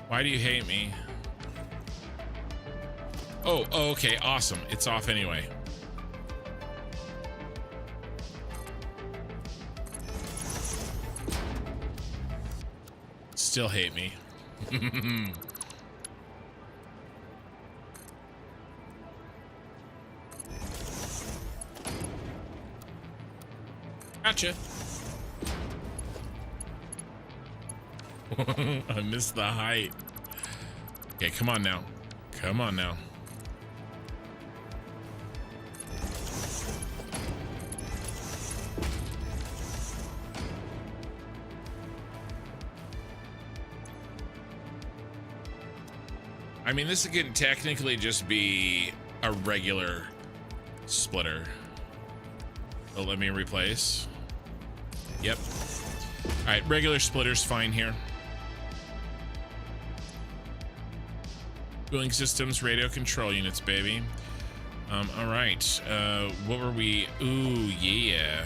Why do you hate me? Oh, okay, awesome. It's off anyway. Still hate me. Gotcha. I missed the height. Okay, come on now. Come on now. I mean, this could technically just be a regular splitter. Oh, let me replace. Yep. All right, regular splitter's fine here. Cooling systems, radio control units, baby. All right. What were we? Ooh, yeah.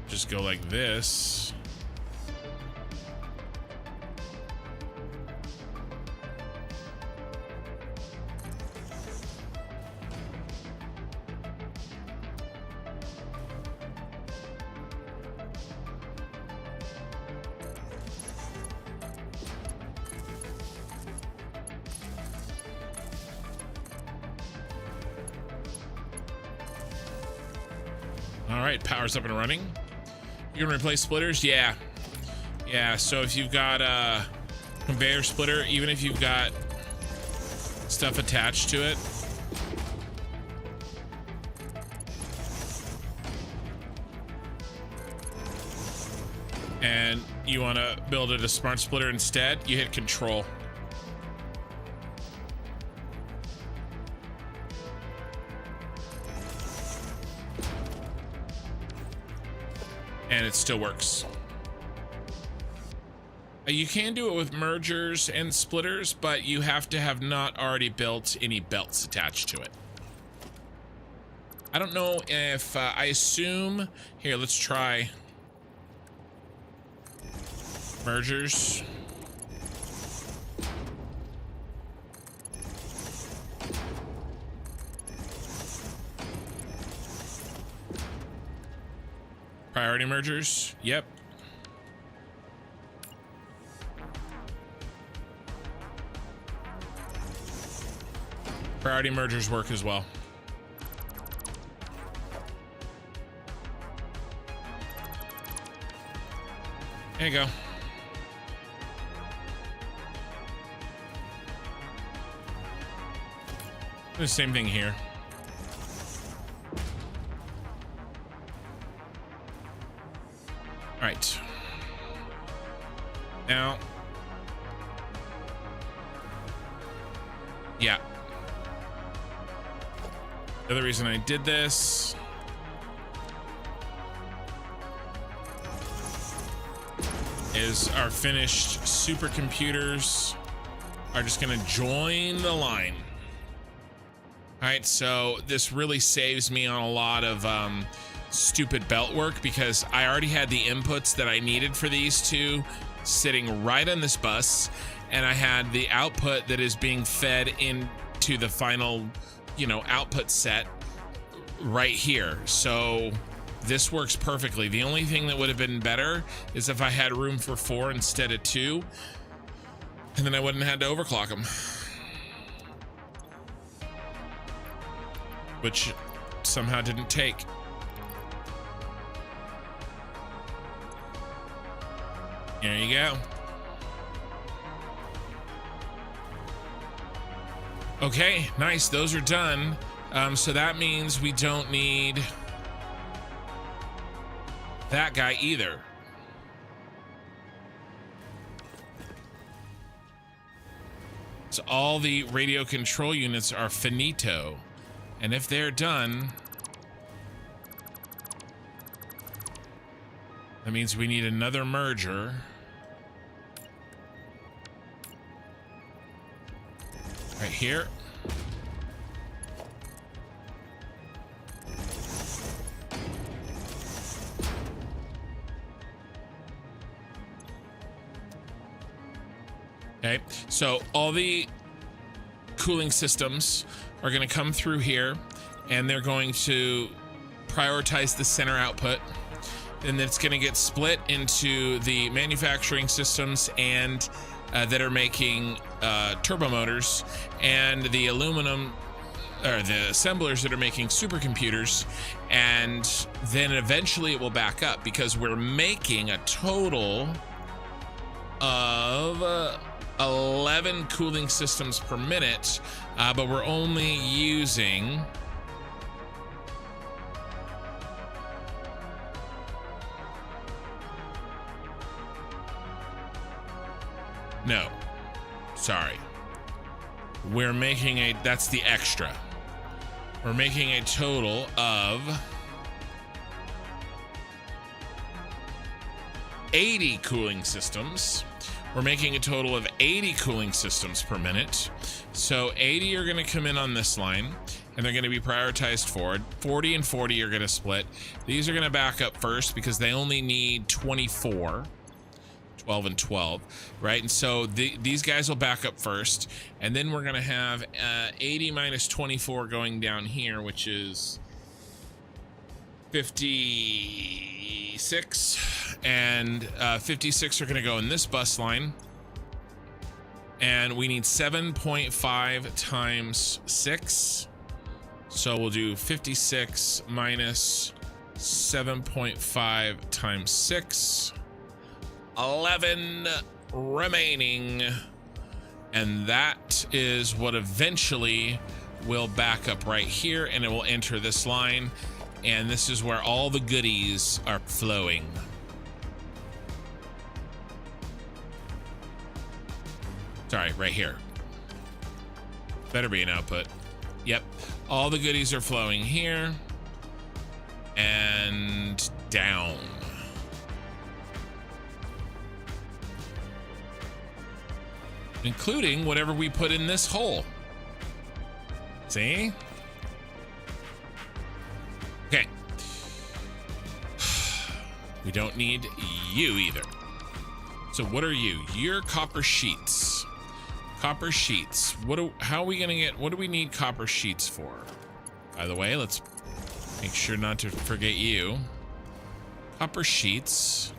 Just go like this. All right, power's up and running. You can replace splitters? Yeah. Yeah, so if you've got a conveyor splitter, even if you've got stuff attached to it, and you want to build it a smart splitter instead, you hit control. And it still works. You can do it with mergers and splitters, but you have to have not already built any belts attached to it. I don't know if I assume here, let's try mergers. Priority mergers, yep. Priority mergers work as well. There you go. The same thing here. All right. Now, yeah. The other reason I did this is our finished supercomputers are just going to join the line. All right, so this really saves me on a lot of stupid belt work because I already had the inputs that I needed for these two sitting right on this bus, and I had the output that is being fed into the final, you know, output set right here. So this works perfectly. The only thing that would have been better is if I had room for 4 instead of 2, and then I wouldn't have had to overclock them. which somehow didn't take. There you go. Okay, nice. Those are done. So that means we don't need that guy either. So all the radio control units are finito. And if they're done, that means we need another merger. Right here. Okay, so all the cooling systems are going to come through here, and they're going to prioritize the center output. And it's going to get split into the manufacturing systems and that are making turbo motors, and the aluminum, or the assemblers that are making supercomputers. And then eventually it will back up, because we're making a total of 11 cooling systems per minute, but we're only using no, sorry. We're making that's the extra. We're making a total of 80 cooling systems. We're making a total of 80 cooling systems per minute. So 80 are going to come in on this line, and they're going to be prioritized forward. 40 and 40 are going to split. These are going to back up first because they only need 24. 12 and 12, right? And so these guys will back up first, and then we're going to have 80 minus 24 going down here, which is 56, and 56 are going to go in this bus line, and we need 7.5 times 6, so we'll do 56 minus 7.5 times 6, 11 remaining, and that is what eventually will back up right here, and it will enter this line, and this is where all the goodies are flowing. Sorry, right here. Better be an output. Yep, all the goodies are flowing here and down. Including whatever we put in this hole. See? Okay. We don't need you either. So what are you? You're copper sheets. Copper sheets. What are we gonna get? What do we need copper sheets for? By the way, let's make sure not to forget you. Copper sheets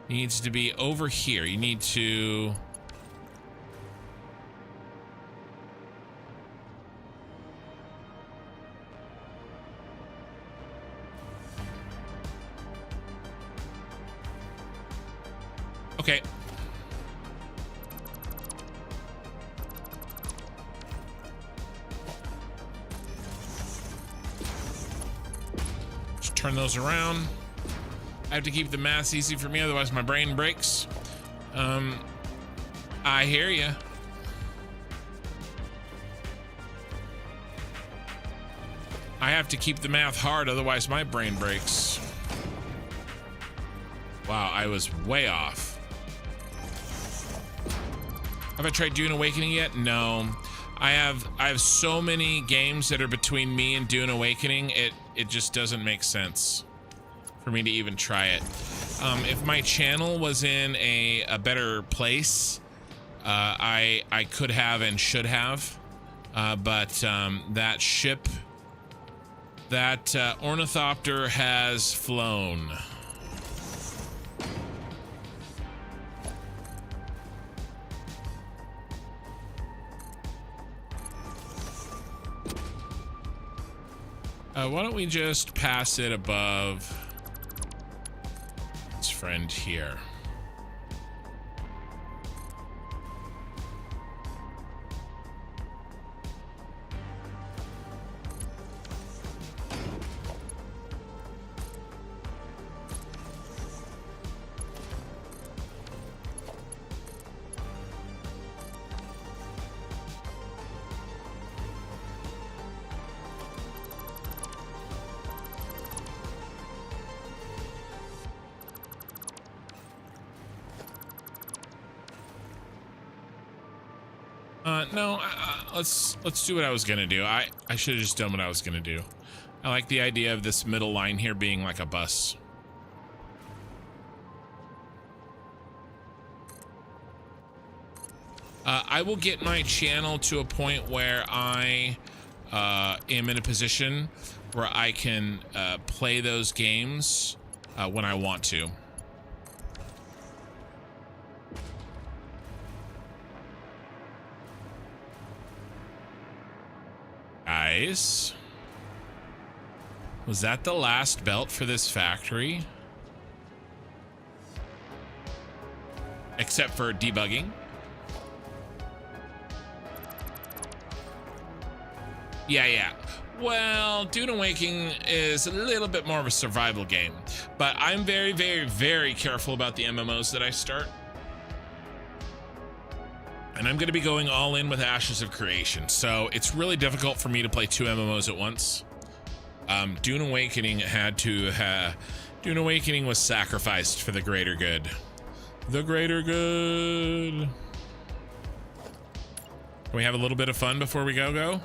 needs to be over here. You need to okay. Just turn those around. I have to keep the math easy for me, otherwise my brain breaks. I hear you. I have to keep the math hard, otherwise my brain breaks. Wow, I was way off. Have I tried Dune Awakening yet? No. I have so many games that are between me and Dune Awakening, it just doesn't make sense for me to even try it. If my channel was in a better place, I could have and should have, but that ship, that ornithopter has flown. Why don't we just pass it above its friend here? No, let's do what I was gonna do. I should have just done what I was gonna do. I like the idea of this middle line here being like a bus. I will get my channel to a point where I am in a position where I can play those games when I want to. Guys, was that the last belt for this factory? Except for debugging. Yeah. Well, Dune Awakening is a little bit more of a survival game, but I'm very, very, very careful about the MMOs that I start. And I'm going to be going all in with Ashes of Creation, so it's really difficult for me to play 2 MMOs at once. Dune Awakening Dune Awakening was sacrificed for the greater good. The greater good. Can we have a little bit of fun before we go?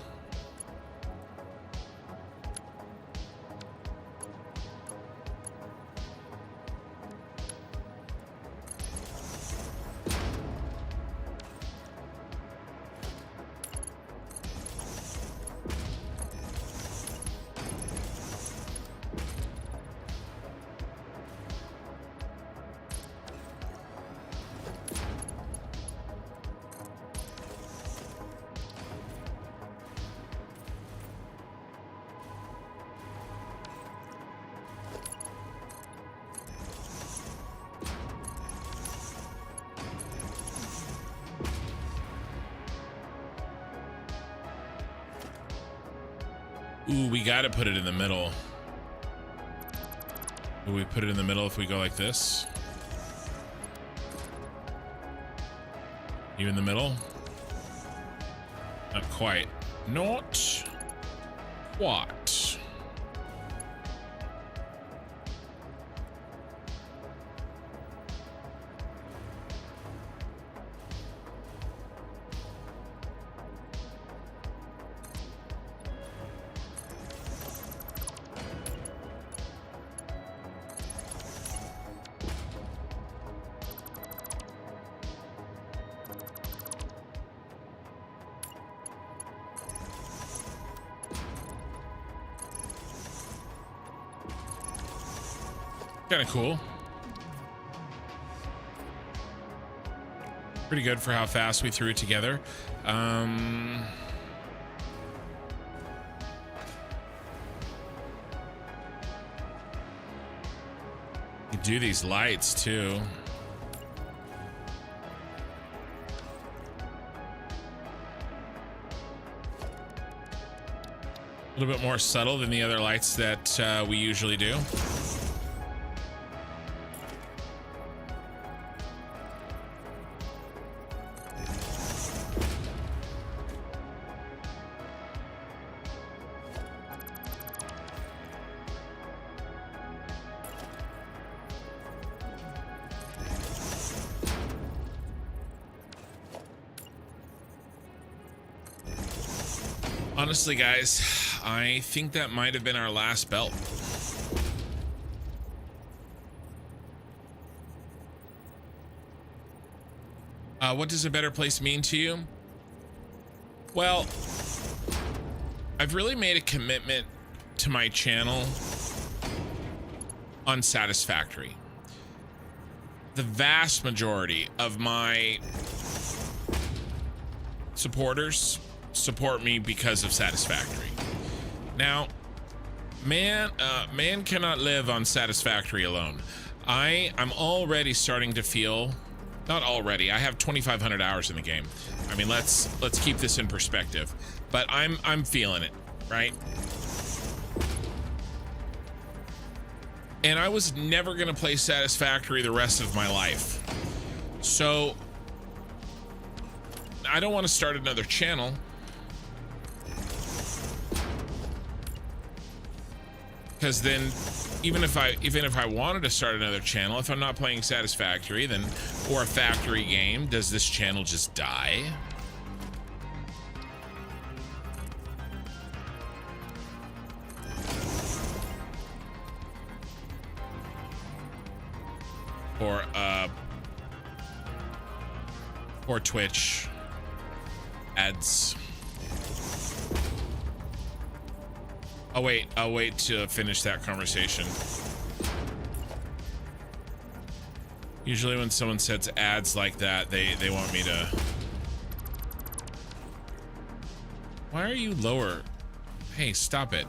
Ooh, we gotta put it in the middle. Will we put it in the middle if we go like this? You in the middle? Not quite. Not quite. Kind of cool. Pretty good for how fast we threw it together. You do these lights too. A little bit more subtle than the other lights that we usually do. Honestly, guys, I think that might have been our last belt. What does a better place mean to you? Well, I've really made a commitment to my channel on Satisfactory. The vast majority of my supporters support me because of Satisfactory. Now, Man cannot live on Satisfactory alone. I'm already starting to feel, not already, I have 2,500 hours in the game. I mean, let's keep this in perspective, but I'm feeling it, right? And I was never gonna play Satisfactory the rest of my life. So I don't want to start another channel. Because then even if I wanted to start another channel, if I'm not playing Satisfactory, then, or a factory game, does this channel just die? Or Twitch ads. I'll wait to finish that conversation. Usually when someone sets ads like that, they want me to... Why are you lower? Hey, stop it.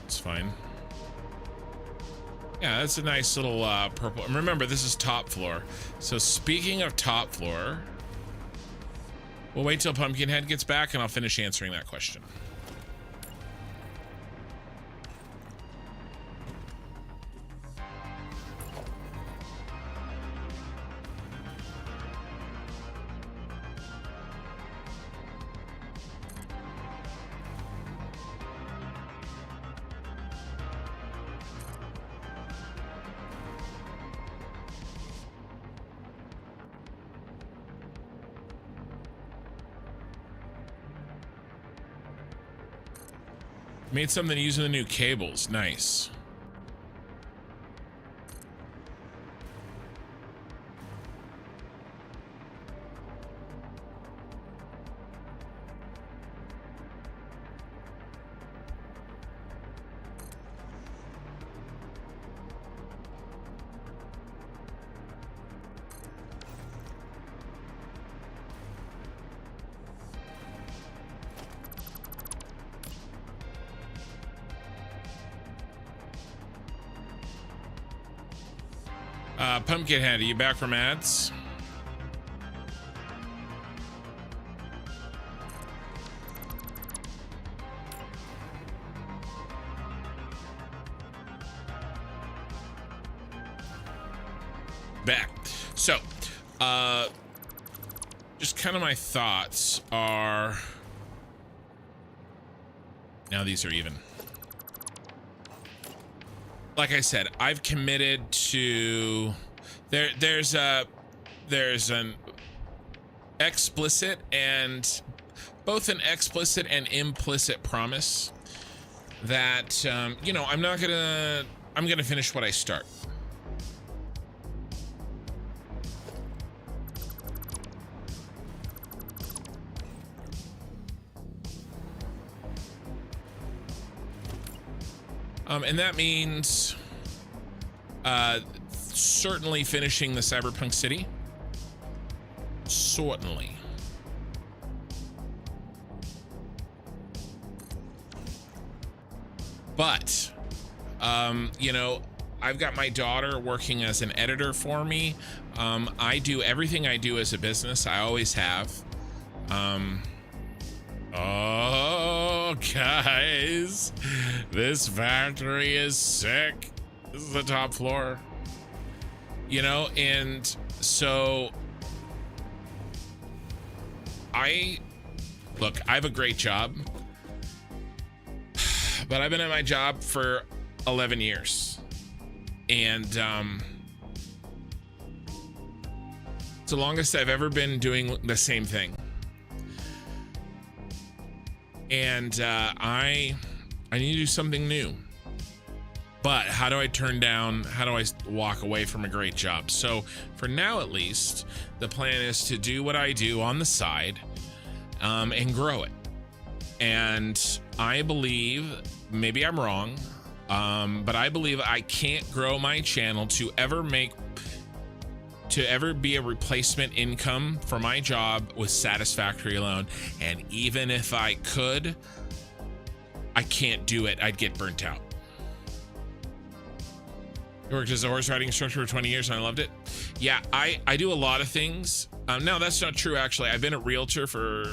It's fine. Yeah, that's a nice little purple. And remember, this is top floor. So speaking of top floor, we'll wait till Pumpkinhead gets back and I'll finish answering that question. Made something using the new cables. Nice. Pumpkinhead, are you back from ads? Back. So, just kind of my thoughts are... Now these are even. Like I said, I've committed to... There's an explicit and both an explicit and implicit promise that you know, I'm gonna finish what I start. And that means certainly finishing the Cyberpunk City. Certainly. But, you know, I've got my daughter working as an editor for me. I do everything I do as a business. I always have. Oh, guys, this factory is sick. This is the top floor. You know, and so I have a great job, but I've been at my job for 11 years. And it's the longest I've ever been doing the same thing. And I need to do something new. But how do I walk away from a great job? So for now, at least, the plan is to do what I do on the side and grow it. And I believe, maybe I'm wrong, but I believe I can't grow my channel to ever make to ever be a replacement income for my job with Satisfactory alone. And even if I could, I can't do it. I'd get burnt out. I worked as a horse riding instructor for 20 years and I loved it. Yeah, I do a lot of things. No, that's not true, actually. I've been a realtor for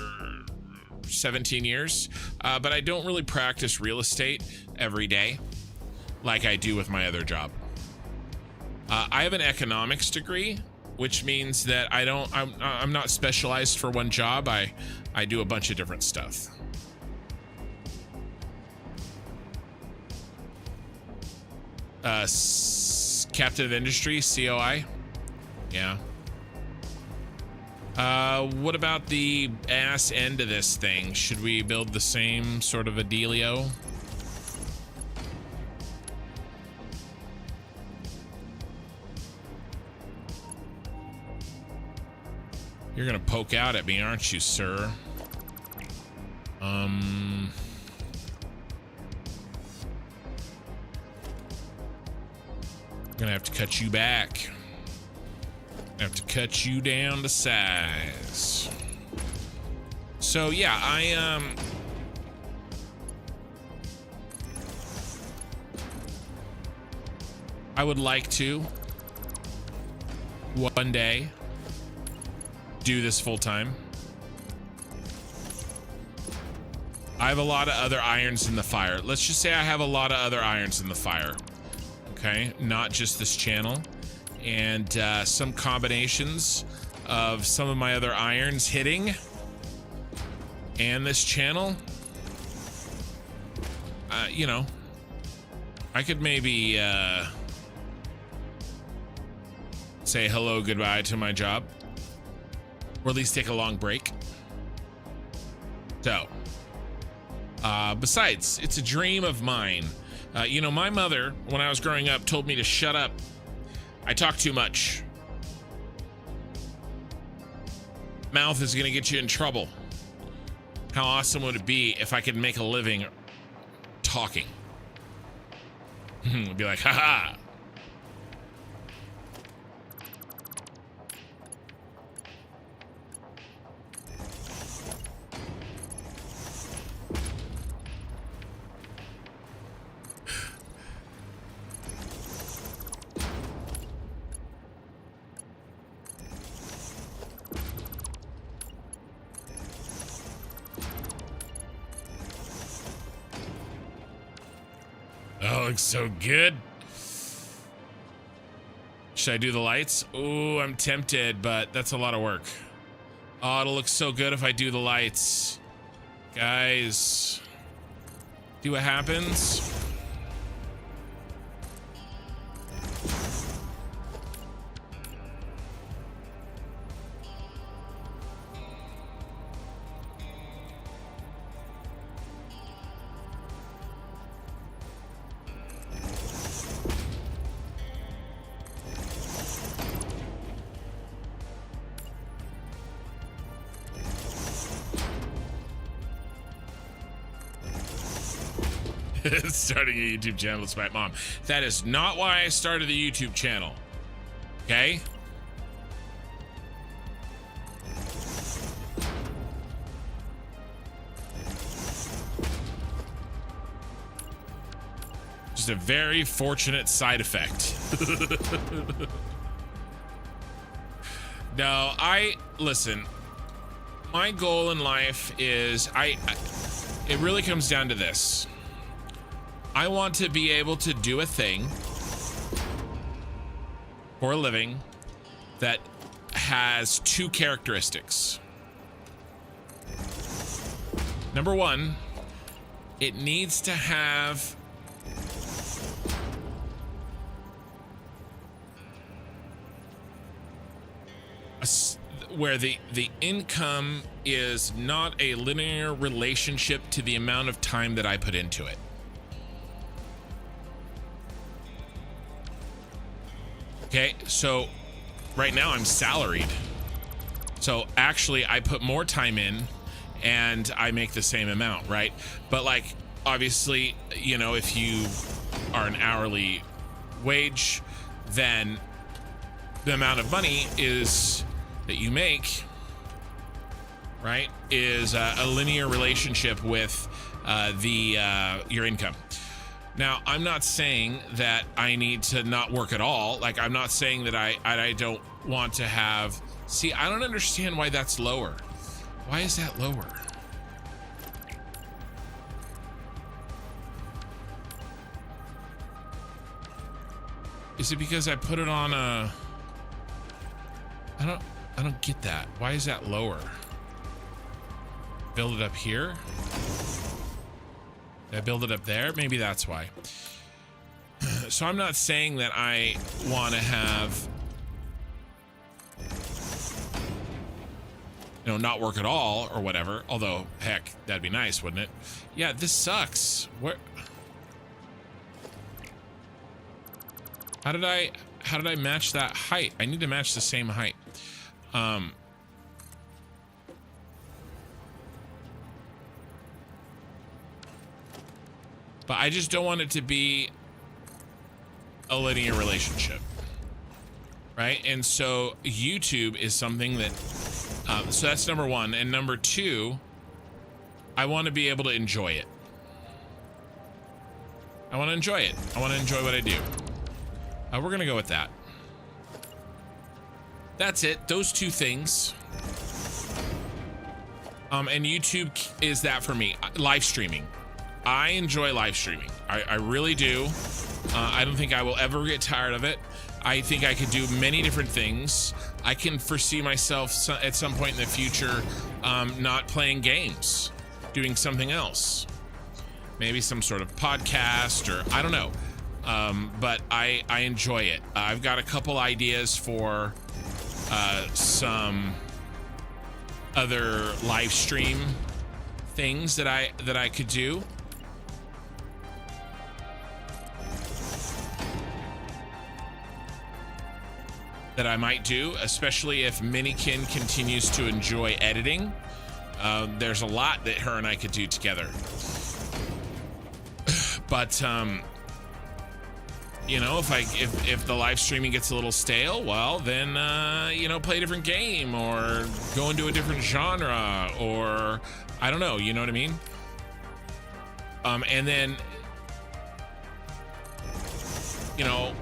17 years, but I don't really practice real estate every day like I do with my other job. I have an economics degree, which means that I'm not specialized for one job. I do a bunch of different stuff. Captain of Industry, COI. Yeah. What about the ass end of this thing? Should we build the same sort of a dealio? You're gonna poke out at me, aren't you, sir? Gonna have to cut you back. Have to cut you down to size. So yeah, I would like to one day do this full time. I have a lot of other irons in the fire. Let's just say I have a lot of other irons in the fire. Okay, not just this channel. And some combinations of some of my other irons hitting and this channel. You know, I could maybe say hello, goodbye to my job, or at least take a long break. So, besides, it's a dream of mine. You know, my mother, when I was growing up, told me to shut up. I talk too much. Mouth is gonna get you in trouble. How awesome would it be if I could make a living talking? Be like, haha. Oh, looks so good. Should I do the lights? Ooh, I'm tempted, but that's a lot of work. Oh, it'll look so good if I do the lights. Guys, see what happens? Starting a YouTube channel despite mom. That is not why I started the YouTube channel. Okay? Just a very fortunate side effect. No, listen. My goal in life is it really comes down to this. I want to be able to do a thing for a living that has two characteristics. Number one, it needs to have where the income is not a linear relationship to the amount of time that I put into it. Okay, so right now I'm salaried. So actually I put more time in and I make the same amount, right? But like, obviously, you know, if you are an hourly wage, then the amount of money is that you make, right, is a linear relationship with your income. Now, I'm not saying that I need to not work at all. Like, I'm not saying that I don't want to have... See, I don't understand why that's lower. Why is that lower? Is it because I put it on a... I don't get that. Why is that lower? Build it up here? Did I build it up there? Maybe that's why. So I'm not saying that I want to have, you know, not work at all or whatever. Although, heck, that'd be nice, wouldn't it? Yeah, this sucks. Where? How did I match that height? I need to match the same height. But I just don't want it to be a linear relationship, right? And so YouTube is something that, so that's number one. And number two, I want to be able to enjoy it. I want to enjoy it. I want to enjoy what I do. We're going to go with that. That's it. Those two things. And YouTube is that for me. Live streaming. I enjoy live streaming. I really do. I don't think I will ever get tired of it. I think I could do many different things. I can foresee myself at some point in the future not playing games, doing something else. Maybe some sort of podcast, or I don't know. But I enjoy it. I've got a couple ideas for some other live stream things that I could do. That I might do, especially if Minikin continues to enjoy editing. There's a lot that her and I could do together. But you know, if the live streaming gets a little stale, well, then you know, play a different game or go into a different genre, or I don't know, you know what I mean? And then, you know,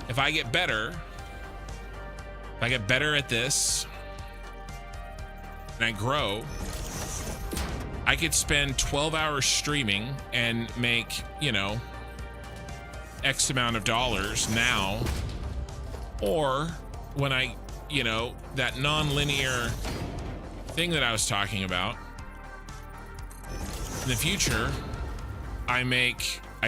if I get better at this and I grow, I could spend 12 hours streaming and make, you know, X amount of dollars now. Or when I, you know, that non-linear thing that I was talking about, in the future, I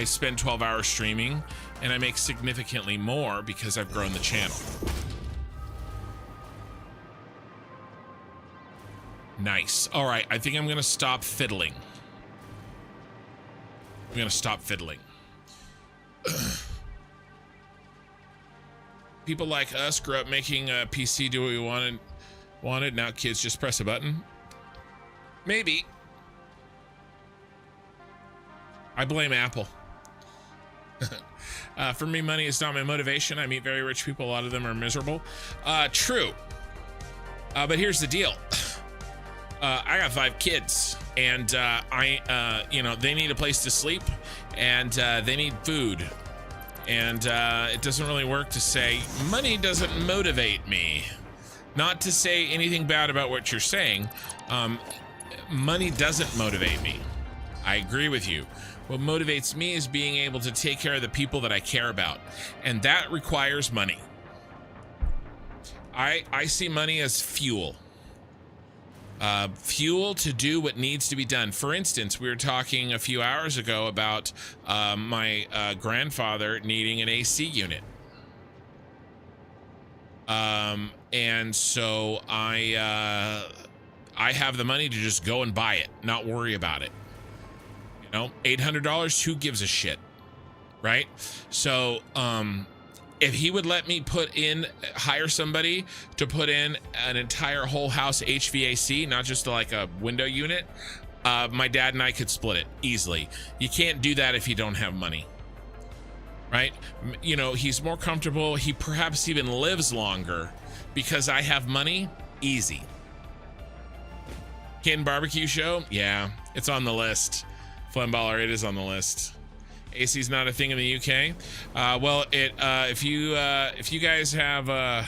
spend 12 hours streaming and I make significantly more because I've grown the channel. Nice. All right, I think I'm gonna stop fiddling. People like us grew up making a PC do what we wanted. Now kids just press a button. Maybe. I blame Apple. For me, money is not my motivation. I meet very rich people. A lot of them are miserable. True. But here's the deal. I got 5 kids, and you know, they need a place to sleep, and they need food, and it doesn't really work to say money doesn't motivate me. Not to say anything bad about what you're saying. Money doesn't motivate me. I agree with you. What motivates me is being able to take care of the people that I care about, and that requires money. I see money as fuel. Fuel to do what needs to be done. For instance, we were talking a few hours ago about my grandfather needing an AC unit. And so I have the money to just go and buy it, not worry about it. You know, $800, who gives a shit, right? So, if he would let me hire somebody to put in an entire whole house HVAC, not just like a window unit, my dad and I could split it easily. You can't do that if you don't have money. right? You know, he's more comfortable. He perhaps even lives longer because I have money. Easy. Ken Barbecue Show? Yeah, it's on the list. Flemballer, it is on the list. AC's not a thing in the UK. Well, if you guys have, it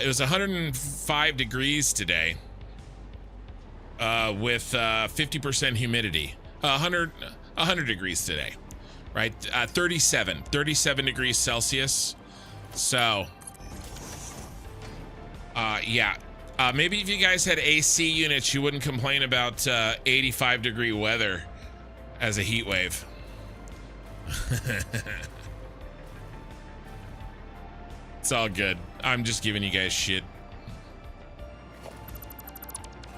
was 105 degrees today with 50% humidity. 100 degrees today, right? 37 degrees Celsius. So, yeah. Maybe if you guys had AC units, you wouldn't complain about 85 degree weather as a heat wave. It's all good. I'm just giving you guys shit.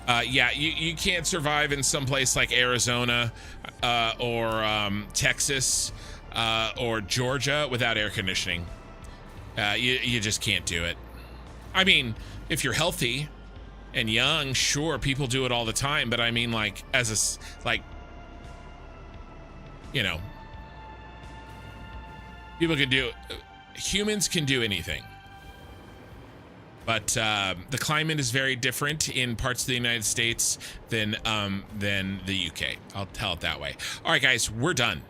Yeah, you can't survive in some place like Arizona or Texas or Georgia without air conditioning. You just can't do it. I mean, if you're healthy and young, sure, people do it all the time. But I mean, like, you know, humans can do anything. But the climate is very different in parts of the United States than the UK. I'll tell it that way. All right, guys, we're done.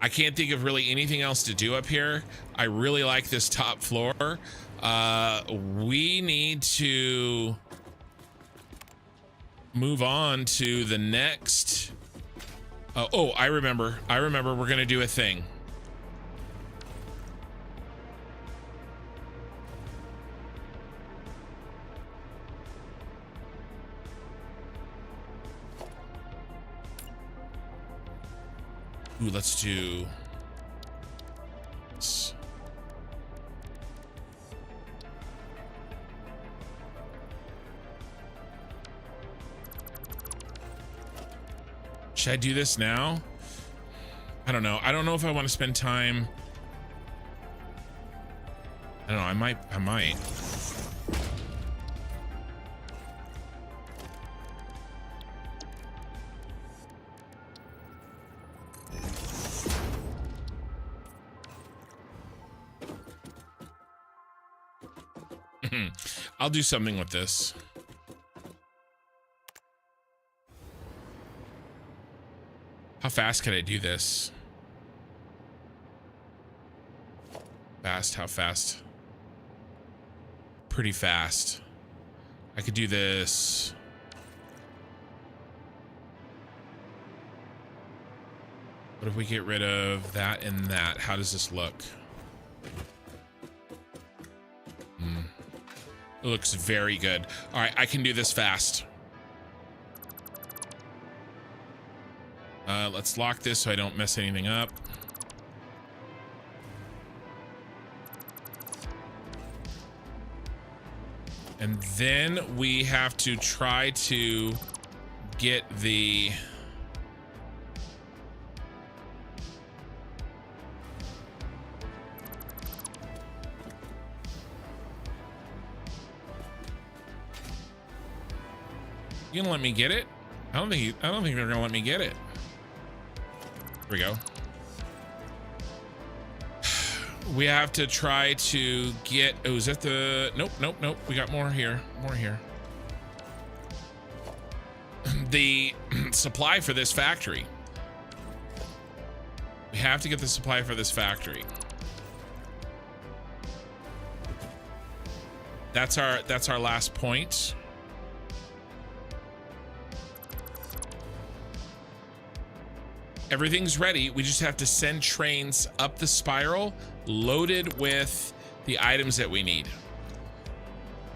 I can't think of really anything else to do up here. I really like this top floor. We need to move on to the next. Oh, I remember. We're gonna do a thing. Ooh, let's do this. Should I do this now? I don't know. I don't know if I want to spend time. I don't know. I might. I'll do something with this. How fast can I do this? Fast, how fast? Pretty fast. I could do this. What if we get rid of that and that? How does this look? It looks very good. All right, I can do this fast. Let's lock this so I don't mess anything up. And then we have to try to get the... You gonna let me get it? I don't think they're gonna let me get it. Here we go. We have to try to get. Oh, is that the? Nope. We got more here. The supply for this factory. We have to get the supply for this factory. That's our last point. Everything's ready. We just have to send trains up the spiral loaded with the items that we need.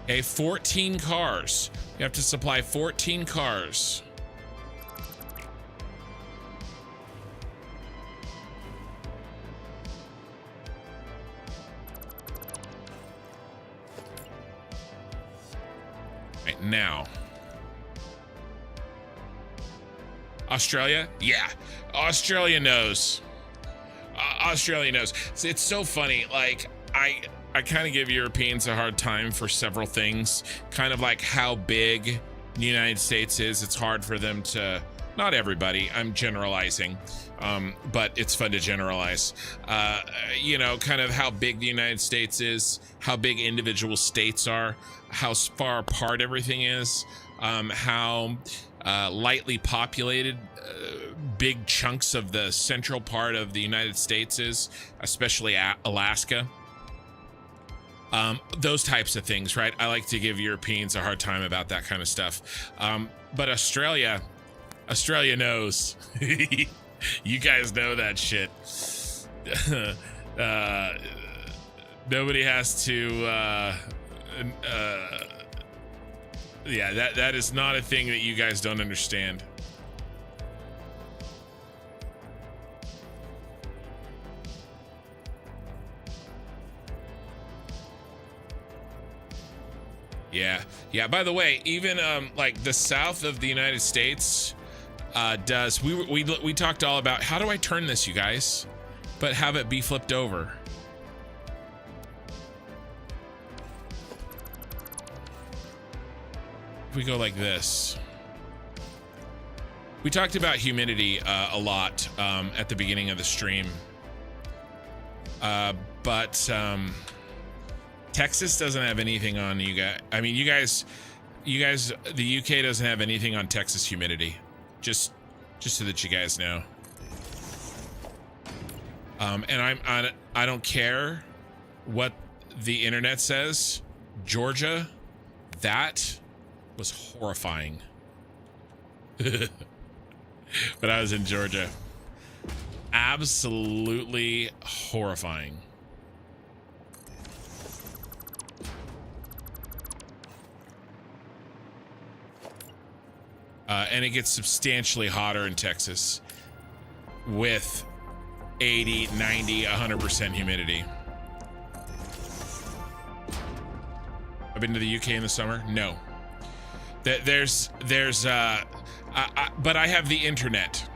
Okay, 14 cars. We have to supply 14 cars. Right now. Australia? Yeah. Australia knows. Australia knows. It's so funny. Like, I kind of give Europeans a hard time for several things. Kind of like how big the United States is. It's hard for them to Not everybody, I'm generalizing, but it's fun to generalize. You know, kind of how big the United States is, how big individual states are, how far apart everything is, how lightly populated big chunks of the central part of the United States is, especially Alaska. Those types of things, right? I like to give Europeans a hard time about that kind of stuff. But Australia knows. You guys know that shit. Nobody has to, yeah, that is not a thing that you guys don't understand. Yeah. By the way, even like the south of the United States does. We talked all about how do I turn this, you guys, but have it be flipped over. We go like this. We talked about humidity a lot at the beginning of the stream, but Texas doesn't have anything on you guys. I mean, you guys, the UK doesn't have anything on Texas humidity. Just so that you guys know. And I don't care what the internet says. Georgia, that was horrifying. But I was in Georgia. Absolutely horrifying. And it gets substantially hotter in Texas with 80, 90, 100% humidity. I've been to the UK in the summer? No. But I have the internet.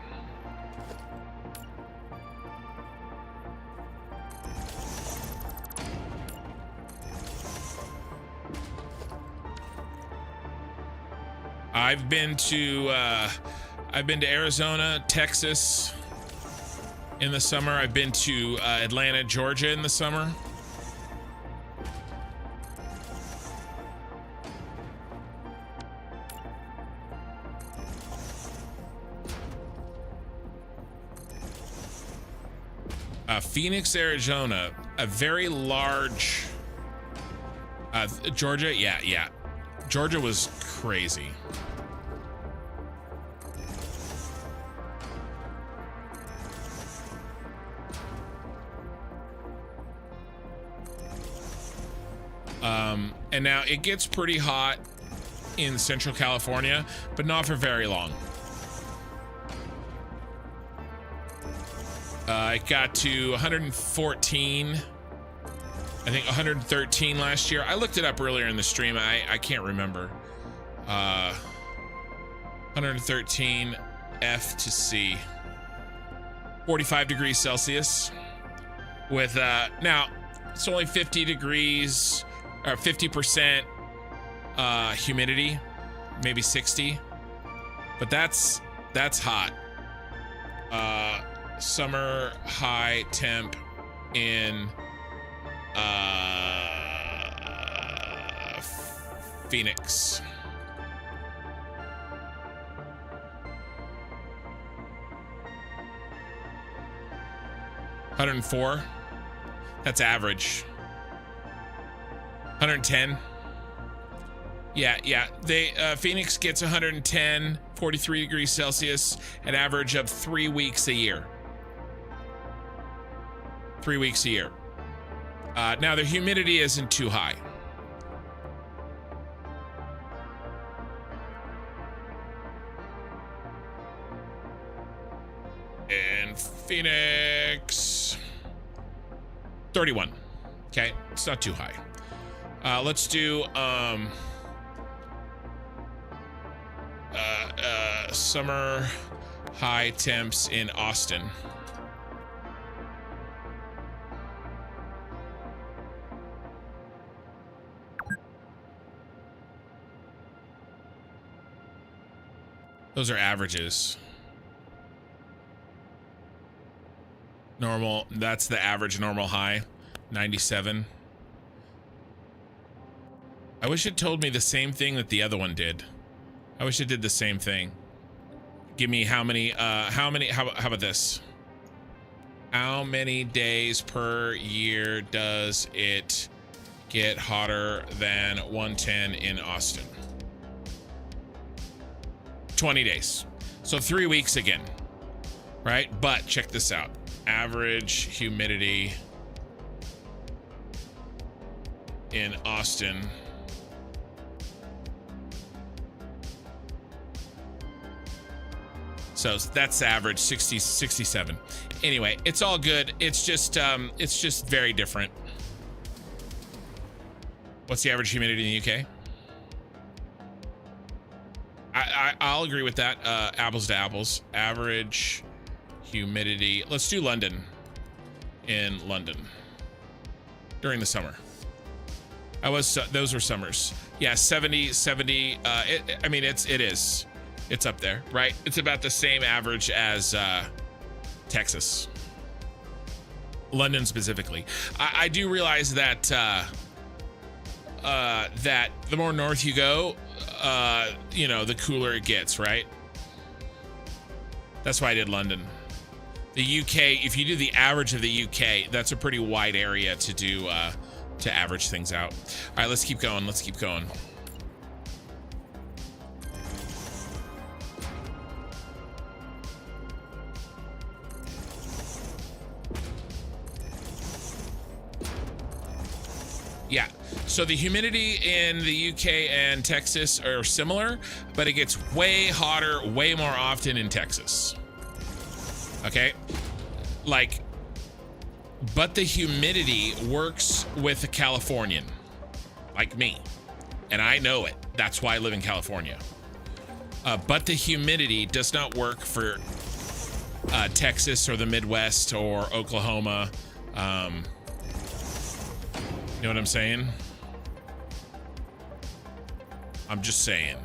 I've been to Arizona, Texas in the summer. I've been to Atlanta, Georgia in the summer. Phoenix, Arizona, a very large Georgia. Yeah. Georgia was crazy. And now it gets pretty hot in Central California, but not for very long. It got to 114, I think 113 last year. I looked it up earlier in the stream. I can't remember. 113 F to C. 45 degrees Celsius. With now it's only 50 degrees or 50% humidity, maybe 60, but that's hot. Summer high temp in Phoenix. $104. That's average. 110. Yeah. Phoenix gets 110, 43 degrees Celsius, an average of 3 weeks a year. 3 weeks a year. Now the humidity isn't too high. And Phoenix, 31. Okay, it's not too high. Let's do summer high temps in Austin. Those are averages. Normal, that's the average normal high, 97. I wish it told me the same thing that the other one did. I wish it did the same thing. Give me how about this? How many days per year does it get hotter than 110 in Austin? 20 days. So 3 weeks again, right? But check this out. Average humidity in Austin. So that's average 67. Anyway, it's all good. It's just very different. What's the average humidity in the UK? I'll agree with that. Apples to apples. Average humidity. Let's do London. In London during the summer. Those were summers. Yeah, 70. I mean, it is. It's up there, right? It's about the same average as Texas. London specifically. I do realize that that the more north you go, you know, the cooler it gets, right? That's why I did London. The UK, if you do the average of the UK, that's a pretty wide area to do to average things out. All right, let's keep going. Let's keep going. Yeah, so the humidity in the UK and Texas are similar, but it gets way hotter, way more often in Texas. Okay, like, but the humidity works with a Californian like me, and I know it. That's why I live in California. But the humidity does not work for Texas or the Midwest or Oklahoma. You know what I'm saying? I'm just saying.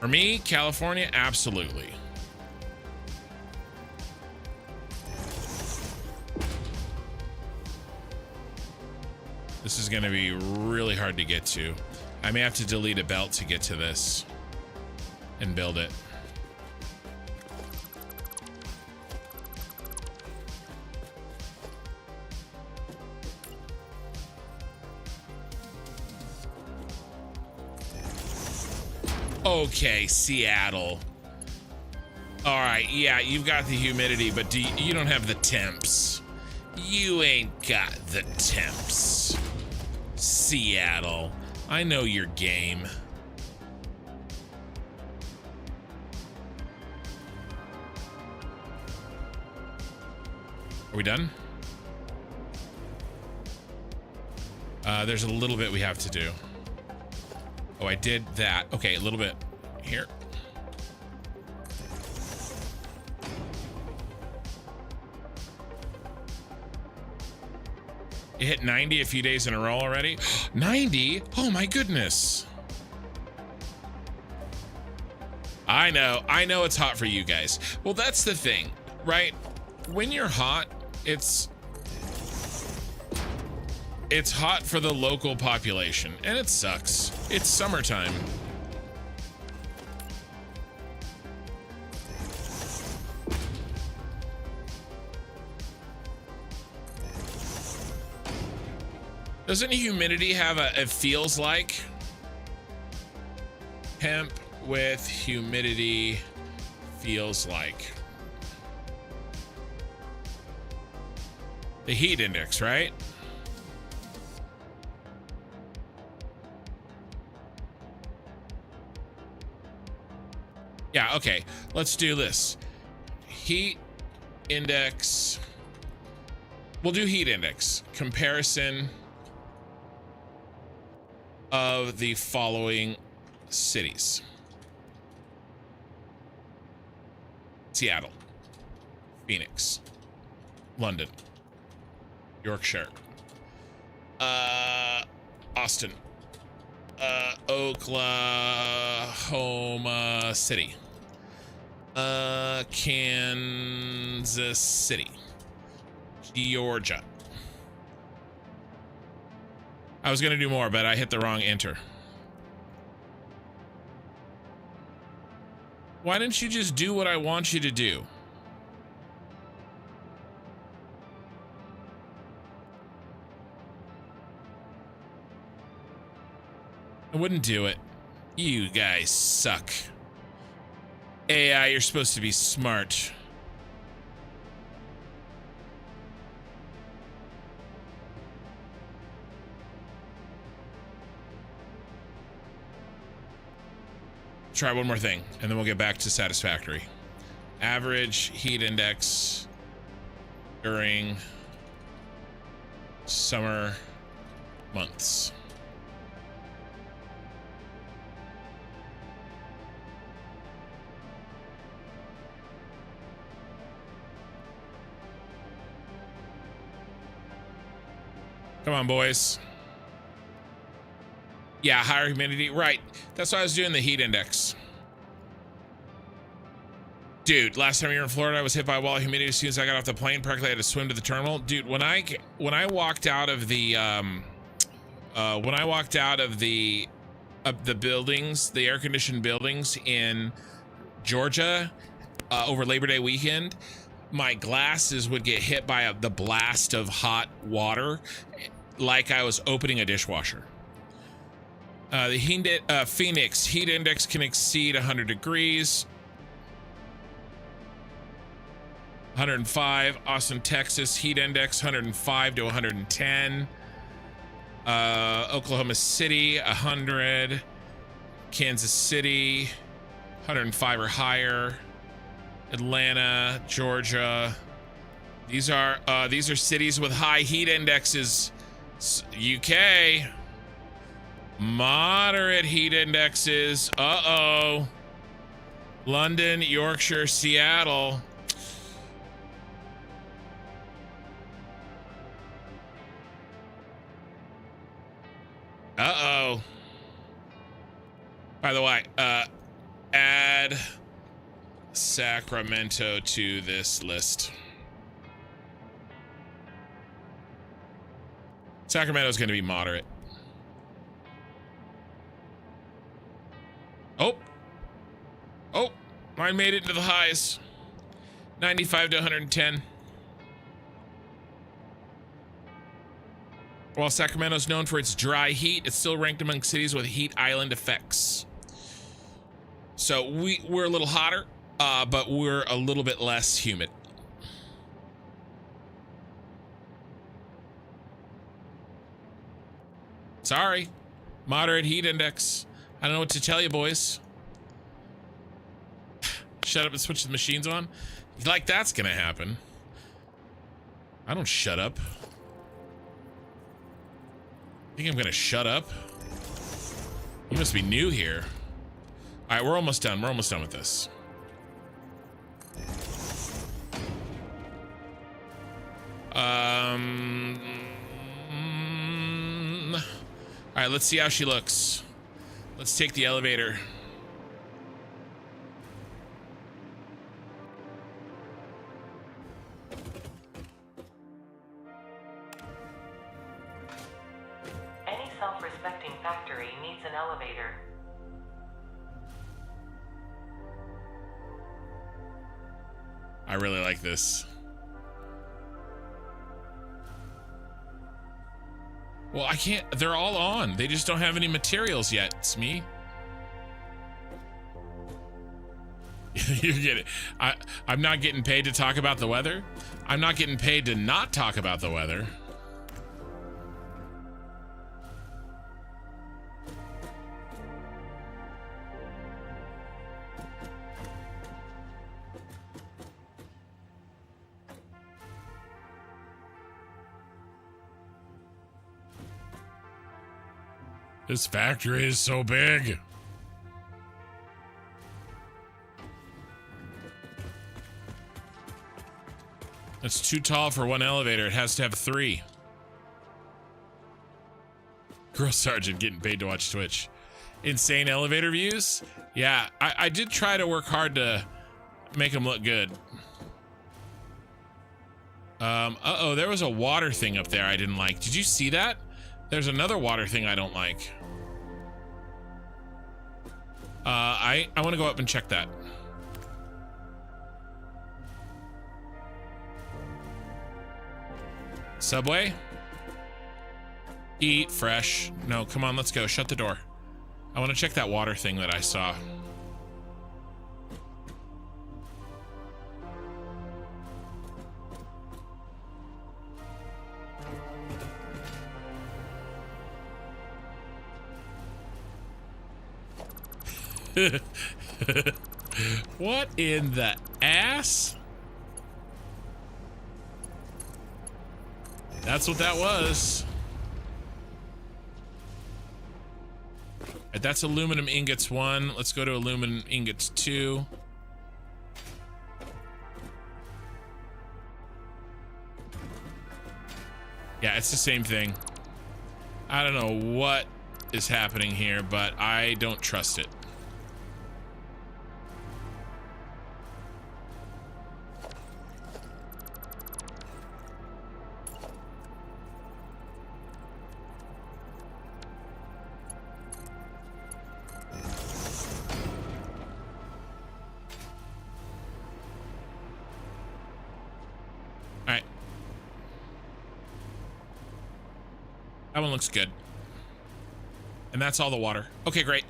For me, California, absolutely. This is going to be really hard to get to. I may have to delete a belt to get to this and build it. Okay, Seattle. All right, yeah, you've got the humidity, but you don't have the temps. You ain't got the temps. Seattle. I know your game. Are we done? There's a little bit we have to do. Oh, I did that. Okay, a little bit here. It hit 90 a few days in a row already. 90? Oh my goodness. I know it's hot for you guys. Well, that's the thing, right? When you're hot, it's hot for the local population, and it sucks. It's summertime. Doesn't humidity have it feels like? Temp with humidity feels like. The heat index, right? Yeah, okay. Let's do this. Heat index. We'll do heat index. Comparison of the following cities. Seattle, Phoenix, London, Yorkshire, Austin. Oklahoma City. Kansas City. Georgia. I was gonna do more, but I hit the wrong enter. Why didn't you just do what I want you to do? I wouldn't do it. You guys suck. AI, you're supposed to be smart. Try one more thing, and then we'll get back to Satisfactory. Average heat index during summer months. Come on, boys. Yeah, higher humidity. Right. That's why I was doing the heat index. Dude, last time you were in Florida, I was hit by a wall of humidity as soon as I got off the plane. Practically had to swim to the terminal. Dude, when I walked out of the buildings, the air-conditioned buildings in Georgia over Labor Day weekend, my glasses would get hit by the blast of hot water like I was opening a dishwasher. The Phoenix heat index can exceed 100 degrees. 105. Austin, Texas heat index 105 to 110. Oklahoma City 100. Kansas City 105 or higher. Atlanta, Georgia. These are cities with high heat indexes. UK, moderate heat indexes. Uh-oh. London, Yorkshire, Seattle. Uh-oh. By the way, add Sacramento to this list. Sacramento's going to be moderate. Oh, mine made it into the highs. 95 to 110. While Sacramento's known for its dry heat, it's still ranked among cities with heat island effects. So we're a little hotter, but we're a little bit less humid. Sorry, moderate heat index. I don't know what to tell you, boys. Shut up and switch the machines on. Like that's gonna happen. I don't shut up. Think I'm gonna shut up? You must be new here. All right, we're almost done. We're almost done with this. All right, let's see how she looks. Let's take the elevator. Any self-respecting factory needs an elevator. I really like this. Well, I can't. They're all on. They just don't have any materials yet. It's me. You get it. I'm not getting paid to talk about the weather. I'm not getting paid to not talk about the weather. This factory is so big. It's too tall for one elevator. It has to have 3. Girl Sergeant getting paid to watch Twitch. Insane elevator views. Yeah, I did try to work hard to make them look good. Uh-oh, there was a water thing up there I didn't like. Did you see that? There's another water thing I don't like. I want to go up and check that. Subway? Eat fresh. No, come on, let's go. Shut the door. I want to check that water thing that I saw. What in the ass? That's what that was. That's aluminum ingots 1. Let's go to aluminum ingots 2. Yeah, it's the same thing. I don't know what is happening here, but I don't trust it. That one looks good. And that's all the water. Okay, great.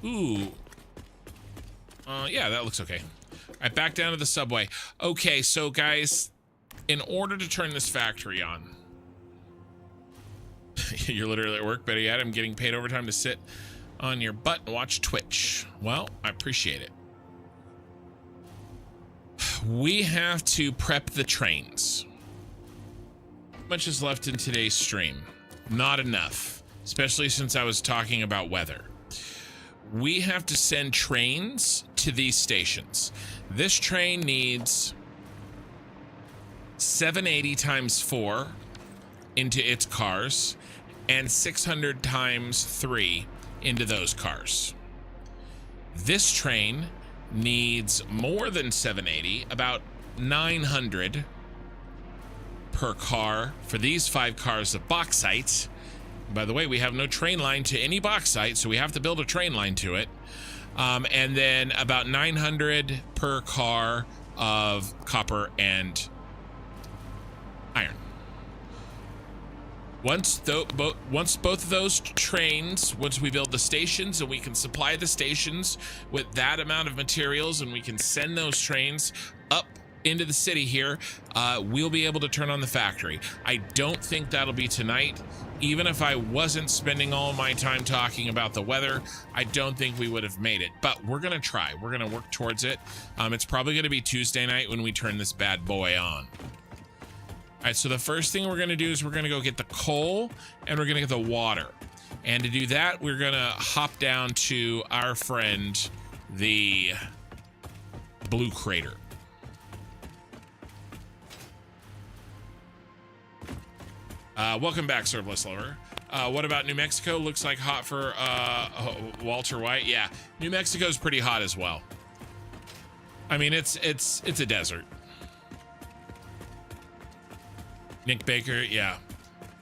Ooh. Yeah, that looks okay. All right, back down to the subway. Okay, so guys, in order to turn this factory on, you're literally at work, Betty Adam, getting paid overtime to sit on your butt and watch Twitch. Well, I appreciate it. We have to prep the trains. How much is left in today's stream? Not enough, especially since I was talking about weather. We have to send trains to these stations. This train needs 780 times 4 into its cars and 600 times 3 into those cars. This train needs more than 780, about 900 per car for these 5 cars of bauxite. By the way, we have no train line to any bauxite, so we have to build a train line to it. And then about 900 per car of copper and iron. Once both of those trains, once we build the stations and we can supply the stations with that amount of materials and we can send those trains up into the city here, we'll be able to turn on the factory. I don't think that'll be tonight. Even if I wasn't spending all my time talking about the weather, I don't think we would have made it, but we're gonna try. We're gonna work towards it. It's probably gonna be Tuesday night when we turn this bad boy on. All right, so the first thing we're gonna do is we're gonna go get the coal and we're gonna get the water. And to do that, we're gonna hop down to our friend, the Blue Crater. Welcome back, Surplus Lover. What about New Mexico? Looks like hot for Walter White. Yeah, New Mexico's pretty hot as well. I mean, it's a desert. Nick Baker, yeah.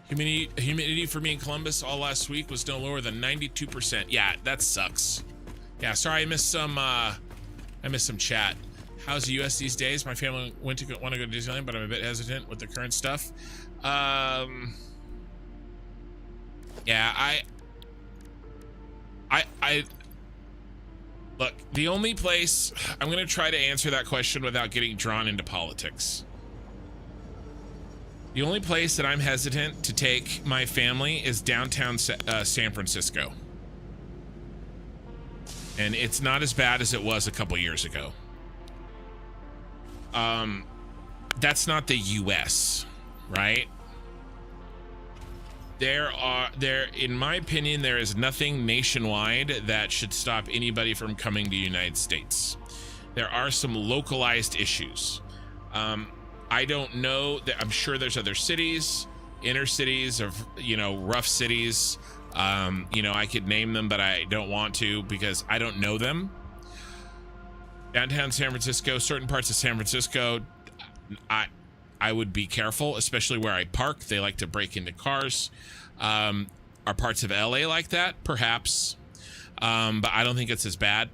Humidity for me in Columbus all last week was no lower than 92%. Yeah, that sucks. Yeah, sorry I missed some chat. How's the US these days? My family want to go to Disneyland, but I'm a bit hesitant with the current stuff. Yeah, I look, the only place I'm going to try to answer that question without getting drawn into politics. The only place that I'm hesitant to take my family is downtown San Francisco. And it's not as bad as it was a couple years ago. That's not the US, right? In my opinion, there is nothing nationwide that should stop anybody from coming to the United States. There are some localized issues. I don't know that, I'm sure there's other cities inner cities of, you know, rough cities. You know, I could name them, but I don't want to because I don't know them. Downtown San Francisco, certain parts of San Francisco, I would be careful, especially where I park. They like to break into cars. Are parts of LA like that? Perhaps. But I don't think it's as bad.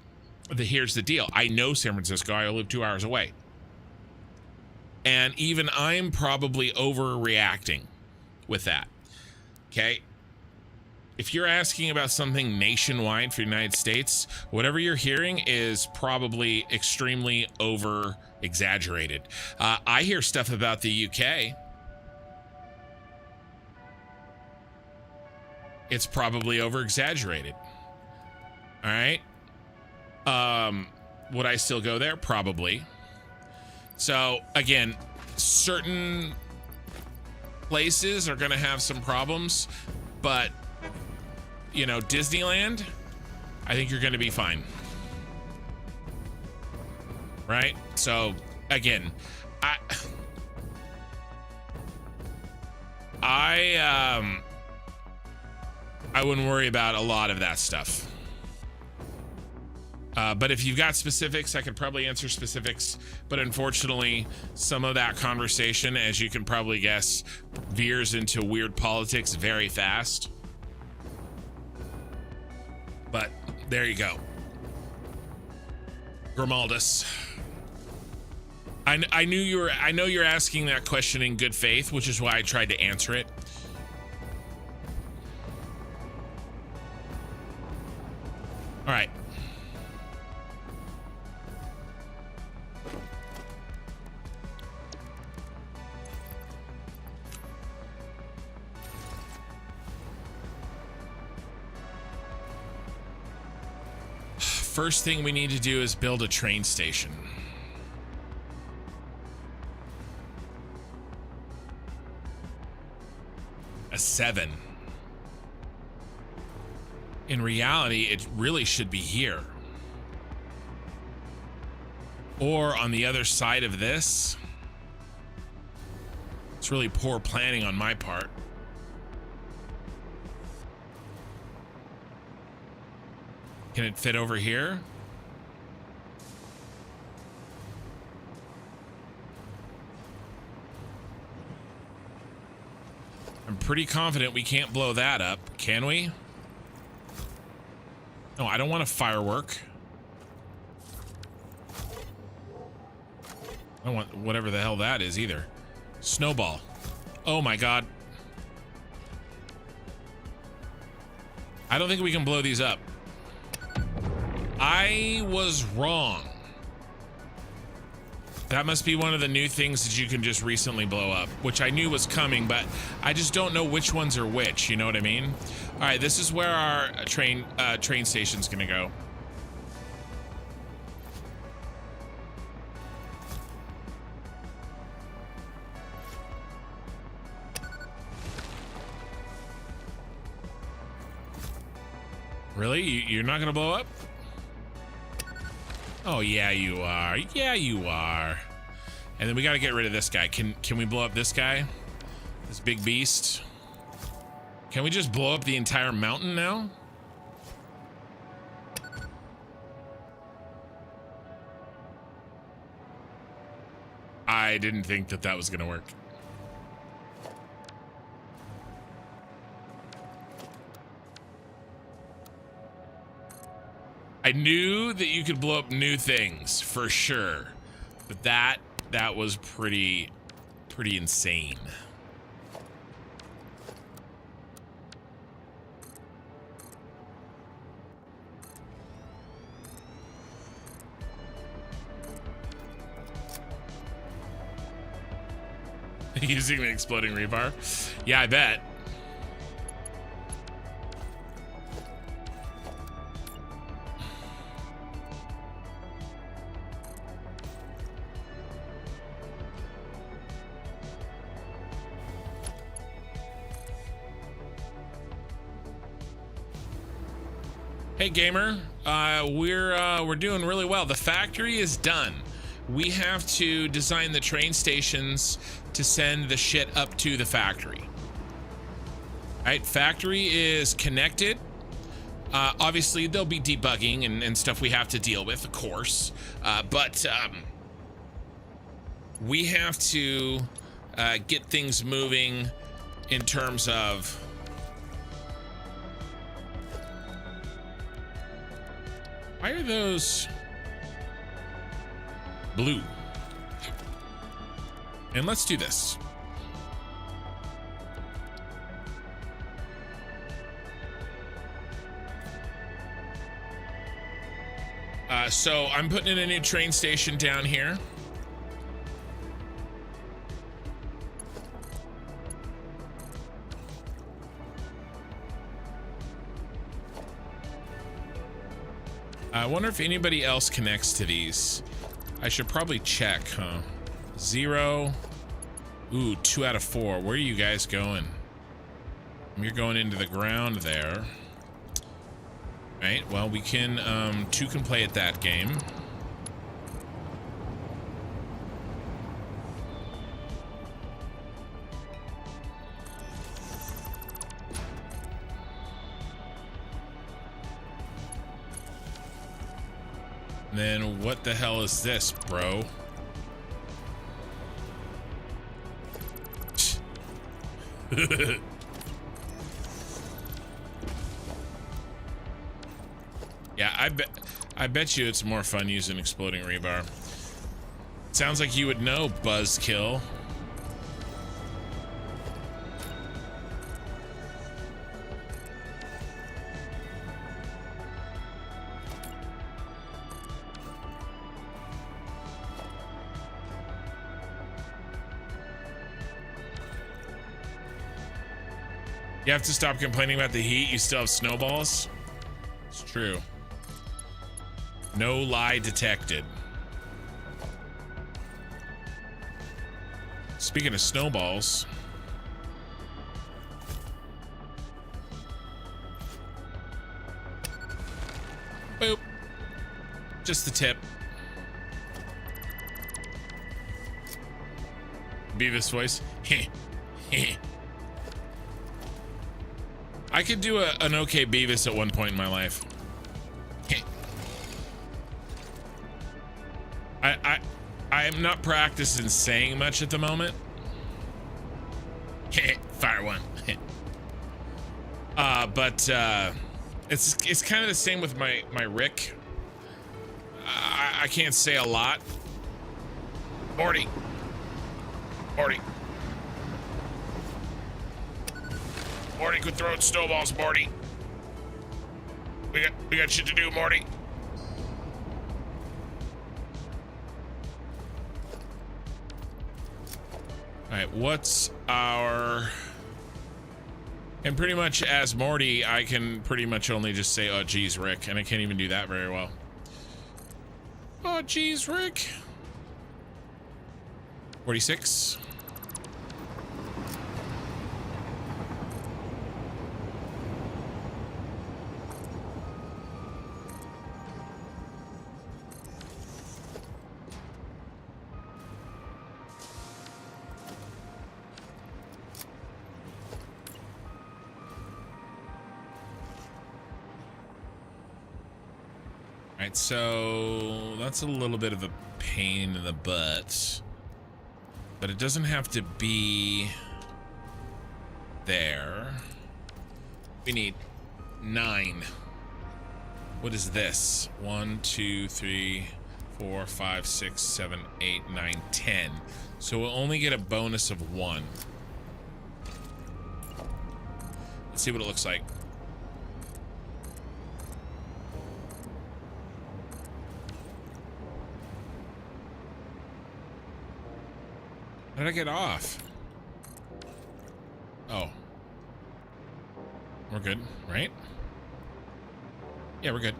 Here's the deal. I know San Francisco. I live 2 hours away. And even I'm probably overreacting with that. Okay? If you're asking about something nationwide for the United States, whatever you're hearing is probably extremely over-exaggerated. I hear stuff about the UK. It's probably over-exaggerated. All right? Would I still go there? Probably. So, again, certain places are going to have some problems, but, you know, Disneyland, I think you're going to be fine. Right? So, again, I wouldn't worry about a lot of that stuff. But if you've got specifics, I could probably answer specifics. But unfortunately, some of that conversation, as you can probably guess, veers into weird politics very fast. But there you go. Grimaldus. I know you're asking that question in good faith, which is why I tried to answer it. All right. First thing we need to do is build a train station. A 7. In reality, it really should be here. Or on the other side of this. It's really poor planning on my part. Can it fit over here? I'm pretty confident we can't blow that up, can we? No, I don't want a firework. I don't want whatever the hell that is either. Snowball. Oh my god. I don't think we can blow these up. I was wrong. That must be one of the new things that you can just recently blow up, which I knew was coming, but I just don't know which ones are which, you know what I mean? All right, this is where our train station's gonna go. Really? You're not gonna blow up? Oh, yeah, you are. Yeah, you are. And then we got to get rid of this guy. Can we blow up this guy? This big beast? Can we just blow up the entire mountain now? I didn't think that was going to work. I knew that you could blow up new things for sure, but that was pretty insane. Using the exploding rebar? Yeah, I bet. Hey gamer, we're doing really well. The factory is done. We have to design the train stations to send the shit up to the factory. Right, factory is connected. Obviously, there'll be debugging and stuff we have to deal with, of course. But we have to get things moving in terms of... Why are those blue? And let's do this. So I'm putting in a new train station down here. I wonder if anybody else connects to these. I should probably check, huh? 0. Ooh, 2 out of 4. Where are you guys going? You're going into the ground there. Right, well, we can, 2 can play at that game. Then what the hell is this, bro? Yeah, I bet you it's more fun using exploding rebar. Sounds like you would know, Buzzkill. You have to stop complaining about the heat. You still have snowballs. It's true. No lie detected. Speaking of snowballs. Boop. Just the tip. Beavis voice. I could do an okay Beavis at one point in my life. I am not practicing saying much at the moment. Fire one. But it's kind of the same with my Rick. I can't say a lot. Morty. Morty, quit throwing snowballs, Morty. We got shit to do, Morty. All right, what's our... And pretty much as Morty, I can pretty much only just say, oh, geez, Rick, and I can't even do that very well. Oh, geez, Rick. 46. Alright, so that's a little bit of a pain in the butt. But it doesn't have to be there. We need 9. What is this? 1, 2, 3, 4, 5, 6, 7, 8, 9, 10. So we'll only get a bonus of 1. Let's see what it looks like. How did I get off? Oh. We're good, right? Yeah, we're good.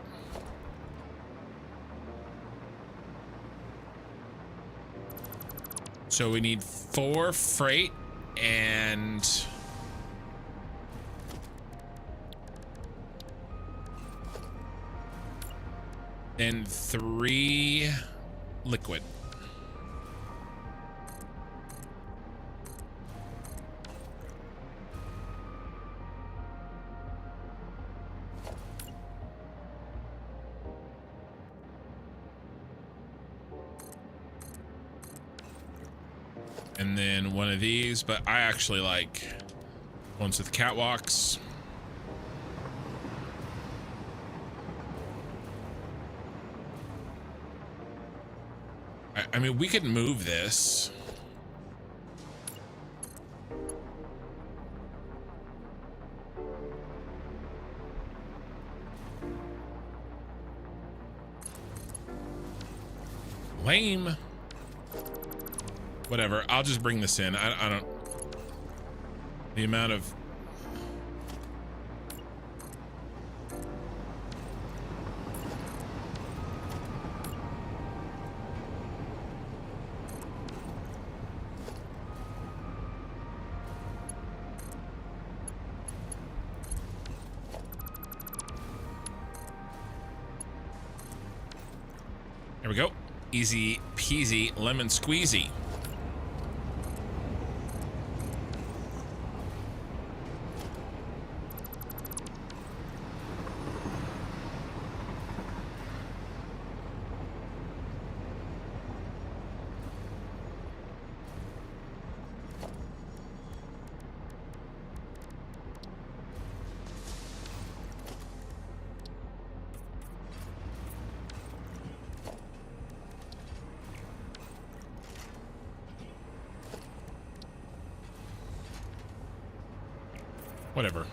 So we need 4 freight and... and 3 liquid. and then one of these, but I actually like ones with catwalks. I mean, we could move this. Lame. Whatever, I'll just bring this in. I don't... The amount of... There we go. Easy peasy lemon squeezy. Whatever.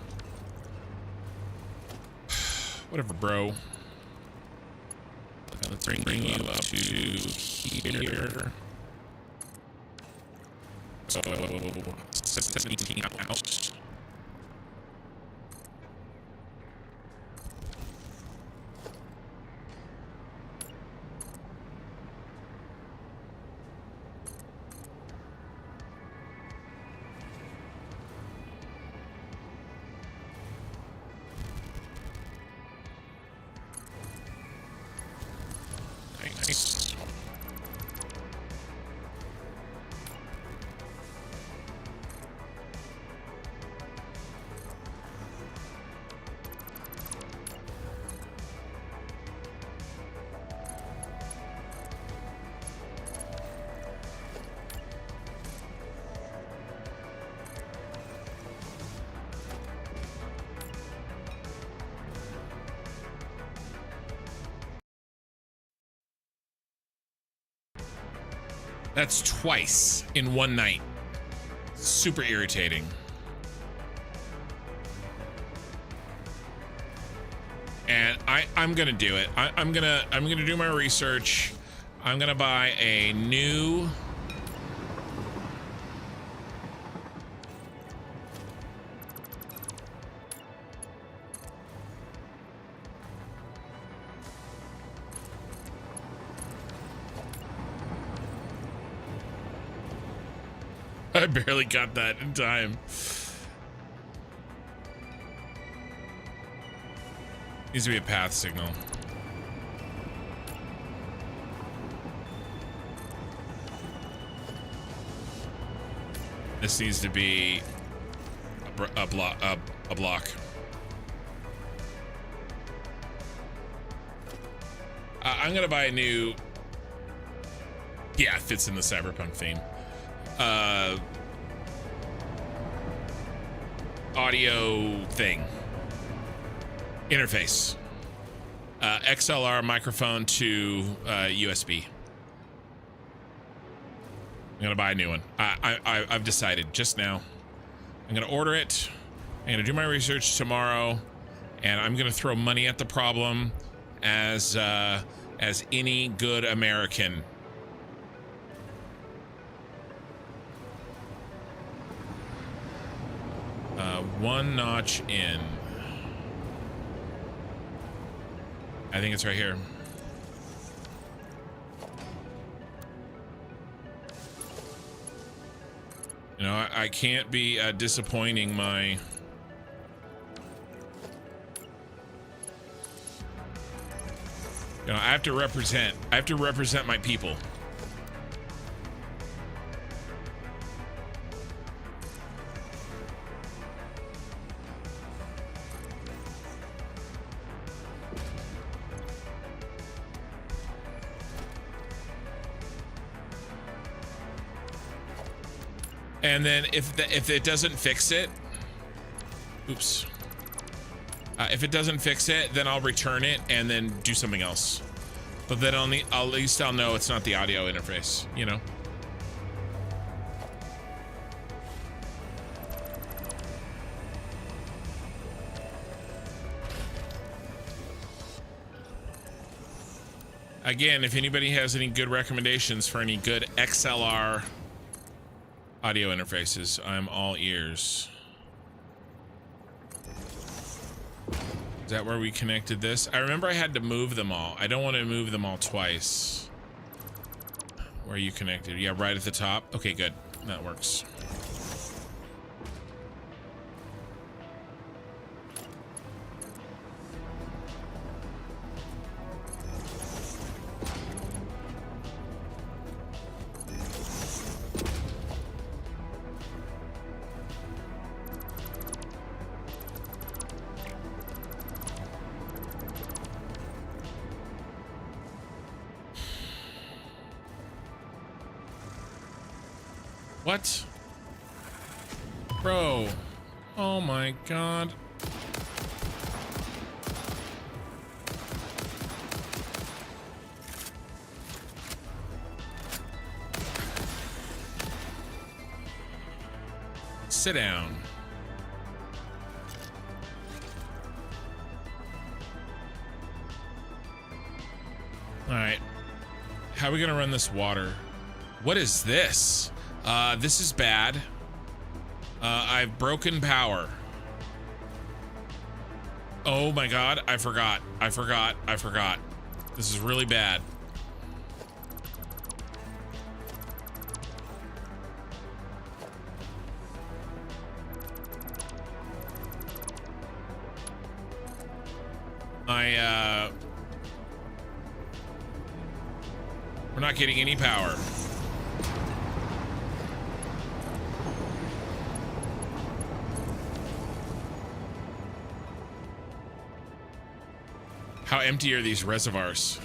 Whatever, bro. Okay, let's bring you up to here. So, 17 out. Nice. That's twice in one night. Super irritating. And I'm gonna do it. I'm gonna do my research. I'm gonna buy a new I barely got that in time. Needs to be a path signal. This needs to be a block. I'm gonna buy a new. Yeah, it fits in the cyberpunk theme. Audio thing. Interface. XLR microphone to USB. I'm gonna buy a new one. I've decided just now. I'm gonna order it. I'm gonna do my research tomorrow, and I'm gonna throw money at the problem as any good American. One notch in. I think it's right here. You know, I can't be disappointing my... You know, I have to represent my people. And then if it doesn't fix it, oops. If it doesn't fix it, then I'll return it and then do something else. But then at least I'll know it's not the audio interface, you know? Again, if anybody has any good recommendations for any good XLR audio interfaces, I'm all ears. Is that where we connected this? I remember I had to move them all. I don't want to move them all twice. Where are you connected? Yeah, right at the top. Okay, good. That works. What? Bro. Oh my god. Sit down. All right. How are we gonna run this water? What is this? This is bad. I've broken power. Oh my god, I forgot. This is really bad. We're not getting any power. How empty are these reservoirs?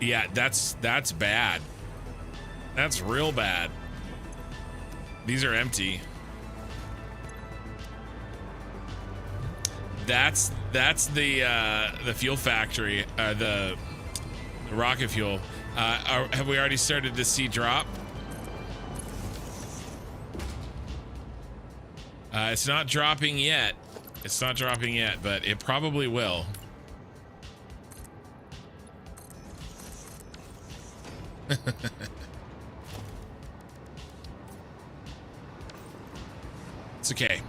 Yeah, that's bad. That's real bad. These are empty. That's the fuel factory, the rocket fuel. Have we already started to see drop? It's not dropping yet. It's not dropping yet, but it probably will. It's okay.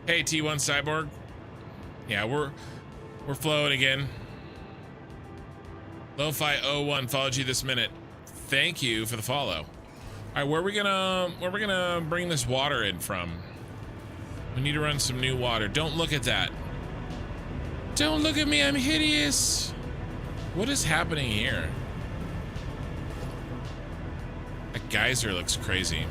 Hey, T1 Cyborg. Yeah, we're flowing again. Lo-Fi 01 followed you this minute. Thank you for the follow. All right, where are we gonna bring this water in from? We need to run some new water. Don't look at that. Don't look at me, I'm hideous. What is happening here? That geyser looks crazy.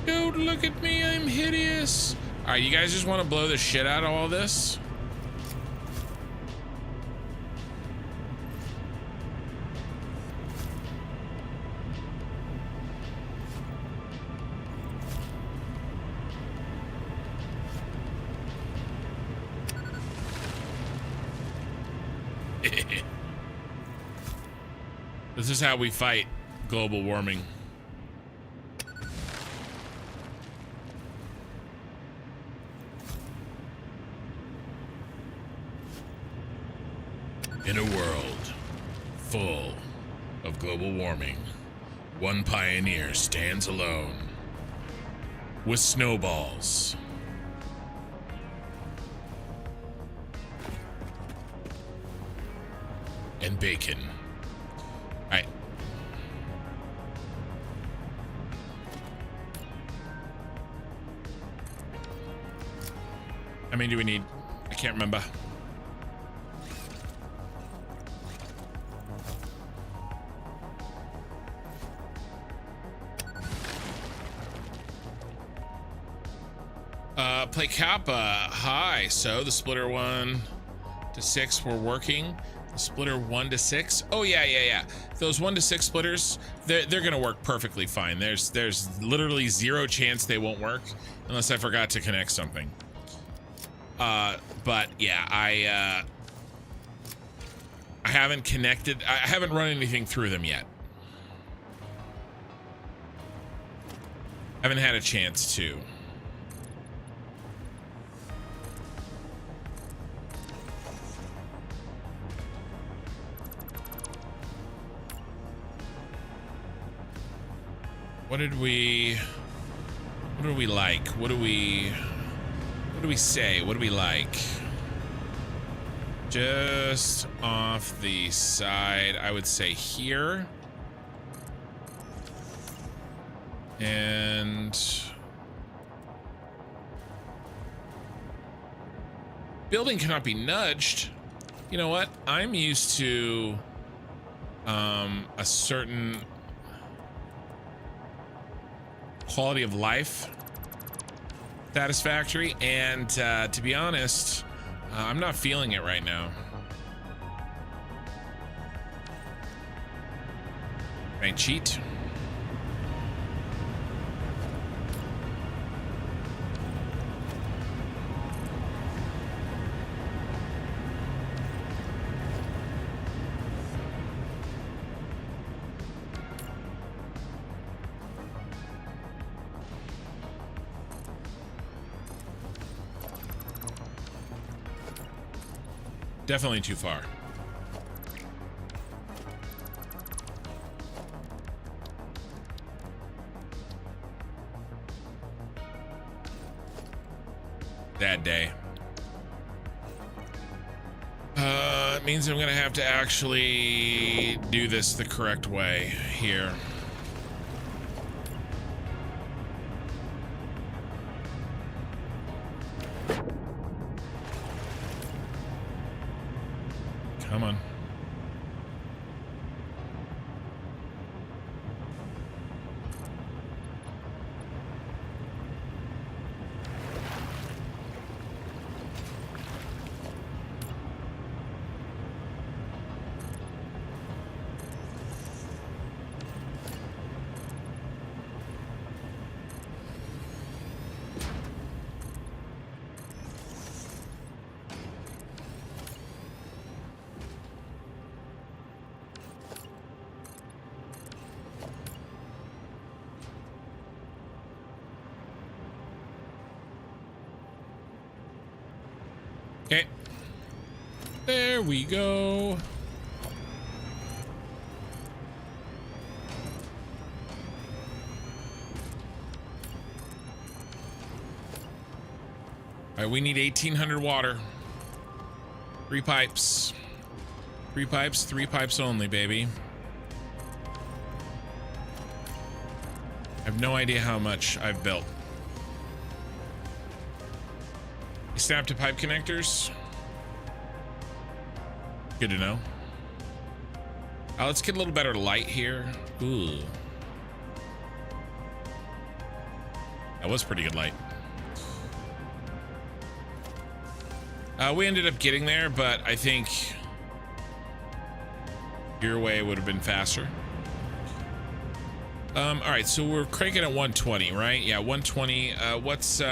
Don't look at me, I'm hideous. All right, you guys just want to blow the shit out of all this? This is how we fight global warming. In a world full of global warming, one pioneer stands alone with snowballs. And bacon. All right. How many do we need? I can't remember. Play Kappa. Hi. So the splitter 1 to 6 were working. The splitter 1 to 6. Oh yeah. Those 1 to 6 splitters, they're gonna work perfectly fine. There's literally zero chance they won't work unless I forgot to connect something. But yeah, I haven't connected. I haven't run anything through them yet. Haven't had a chance to. What did we like? What do we say? What do we like? Just off the side, I would say here. And building cannot be nudged. You know what? I'm used to a certain quality of life satisfactory, and to be honest, I'm not feeling it right now. Can I cheat? Definitely too far. That day. It means I'm gonna have to actually do this the correct way here. Come on. Okay. There we go. All right, we need 1,800 water. 3 pipes. 3 pipes, 3 pipes only, baby. I have no idea how much I've built. Snap to pipe connectors. Good to know. Let's get a little better light here. Ooh. That was pretty good light. We ended up getting there, but I think your way would have been faster. All right, so we're cranking at 120, right? Yeah, 120. What's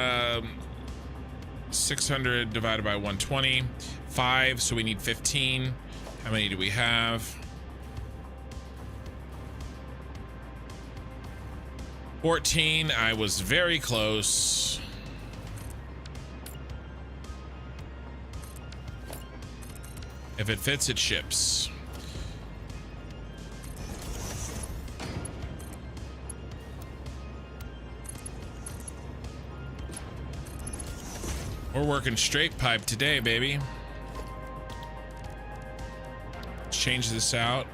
600 divided by 120? 5, so we need 15. How many do we have? 14. I was very close. If it fits, it ships. We're working straight pipe today, baby. Let's change this out.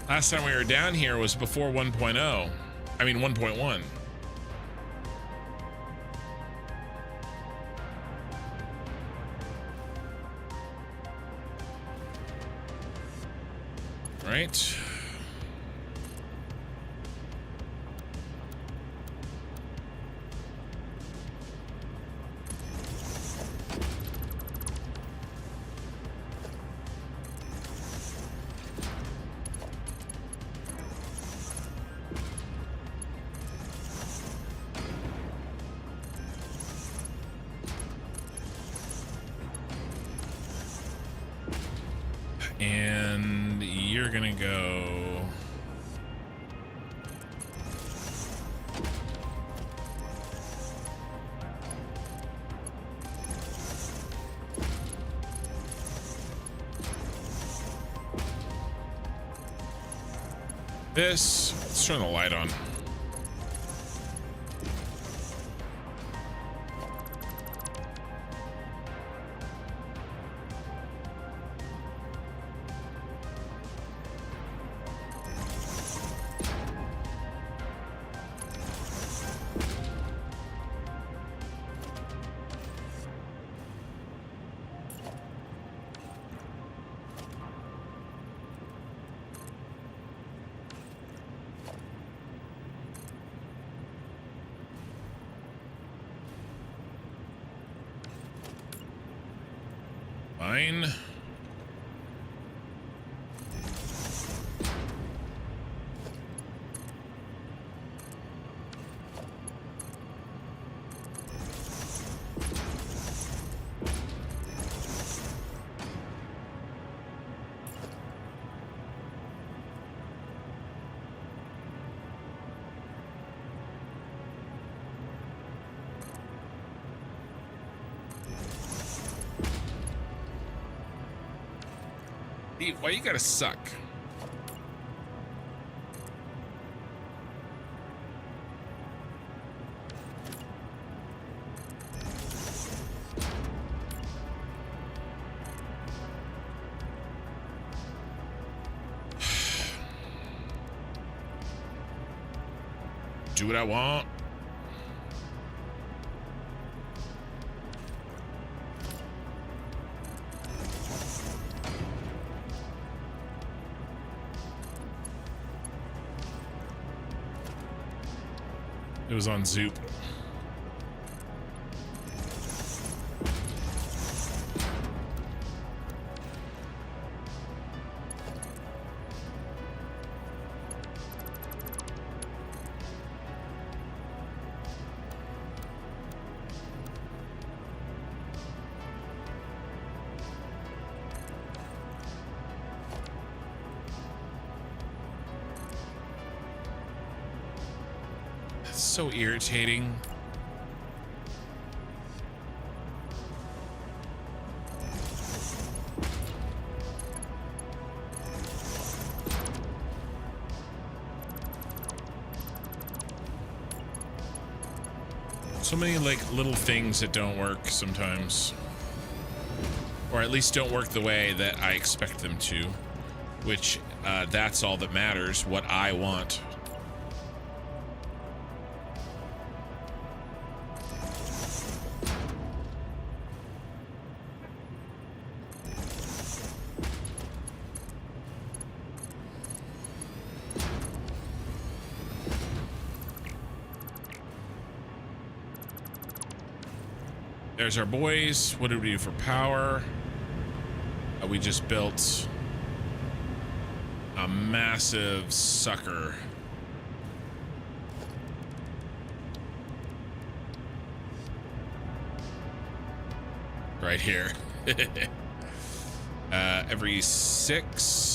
Last time we were down here was before 1.0. I mean 1.1. Right. And you're gonna go. This. Let's turn the light on. Fine. Why you gotta suck? Do what I want. It was on Zoop. So irritating. So many like little things that don't work sometimes, or at least don't work the way that I expect them to, which that's all that matters, what I want. There's our boys. What did we do for power? We just built a massive sucker. Right here. Every 6.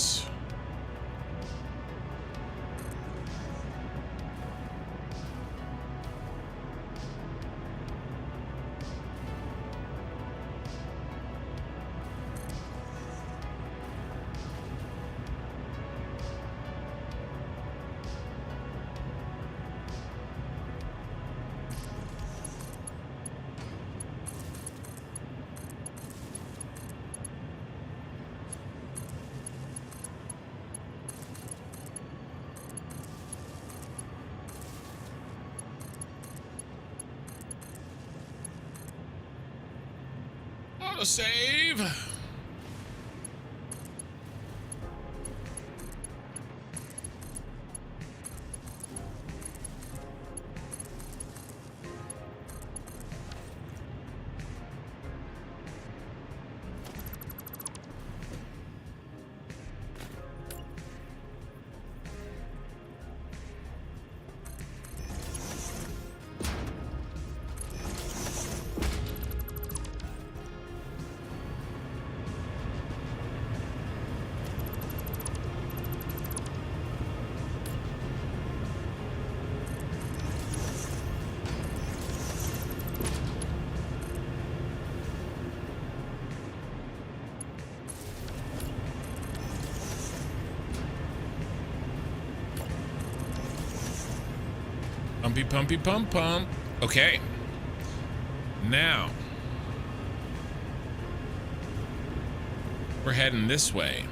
Save. Pumpy, pumpy, pump, pump. Okay. Now. We're heading this way.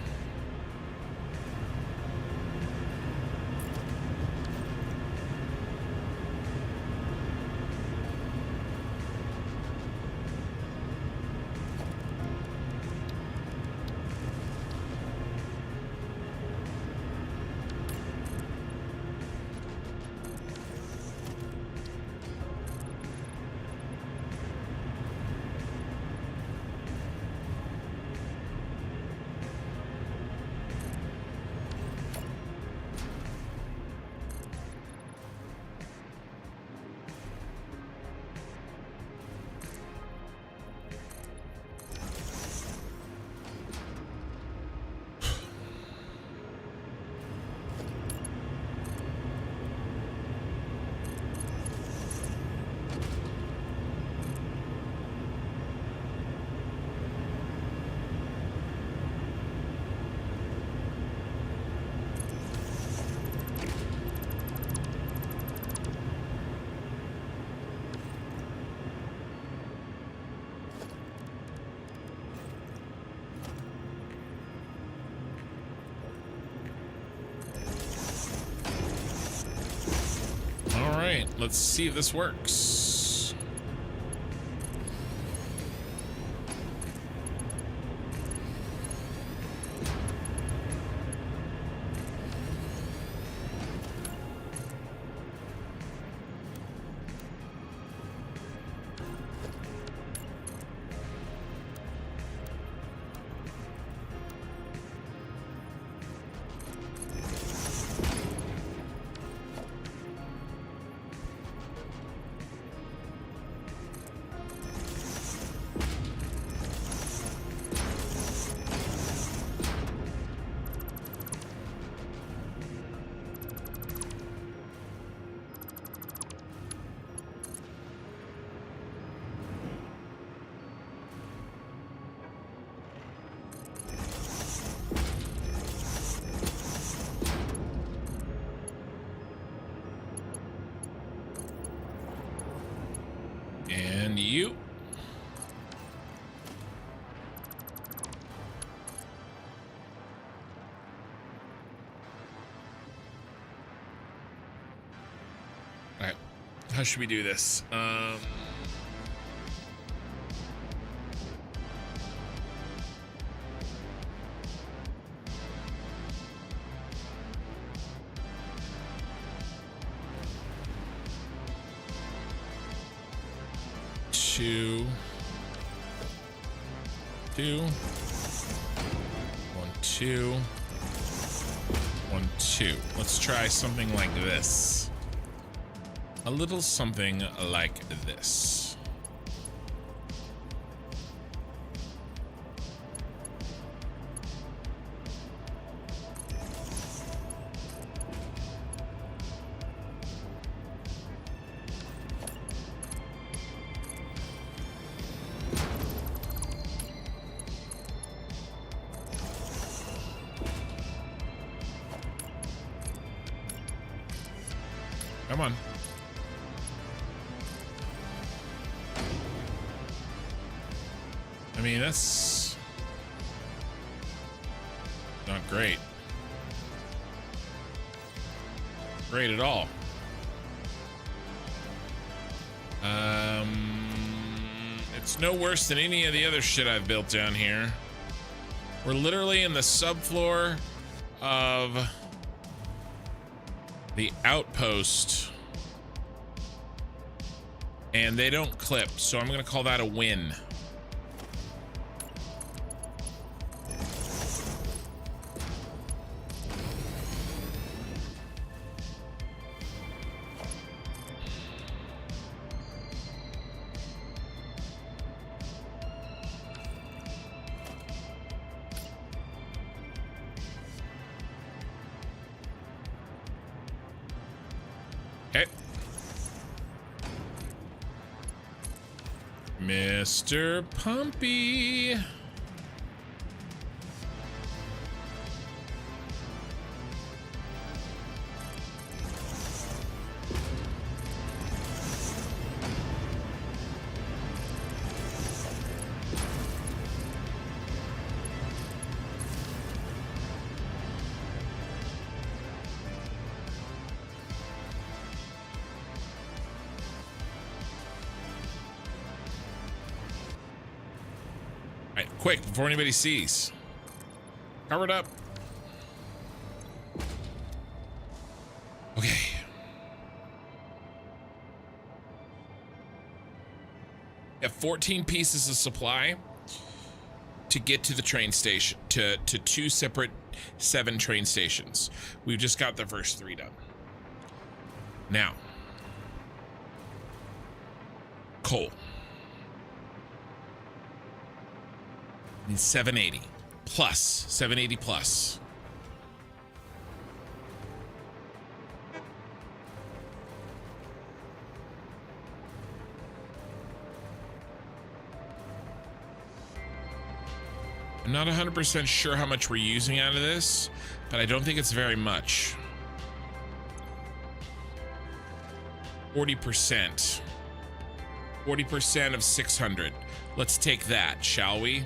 Let's see if this works. And you. All right. How should we do this? Two. 1, 2. 1, 2. Let's try something like this. A little something like this. Come on. I mean, that's not great. Great at all. It's no worse than any of the other shit I've built down here. We're literally in the subfloor of the outpost, and they don't clip, so I'm gonna call that a win. Okay. Mr. Pumpy. All right, quick, before anybody sees. Cover it up. Okay. We have 14 pieces of supply to get to the train station, to 2 separate 7 train stations. We've just got the first 3 done. Now, coal. I need 780 plus, 780 plus. I'm not 100% sure how much we're using out of this, but I don't think it's very much. 40%. 40% of 600. Let's take that, shall we?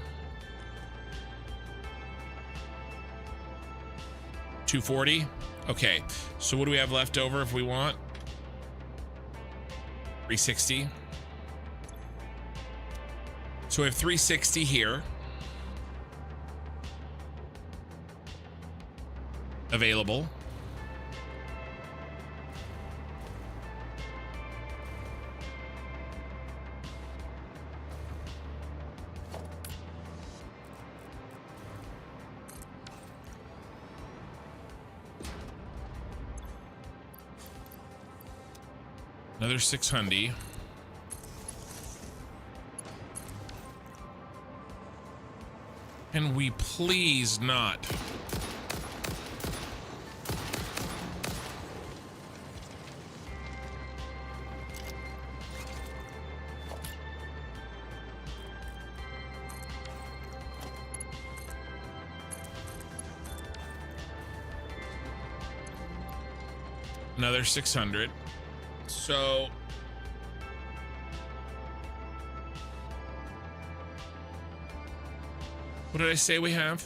240? Okay, so what do we have left over if we want? 360. So we have 360 here. Available. Another 600. Can we please not? Another 600. So what did I say we have?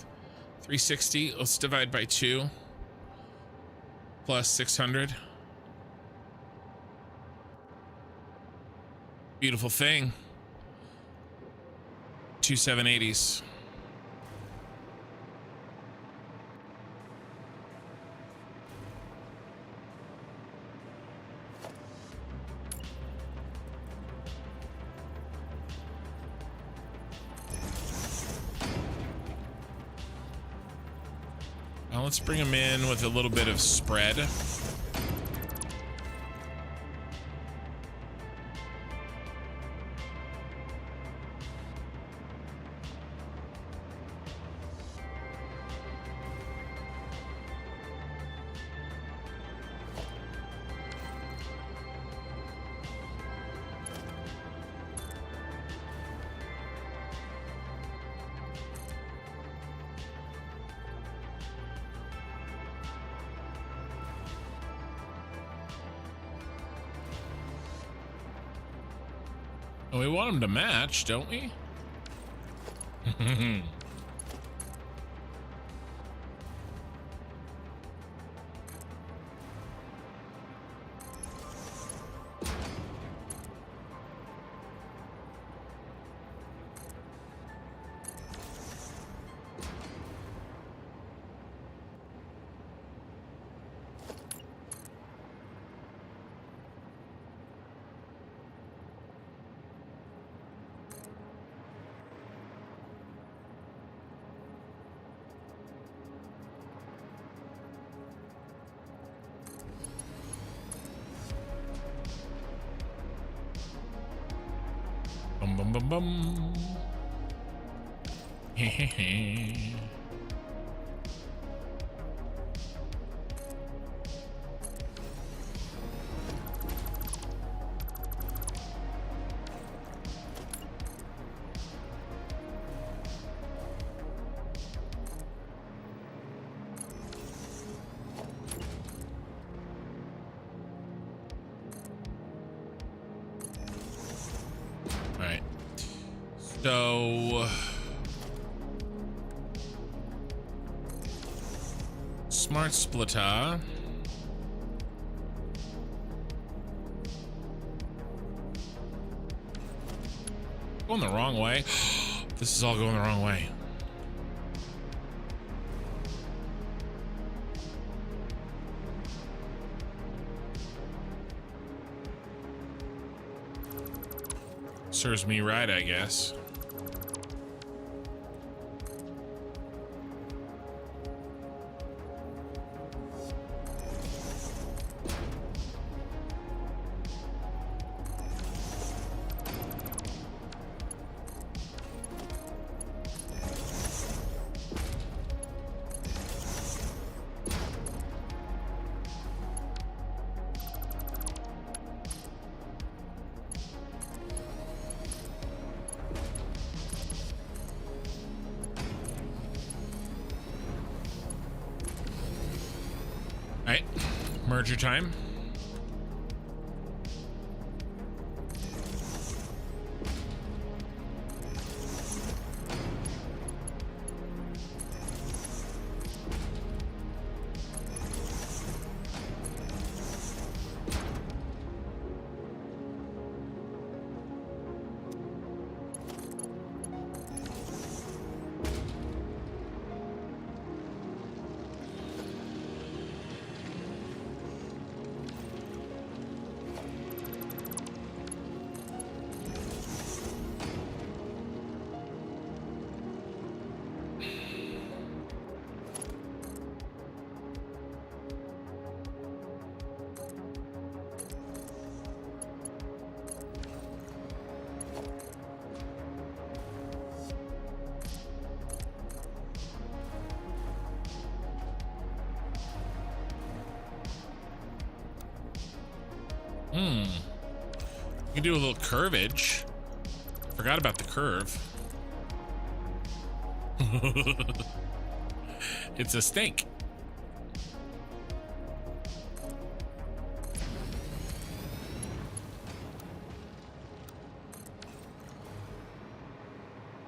360. Let's divide by 2 plus 600. Beautiful thing. 2 780s. Now let's bring them in with a little bit of spread. We want them to match, don't we? Bum bum bum. Hehehe. So smart splitter. Going the wrong way. This is all going the wrong way. Serves me right, I guess. Alright, merger time. You can do a little curvage. Forgot about the curve. It's a snake.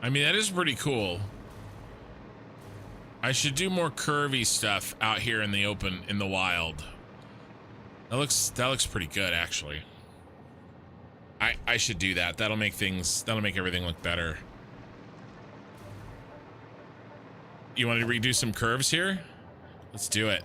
I mean, that is pretty cool. I should do more curvy stuff out here in the open, in the wild. That looks pretty good, actually. I should do that. That'll make everything look better. You want to redo some curves here? Let's do it.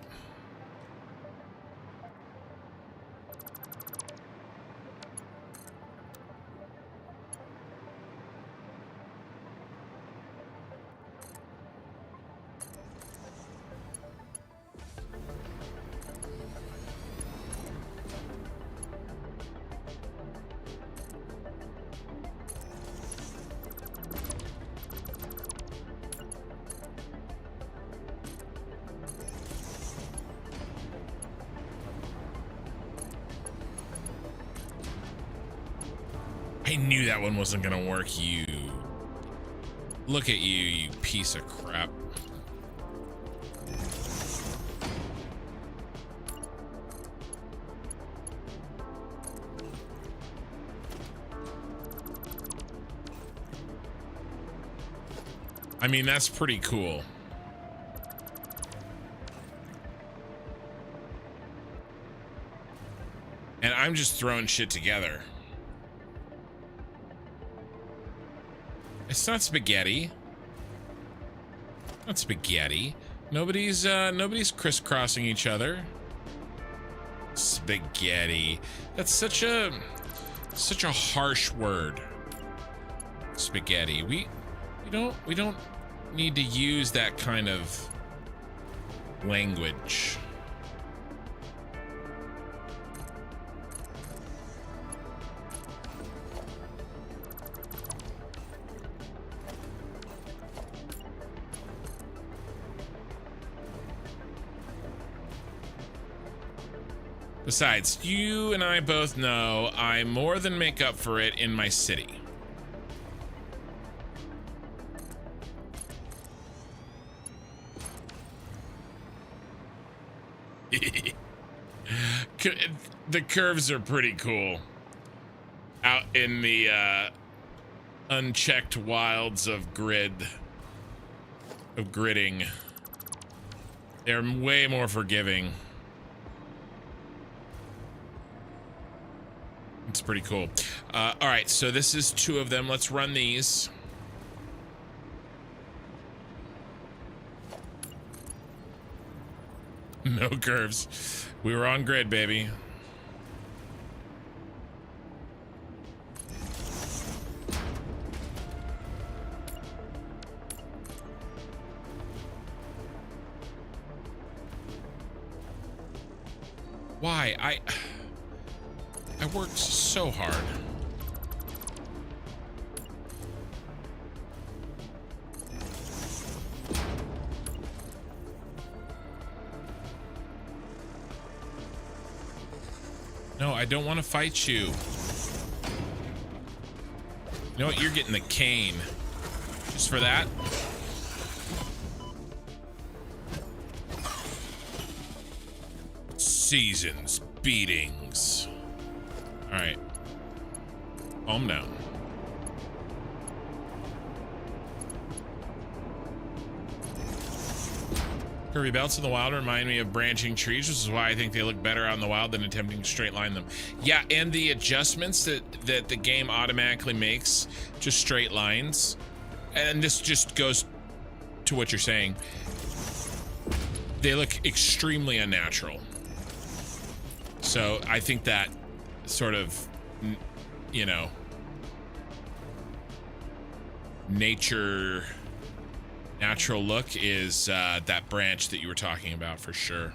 I knew that one wasn't gonna work. You look at you piece of crap. I mean, that's pretty cool. And I'm just throwing shit together. It's not spaghetti. Not spaghetti. Nobody's crisscrossing each other. Spaghetti. That's such a harsh word. Spaghetti. We don't need to use that kind of language. Besides, you and I both know I more than make up for it in my city. The curves are pretty cool. Out in the unchecked wilds of gridding. They're way more forgiving. It's pretty cool. All right, so this is two of them. Let's run these. No curves. We were on grid, baby. Why? I worked so hard. No, I don't want to fight you. You know what? You're getting the cane. Just for that. Seasons, beatings. All right. Calm down. Curvy belts in the wild remind me of branching trees, which is why I think they look better out in the wild than attempting to straight line them. Yeah, and the adjustments that the game automatically makes, just straight lines. And this just goes to what you're saying. They look extremely unnatural. So I think that sort of, you know, natural look is that branch that you were talking about for sure.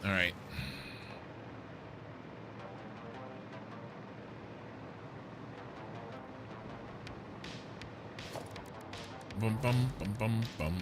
All right. Bum bum bum bum bum.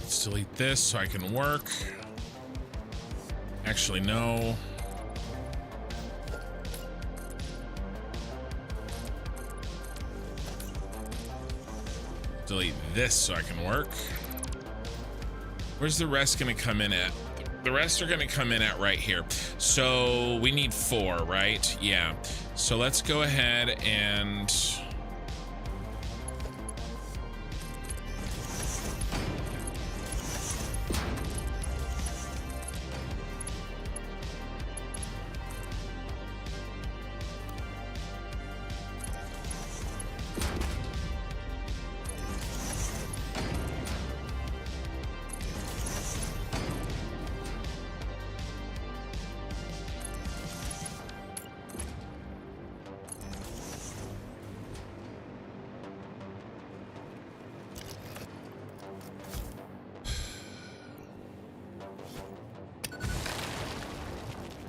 Let's delete this so I can work. Actually, no. Delete this so I can work. Where's the rest gonna come in at? The rest are gonna come in at right here. So we need 4, right? Yeah. So let's go ahead and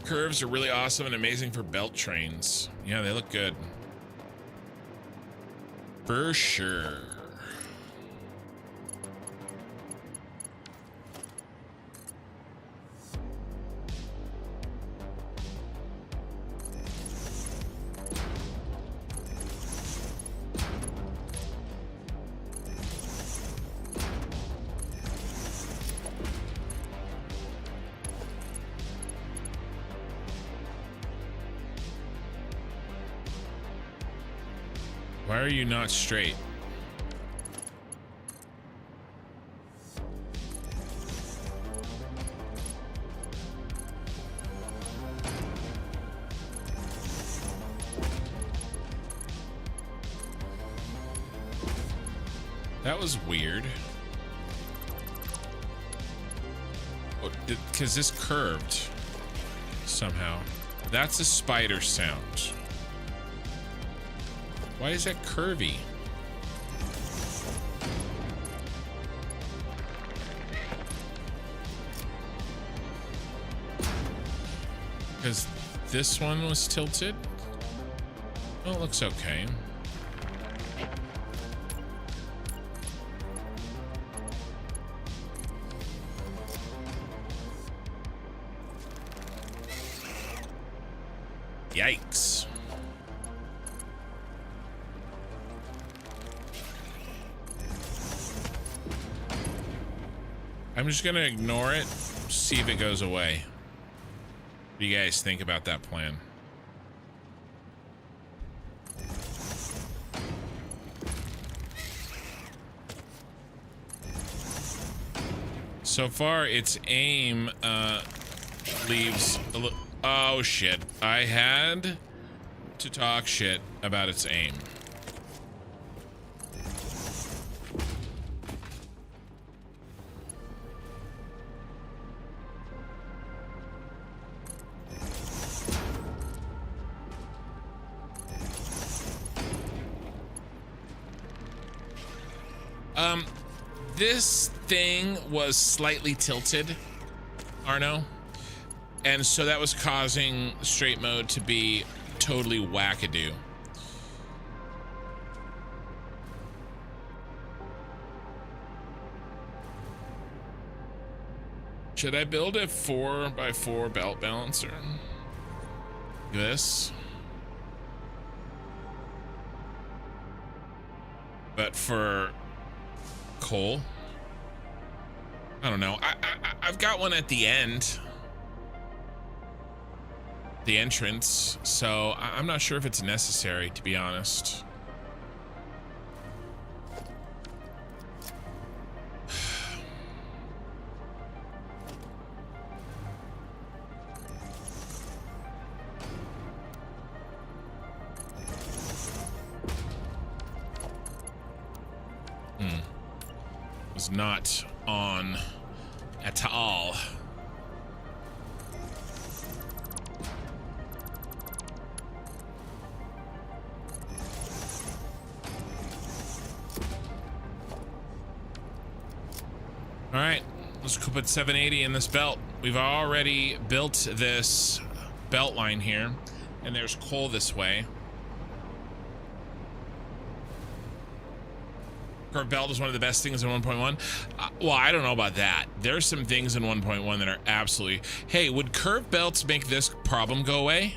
curves are really awesome and amazing for belt trains. Yeah, they look good. For sure. Why are you not straight? That was weird. Because this curved somehow. That's a spider sound. Why is that curvy? Because this one was tilted. Oh, it looks okay. Yikes. I'm just gonna ignore it, see if it goes away. What do you guys think about that plan? So far, its aim leaves a little... Oh, shit. I had to talk shit about its aim. This thing was slightly tilted, Arno, and so that was causing straight mode to be totally wackadoo. Should I build a 4x4 belt balancer? This. But for coal? I don't know. I've got one at the end. The entrance. So I'm not sure if it's necessary, to be honest. Was not on at all. All right, let's go put 780 in this belt. We've already built this belt line here, and there's coal this way. Curved belt is one of the best things in 1.1. Well, I don't know about that. There's some things in 1.1 that are absolutely... Hey, would curved belts make this problem go away?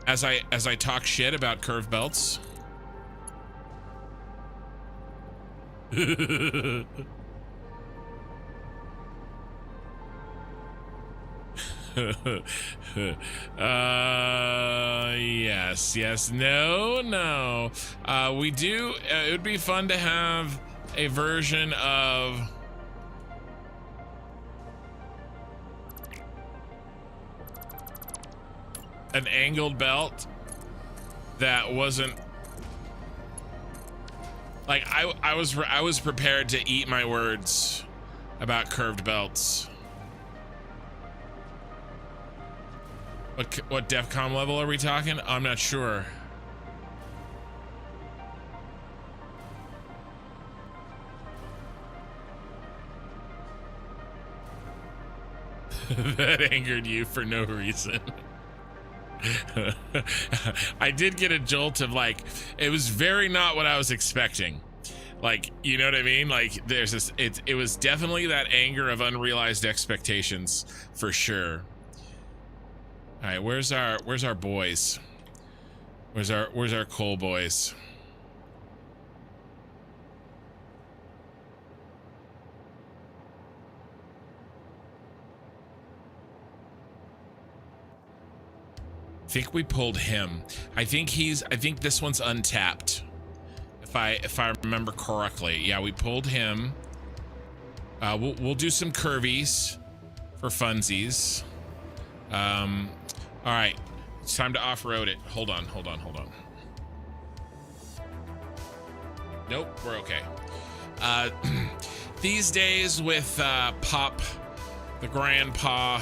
As I talk shit about curved belts? Yes, no. We do, it would be fun to have a version of an angled belt that wasn't like, I was prepared to eat my words about curved belts. What DEFCON level are we talking? I'm not sure. That angered you for no reason. I did get a jolt of like, it was very not what I was expecting. Like, you know what I mean? Like, there's this, it was definitely that anger of unrealized expectations for sure. All right, where's our boys? Where's our coal boys? I think we pulled him. I think this one's untapped. If I remember correctly. Yeah, we pulled him. We'll do some curvies for funsies. All right, it's time to off-road it. Hold on. Nope, we're okay. These days with Pop, the grandpa,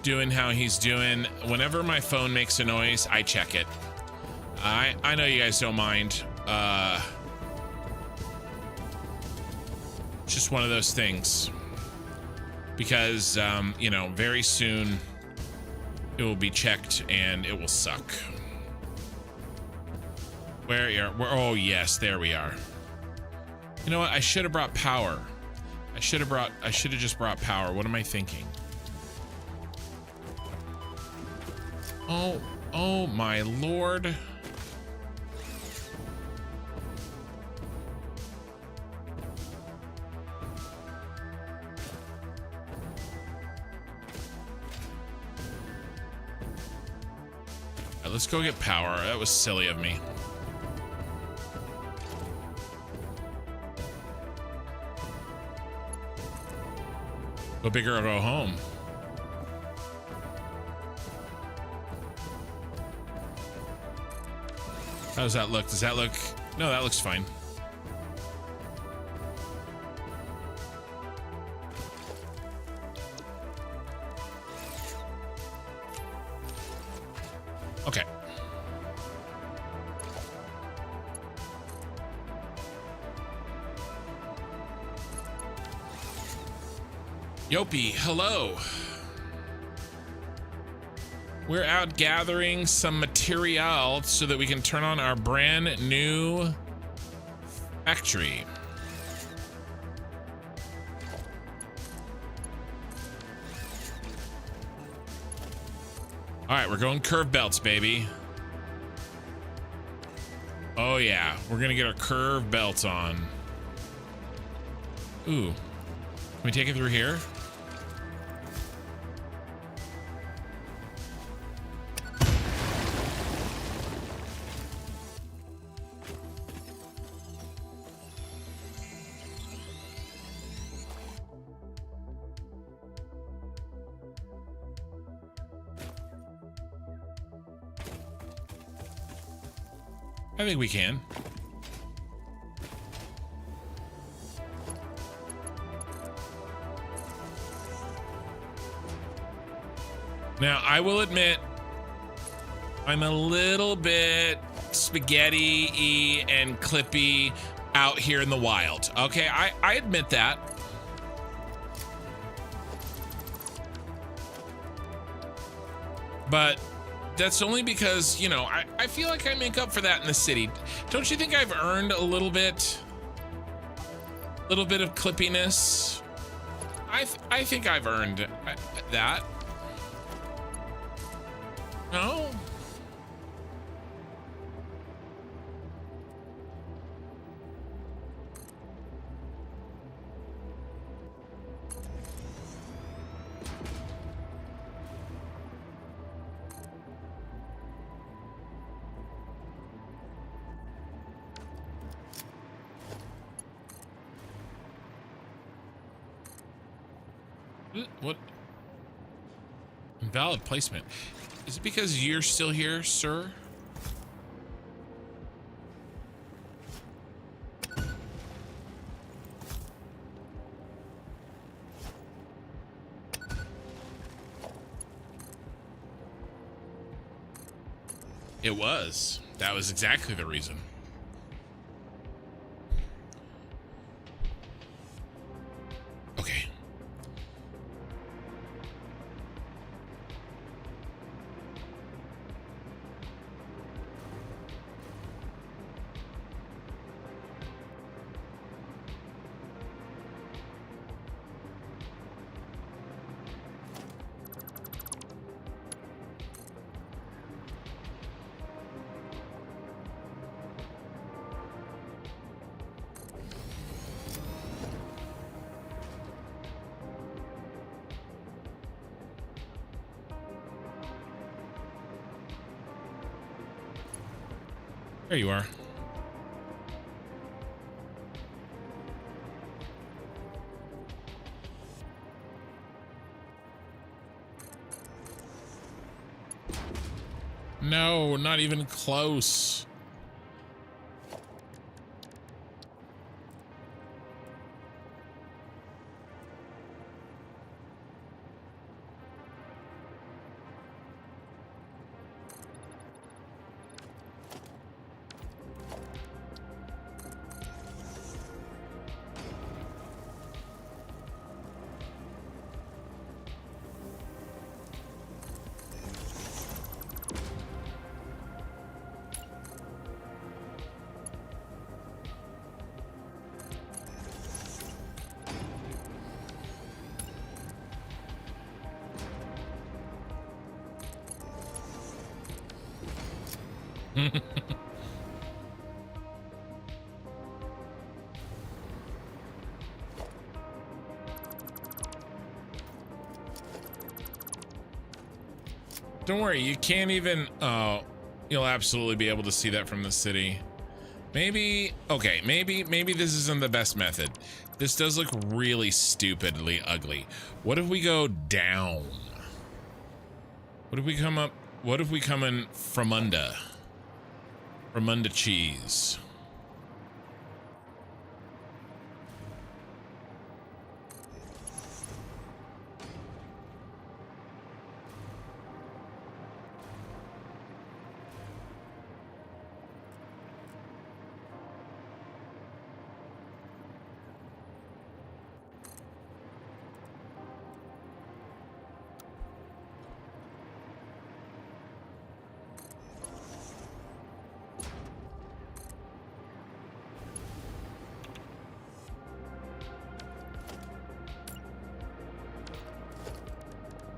doing how he's doing, whenever my phone makes a noise, I check it. I know you guys don't mind. It's just one of those things. Because, you know, very soon it will be checked and it will suck. Where are, oh yes, there we are. You know what? I should have brought power. I should have just brought power. What am I thinking? Oh my lord. All right, let's go get power. That was silly of me. Go big or go home. How does that look? Does that look? No, that looks fine. Okay. Yopi, hello. We're out gathering some material so that we can turn on our brand new factory. All right, we're going curve belts, baby. Oh yeah, we're gonna get our curve belts on. Ooh, can we take it through here? I think we can. Now, I will admit, I'm a little bit spaghetti-y and clippy out here in the wild. Okay, I admit that. But that's only because, you know, I feel like I make up for that in the city. Don't you think I've earned a little bit of clippiness? I think I've earned that. No? What? Invalid placement. Is it because you're still here, sir? It was. That was exactly the reason. Okay. There you are. No, not even close. Don't worry, you can't even... Oh, you'll absolutely be able to see that from the city. Maybe... Okay, maybe this isn't the best method. This does look really stupidly ugly. What if we go down? What if we come up... What if we come in from under? From under cheese.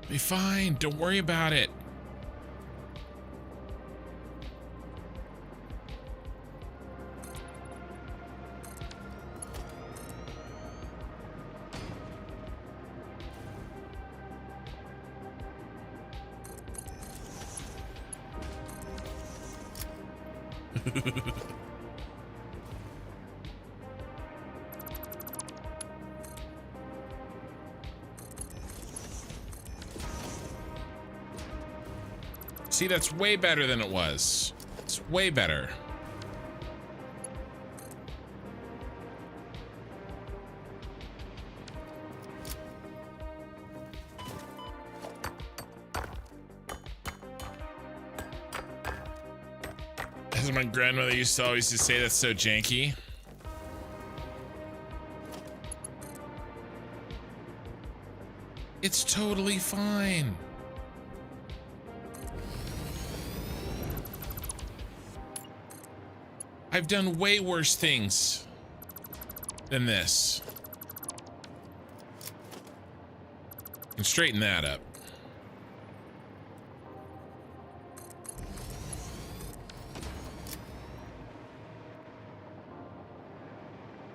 Be fine. Don't worry about it. See, that's way better than it was. It's way better. As my grandmother used to always say, that's so janky. It's totally fine. I've done way worse things than this. And straighten that up.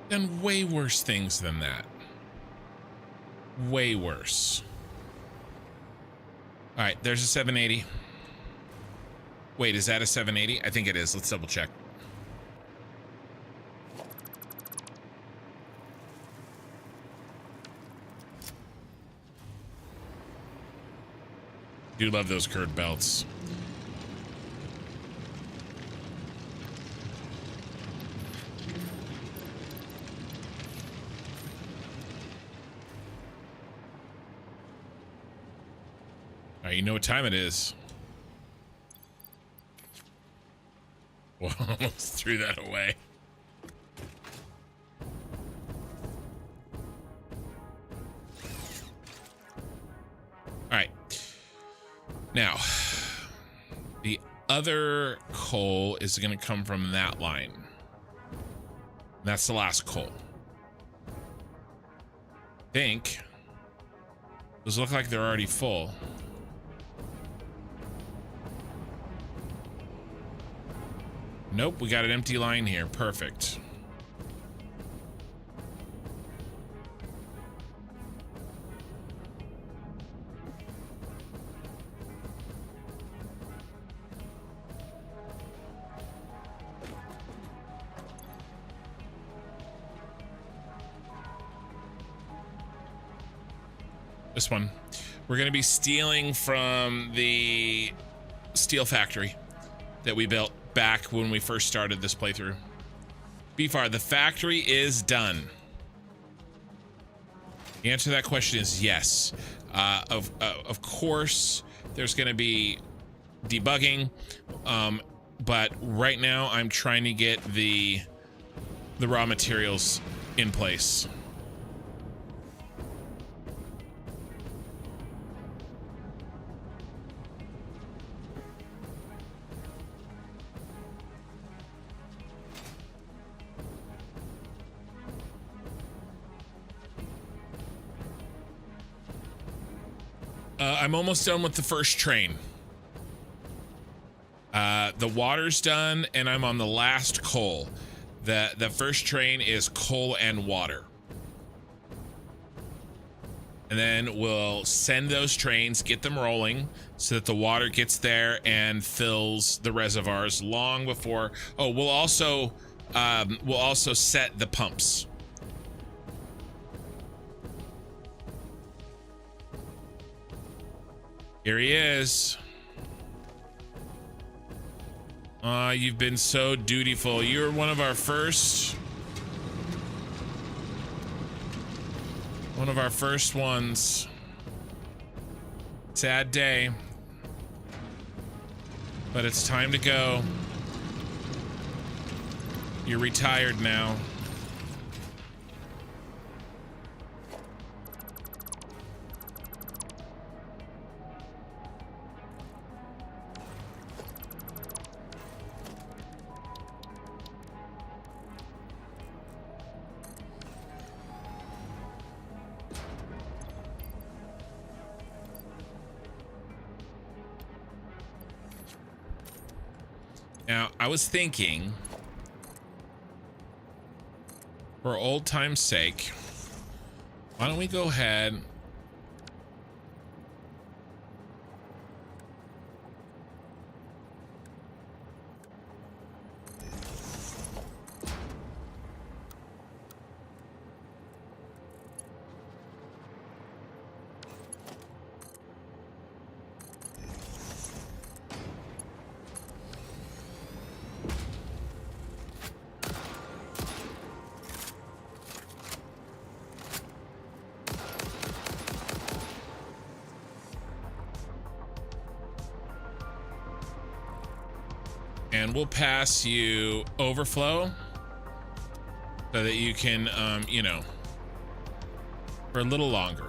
Done way worse things than that. Way worse. All right, there's a 780. Wait, is that a 780? I think it is. Let's double check. Do love those curved belts. All right, you know what time it is. Well, almost threw that away. All right. Now, the other coal is going to come from that line. That's the last coal. I think. Those look like they're already full. Nope, we got an empty line here. Perfect. This one. We're going to be stealing from the steel factory that we built back when we first started this playthrough. Beefar, the factory is done. The answer to that question is yes. Of course, there's going to be debugging, but right now I'm trying to get the raw materials in place. I'm almost done with the first train. The water's done, and I'm on the last coal. The first train is coal and water. And then we'll send those trains, get them rolling, so that the water gets there and fills the reservoirs long before. Oh, we'll also set the pumps. Here he is. You've been so dutiful. You're one of our first ones. Sad day. But it's time to go. You're retired now. Now, I was thinking, for old time's sake, why don't we go ahead and we'll pass you overflow so that you can, you know, for a little longer.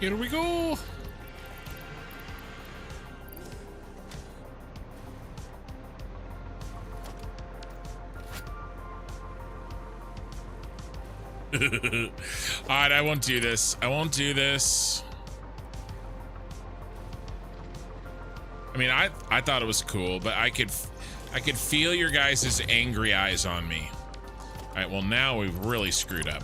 Here we go. All right, I won't do this. I won't do this. I mean, I thought it was cool, but I could feel your guys' angry eyes on me. All right, well, now we've really screwed up.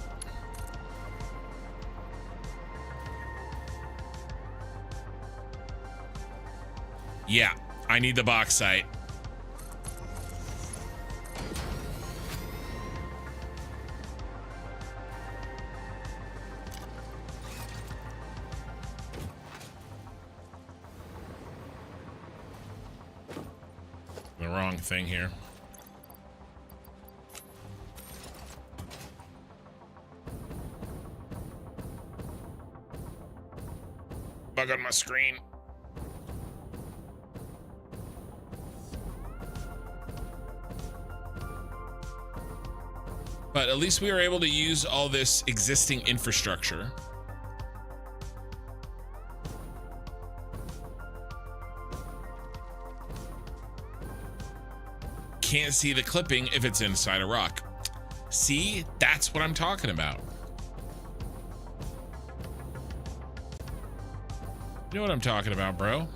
Yeah, I need the bauxite. The wrong thing here. Bug on my screen. But at least we were able to use all this existing infrastructure. Can't see the clipping if it's inside a rock. See, that's what I'm talking about. You know what I'm talking about, bro?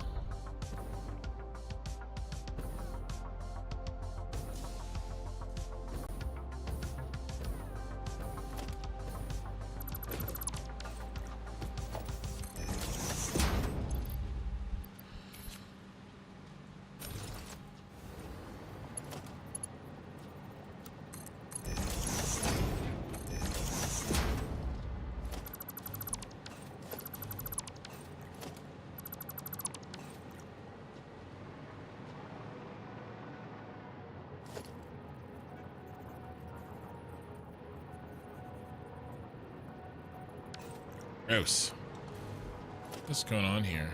Gross. What's going on here?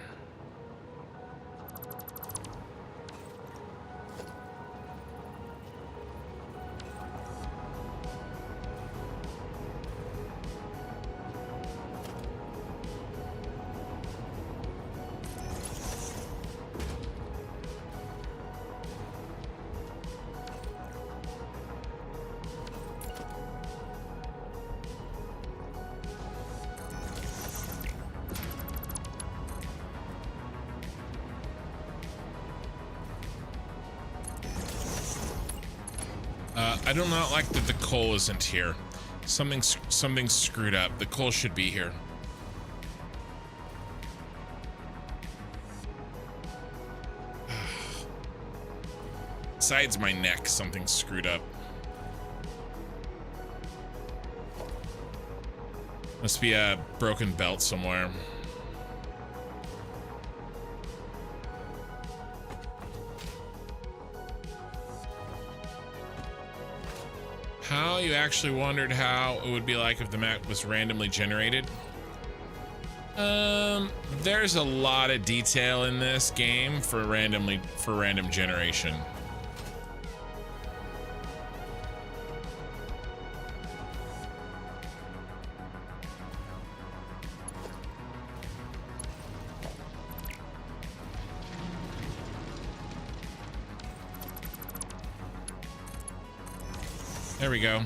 I do not like that the coal isn't here. Something's screwed up. The coal should be here. Besides my neck, something's screwed up. Must be a broken belt somewhere. How you actually wondered how it would be like if the map was randomly generated? There's a lot of detail in this game for random generation. There we go.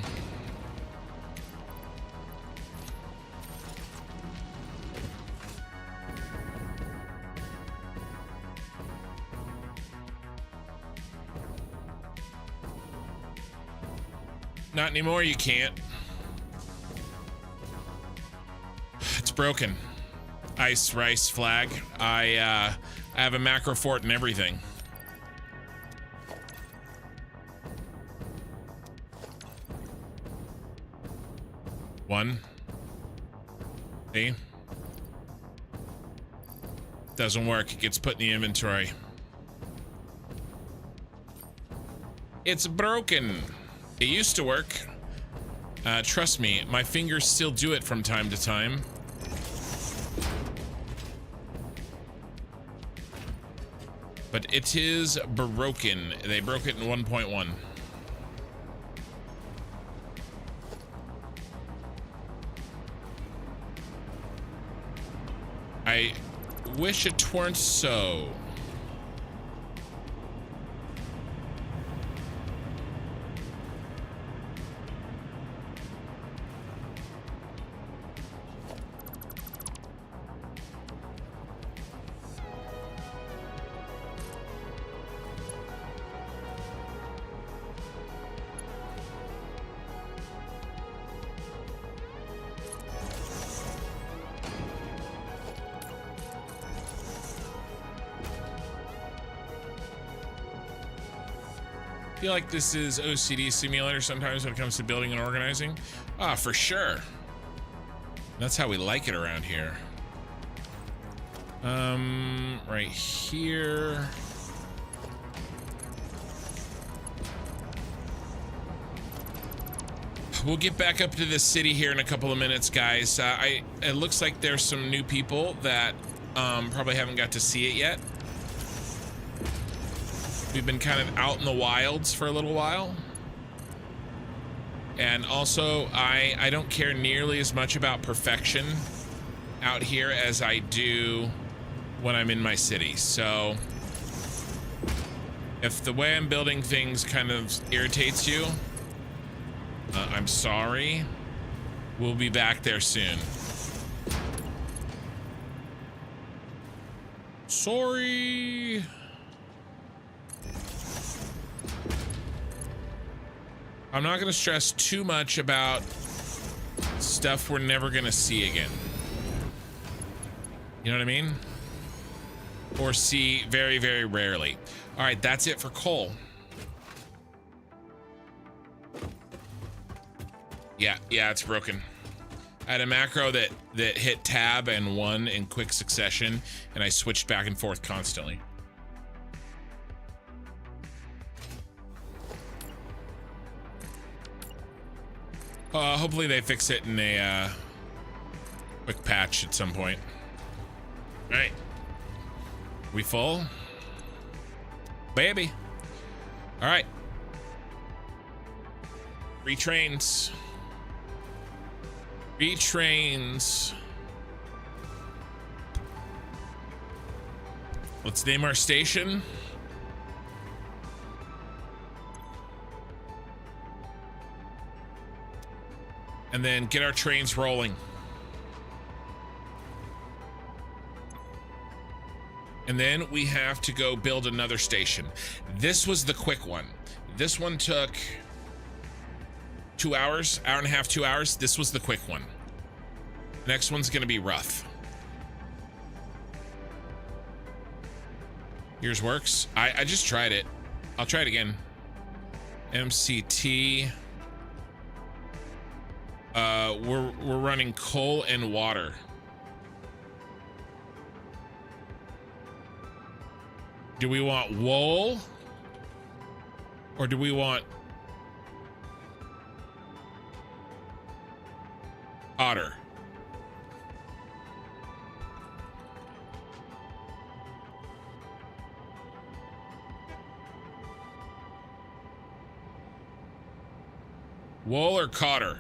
Not anymore, you can't. It's broken. Ice rice flag. I have a macro fort and everything. One. See? Doesn't work. It gets put in the inventory. It's broken. It used to work. Trust me, my fingers still do it from time to time. But it is broken. They broke it in 1.1. I wish it weren't so. I feel like this is OCD simulator sometimes when it comes to building and organizing. Ah, for sure. That's how we like it around here. Right here. We'll get back up to the city here in a couple of minutes, guys. It looks like there's some new people that probably haven't got to see it yet. We've been kind of out in the wilds for a little while. And also, I don't care nearly as much about perfection out here as I do when I'm in my city. So if the way I'm building things kind of irritates you, I'm sorry. We'll be back there soon. Sorry. I'm not going to stress too much about stuff we're never going to see again. You know what I mean? Or see very, very rarely. All right, that's it for coal. Yeah, it's broken. I had a macro that hit tab and 1 in quick succession, and I switched back and forth constantly. Hopefully they fix it in a Quick patch at some point. All right. We full? Baby. All right. 3 trains. 3 trains. Let's name our station. And then get our trains rolling. And then we have to go build another station. This was the quick one. This one took 2 hours, hour and a half, 2 hours. This was the quick one. Next one's gonna be rough. Yours works. I just tried it. I'll try it again. MCT. We're running coal and water. Do we want wool? Or do we want otter? Wool or cotter?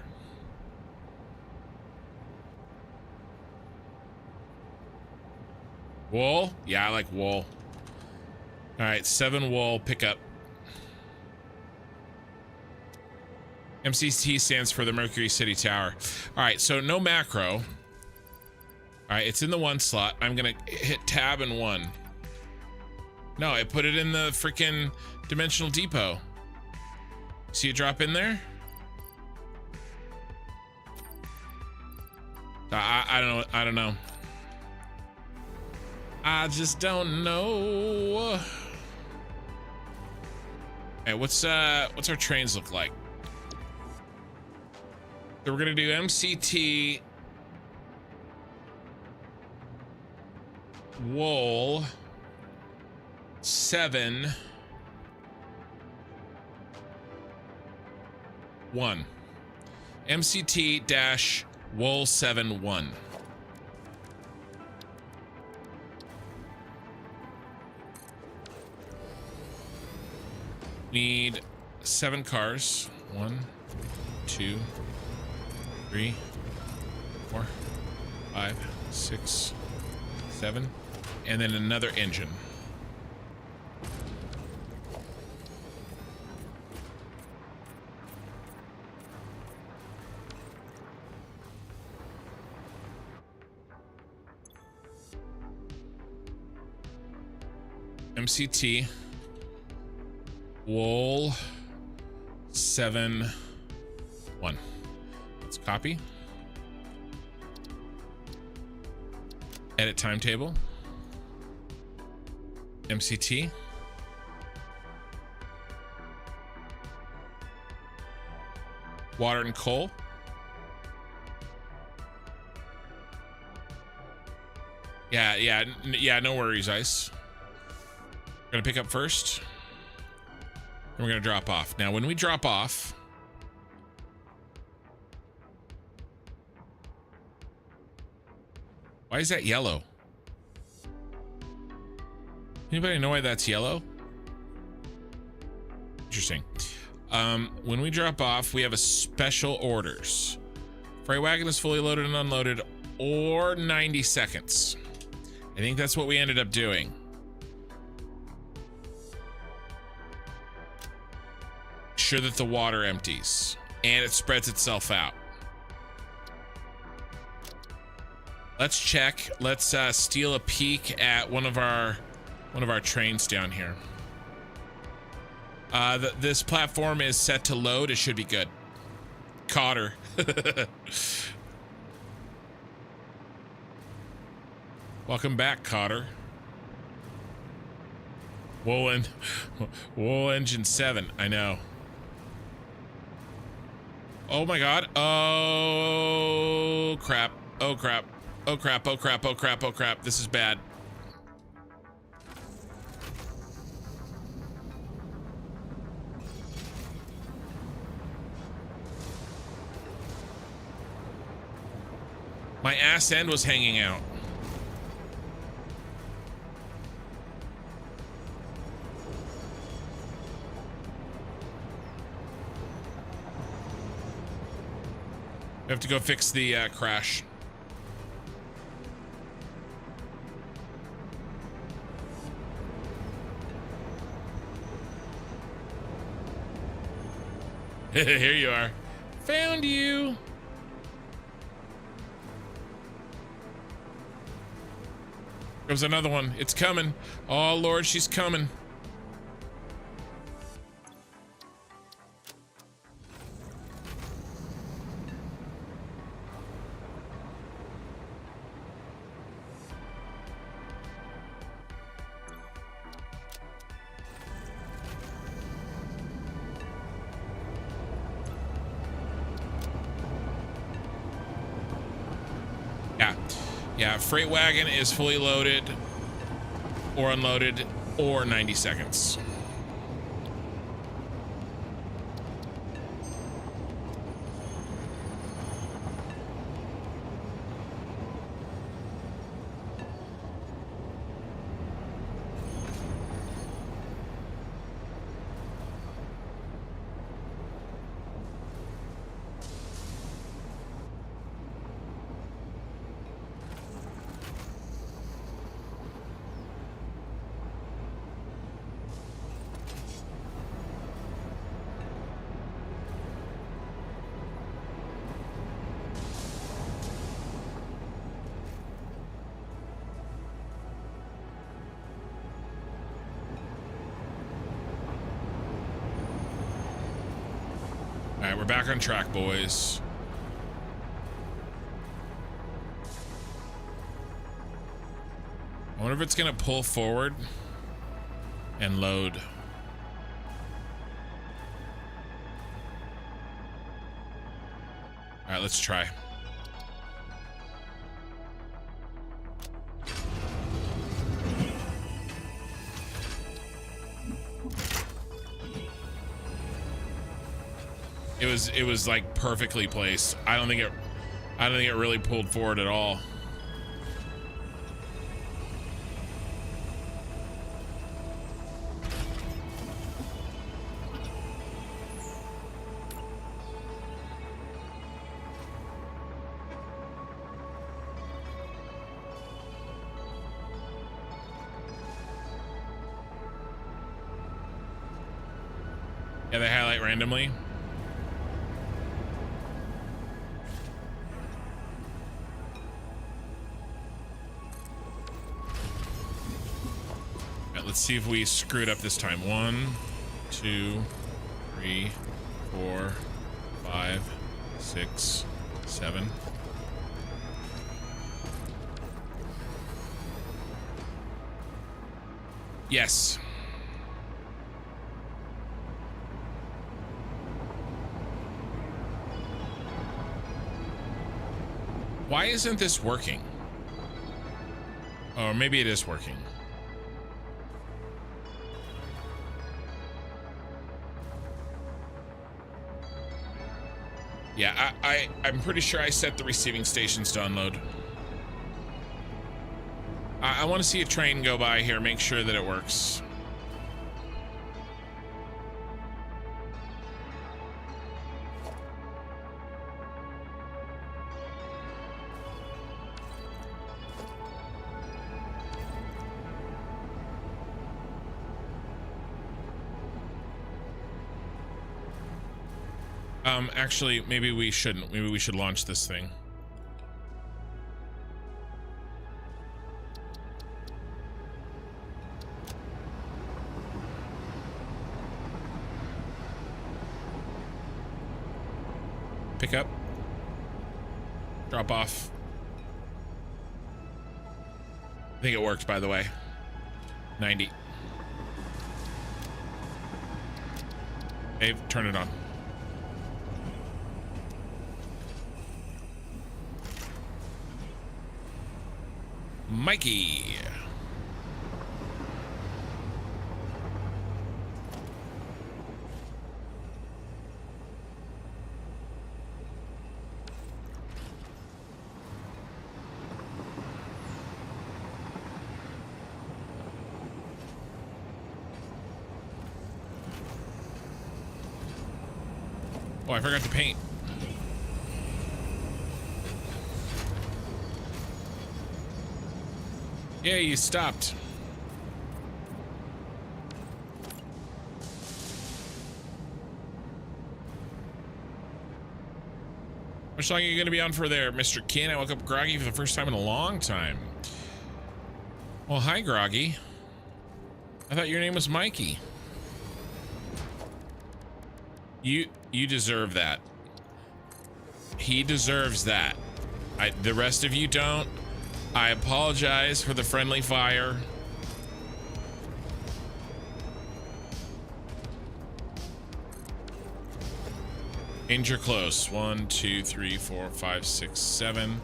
Wool? Yeah, I like wool. All right, 7 wool, pick up. MCT stands for the Mercury City Tower. All right, so no macro. All right, it's in the 1 slot. I'm gonna hit tab and 1. No, I put it in the freaking dimensional depot. See it drop in there? I don't know. I just don't know. Hey, what's our trains look like? So we're gonna do MCT wool 7 1. MCT dash wool 7 1. Need 7 cars. 1, 2, 3, 4, 5, 6, 7, and then another engine. MCT wool 7 1. Let's copy. Edit timetable. MCT. Water and coal. Yeah, no worries, Ice. We're gonna pick up first. And we're gonna drop off. Now, when we drop off, why is that yellow? Anybody know why that's yellow? Interesting. When we drop off, we have a special orders. Freight wagon is fully loaded and unloaded, or 90 seconds. I think that's what we ended up doing. Sure that the water empties and it spreads itself out. Let's check. Let's steal a peek at one of our trains down here. This platform is set to load. It should be good. Cotter. Welcome back, Cotter. Wool engine 7. I know. Oh my god. Oh crap. Oh crap. Oh crap. Oh crap. Oh crap. Oh crap. This is bad. My ass end was hanging out. We have to go fix the crash. Here you are. Found you. There's another one. It's coming. Oh, Lord, she's coming. Yeah, freight wagon is fully loaded or unloaded or 90 seconds. All right, we're back on track, boys. I wonder if it's gonna pull forward and load. All right, let's try. It was like perfectly placed. I don't think it really pulled forward at all. Yeah, they highlight randomly. Let's see if we screwed up this time. 1, 2, 3, 4, 5, 6, 7. Yes. Why isn't this working? Or maybe it is working. Yeah, I'm pretty sure I set the receiving stations to unload. I want to see a train go by here, make sure that it works. Actually, maybe we shouldn't. Maybe we should launch this thing. Pick up. Drop off. I think it worked, by the way. 90. Dave, turn it on. Mikey. Oh, I forgot to paint. Yeah, you stopped. How much longer are you going to be on for there, Mr. Kin? I woke up groggy for the first time in a long time. Well, hi, Groggy. I thought your name was Mikey. You deserve that. He deserves that. The rest of you don't. I apologize for the friendly fire. Danger close. 1, 2, 3, 4, 5, 6, 7.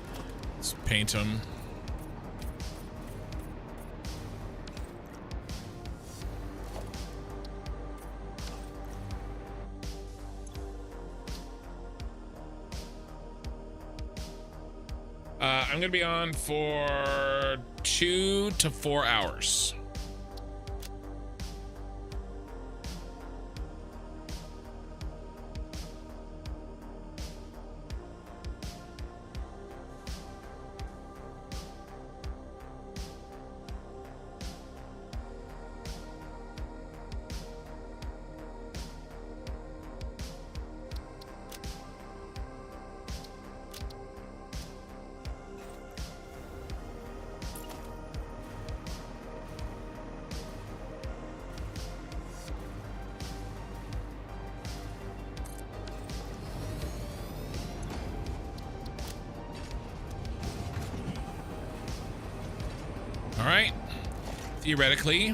Let's paint them. I'm gonna be on for 2 to 4 hours. Theoretically,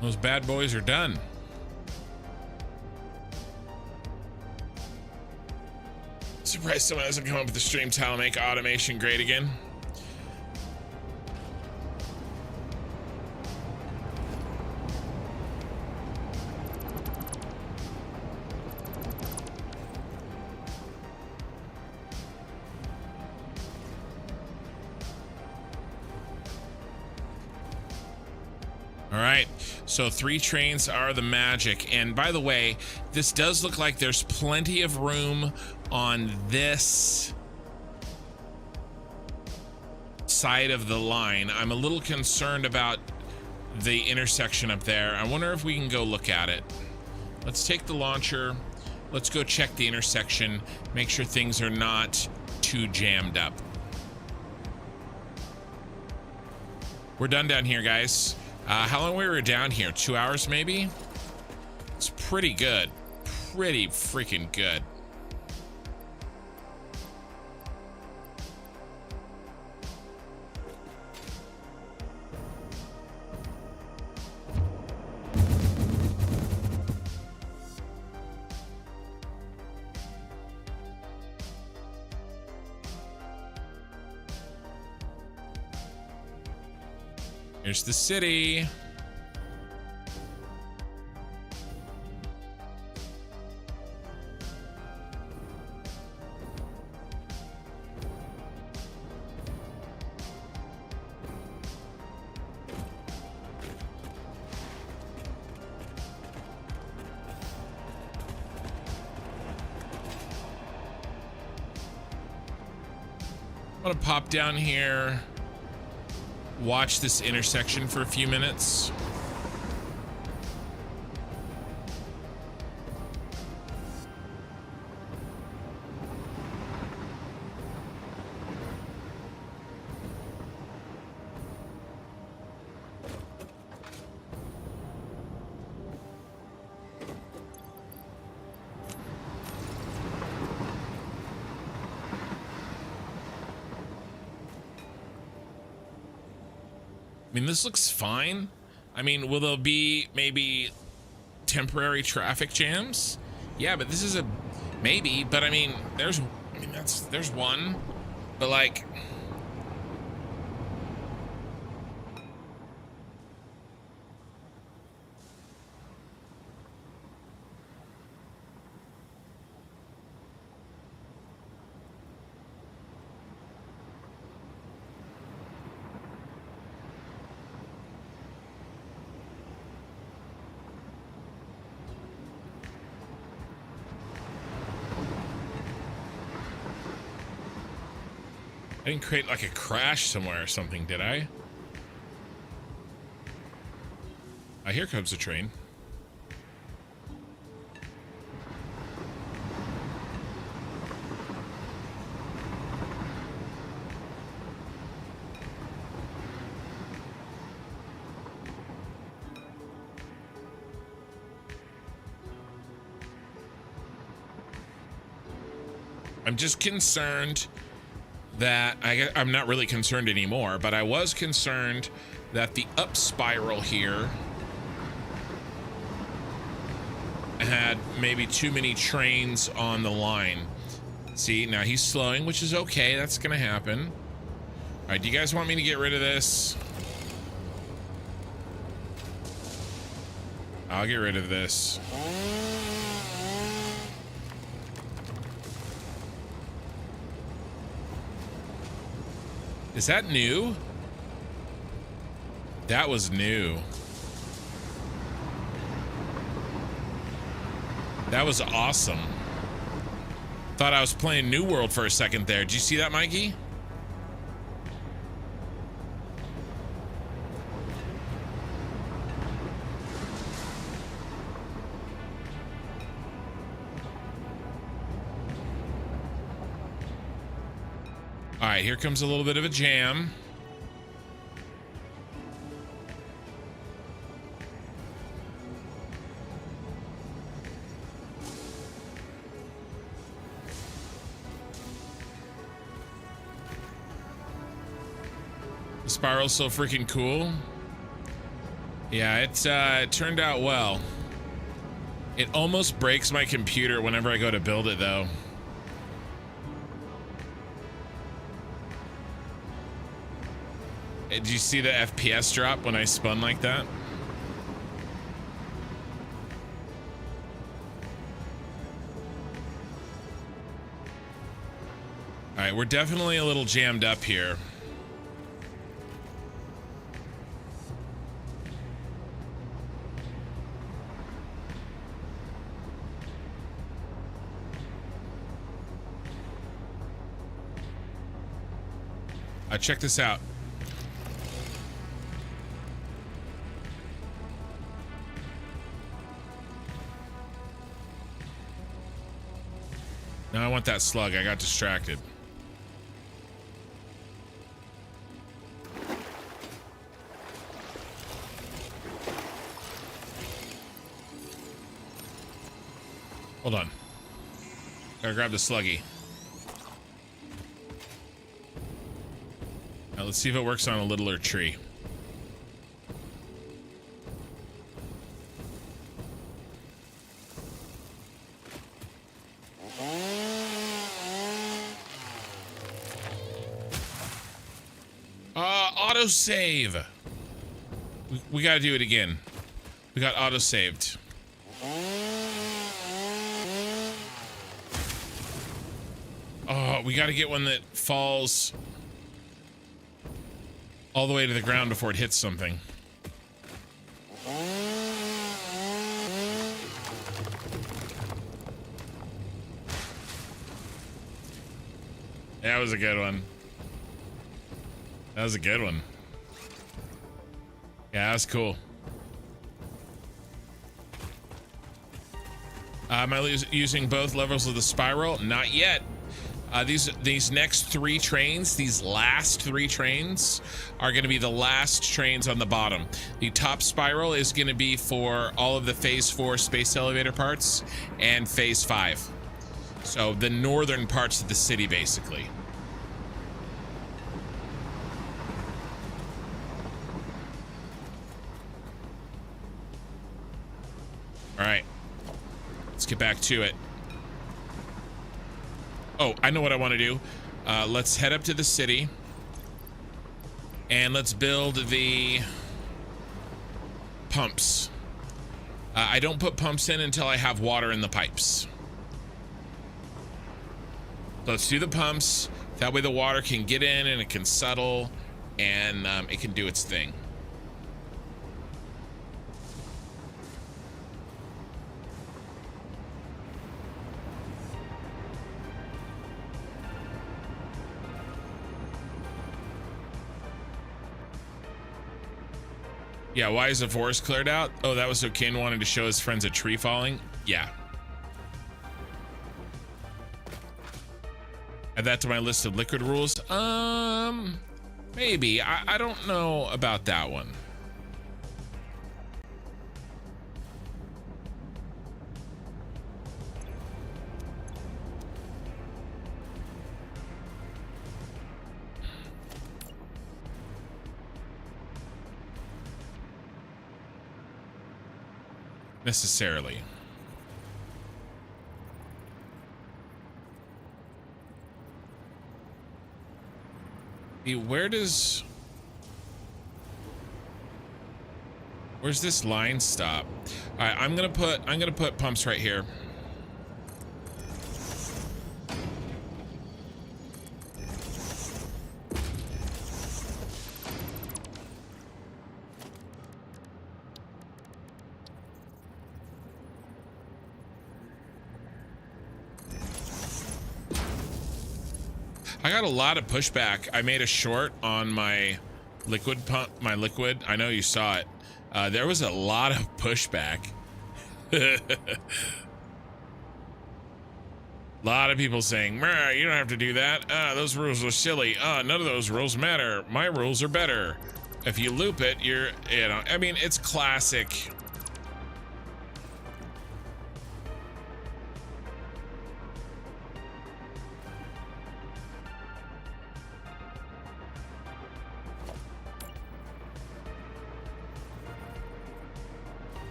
those bad boys are done. Surprised someone hasn't come up with the stream tile make automation great again. So 3 trains are the magic. And by the way, this does look like there's plenty of room on this side of the line. I'm a little concerned about the intersection up there. I wonder if we can go look at it. Let's take the launcher. Let's go check the intersection. Make sure things are not too jammed up. We're done down here, guys. How long we were down here? 2 hours, maybe? It's pretty good. Pretty freaking good. Here's the city. I'm gonna pop down here. Watch this intersection for a few minutes. I mean, this looks fine. I mean, will there be maybe temporary traffic jams? Yeah, but this is a maybe. But I mean, there's one, but like. I didn't create like a crash somewhere or something, did I? Here comes the train. I'm just concerned that I'm not really concerned anymore, but I was concerned that the up spiral here had maybe too many trains on the line. See, now he's slowing, which is okay. That's gonna happen. All right, do you guys want me to get rid of this? I'll get rid of this. Is that new? That was new. That was awesome. Thought I was playing New World for a second there. Did you see that, Mikey? All right, here comes a little bit of a jam. The spiral's so freaking cool. Yeah, it turned out well. It almost breaks my computer whenever I go to build it, though. Did you see the FPS drop when I spun like that? All right, we're definitely a little jammed up here. Check this out. Now I want that slug. I got distracted. Hold on. Gotta grab the sluggy. Now let's see if it works on a littler tree. Autosave. We gotta do it again. We got auto-saved. Oh, we gotta get one that falls all the way to the ground before it hits something. That was a good one. That was a good one. Yeah, that's cool. Am I using both levels of the spiral? Not yet. These next three trains, these last three trains, are going to be the last trains on the bottom. The top spiral is going to be for all of the Phase 4 space elevator parts and Phase 5. So the northern parts of the city, basically. All right, let's get back to it. Oh, I know what I want to do. Let's head up to the city and let's build the pumps. I don't put pumps in until I have water in the pipes. Let's do the pumps. That way the water can get in and it can settle and it can do its thing. Yeah, why is the forest cleared out? Oh, that was so Ken wanted to show his friends a tree falling? Yeah. Add that to my list of liquid rules? Maybe. I don't know about that one. Necessarily. Where's this line stop? All right, I'm gonna put pumps right here. I got a lot of pushback. I made a short on my liquid pump, I know you saw it. There was a lot of pushback. A lot of people saying, you don't have to do that. Those rules are silly. None of those rules matter. My rules are better. If you loop it, I mean, it's classic.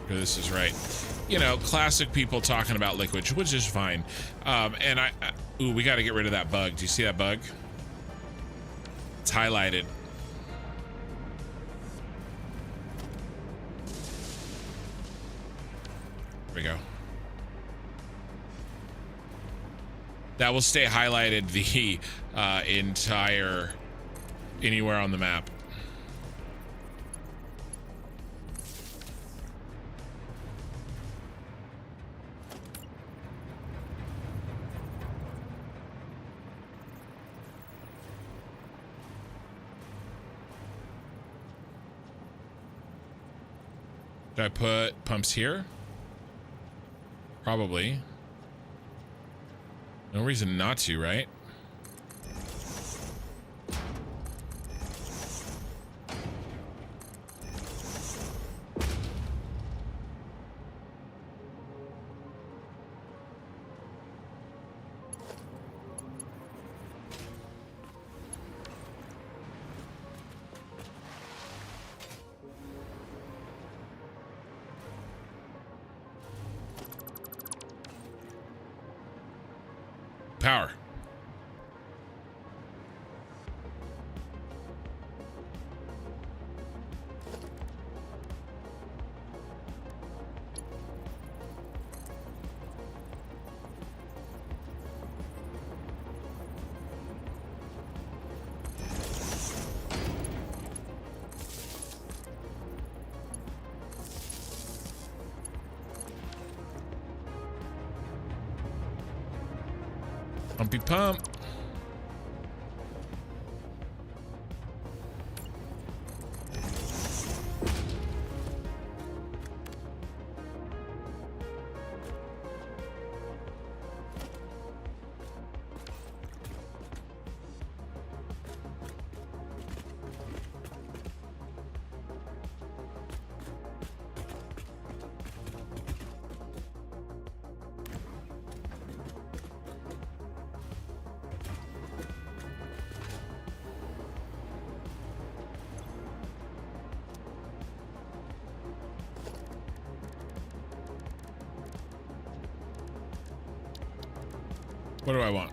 This is right. You know, classic people talking about liquid, which is fine. And ooh, we got to get rid of that bug. Do you see that bug? It's highlighted. There we go. That will stay highlighted the entire anywhere on the map. Should I put pumps here? Probably. No reason not to, right? Power. Pumpy pump. What do I want?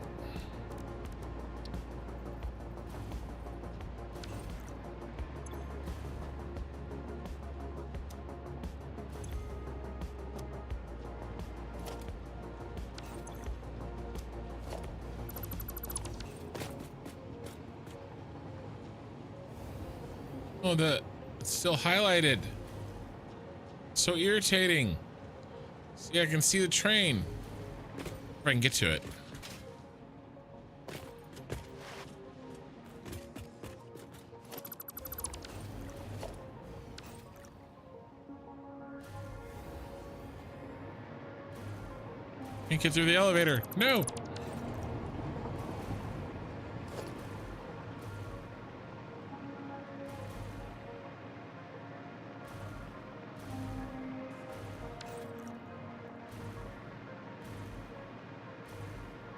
Oh, it's still highlighted. So irritating. See, I can see the train. If I can get to it. Can't get through the elevator. No. Are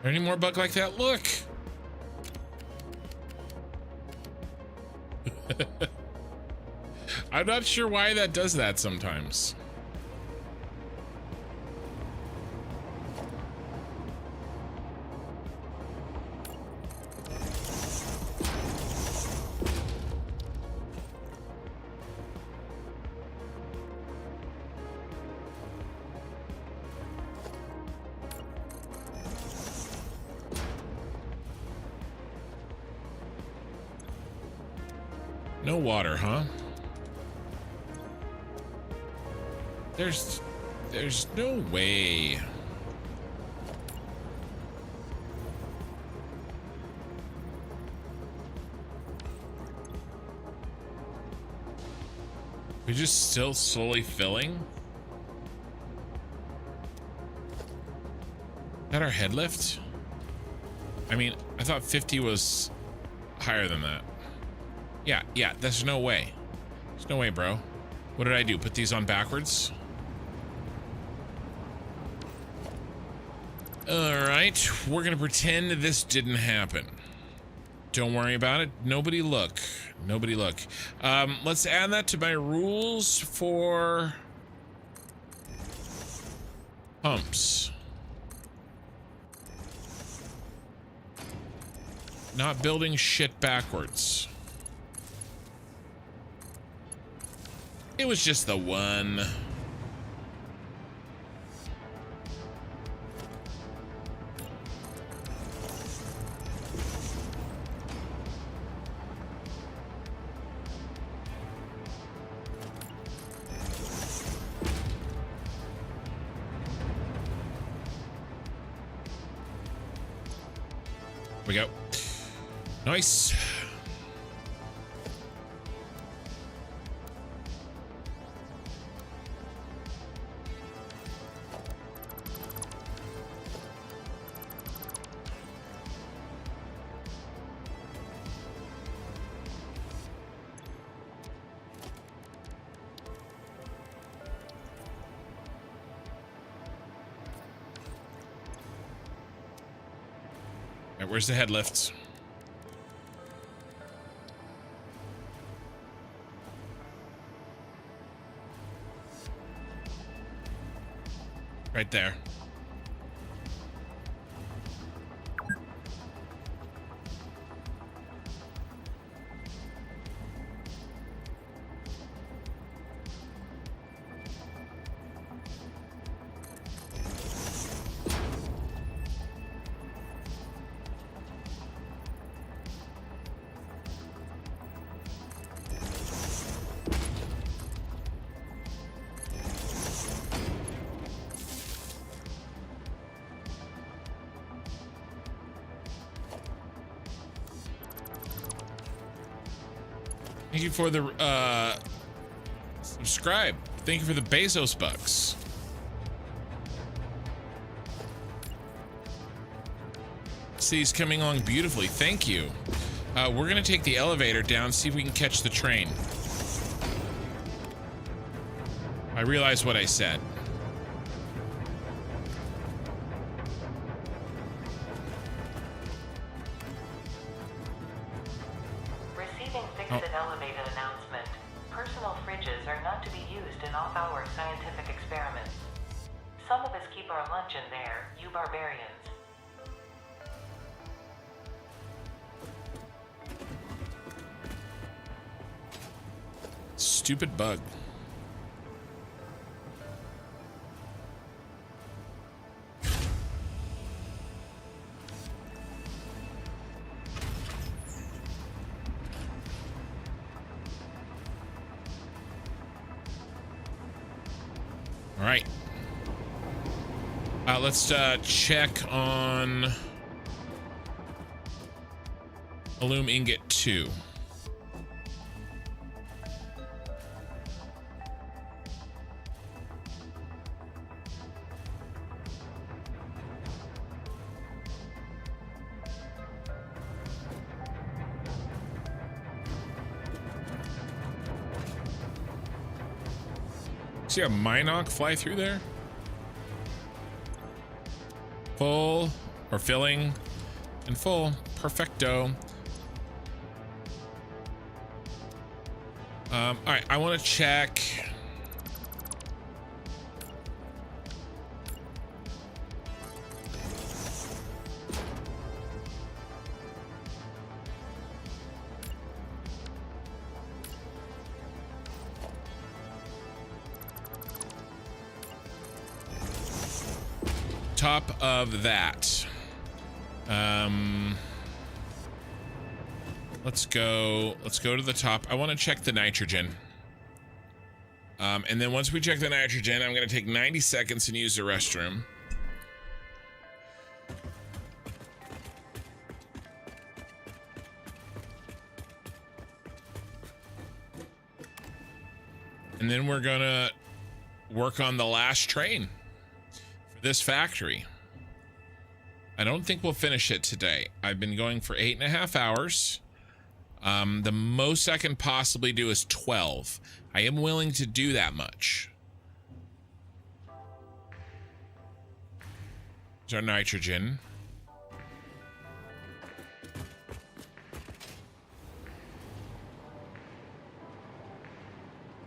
there any more bugs like that? Look. I'm not sure why that does that sometimes. No water, huh? There's no way. We're just still slowly filling? Is that our head lift? I mean, I thought 50 was higher than that. Yeah, there's no way. There's no way, bro. What did I do? Put these on backwards? Alright, we're gonna pretend this didn't happen. Don't worry about it. Nobody look. Nobody look. Let's add that to my rules for pumps. Not building shit backwards. It was just the one. We go. Nice. Right, where's the head lifts? Right there. Thank you for the subscribe. Thank you for the Bezos bucks. City's coming along beautifully. Thank you. We're gonna take the elevator down, see if we can catch the train. I realize what I said. Exit elevated announcement. Personal fridges are not to be used in off-hour scientific experiments. Some of us keep our lunch in there, you barbarians. Stupid bug. All right. Let's check on Lumen Ingot 2. See a Minoc fly through there? Full or filling and full. Perfecto. All right, I want to check. Top of that. Let's go to the top. I want to check the nitrogen. And then once we check the nitrogen, I'm going to take 90 seconds and use the restroom. And then we're going to work on the last train for this factory. I don't think we'll finish it today. I've been going for 8.5 hours. The most I can possibly do is 12. I am willing to do that much. There's our nitrogen.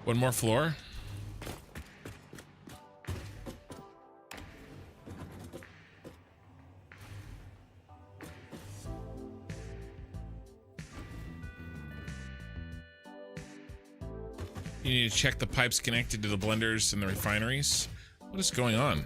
One more floor. You need to check the pipes connected to the blenders and the refineries. What is going on?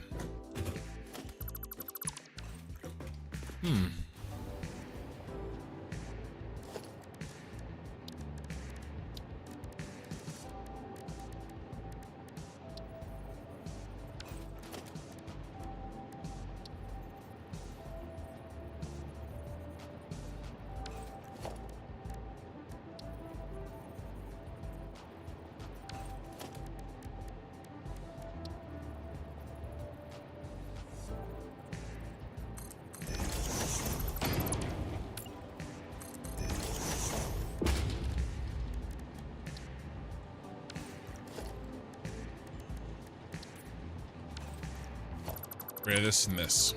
This and this.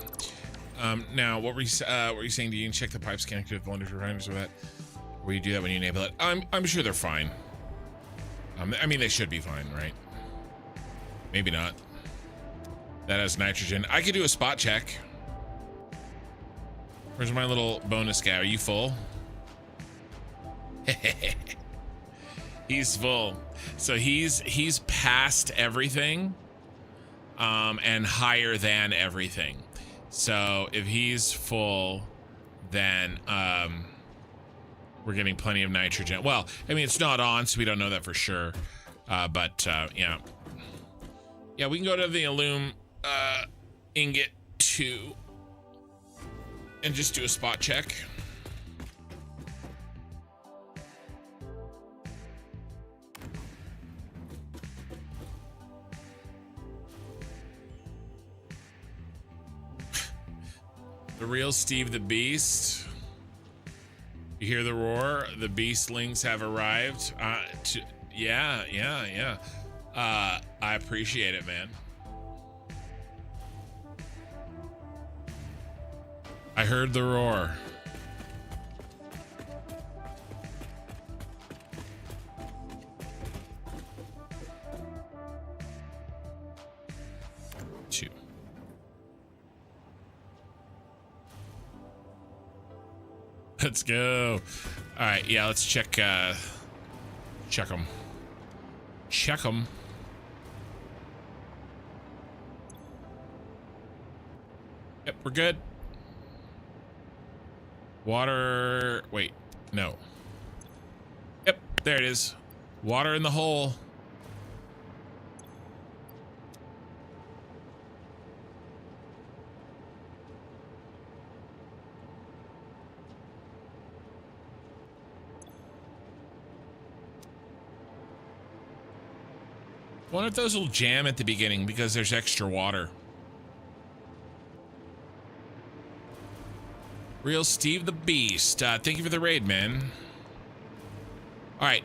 Now, what were you saying? Do you check the pipes connected with the blenders refiners or that? Or you do that when you enable it? I'm sure they're fine. I mean, they should be fine, right? Maybe not. That has nitrogen. I could do a spot check. Where's my little bonus guy? Are you full? He's full. So he's past everything. And higher than everything. So if he's full, then we're getting plenty of nitrogen. Well, I mean, it's not on, so we don't know that for sure. But yeah. Yeah, we can go to the Illum ingot 2 and just do a spot check. The real Steve the Beast. You hear the roar? The beastlings have arrived. Yeah. I appreciate it, man. I heard the roar. Let's go. All right, yeah, let's check them. Check them. Yep, we're good. Water, wait, no. Yep, there it is. Water in the hole. Wonder if those will jam at the beginning because there's extra water. Real Steve the Beast. Thank you for the raid, man. All right.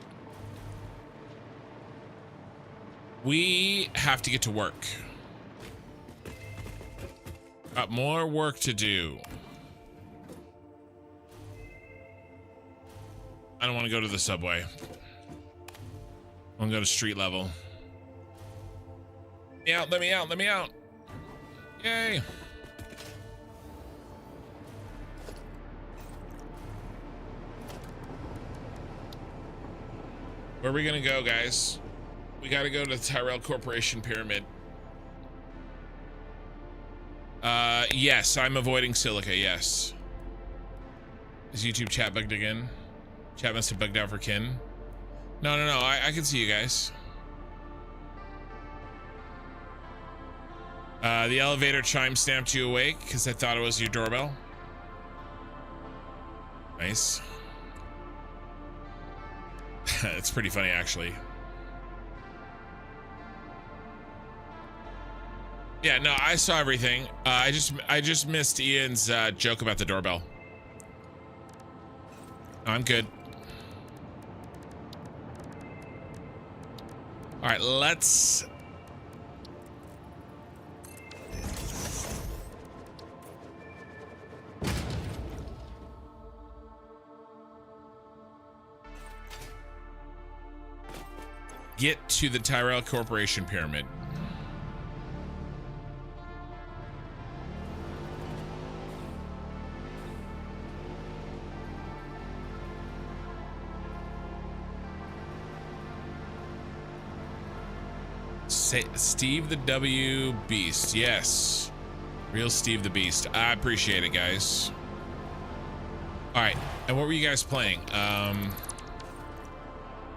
We have to get to work. Got more work to do. I don't want to go to the subway. I want to go to street level. Let me out, let me out, let me out. Yay. Where are we gonna go, guys? We gotta go to the Tyrell Corporation pyramid. Yes, I'm avoiding silica, yes. Is YouTube chat bugged again? Chat must have bugged out for Kin. No, I can see you guys. The elevator chime snapped you awake because I thought it was your doorbell. Nice. It's pretty funny, actually. Yeah, no, I saw everything. I just missed Ian's joke about the doorbell. I'm good. All right, let's... get to the Tyrell Corporation pyramid. Steve the W Beast. Yes. Real Steve the Beast. I appreciate it, guys. All right. And what were you guys playing?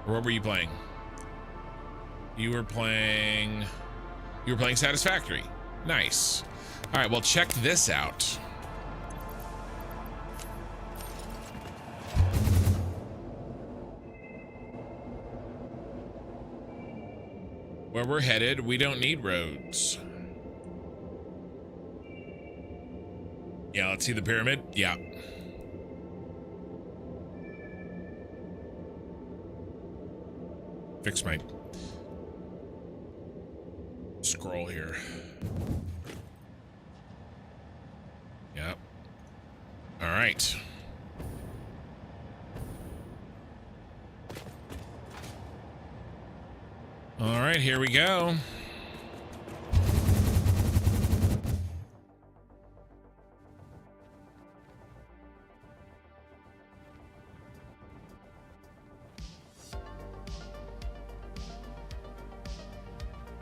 What were you playing? You were playing Satisfactory. Nice. All right. Well, check this out. Where we're headed, we don't need roads. Yeah, let's see the pyramid. Yeah. Fix my scroll here. Yep. All right. All right, here we go.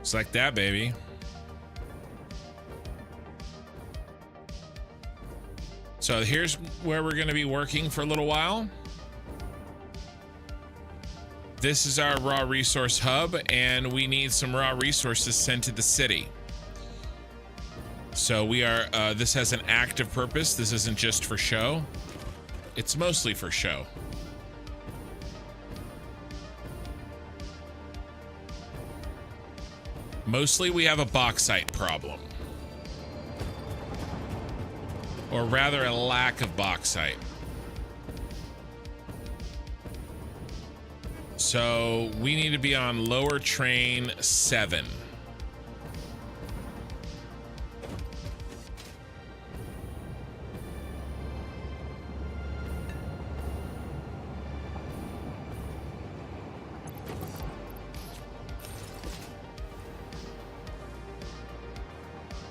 Just like that, baby. So here's where we're going to be working for a little while. This is our raw resource hub, and we need some raw resources sent to the city. So we are, this has an active purpose. This isn't just for show. It's mostly for show. Mostly we have a bauxite problem. Or rather a lack of bauxite. So we need to be on lower train 7.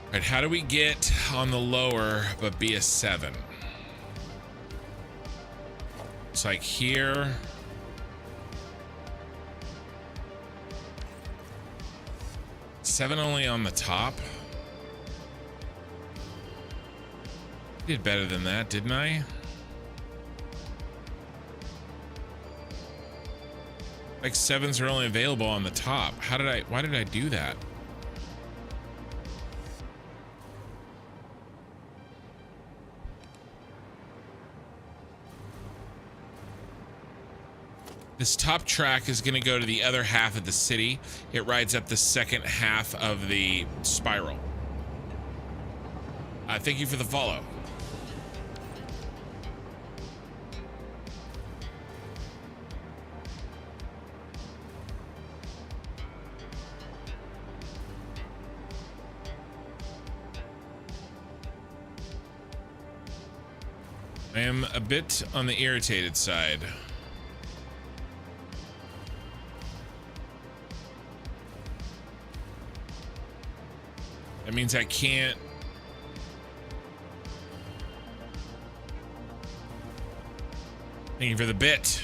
All right, how do we get on the lower but be a 7? It's like here. Seven only on the top. I did better than that, didn't I? Like 7s are only available on the top. Why did I do that? This top track is going to go to the other half of the city. It rides up the second half of the spiral. Thank you for the follow. I am a bit on the irritated side. That means I can't. Thank you for the bit.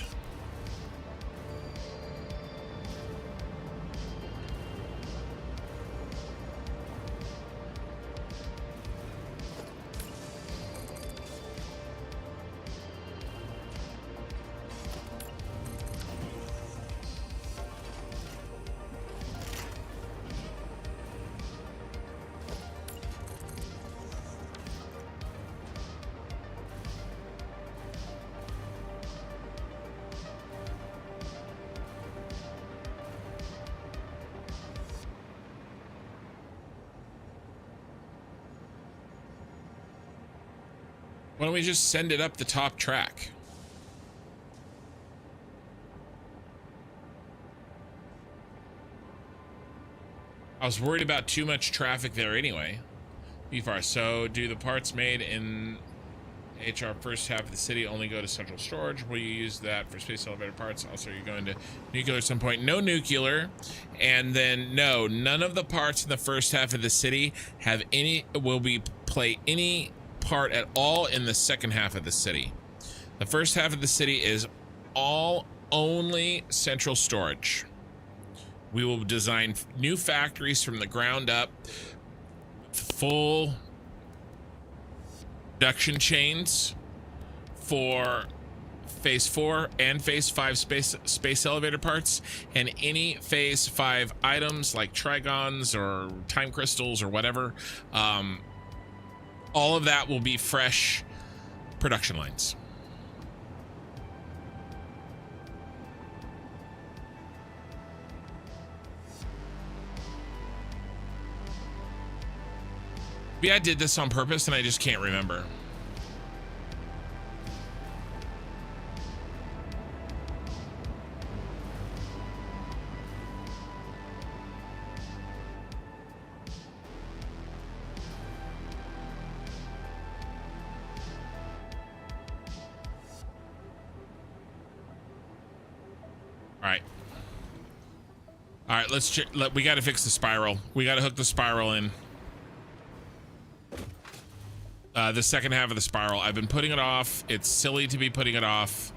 Why don't we just send it up the top track? I was worried about too much traffic there anyway. BFAR. So do the parts made in HR first half of the city only go to central storage? Will you use that for space elevator parts? Also, you're going to nuclear at some point? No nuclear. And then no, none of the parts in the first half of the city have any, play any part at all in the second half of the city. The first half of the city is all only central storage. We will design new factories from the ground up, full production chains for phase 4 and phase 5 space elevator parts, and any phase 5 items like trigons or time crystals or whatever. All of that will be fresh production lines. Maybe I did this on purpose and I just can't remember. All right, let's check. We got to fix the spiral. We got to hook the spiral in. The second half of the spiral. I've been putting it off. It's silly to be putting it off.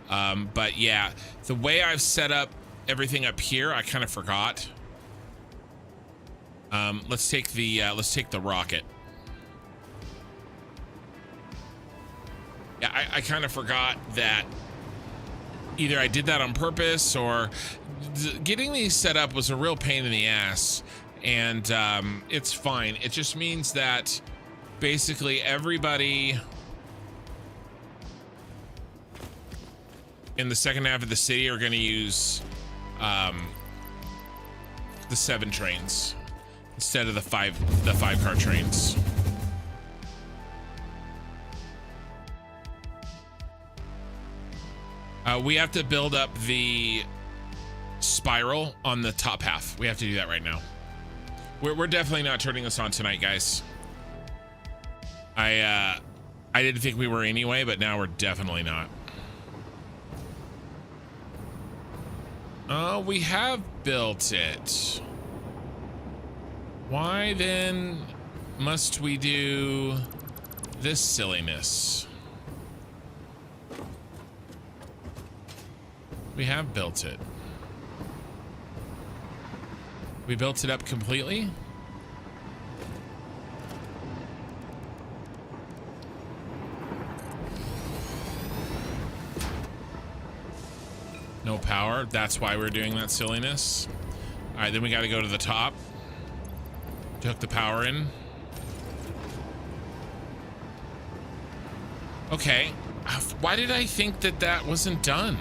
But yeah, the way I've set up everything up here, I kind of forgot. Let's take the rocket. Yeah, I kind of forgot that either I did that on purpose or getting these set up was a real pain in the ass, and it's fine. It just means that basically everybody in the second half of the city are going to use the 7 trains instead of the 5 car trains. We have to build up the spiral on the top half. We have to do that right now. We're definitely not turning this on tonight, guys. I didn't think we were anyway, but now we're definitely not. Oh, we have built it. Why then must we do this silliness? We have built it. We built it up completely. No power. That's why we're doing that silliness. All right, then we got to go to the top to hook the power in. Okay. Why did I think that that wasn't done?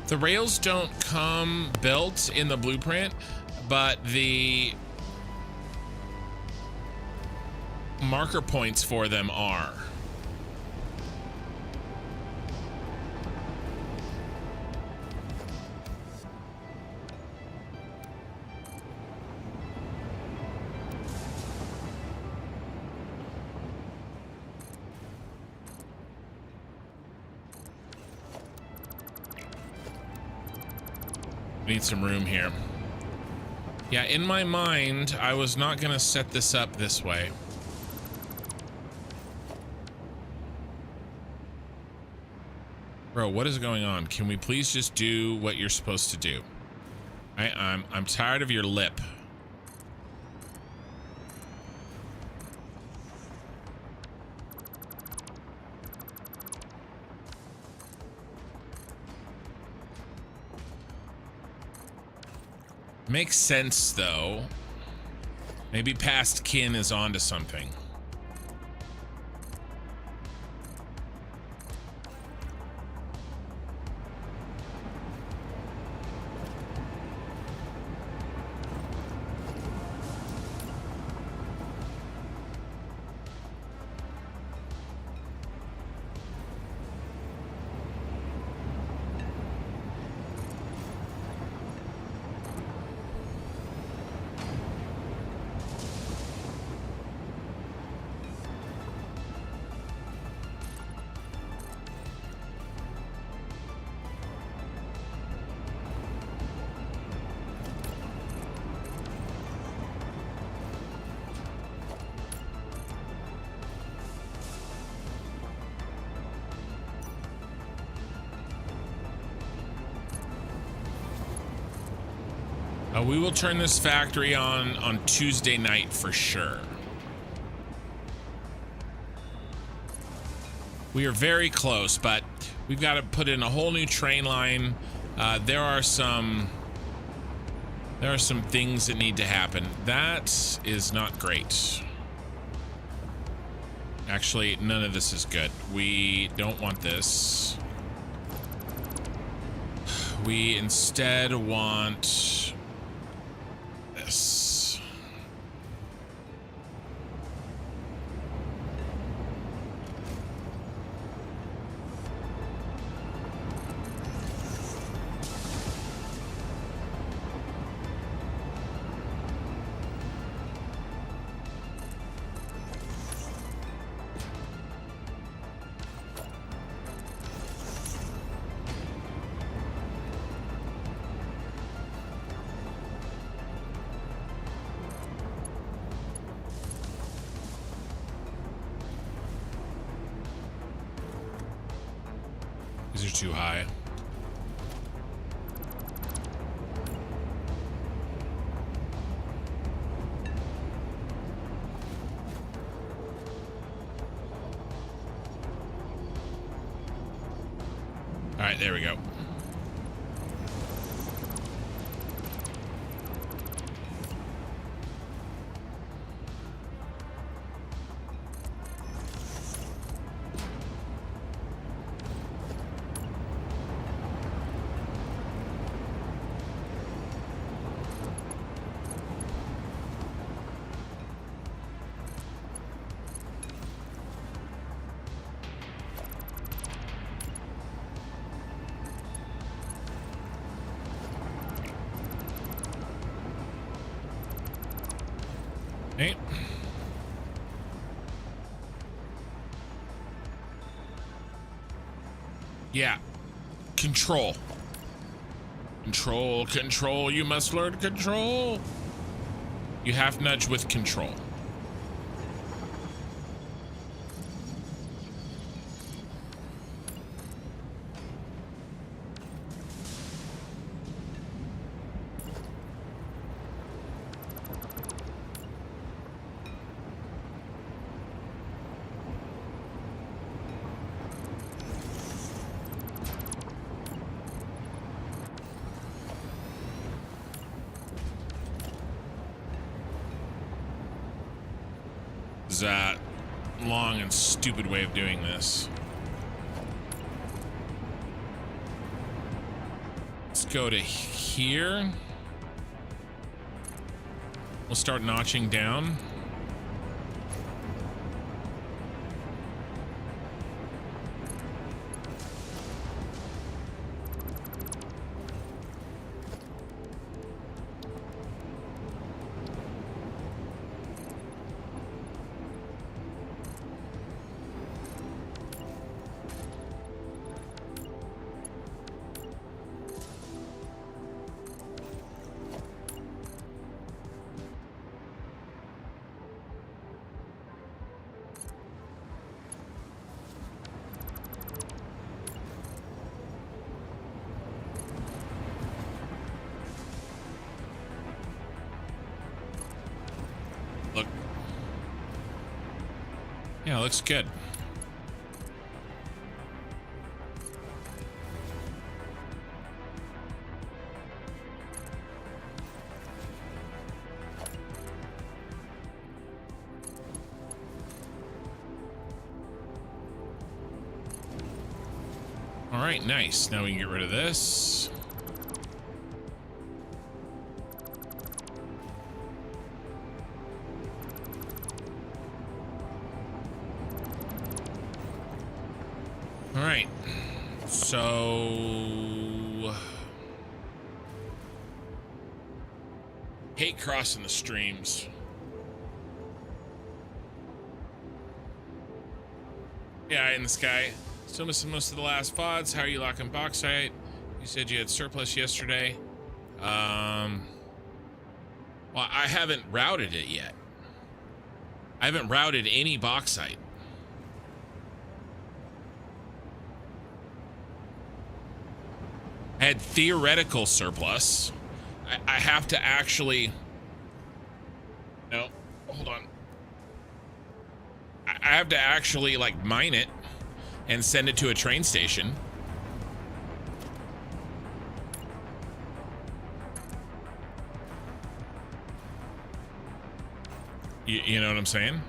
The rails don't come built in the blueprint, but the marker points for them are. Need some room here. Yeah, in my mind, I was not gonna set this up this way. Bro, what is going on? Can we please just do what you're supposed to do? I'm tired of your lip. Makes sense, though. Maybe past kin is onto something. We will turn this factory on Tuesday night for sure. We are very close, but we've got to put in a whole new train line. There are some things that need to happen. That is not great. Actually, none of this is good. We don't want this. We instead want this. These are too high. All right, there we go. Hey. Yeah. Control. Control, control. You must learn control. You have nudge with control. That long and stupid way of doing this. Let's go to here. We'll start notching down. Yeah, looks good. All right, nice. Now we can get rid of this. All right. So hate crossing the streams. Yeah, in the sky. Still missing most of the last VODs. How are you locking bauxite? You said you had surplus yesterday. Well, I haven't routed it yet. I haven't routed any bauxite. I had theoretical surplus. I have to actually... No, hold on. I have to actually, like, mine it and send it to a train station. You know what I'm saying?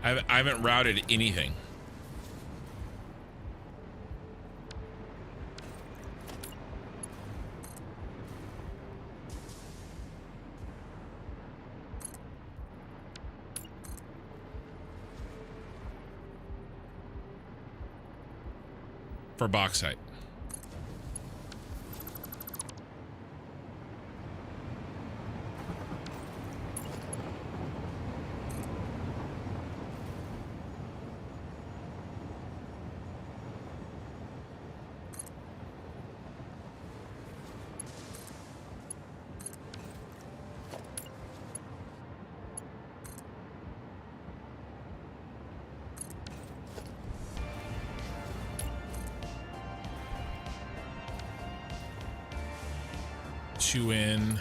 I haven't routed anything. For bauxite. Two in.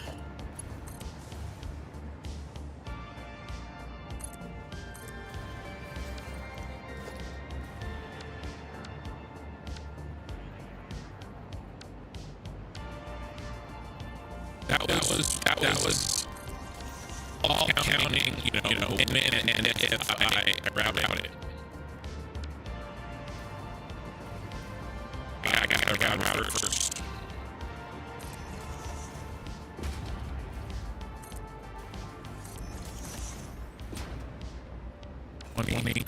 That was all counting, you know, and if I route it. I got routed first. Money.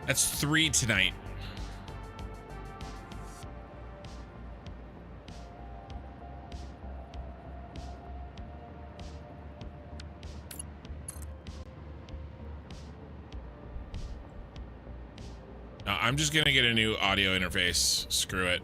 That's 3 tonight. No, I'm just gonna get a new audio interface. Screw it.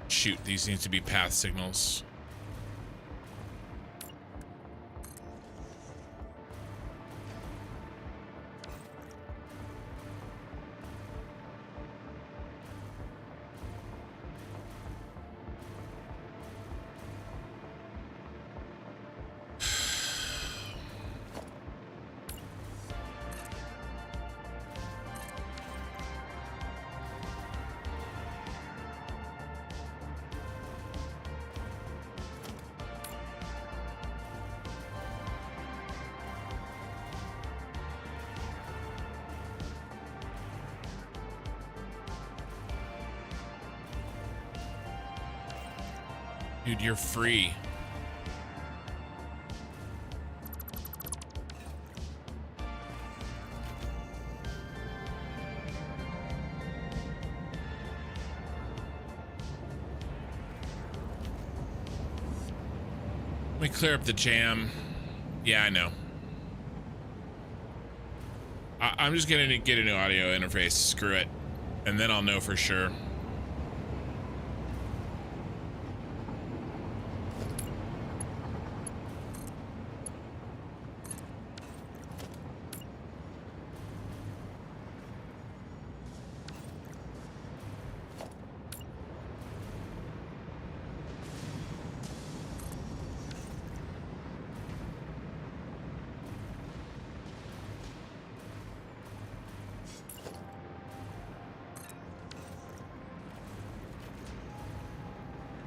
Shoot, these need to be path signals. Dude, you're free. Let me clear up the jam. Yeah, I know. I'm just gonna get a new audio interface. Screw it. And then I'll know for sure.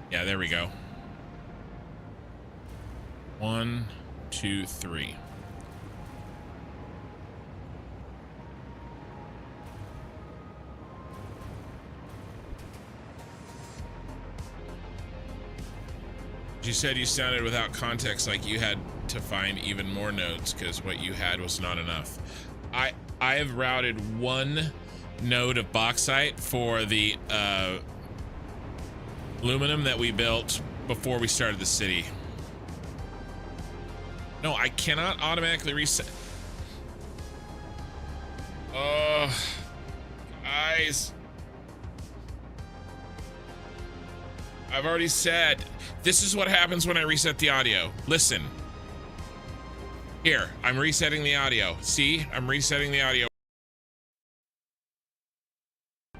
Yeah, there we go. 1, 2, 3. You said you sounded without context, like you had to find even more nodes because what you had was not enough. I have routed 1 node of bauxite for the aluminum that we built before we started the city. No, I cannot automatically reset. Oh, guys. I've already said, this is what happens when I reset the audio. Listen. Here, I'm resetting the audio. See, I'm resetting the audio.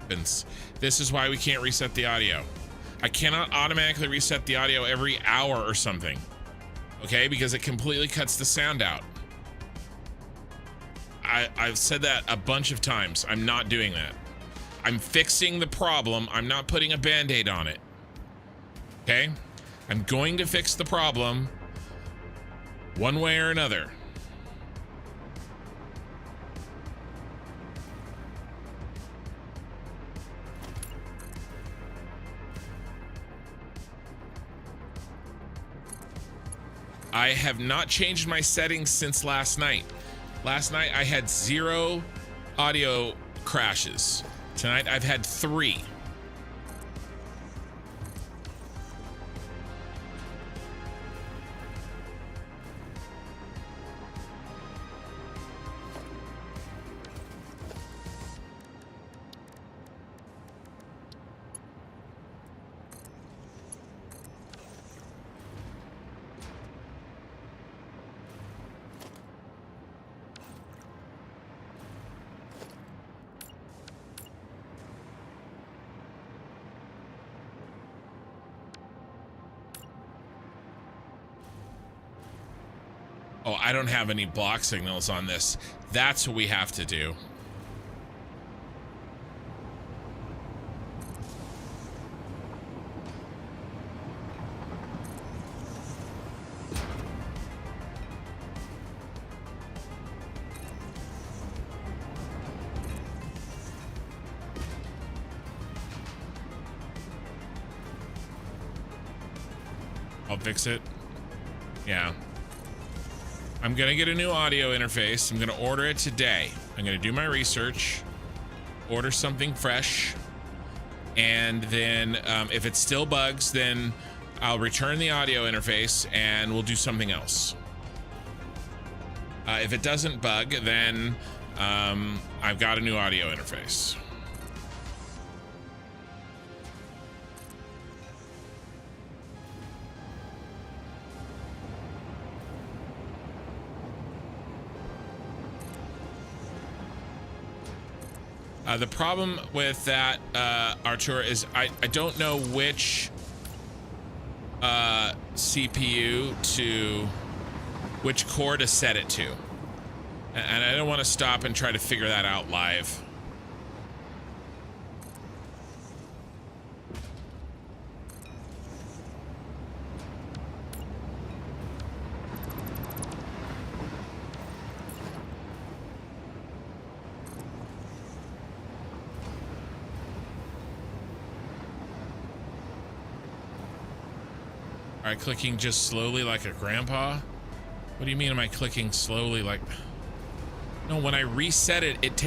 This is why we can't reset the audio. I cannot automatically reset the audio every hour or something. Okay, because it completely cuts the sound out. I've said that a bunch of times. I'm not doing that. I'm fixing the problem. I'm not putting a band-aid on it. Okay? I'm going to fix the problem one way or another. I have not changed my settings since last night. Last night I had 0 audio crashes. Tonight I've had 3. Oh, I don't have any block signals on this. That's what we have to do. I'll fix it. Yeah. I'm gonna get a new audio interface. I'm gonna order it today. I'm gonna do my research, order something fresh, and then if it still bugs, then I'll return the audio interface and we'll do something else. If it doesn't bug, then I've got a new audio interface. The problem with that, Artur, is I don't know which CPU to, which core to set it to. And I don't want to stop and try to figure that out live. All right, clicking just slowly like a grandpa. What do you mean am I clicking slowly like... No, when I reset it, it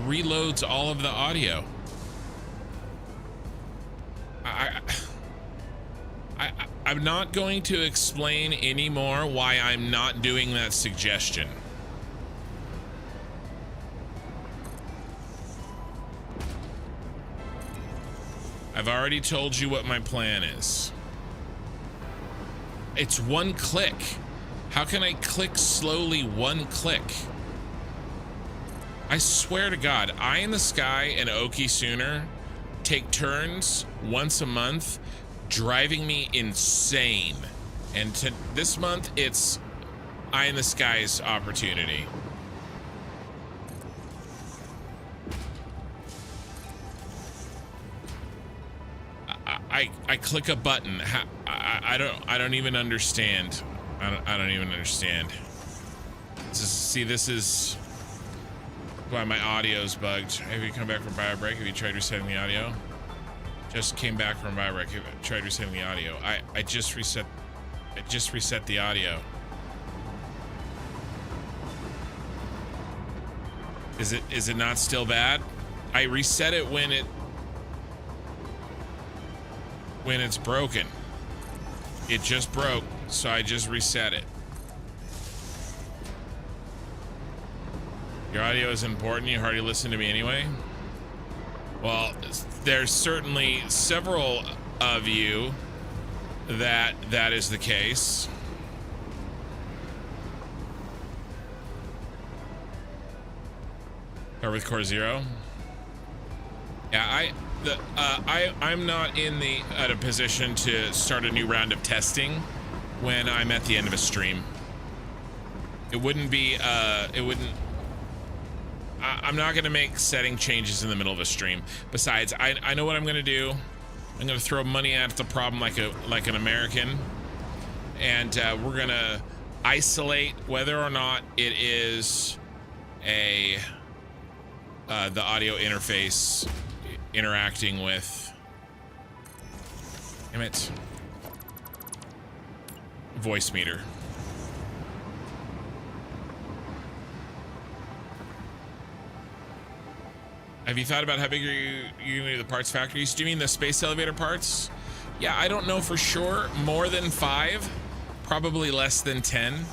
reloads all of the audio. I'm not going to explain anymore why I'm not doing that suggestion. I've already told you what my plan is. It's one click. How can I click slowly one click? I swear to God, Eye in the Sky and Okie Sooner take turns once a month driving me insane. And this month, it's Eye in the Sky's opportunity. I click a button. I don't even understand. I don't even understand. This is why my audio's bugged. Have you come back from bio break? Have you tried resetting the audio? Just came back from bio break. Have you tried resetting the audio? I just reset the audio. Is it not still bad? I reset it when it's broken. It just broke, so I just reset it. Your audio is important. You hardly listen to me anyway. Well, there's certainly several of you that is the case. Or with Core Zero. Yeah, I'm not at a position to start a new round of testing when I'm at the end of a stream. It wouldn't be I'm not going to make setting changes in the middle of a stream. Besides, I know what I'm going to do. I'm going to throw money at the problem like an American, and we're going to isolate whether or not it is the audio interface interacting with, damn it, voice meter. Have you thought about how big you need the parts factories? Do you mean the space elevator parts? Yeah, I don't know for sure. More than 5, probably less than 10.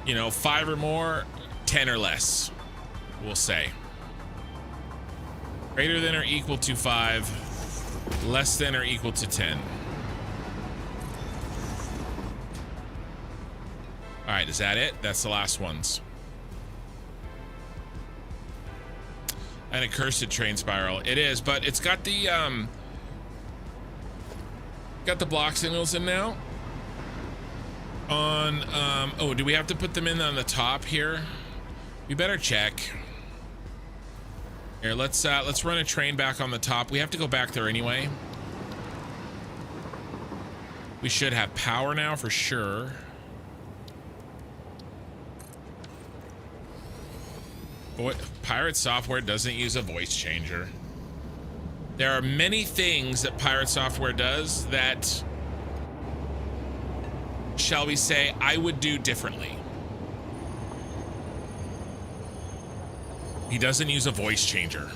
You know, 5 or more, 10 or less, we'll say. Greater than or equal to 5, less than or equal to 10. All right, is that it? That's the last ones. An accursed train spiral. It is, but it's got the block signals in now. On oh, do we have to put them in on the top here? We better check. Here, let's run a train back on the top. We have to go back there anyway. We should have power now for sure. Pirate software doesn't use a voice changer. There are many things that Pirate software does that, shall we say, I would do differently. He doesn't use a voice changer.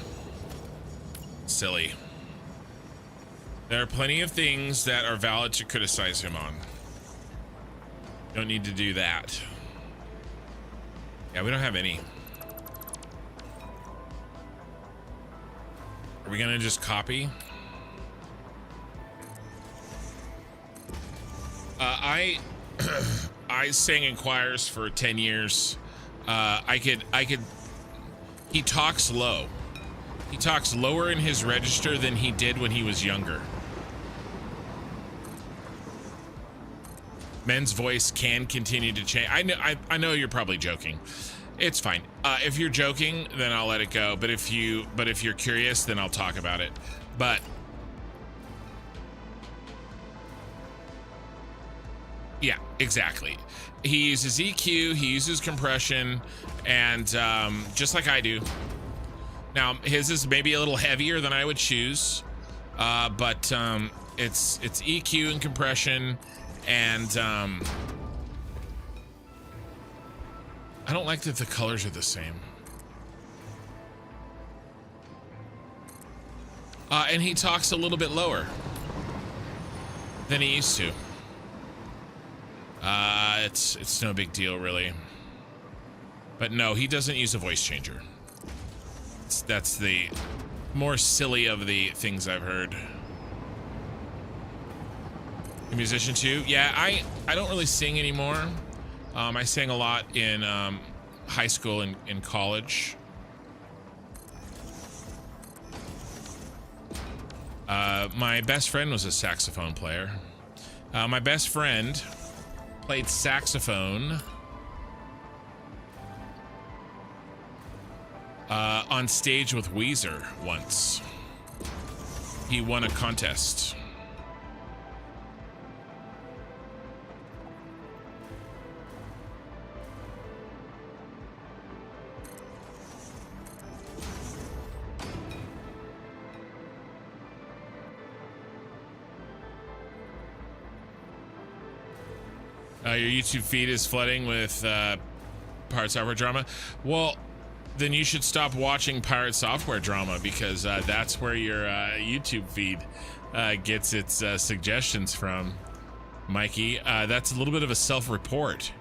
Silly. There are plenty of things that are valid to criticize him on. Don't need to do that. Yeah, we don't have any. Are we gonna just copy? I sang in choirs for 10 years. He talks low. He talks lower in his register than he did when he was younger. Men's voice can continue to change. I know you're probably joking. It's fine. If you're joking, then I'll let it go. But if you're curious, then I'll talk about it. But yeah, exactly. He uses EQ, he uses compression, and just like I do. Now, his is maybe a little heavier than I would choose. but it's EQ and compression, and I don't like that the colors are the same. And he talks a little bit lower than he used to. It's no big deal, really. But no, he doesn't use a voice changer. That's the more silly of the things I've heard. A musician too? Yeah, I don't really sing anymore. I sang a lot in high school and in college. My best friend was a saxophone player. My best friend played saxophone on stage with Weezer once. He won a contest. Your YouTube feed is flooding with Pirate Software drama. Well, then you should stop watching Pirate Software drama, because that's where your YouTube feed gets its suggestions from, Mikey. That's a little bit of a self-report.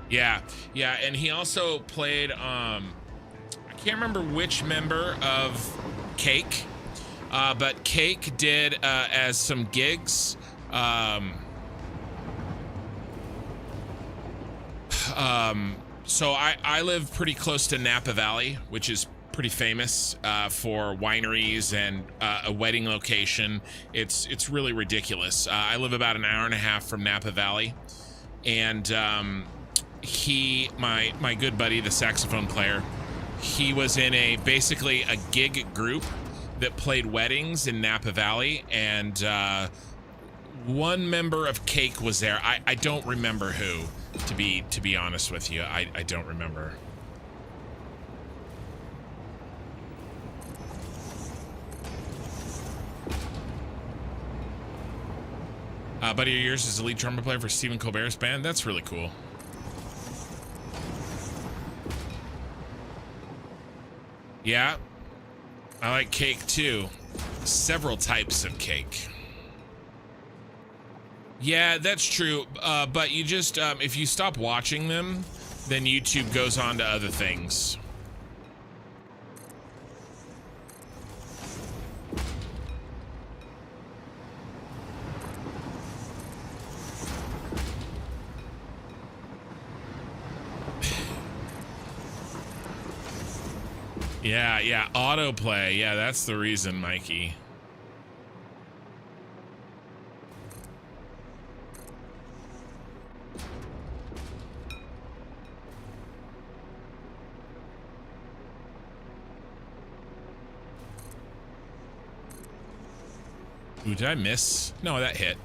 Yeah, and he also played, I can't remember which member of Cake, but Cake did as some gigs. So I live pretty close to Napa Valley, which is pretty famous for wineries and a wedding location. It's really ridiculous. I live about an hour and a half from Napa Valley, and my good buddy, the saxophone player, he was in basically a gig group that played weddings in Napa Valley, and one member of Cake was there. I don't remember who, to be honest with you. I don't remember. Buddy of yours is the lead drummer player for Stephen Colbert's band. That's really cool. Yeah, I like Cake too. Several types of Cake. Yeah, that's true. But you just, if you stop watching them, then YouTube goes on to other things. Yeah, autoplay. Yeah, that's the reason, Mikey. Ooh, did I miss? No, that hit.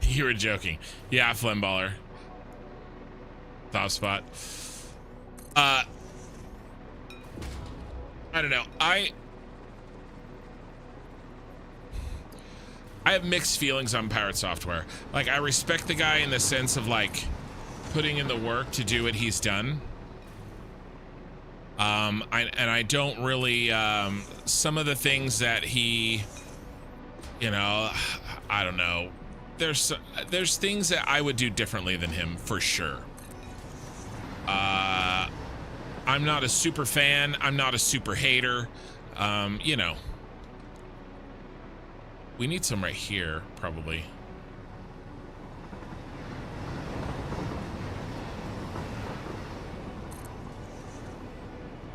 You were joking. Yeah, Flemballer. Top spot. I don't know. I have mixed feelings on Pirate Software. Like, I respect the guy in the sense of like putting in the work to do what he's done. I don't really, some of the things that he, I don't know. There's things that I would do differently than him, for sure. I'm not a super fan. I'm not a super hater. We need some right here, probably.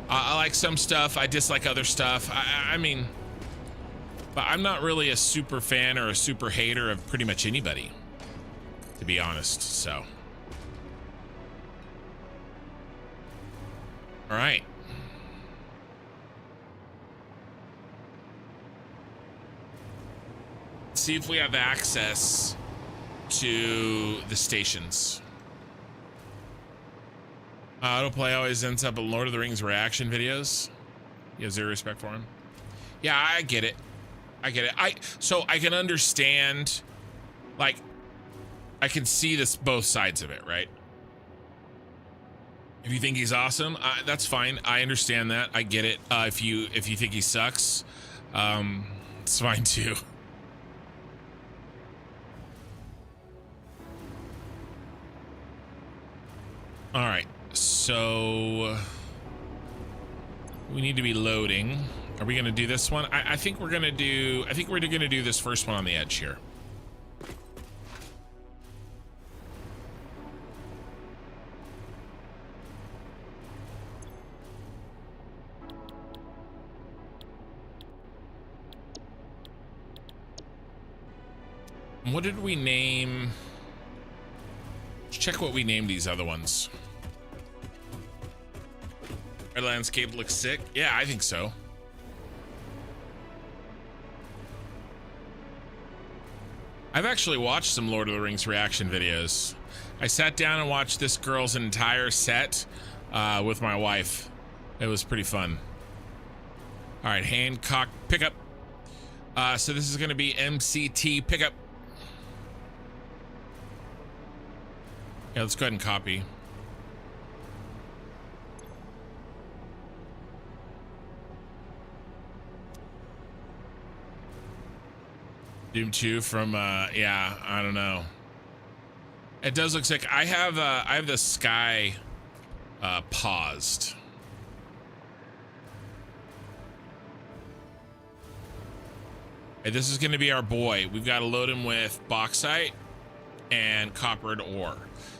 I like some stuff. I dislike other stuff. I mean, but I'm not really a super fan or a super hater of pretty much anybody, to be honest. So, all right. Let's see if we have access to the stations. Autoplay always ends up in Lord of the Rings reaction videos. You have zero respect for him. Yeah, I get it. I get it. So I can understand, like, I can see this both sides of it, right? If you think he's awesome, that's fine. I understand that. I get it. If you think he sucks, it's fine too. All right, so we need to be loading. Are we gonna do this one? I think we're gonna do. I think we're gonna do this first one on the edge here. What did we name? Let's check what we named these other ones. Red landscape looks sick. Yeah, I think so. I've actually watched some Lord of the Rings reaction videos. I sat down and watched this girl's entire set with my wife. It was pretty fun. All right, Hancock pickup. So this is going to be MCT pickup. Yeah, let's go ahead and copy. Doom 2 from yeah, I don't know. It does look sick. I have the sky paused. Hey, this is going to be our boy. We've got to load him with bauxite and coppered ore.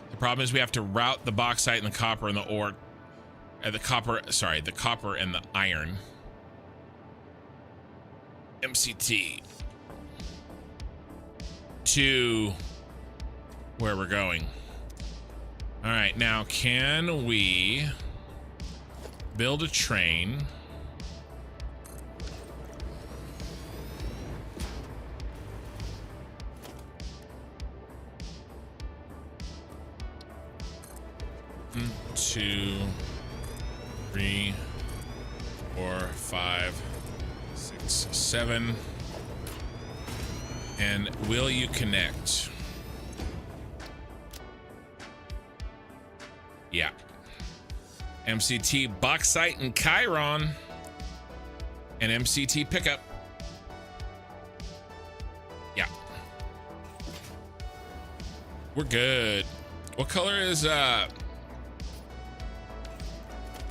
The problem is we have to route the bauxite and the copper and the ore, the copper and the iron. MCT to where we're going. All right, now can we build a train? One, 2, 3, 4, 5, 6, 7. And will you connect? Yeah. MCT bauxite and Chiron. And MCT pickup. Yeah. We're good. What color is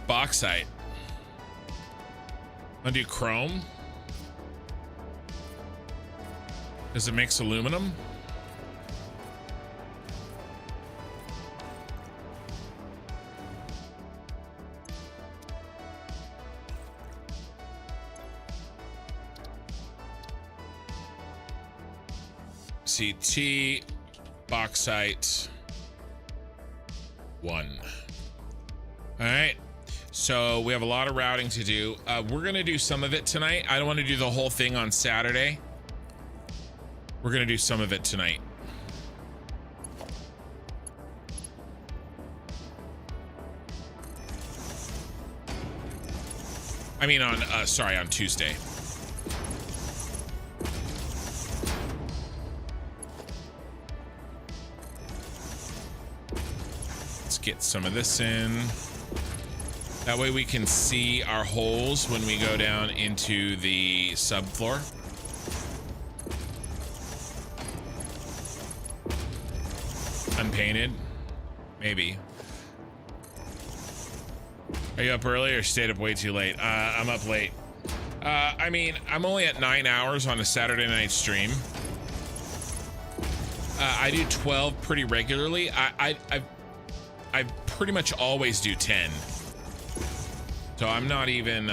bauxite? I'll do chrome. Does it mix aluminum? CT bauxite 1. All right. So we have a lot of routing to do. We're going to do some of it tonight. I don't want to do the whole thing on Saturday. We're going to do some of it tonight. I mean on, sorry, on Tuesday. Let's get some of this in. That way we can see our holes when we go down into the subfloor. Unpainted, maybe. Are you up early or stayed up way too late? I'm up late. I mean, I'm only at 9 hours on a Saturday night stream. I do 12 pretty regularly. I pretty much always do 10. So I'm not even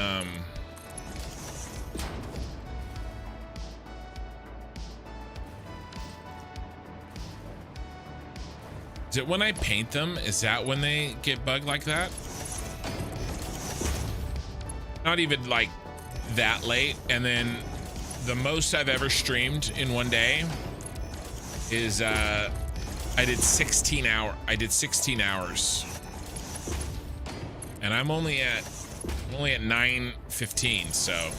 Is it when I paint them? Is that when they get bugged like that? Not even like that late. And then the most I've ever streamed in one day is I did 16 hours. And I'm only at 9:15, so.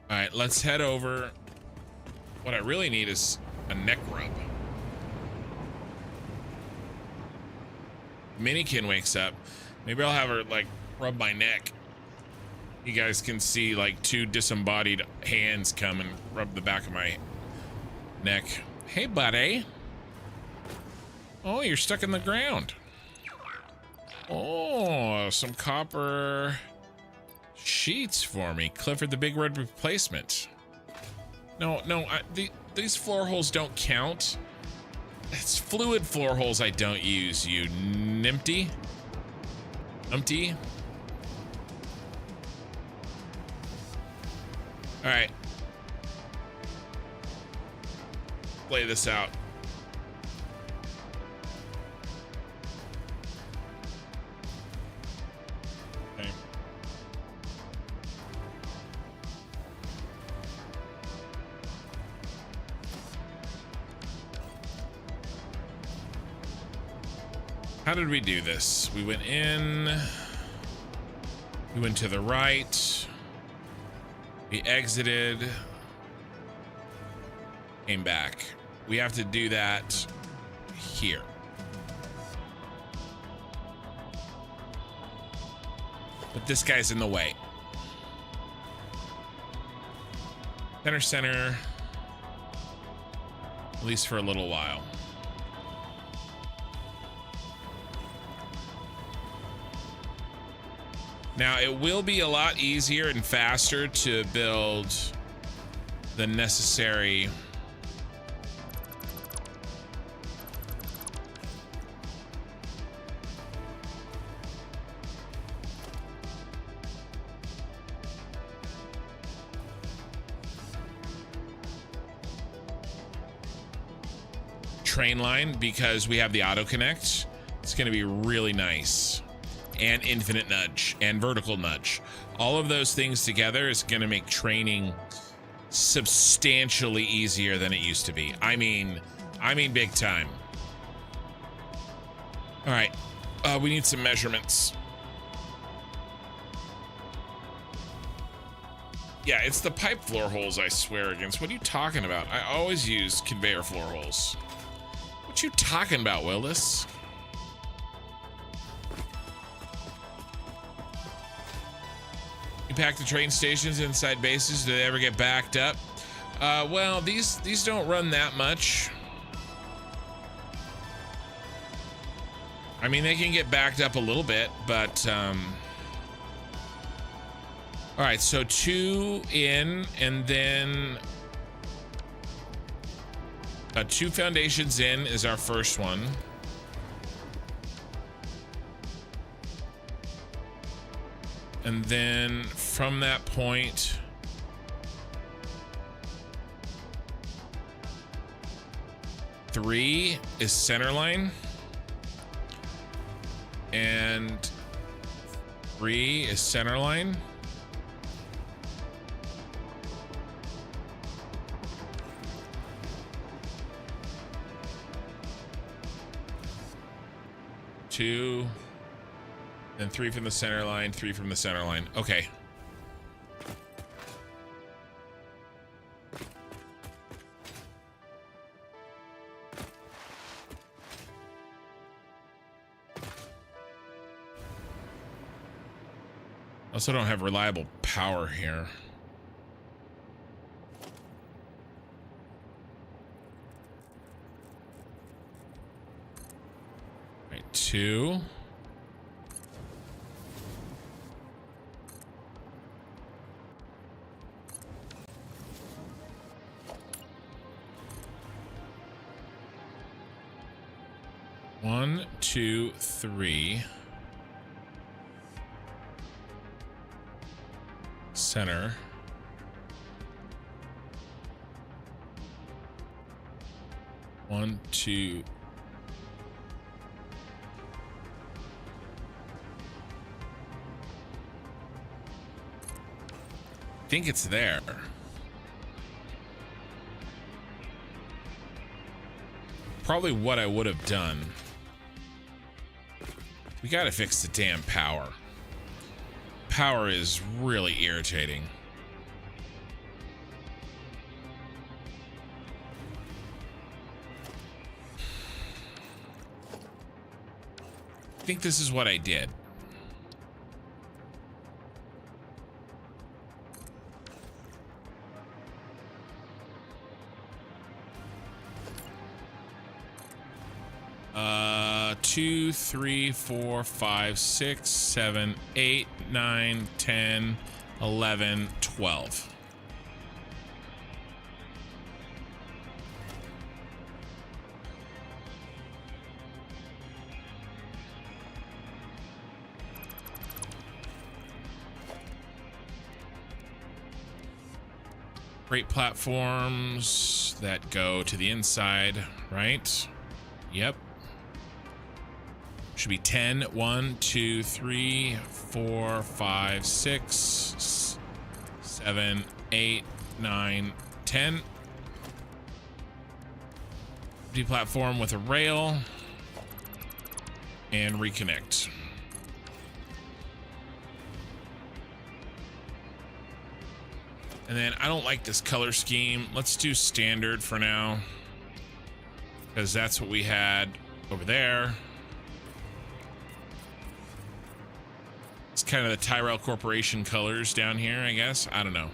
All right, let's head over. What I really need is a neck rub. Minikin wakes up. Maybe I'll have her like rub my neck. You guys can see like two disembodied hands come and rub the back of my neck. Hey, buddy. Oh, you're stuck in the ground. Oh, some copper sheets for me. Clifford the Big Red replacement. No, these floor holes don't count. It's fluid floor holes I don't use, you nimpty. Umpty. All right. Play this out. Okay. How did we do this? We went in, we went to the right, we exited, came back. We have to do that here. But this guy's in the way. Center, at least for a little while. Now, it will be a lot easier and faster to build the necessary train line because we have the auto connect. It's going to be really nice. And infinite nudge and vertical nudge. All of those things together is going to make training substantially easier than it used to be. I mean big time. All right, we need some measurements. Yeah, it's the pipe floor holes I swear against. What are you talking about? I always use conveyor floor holes. What you talking about, Willis? You pack the train stations inside bases. Do they ever get backed up? Well, these don't run that much. I mean, they can get backed up a little bit, but all right, so 2 in, and then 2 foundations in is our first one. And then from that point, three is center line, and 3 is center line. Two. Then 3 from the center line, 3 from the center line. Okay. Also don't have reliable power here. Right, 2. One, 2, 3. Center. One, 2. think it's there. Probably what I would have done. We gotta fix the damn power. Power is really irritating. I think this is what I did. Two, 3, 4, 5, 6, 7, 8, 9, 10, 11, 12. Great platforms that go to the inside, right? Yep. Should be 10. 1, 2, 3, 4, 5, 6, 7, 8, 9, 10. Deplatform with a rail and reconnect. And then I don't like this color scheme. Let's do standard for now, because that's what we had over there. It's kind of the Tyrell Corporation colors down here, I guess. I don't know.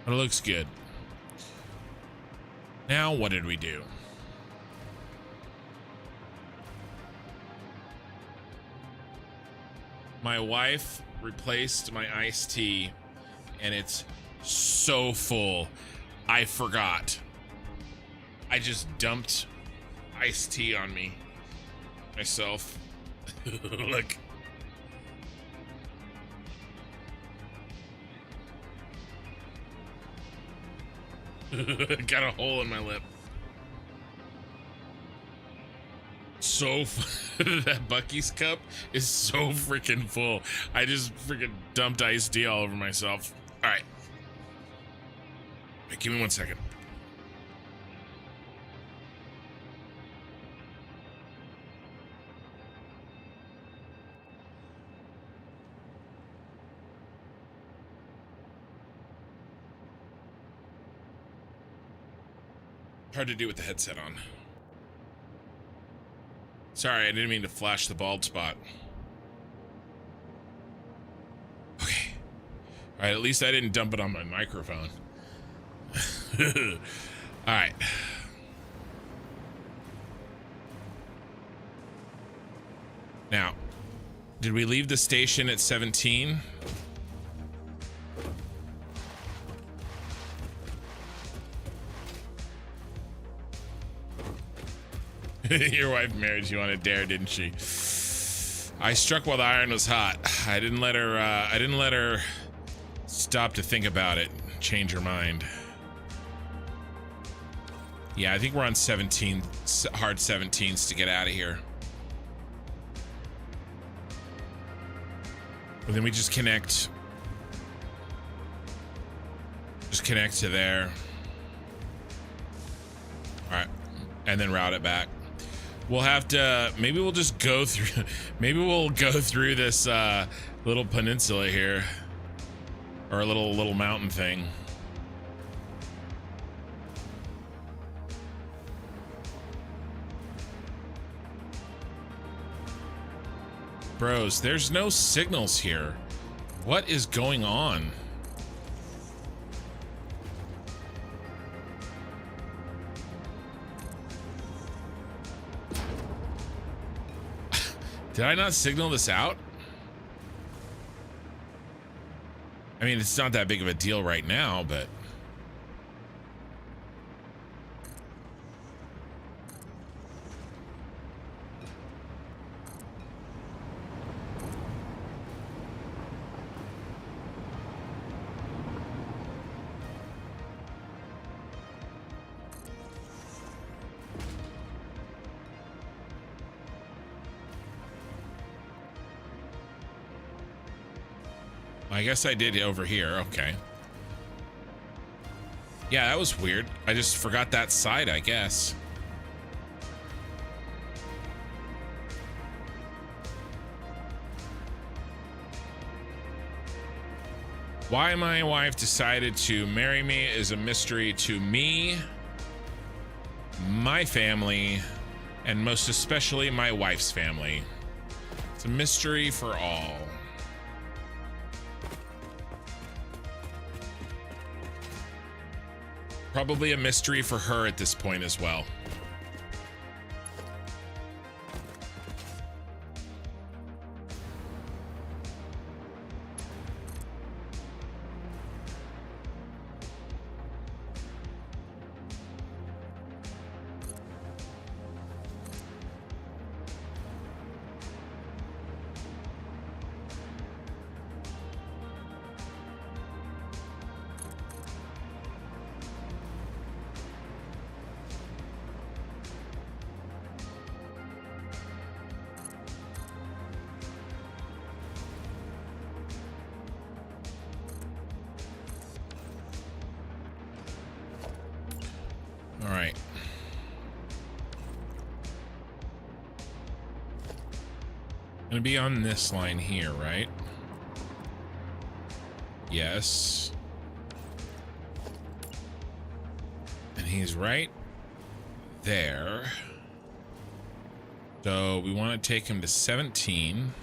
But it looks good. Now, what did we do? My wife replaced my iced tea, and it's so full. I forgot. I just dumped iced tea on me. Myself. Look. Got a hole in my lip. So that Bucky's cup is so freaking full. I just freaking dumped iced tea all over myself. All right. Hey, give me 1 second. Hard to do with the headset on. Sorry, I didn't mean to flash the bald spot. Okay. All right, at least I didn't dump it on my microphone. All right. Now, did we leave the station at 17? Your wife married you on a dare, didn't she? I struck while the iron was hot. I didn't let her stop to think about it, change her mind. Yeah, I think we're on 17, hard 17s to get out of here. But then we just connect. Just connect to there. All right, and then route it back. We'll have to, maybe we'll just go through, maybe we'll go through this little peninsula here, or a little mountain thing. Bros, there's no signals here. What is going on? Did I not signal this out? I mean, it's not that big of a deal right now, but... I guess I did over here. Okay. Yeah, that was weird. I just forgot that side, I guess. Why my wife decided to marry me is a mystery to me, my family, and most especially my wife's family. It's a mystery for all. Probably a mystery for her at this point as well. All right. Gonna be on this line here, right? Yes. And he's right there. So we want to take him to 17.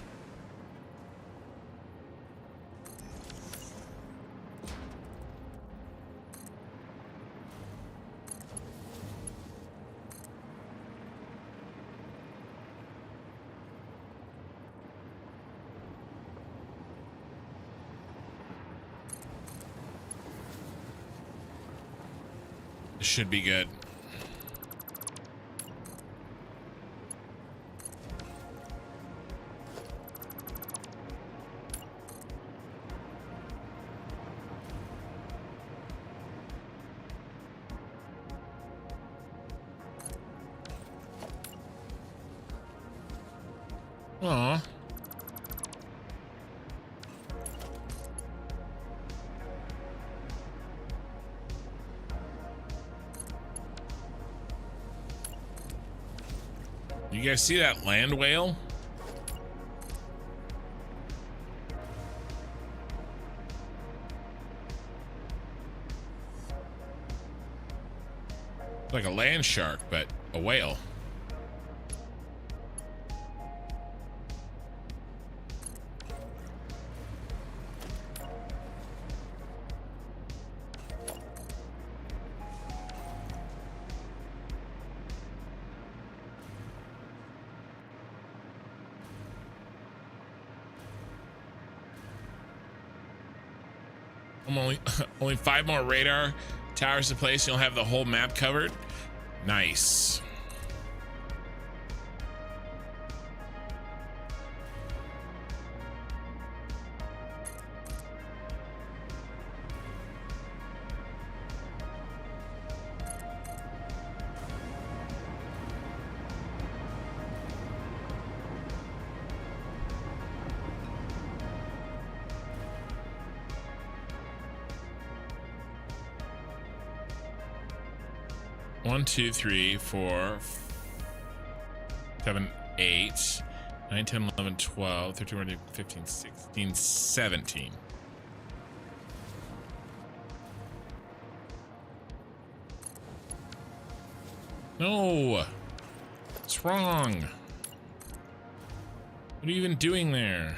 Should be good. Aw. You guys see that land whale? It's like a land shark, but a whale. Only 5 more radar towers to place. You'll have the whole map covered. Nice. One, 2, 3, 4, 7, 8, 9, 10, 11, 12, 13, 14, 15, 16, 17. No! What's wrong? What are you even doing there?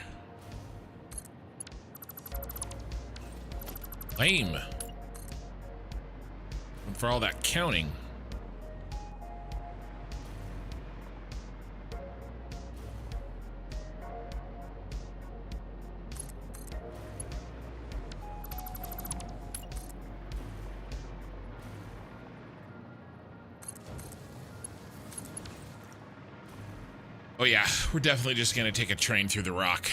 Lame. And for all that counting. Oh yeah, we're definitely just gonna take a train through the rock.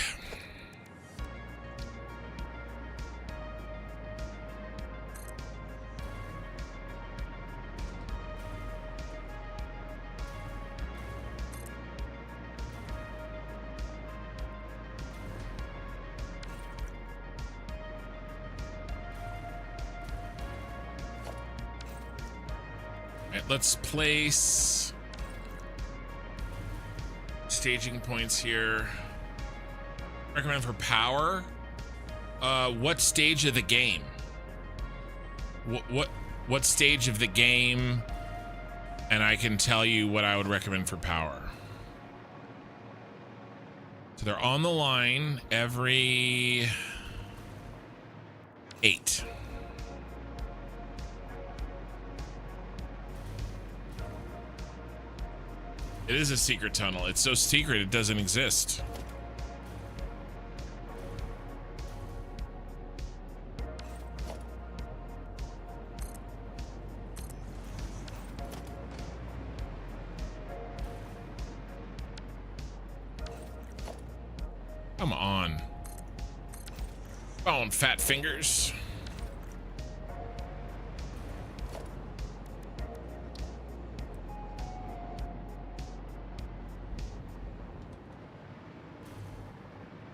Right, let's place staging points here. Recommend for power. What stage of the game? What stage of the game? And I can tell you what I would recommend for power. So they're on the line every 8. It is a secret tunnel. It's so secret it doesn't exist. Come on. Come on, fat fingers.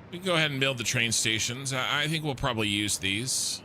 We can go ahead and build the train stations. I think we'll probably use these.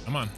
Come on.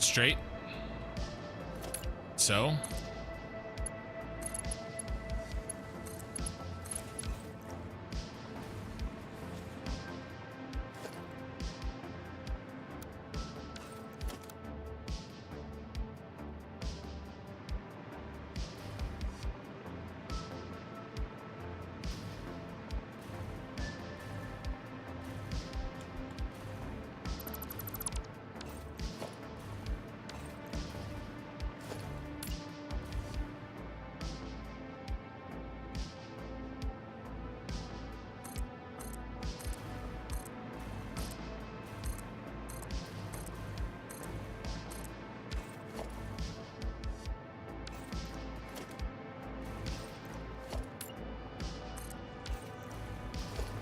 Straight. So.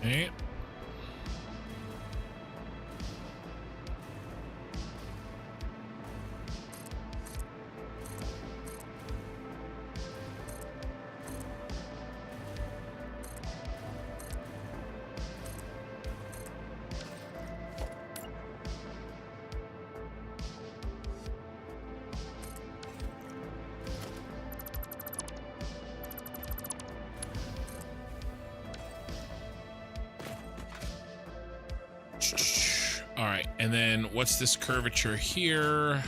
Okay. All right, and then what's this curvature here?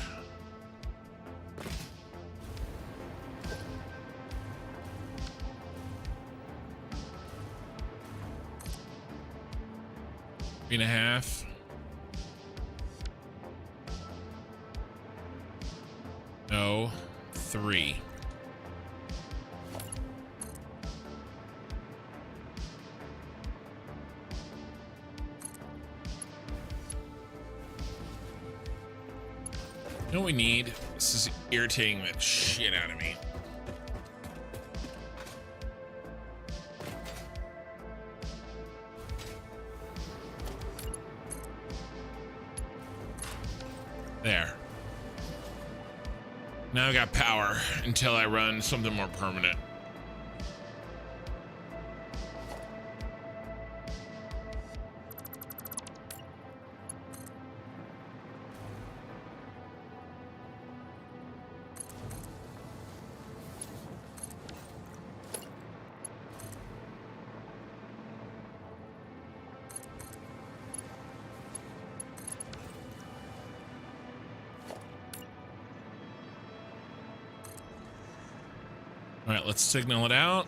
Three and a half. No, 3. You know what we need? This is irritating the shit out of me. There. Now I got power until I run something more permanent. All right, let's signal it out.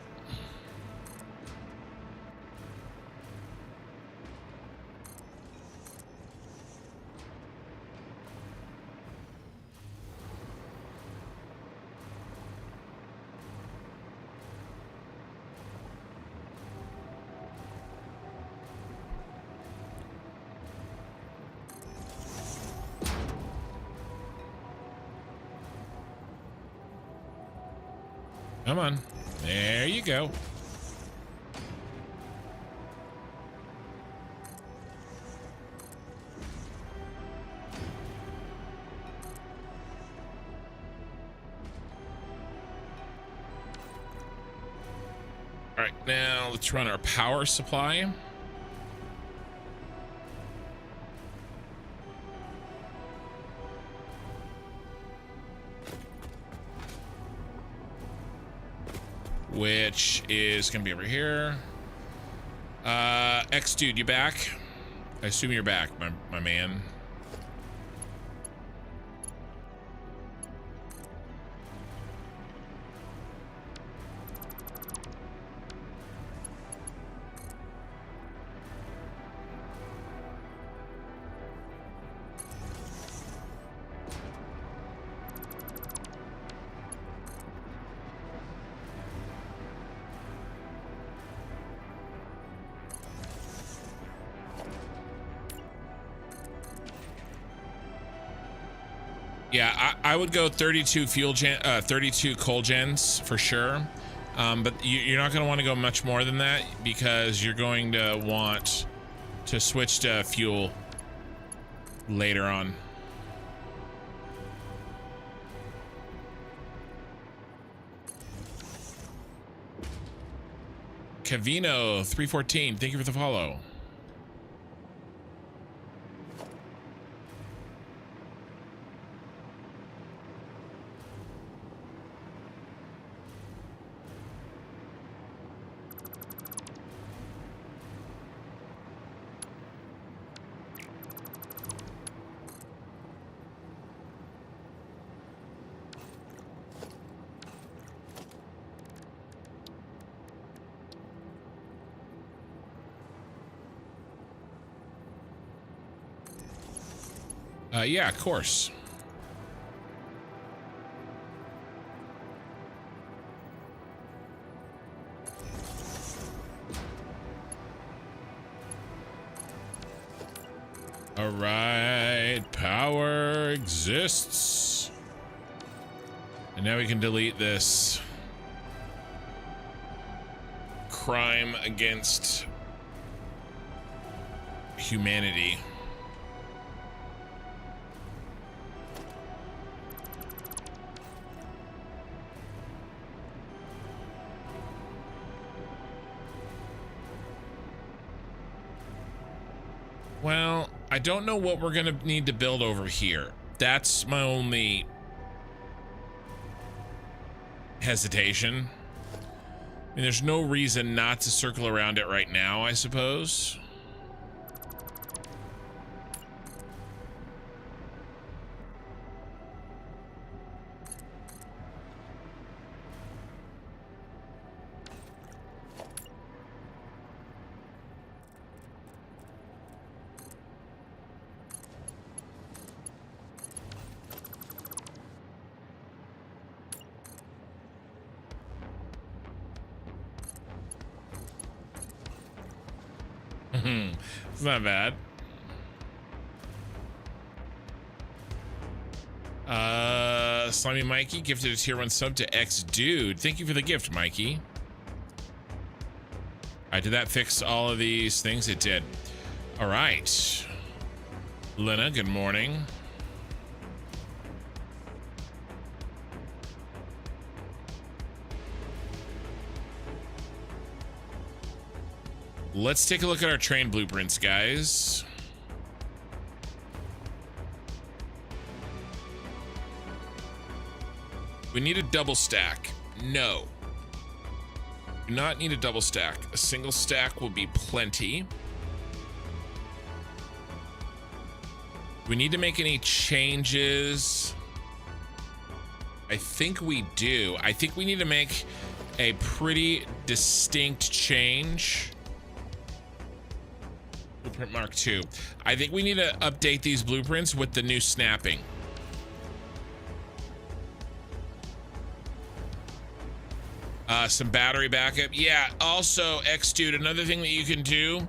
Come on. There you go. All right, now let's run our power supply. Which is gonna be over here. X dude, you back? I assume you're back, my man. Yeah, I would go 32 fuel gen, 32 coal gens for sure. But you're not going to want to go much more than that because you're going to want to switch to fuel later on. Cavino 314, thank you for the follow. Yeah, of course. All right, power exists. And now we can delete this crime against humanity. Well, I don't know what we're gonna need to build over here. That's my only hesitation. I mean, there's no reason not to circle around it right now, I suppose. It's not bad. Slimy Mikey gifted a tier 1 sub to X Dude. Thank you for the gift, Mikey. All right, did that fix all of these things? It did. All right. Lena, good morning. Let's take a look at our train blueprints, guys. We need a double stack. No. Do not need a double stack. A single stack will be plenty. Do we need to make any changes? I think we do. I think we need to make a pretty distinct change. Blueprint Mark II. I think we need to update these blueprints with the new snapping. Some battery backup. Yeah, also, X-Dude, another thing that you can do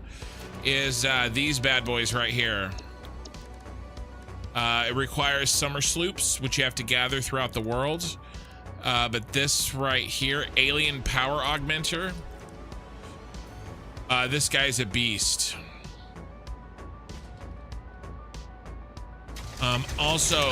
is these bad boys right here. It requires summer sloops, which you have to gather throughout the world. But this right here, alien power augmenter. This guy's a beast. Also,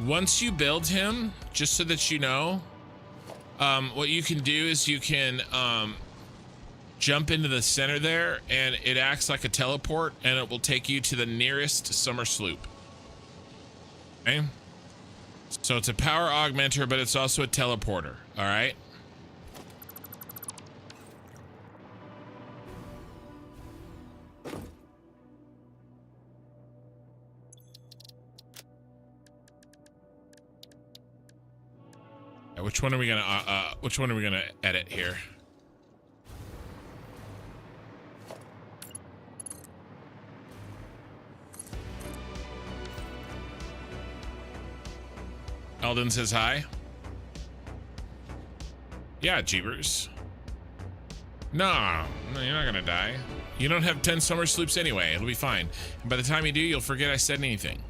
once you build him, just so that you know, what you can do is you can jump into the center there, and it acts like a teleport, and it will take you to the nearest summer sloop. Okay? So it's a power augmenter, but it's also a teleporter. All right? Which one are we gonna edit here? Eldon says hi. Yeah, Jeebers. No, you're not gonna die. You don't have 10 summer sloops anyway. It'll be fine. And by the time you do, you'll forget I said anything.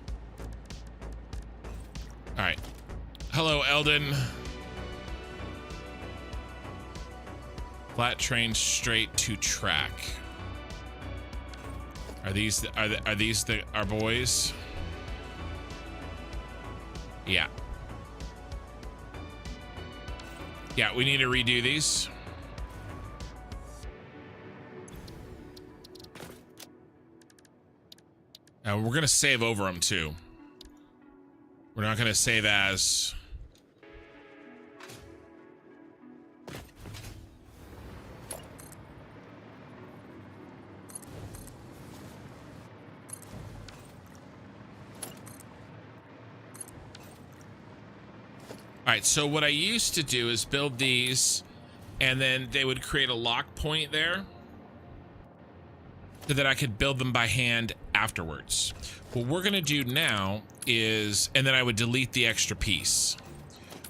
All right. Hello, Eldon. Flat train straight to track. Are these our boys? Yeah. Yeah, we need to redo these. And we're gonna save over them too. We're not gonna save as. All right, so what I used to do is build these, and then they would create a lock point there so that I could build them by hand afterwards. What we're gonna do now is, and then I would delete the extra piece.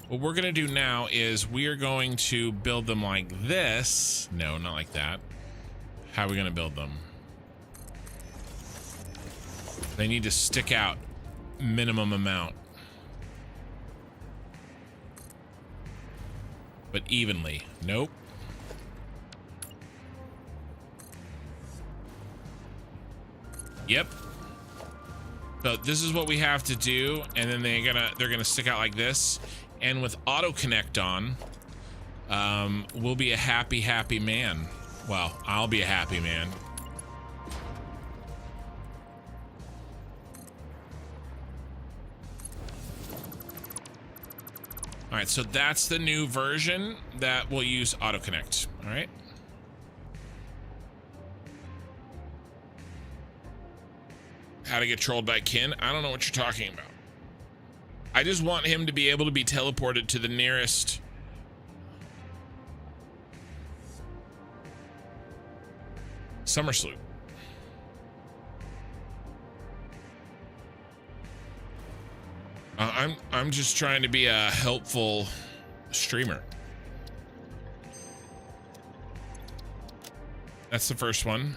What we're gonna do now is we are going to build them like this. No, not like that. How are we gonna build them? They need to stick out minimum amount. But evenly. Nope. Yep. So this is what we have to do, and then they're gonna stick out like this. And with auto connect on, we'll be a happy man. Well, I'll be a happy man. All right, so that's the new version that will use autoconnect. All right. How to get trolled by Kin? I don't know what you're talking about. I just want him to be able to be teleported to the nearest summer sloop. I'm just trying to be a helpful streamer. That's the first one.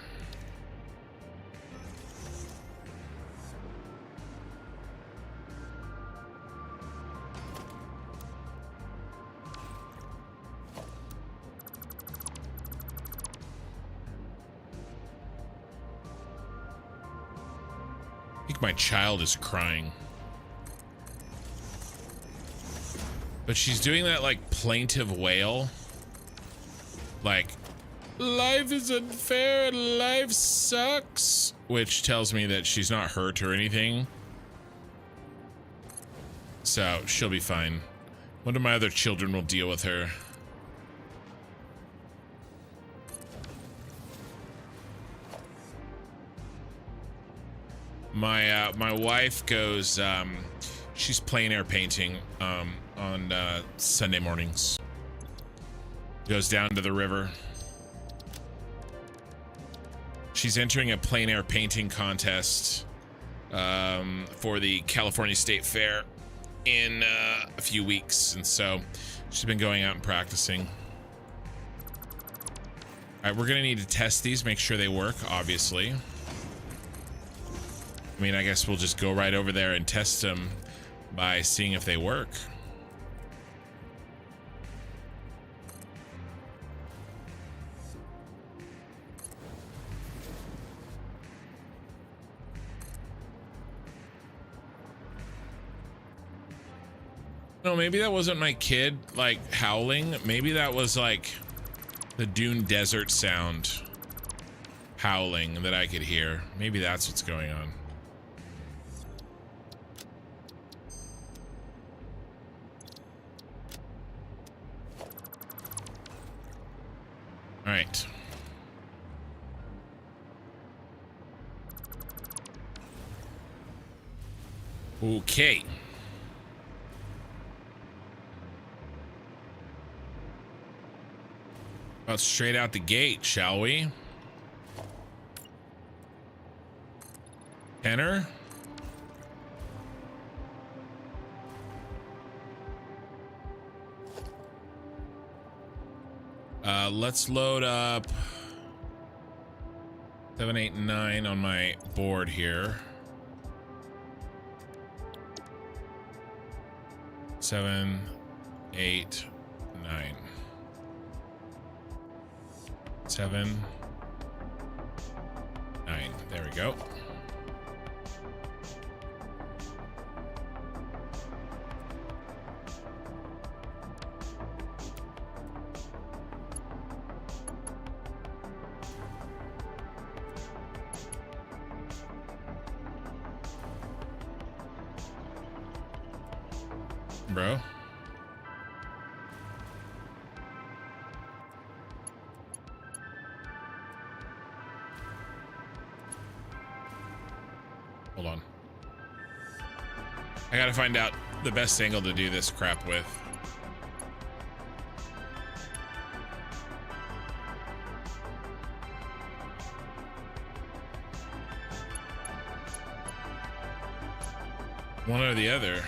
I think my child is crying. But she's doing that like plaintive wail. Like, life is unfair and life sucks. Which tells me that she's not hurt or anything. So she'll be fine. One of my other children will deal with her. My wife goes, she's plein air painting on Sunday mornings. Goes down to the river. She's entering a plein air painting contest for the California State Fair in a few weeks, and so she's been going out and practicing. All right, we're gonna need to test these, make sure they work, obviously. I mean, I guess we'll just go right over there and test them by seeing if they work. No, maybe that wasn't my kid, like, howling. Maybe that was, like, the Dune Desert sound howling that I could hear. Maybe that's what's going on. All right. Okay. Well, straight out the gate, shall we? Tenor? Let's load up 7, 8, 9 on my board here. 7, 8, 9. 7, 9. There we go. Bro. Hold on. I gotta find out the best angle to do this crap with. One or the other.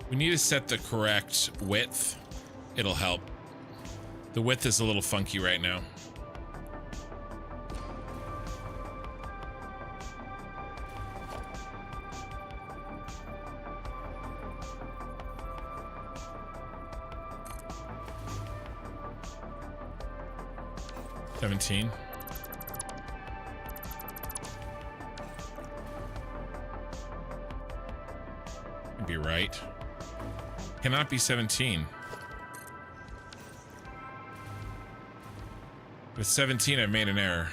We need to set the correct width. It'll help. The width is a little funky right now. $17. You'd be right. Cannot be 17. With 17, I've made an error.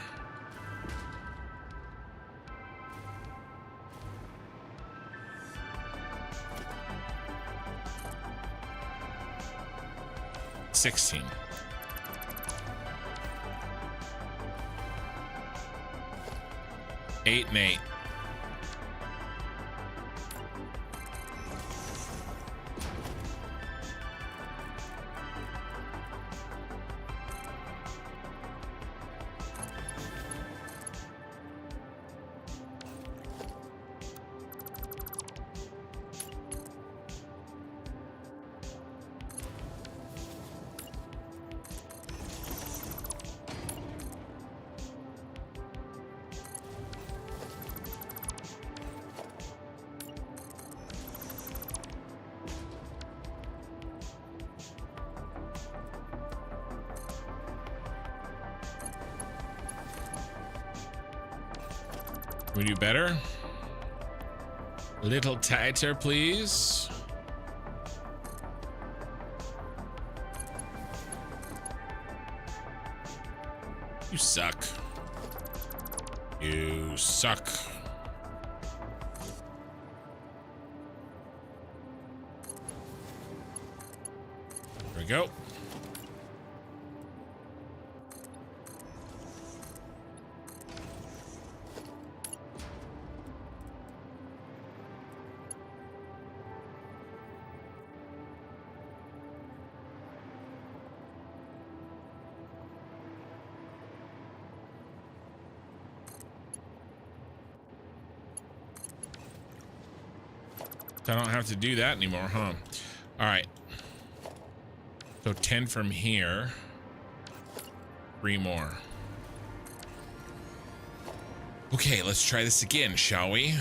$16. 8 and 8. We do better. A little tighter, please. You suck. You suck. There we go. I don't have to do that anymore, huh? All right. So 10 from here. 3 more. Okay, let's try this again, shall we?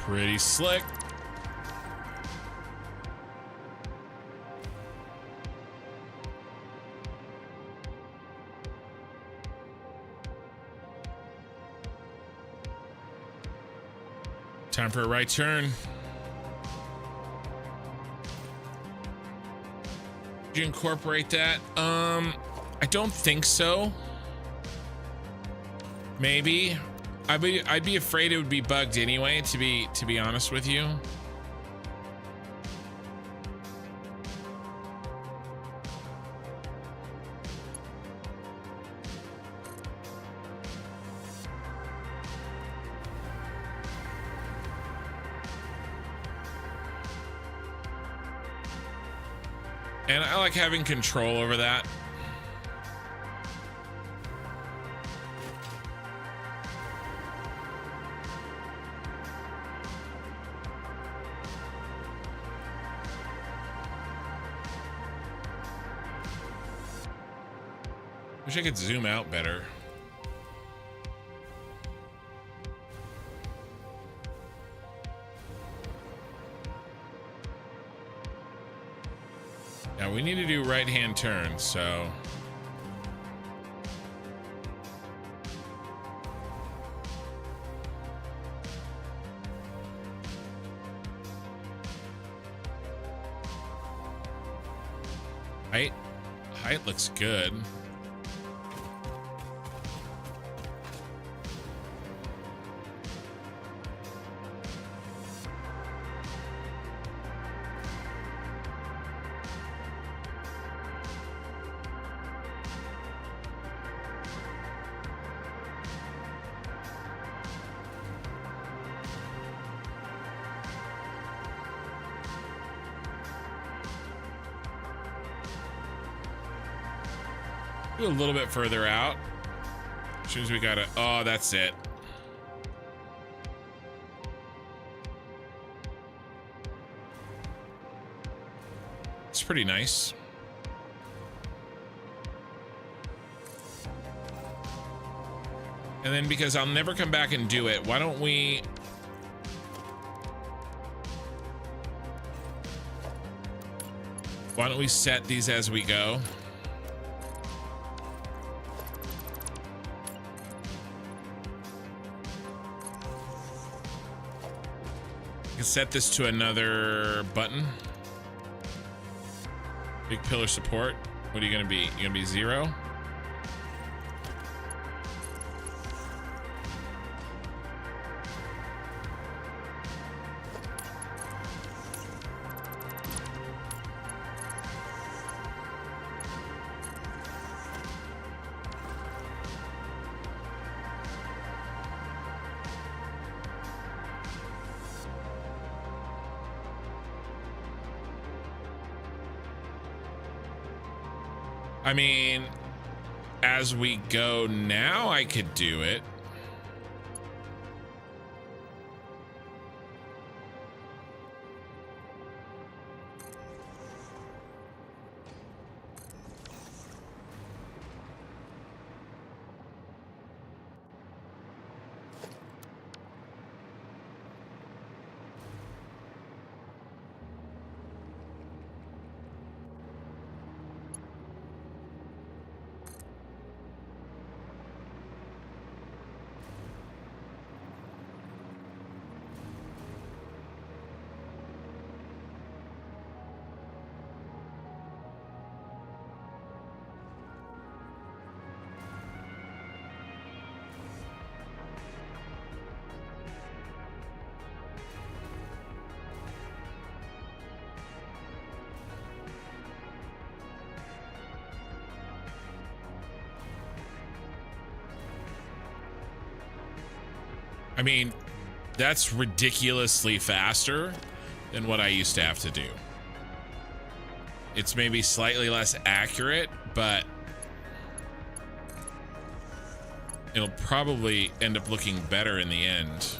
Pretty slick. Time for a right turn. Did you incorporate that? I don't think so. Maybe. I'd be afraid it would be bugged anyway, to be honest with you. And I like having control over that. Wish I could zoom out better. Now we need to do right-hand turns, so. Height looks good. A little bit further out. As soon as we got it. Oh, that's it. It's pretty nice. And then because I'll never come back and do it, why don't we set these as we go? Set this to another button. Big pillar support. What are you gonna be? You gonna be 0? I mean, as we go now, I could do it. I mean, that's ridiculously faster than what I used to have to do. It's maybe slightly less accurate, but it'll probably end up looking better in the end.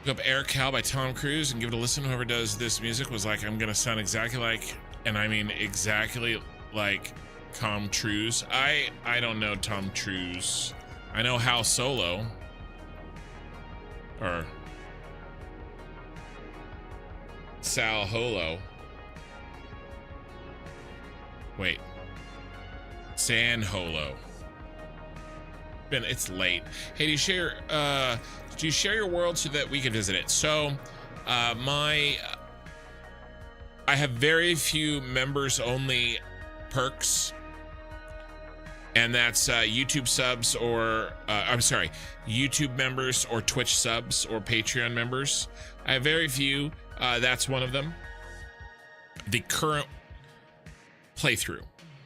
Look up Air Cal by Tom Cruise and give it a listen. Whoever does this music was like, I'm gonna sound exactly like, and I mean exactly like Tom Cruise. I don't know Tom Cruise. I know Hal Solo. Or Sal Holo. Wait. San Holo. It's late. Hey, do you share your world so that we can visit it? So I have very few members only perks, and that's YouTube subs or YouTube members or Twitch subs or Patreon members. I have very few. That's one of them. The current playthrough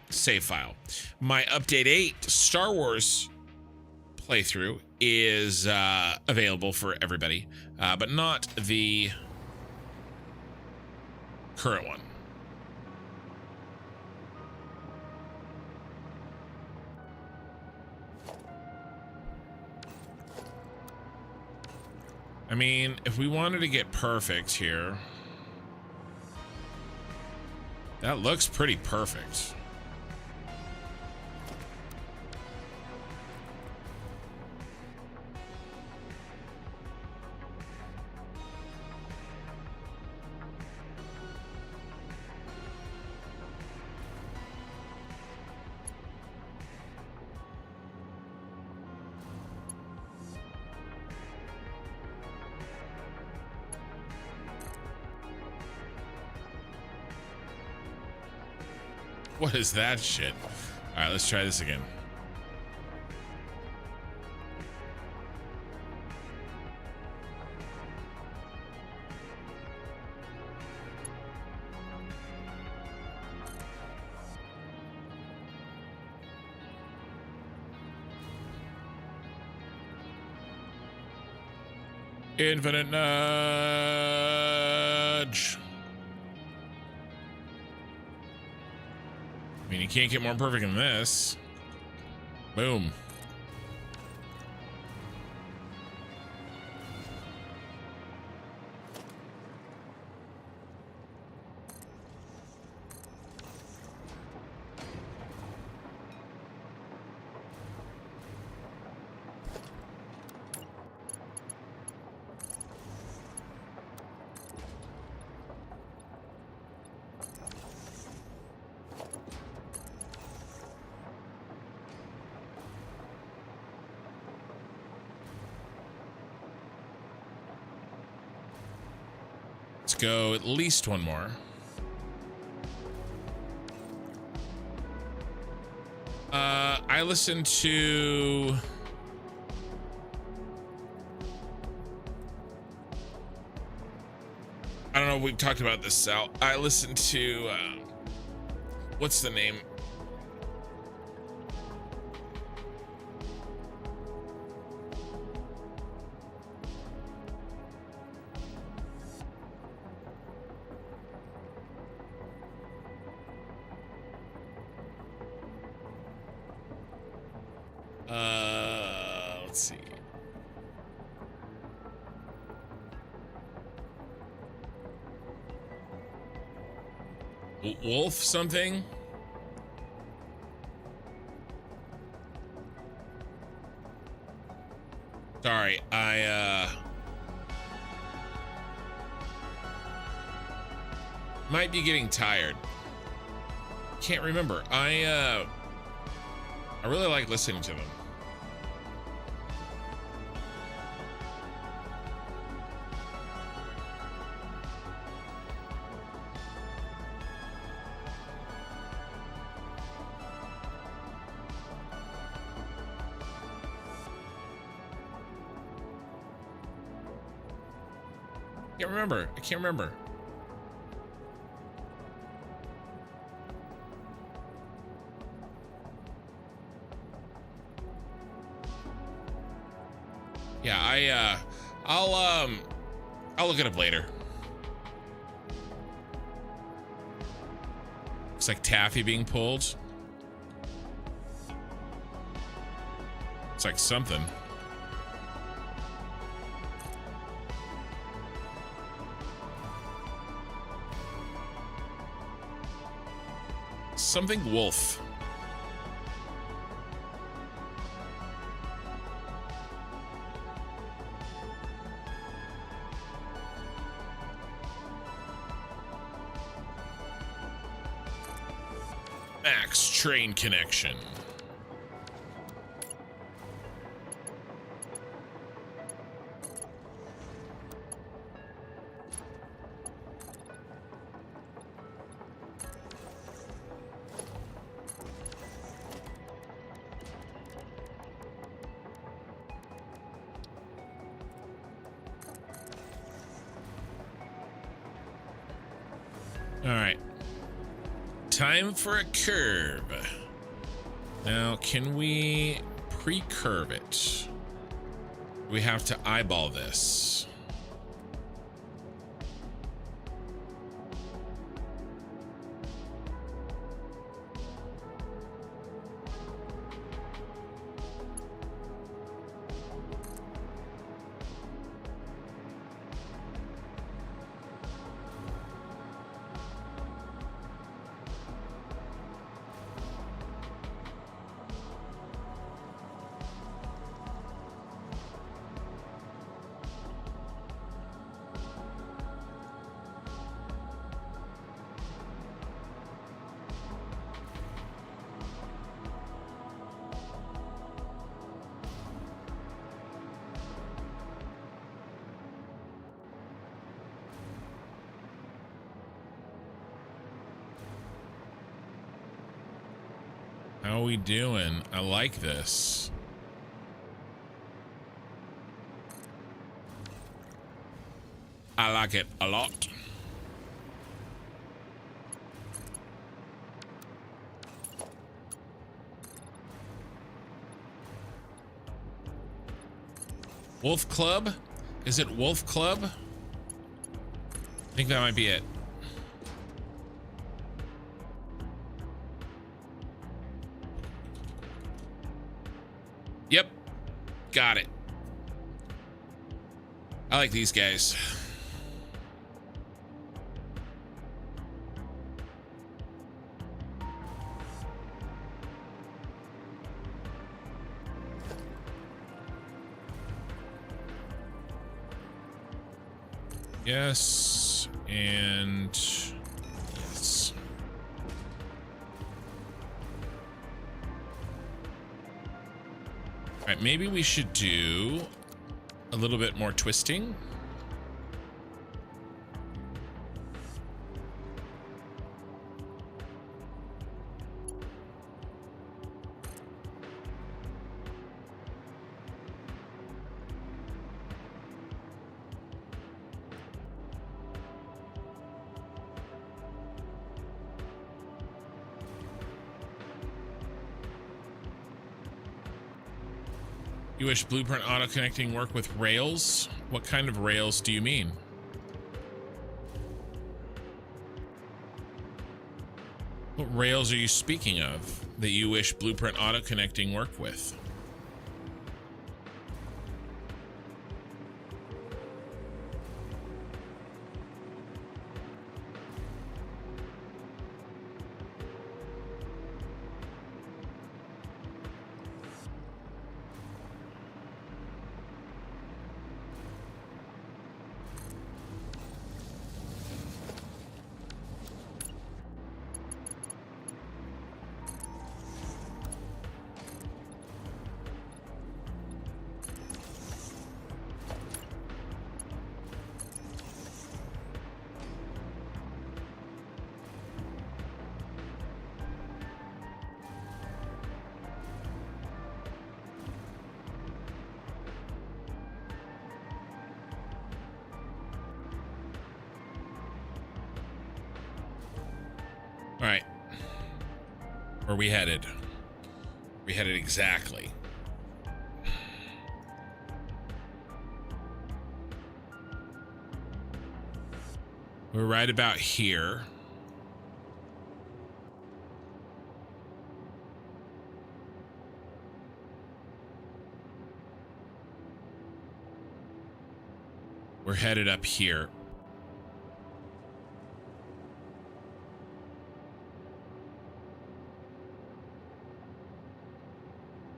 save file. My update 8 Star Wars playthrough is available for everybody, but not the current one. I mean, if we wanted to get perfect here, that looks pretty perfect. What is that shit? All right, let's try this again. Infinite nudge. I mean, you can't get more perfect than this. Boom. Let's go at least one more. I listened to I don't know if we've talked about this, Sal. I listened to what's the name? Let's see. Wolf something? Sorry, I might be getting tired. Can't remember. I really like listening to them. Can't remember. I can't remember. Yeah, I'll look it up later. Looks like taffy being pulled. It's like something. Something wolf. Max train connection. All right. Time for a curve. Now, can we pre-curve it? We have to eyeball this. How are we doing? I like this. I like it a lot. Wolf Club? Is it Wolf Club? I think that might be it. Yep. Got it. I like these guys. Yes, and yes. All right, maybe we should do a little bit more twisting. You wish Blueprint auto-connecting work with rails? What kind of rails do you mean? What rails are you speaking of that you wish Blueprint auto-connecting work with? Where are we headed? We headed exactly. We're right about here. We're headed up here.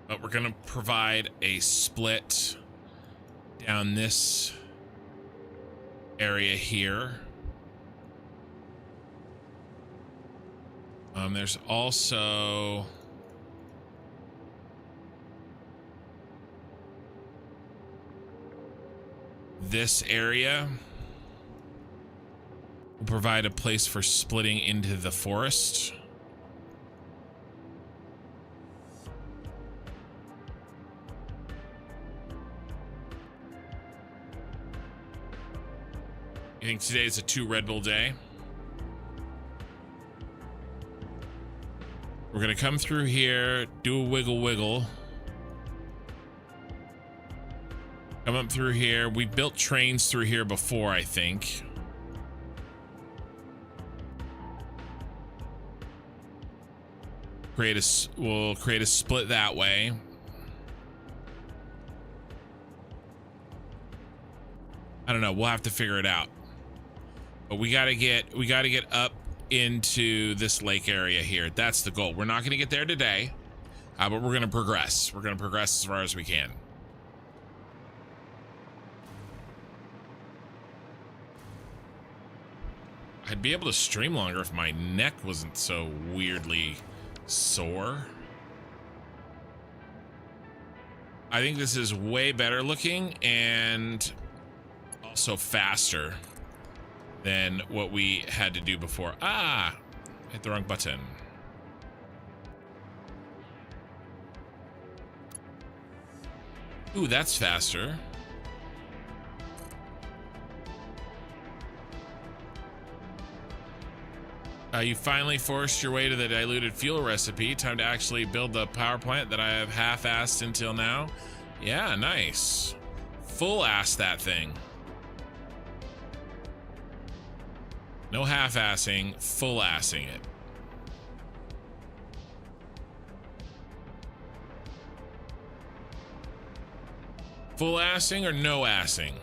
But we're gonna provide a split down this area here. There's also this area. We'll provide a place for splitting into the forest. You think today is a 2 Red Bull day? We're gonna come through here, do a wiggle wiggle. Come up through here. We built trains through here before, I think. We'll create a split that way. I don't know. We'll have to figure it out. But we gotta get up into this lake area here. That's the goal. We're not gonna get there today, but we're gonna progress. We're gonna progress as far as we can. I'd be able to stream longer if my neck wasn't so weirdly sore. I think this is way better looking and also faster than what we had to do before. Ah, hit the wrong button. Ooh, that's faster. You finally forced your way to the diluted fuel recipe. Time to actually build the power plant that I have half-assed until now. Yeah, nice. Full-ass that thing. No half-assing, full-assing it. Full-assing or no-assing?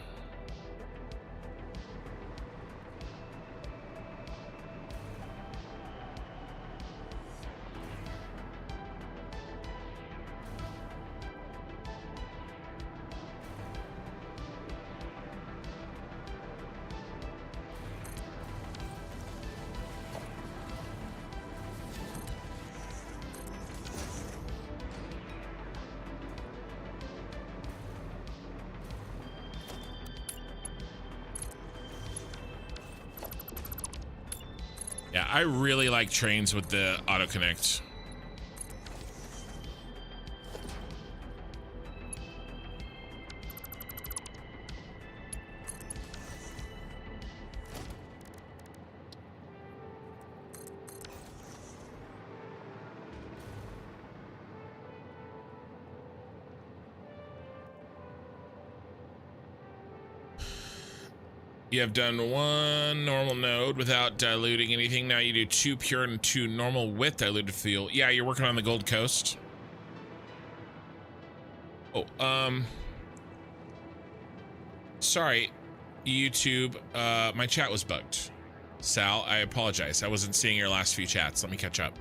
Yeah, I really like trains with the autoconnect. You have done 1 normal node without diluting anything. Now you do 2 pure and 2 normal with diluted fuel. Yeah, you're working on the Gold Coast. Oh, sorry, YouTube. My chat was bugged. Sal, I apologize. I wasn't seeing your last few chats. Let me catch up.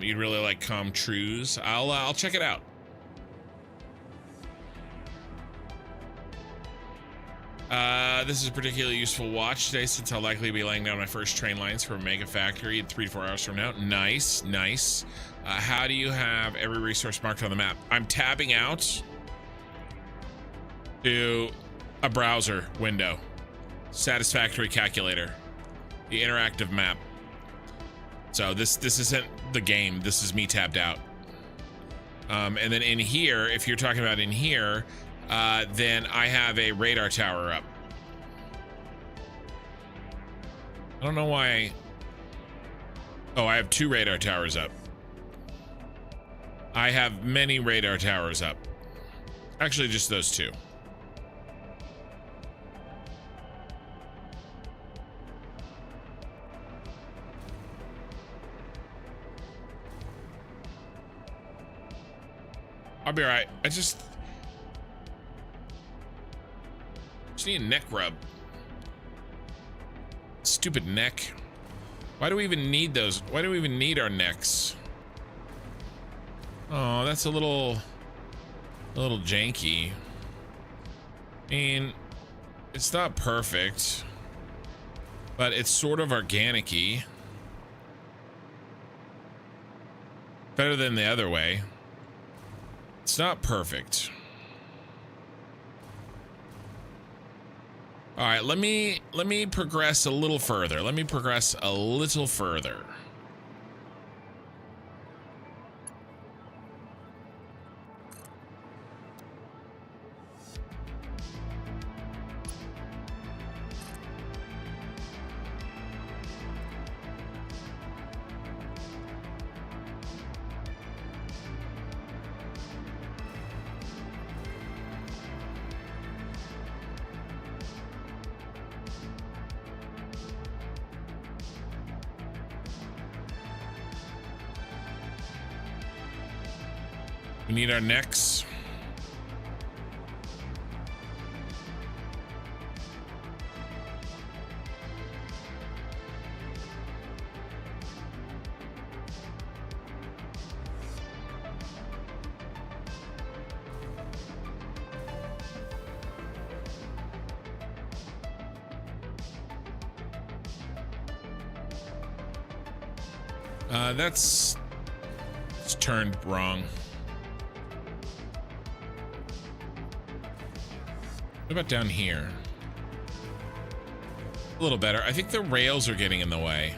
You'd really like Com Trues. I'll check it out. This is a particularly useful watch today since I'll likely be laying down my first train lines for a mega factory in 3 to 4 hours from now. Nice, nice. How do you have every resource marked on the map? I'm tabbing out to a browser window. Satisfactory calculator. The interactive map. So this isn't the game. This is me tabbed out. And then in here, if you're talking about in here, then I have a radar tower up. I don't know why Oh, I have 2 radar towers up. I have many radar towers up. Actually, just those 2. I'll be alright. I just need a neck rub. Stupid neck. Why do we even need those? Why do we even need our necks? Oh, that's a little janky. I mean, it's not perfect, but it's sort of organic-y. Better than the other way. It's not perfect. All right, let me progress a little further. Let me progress a little further. We need our necks. That's it's turned wrong. What about down here? A little better. I think the rails are getting in the way.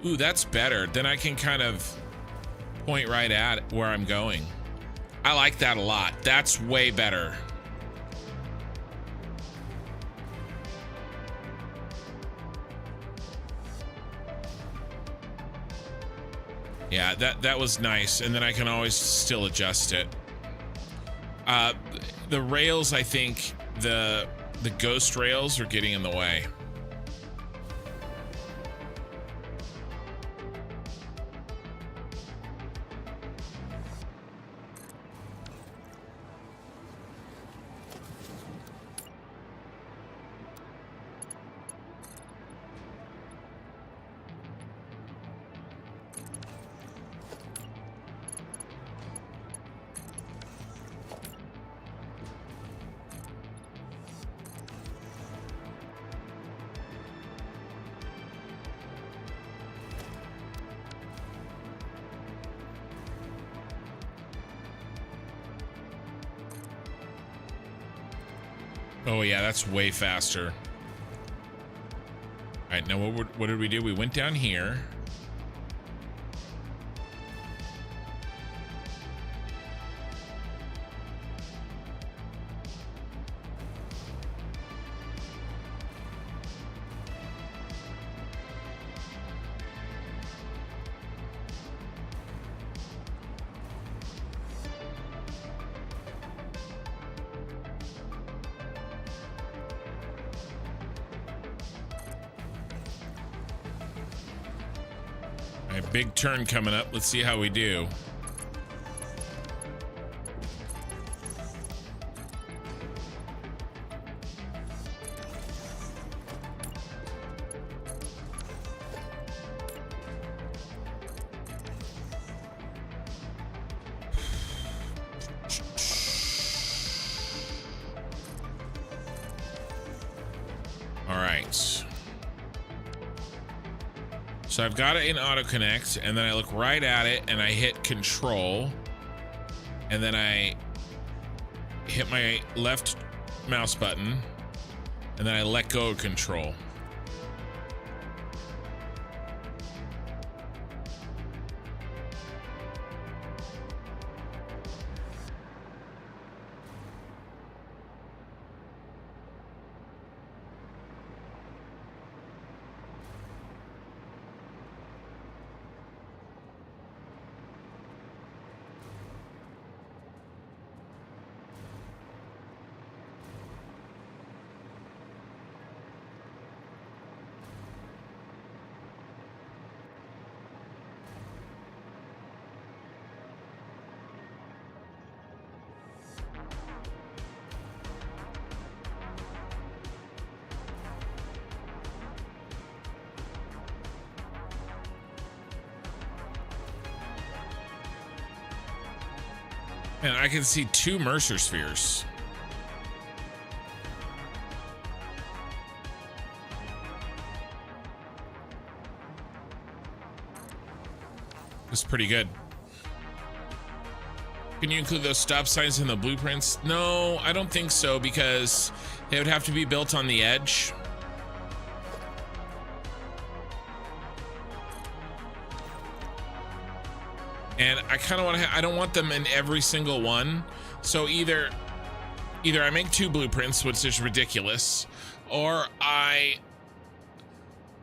Ooh, that's better. Then I can kind of point right at where I'm going. I like that a lot. That's way better. Yeah, that was nice. And then I can always still adjust it. The rails, I think the ghost rails are getting in the way. Oh yeah, that's way faster. All right, now what did we do? We went down here. Big turn coming up. Let's see how we do. All right. So I've got it in auto connect, and then I look right at it and I hit control, and then I hit my left mouse button, and then I let go of control. And I can see 2 Mercer spheres. It's pretty good. Can you include those stop signs in the blueprints? No, I don't think so, because they would have to be built on the edge. And I kind of want to, I don't want them in every single one. So either I make 2 blueprints, which is ridiculous, or I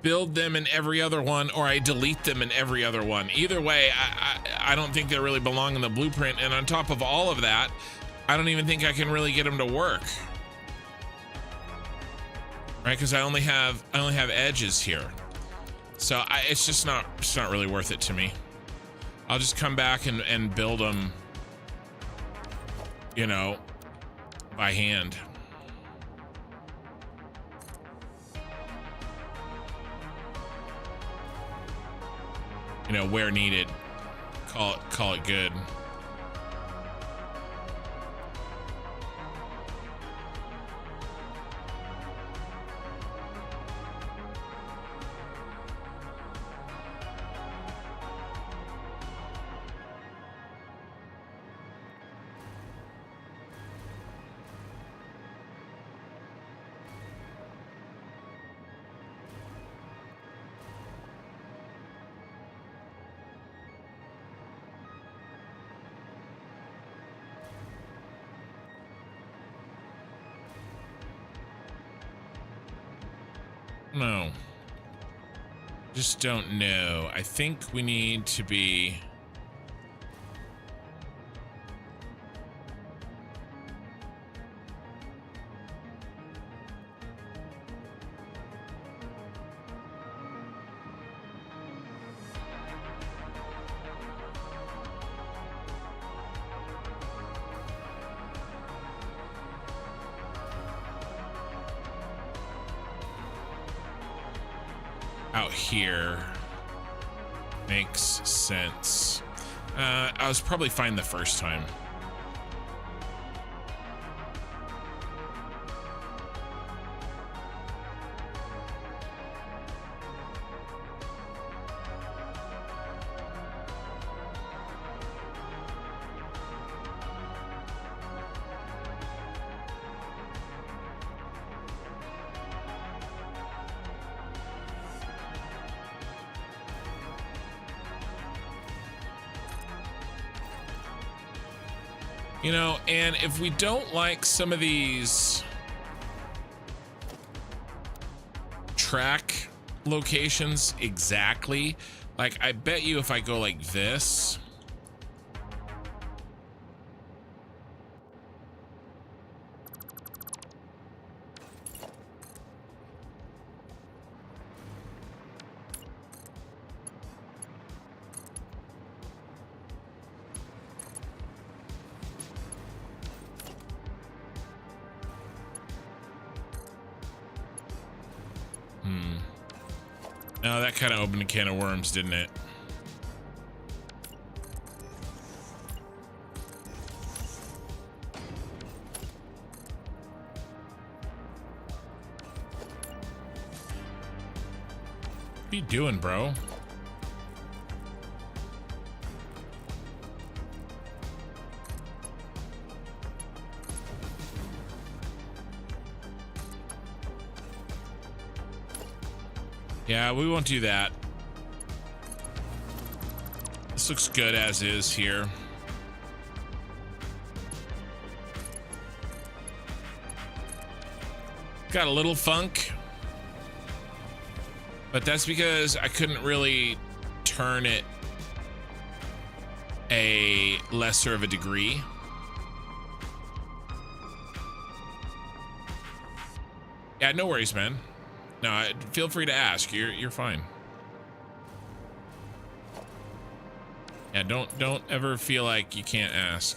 build them in every other one, or I delete them in every other one. Either way, I don't think they really belong in the blueprint. And on top of all of that, I don't even think I can really get them to work. Right? Because I only have edges here. So it's not really worth it to me. I'll just come back and build them, you know, by hand. You know, where needed. Call it good. No. Just don't know. I think we need to be... out here makes sense. I was probably fine the first time. You know, and if we don't like some of these track locations exactly, like I bet you if I go like this, no, that kind of opened a can of worms, didn't it? What are you doing, bro? Yeah, we won't do that. This looks good as is here. Got a little funk, but that's because I couldn't really turn it a lesser of a degree. Yeah, no worries, man. No, feel free to ask. You're fine. Yeah, don't ever feel like you can't ask.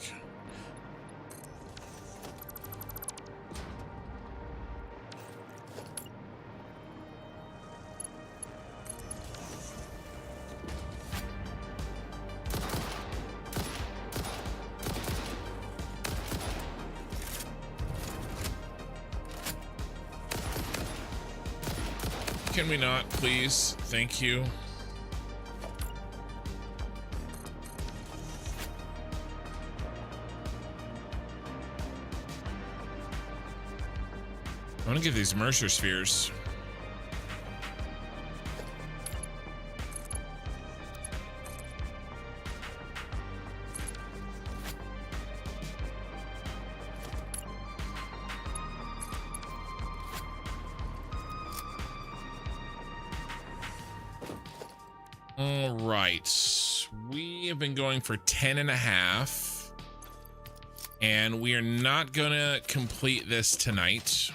Can we not, please? Thank you. I want to get these Mercer spheres. All right, we have been going for 10.5, and we are not gonna complete this tonight.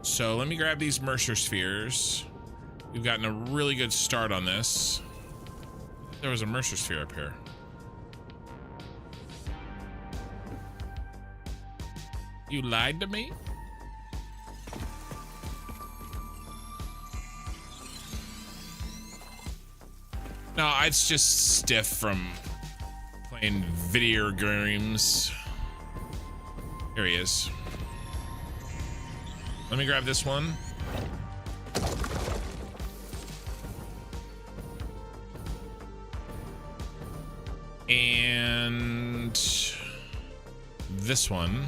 So let me grab these Mercer spheres. We've gotten a really good start on this. There was a Mercer sphere up here. You lied to me? No, it's just stiff from playing video games. Here he is. Let me grab this one. And this one.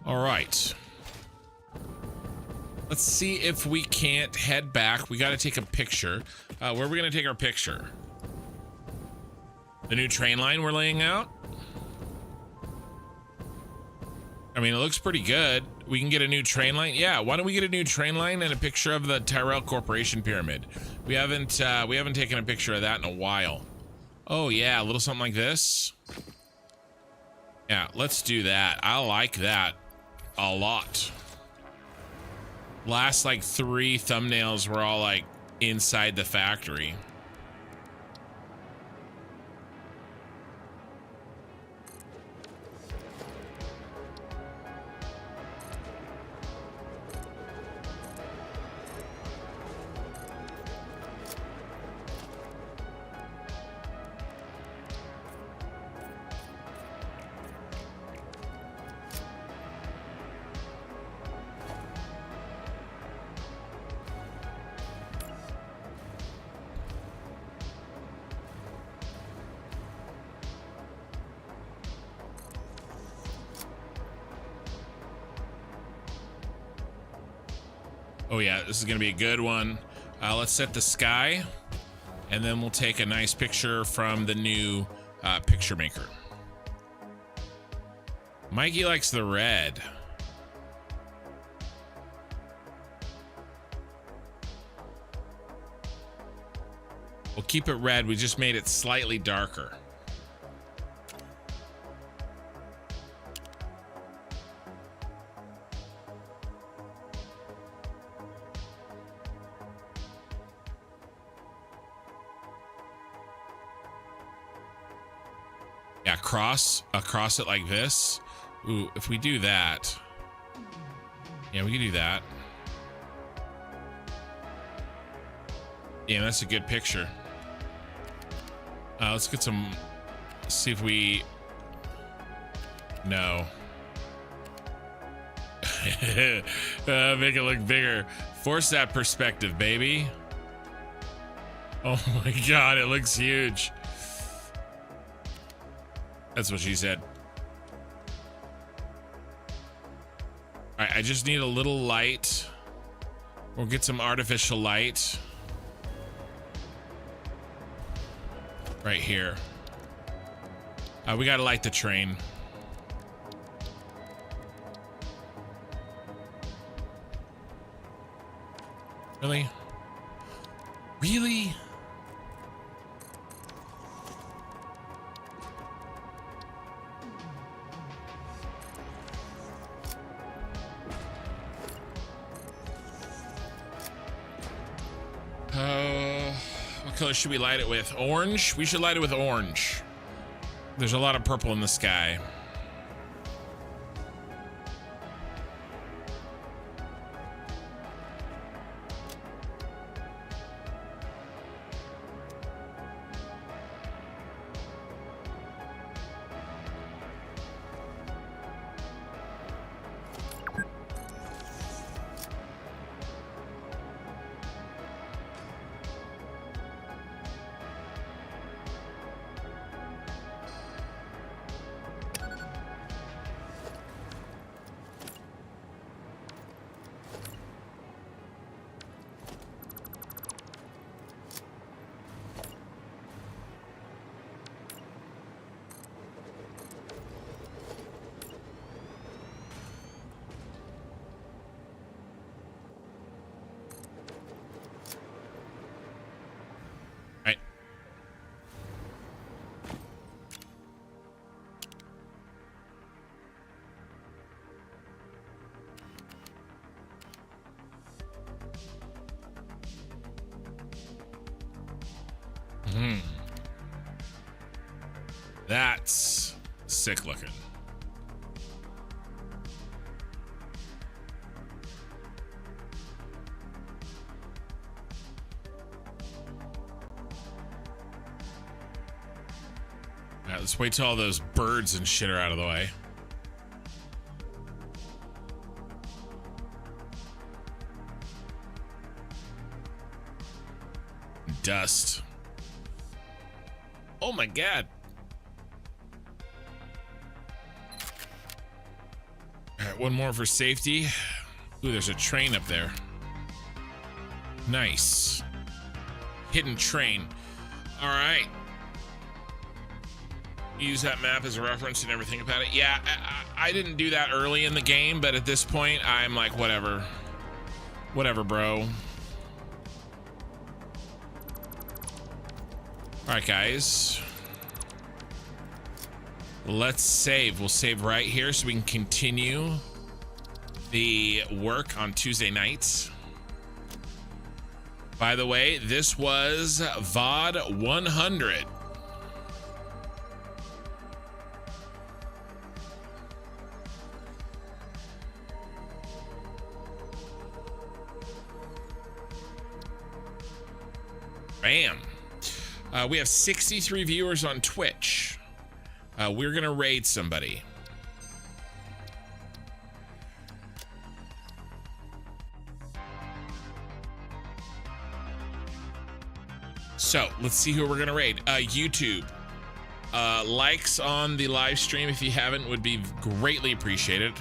All right. Let's see if we can't head back. We got to take a picture. Where are we going to take our picture? The new train line we're laying out? I mean, it looks pretty good. We can get a new train line. Yeah, why don't we get a new train line and a picture of the Tyrell Corporation pyramid? We haven't taken a picture of that in a while. Oh yeah, a little something like this. Yeah, let's do that. I like that a lot. Last like 3 thumbnails were all like inside the factory. Oh yeah, this is gonna be a good one. Let's set the sky, and then we'll take a nice picture from the new picture maker. Mikey likes the red. We'll keep it red. We just made it slightly darker. Yeah, across it like this. Ooh, if we do that. Yeah, we can do that. Yeah, that's a good picture. Let's get some, see if we, no. Make it look bigger. Force that perspective, baby. Oh my God, it looks huge. That's what she said. All right, I just need a little light. We'll get some artificial light. Right here. We gotta light the train. Really? Really? What color should we light it with? Orange? We should light it with orange. There's a lot of purple in the sky. That's sick looking. All right, let's wait till all those birds and shit are out of the way. Dust. Oh my god. All right, one more for safety. Ooh, there's a train up there. Nice. Hidden train. All right. Use that map as a reference and everything about it. Yeah, I didn't do that early in the game, but at this point, I'm like, whatever. Whatever, bro. All right, guys. Let's save. We'll save right here so we can continue the work on Tuesday nights. By the way, this was VOD 100. Bam. We have 63 viewers on Twitch. We're gonna raid somebody. So let's see who we're gonna raid. YouTube. Likes on the live stream if you haven't would be greatly appreciated.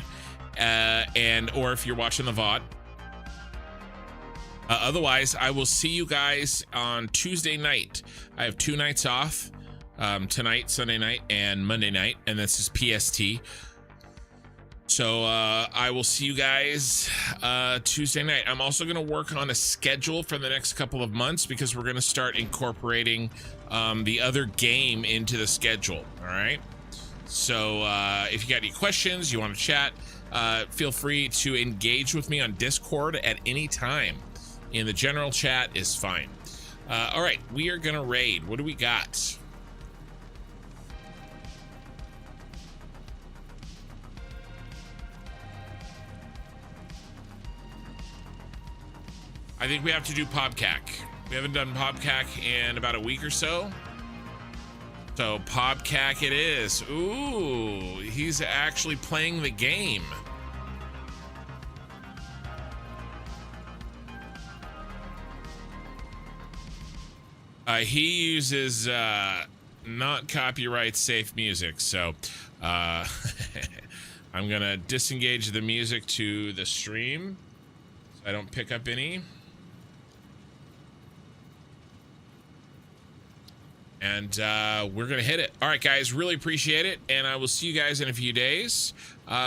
Or if you're watching the VOD. Otherwise, I will see you guys on Tuesday night. I have 2 nights off. Tonight, Sunday night, and Monday night, and this is PST. So I will see you guys Tuesday night. I'm also going to work on a schedule for the next couple of months because we're going to start incorporating the other game into the schedule. All right. So if you got any questions, you want to chat, feel free to engage with me on Discord at any time. In the general chat is fine. All right, we are gonna raid. What do we got? I think we have to do Pobcac. We haven't done Pobcac in about a week or so. So Pobcac it is. Ooh, he's actually playing the game. He uses not copyright safe music, so I'm gonna disengage the music to the stream so I don't pick up any. And we're gonna hit it. All right, guys, really appreciate it, and I will see you guys in a few days.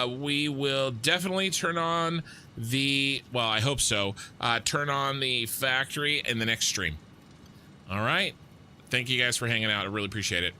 We will definitely turn on the, well, I hope so, turn on the factory in the next stream. All right. Thank you guys for hanging out. I really appreciate it.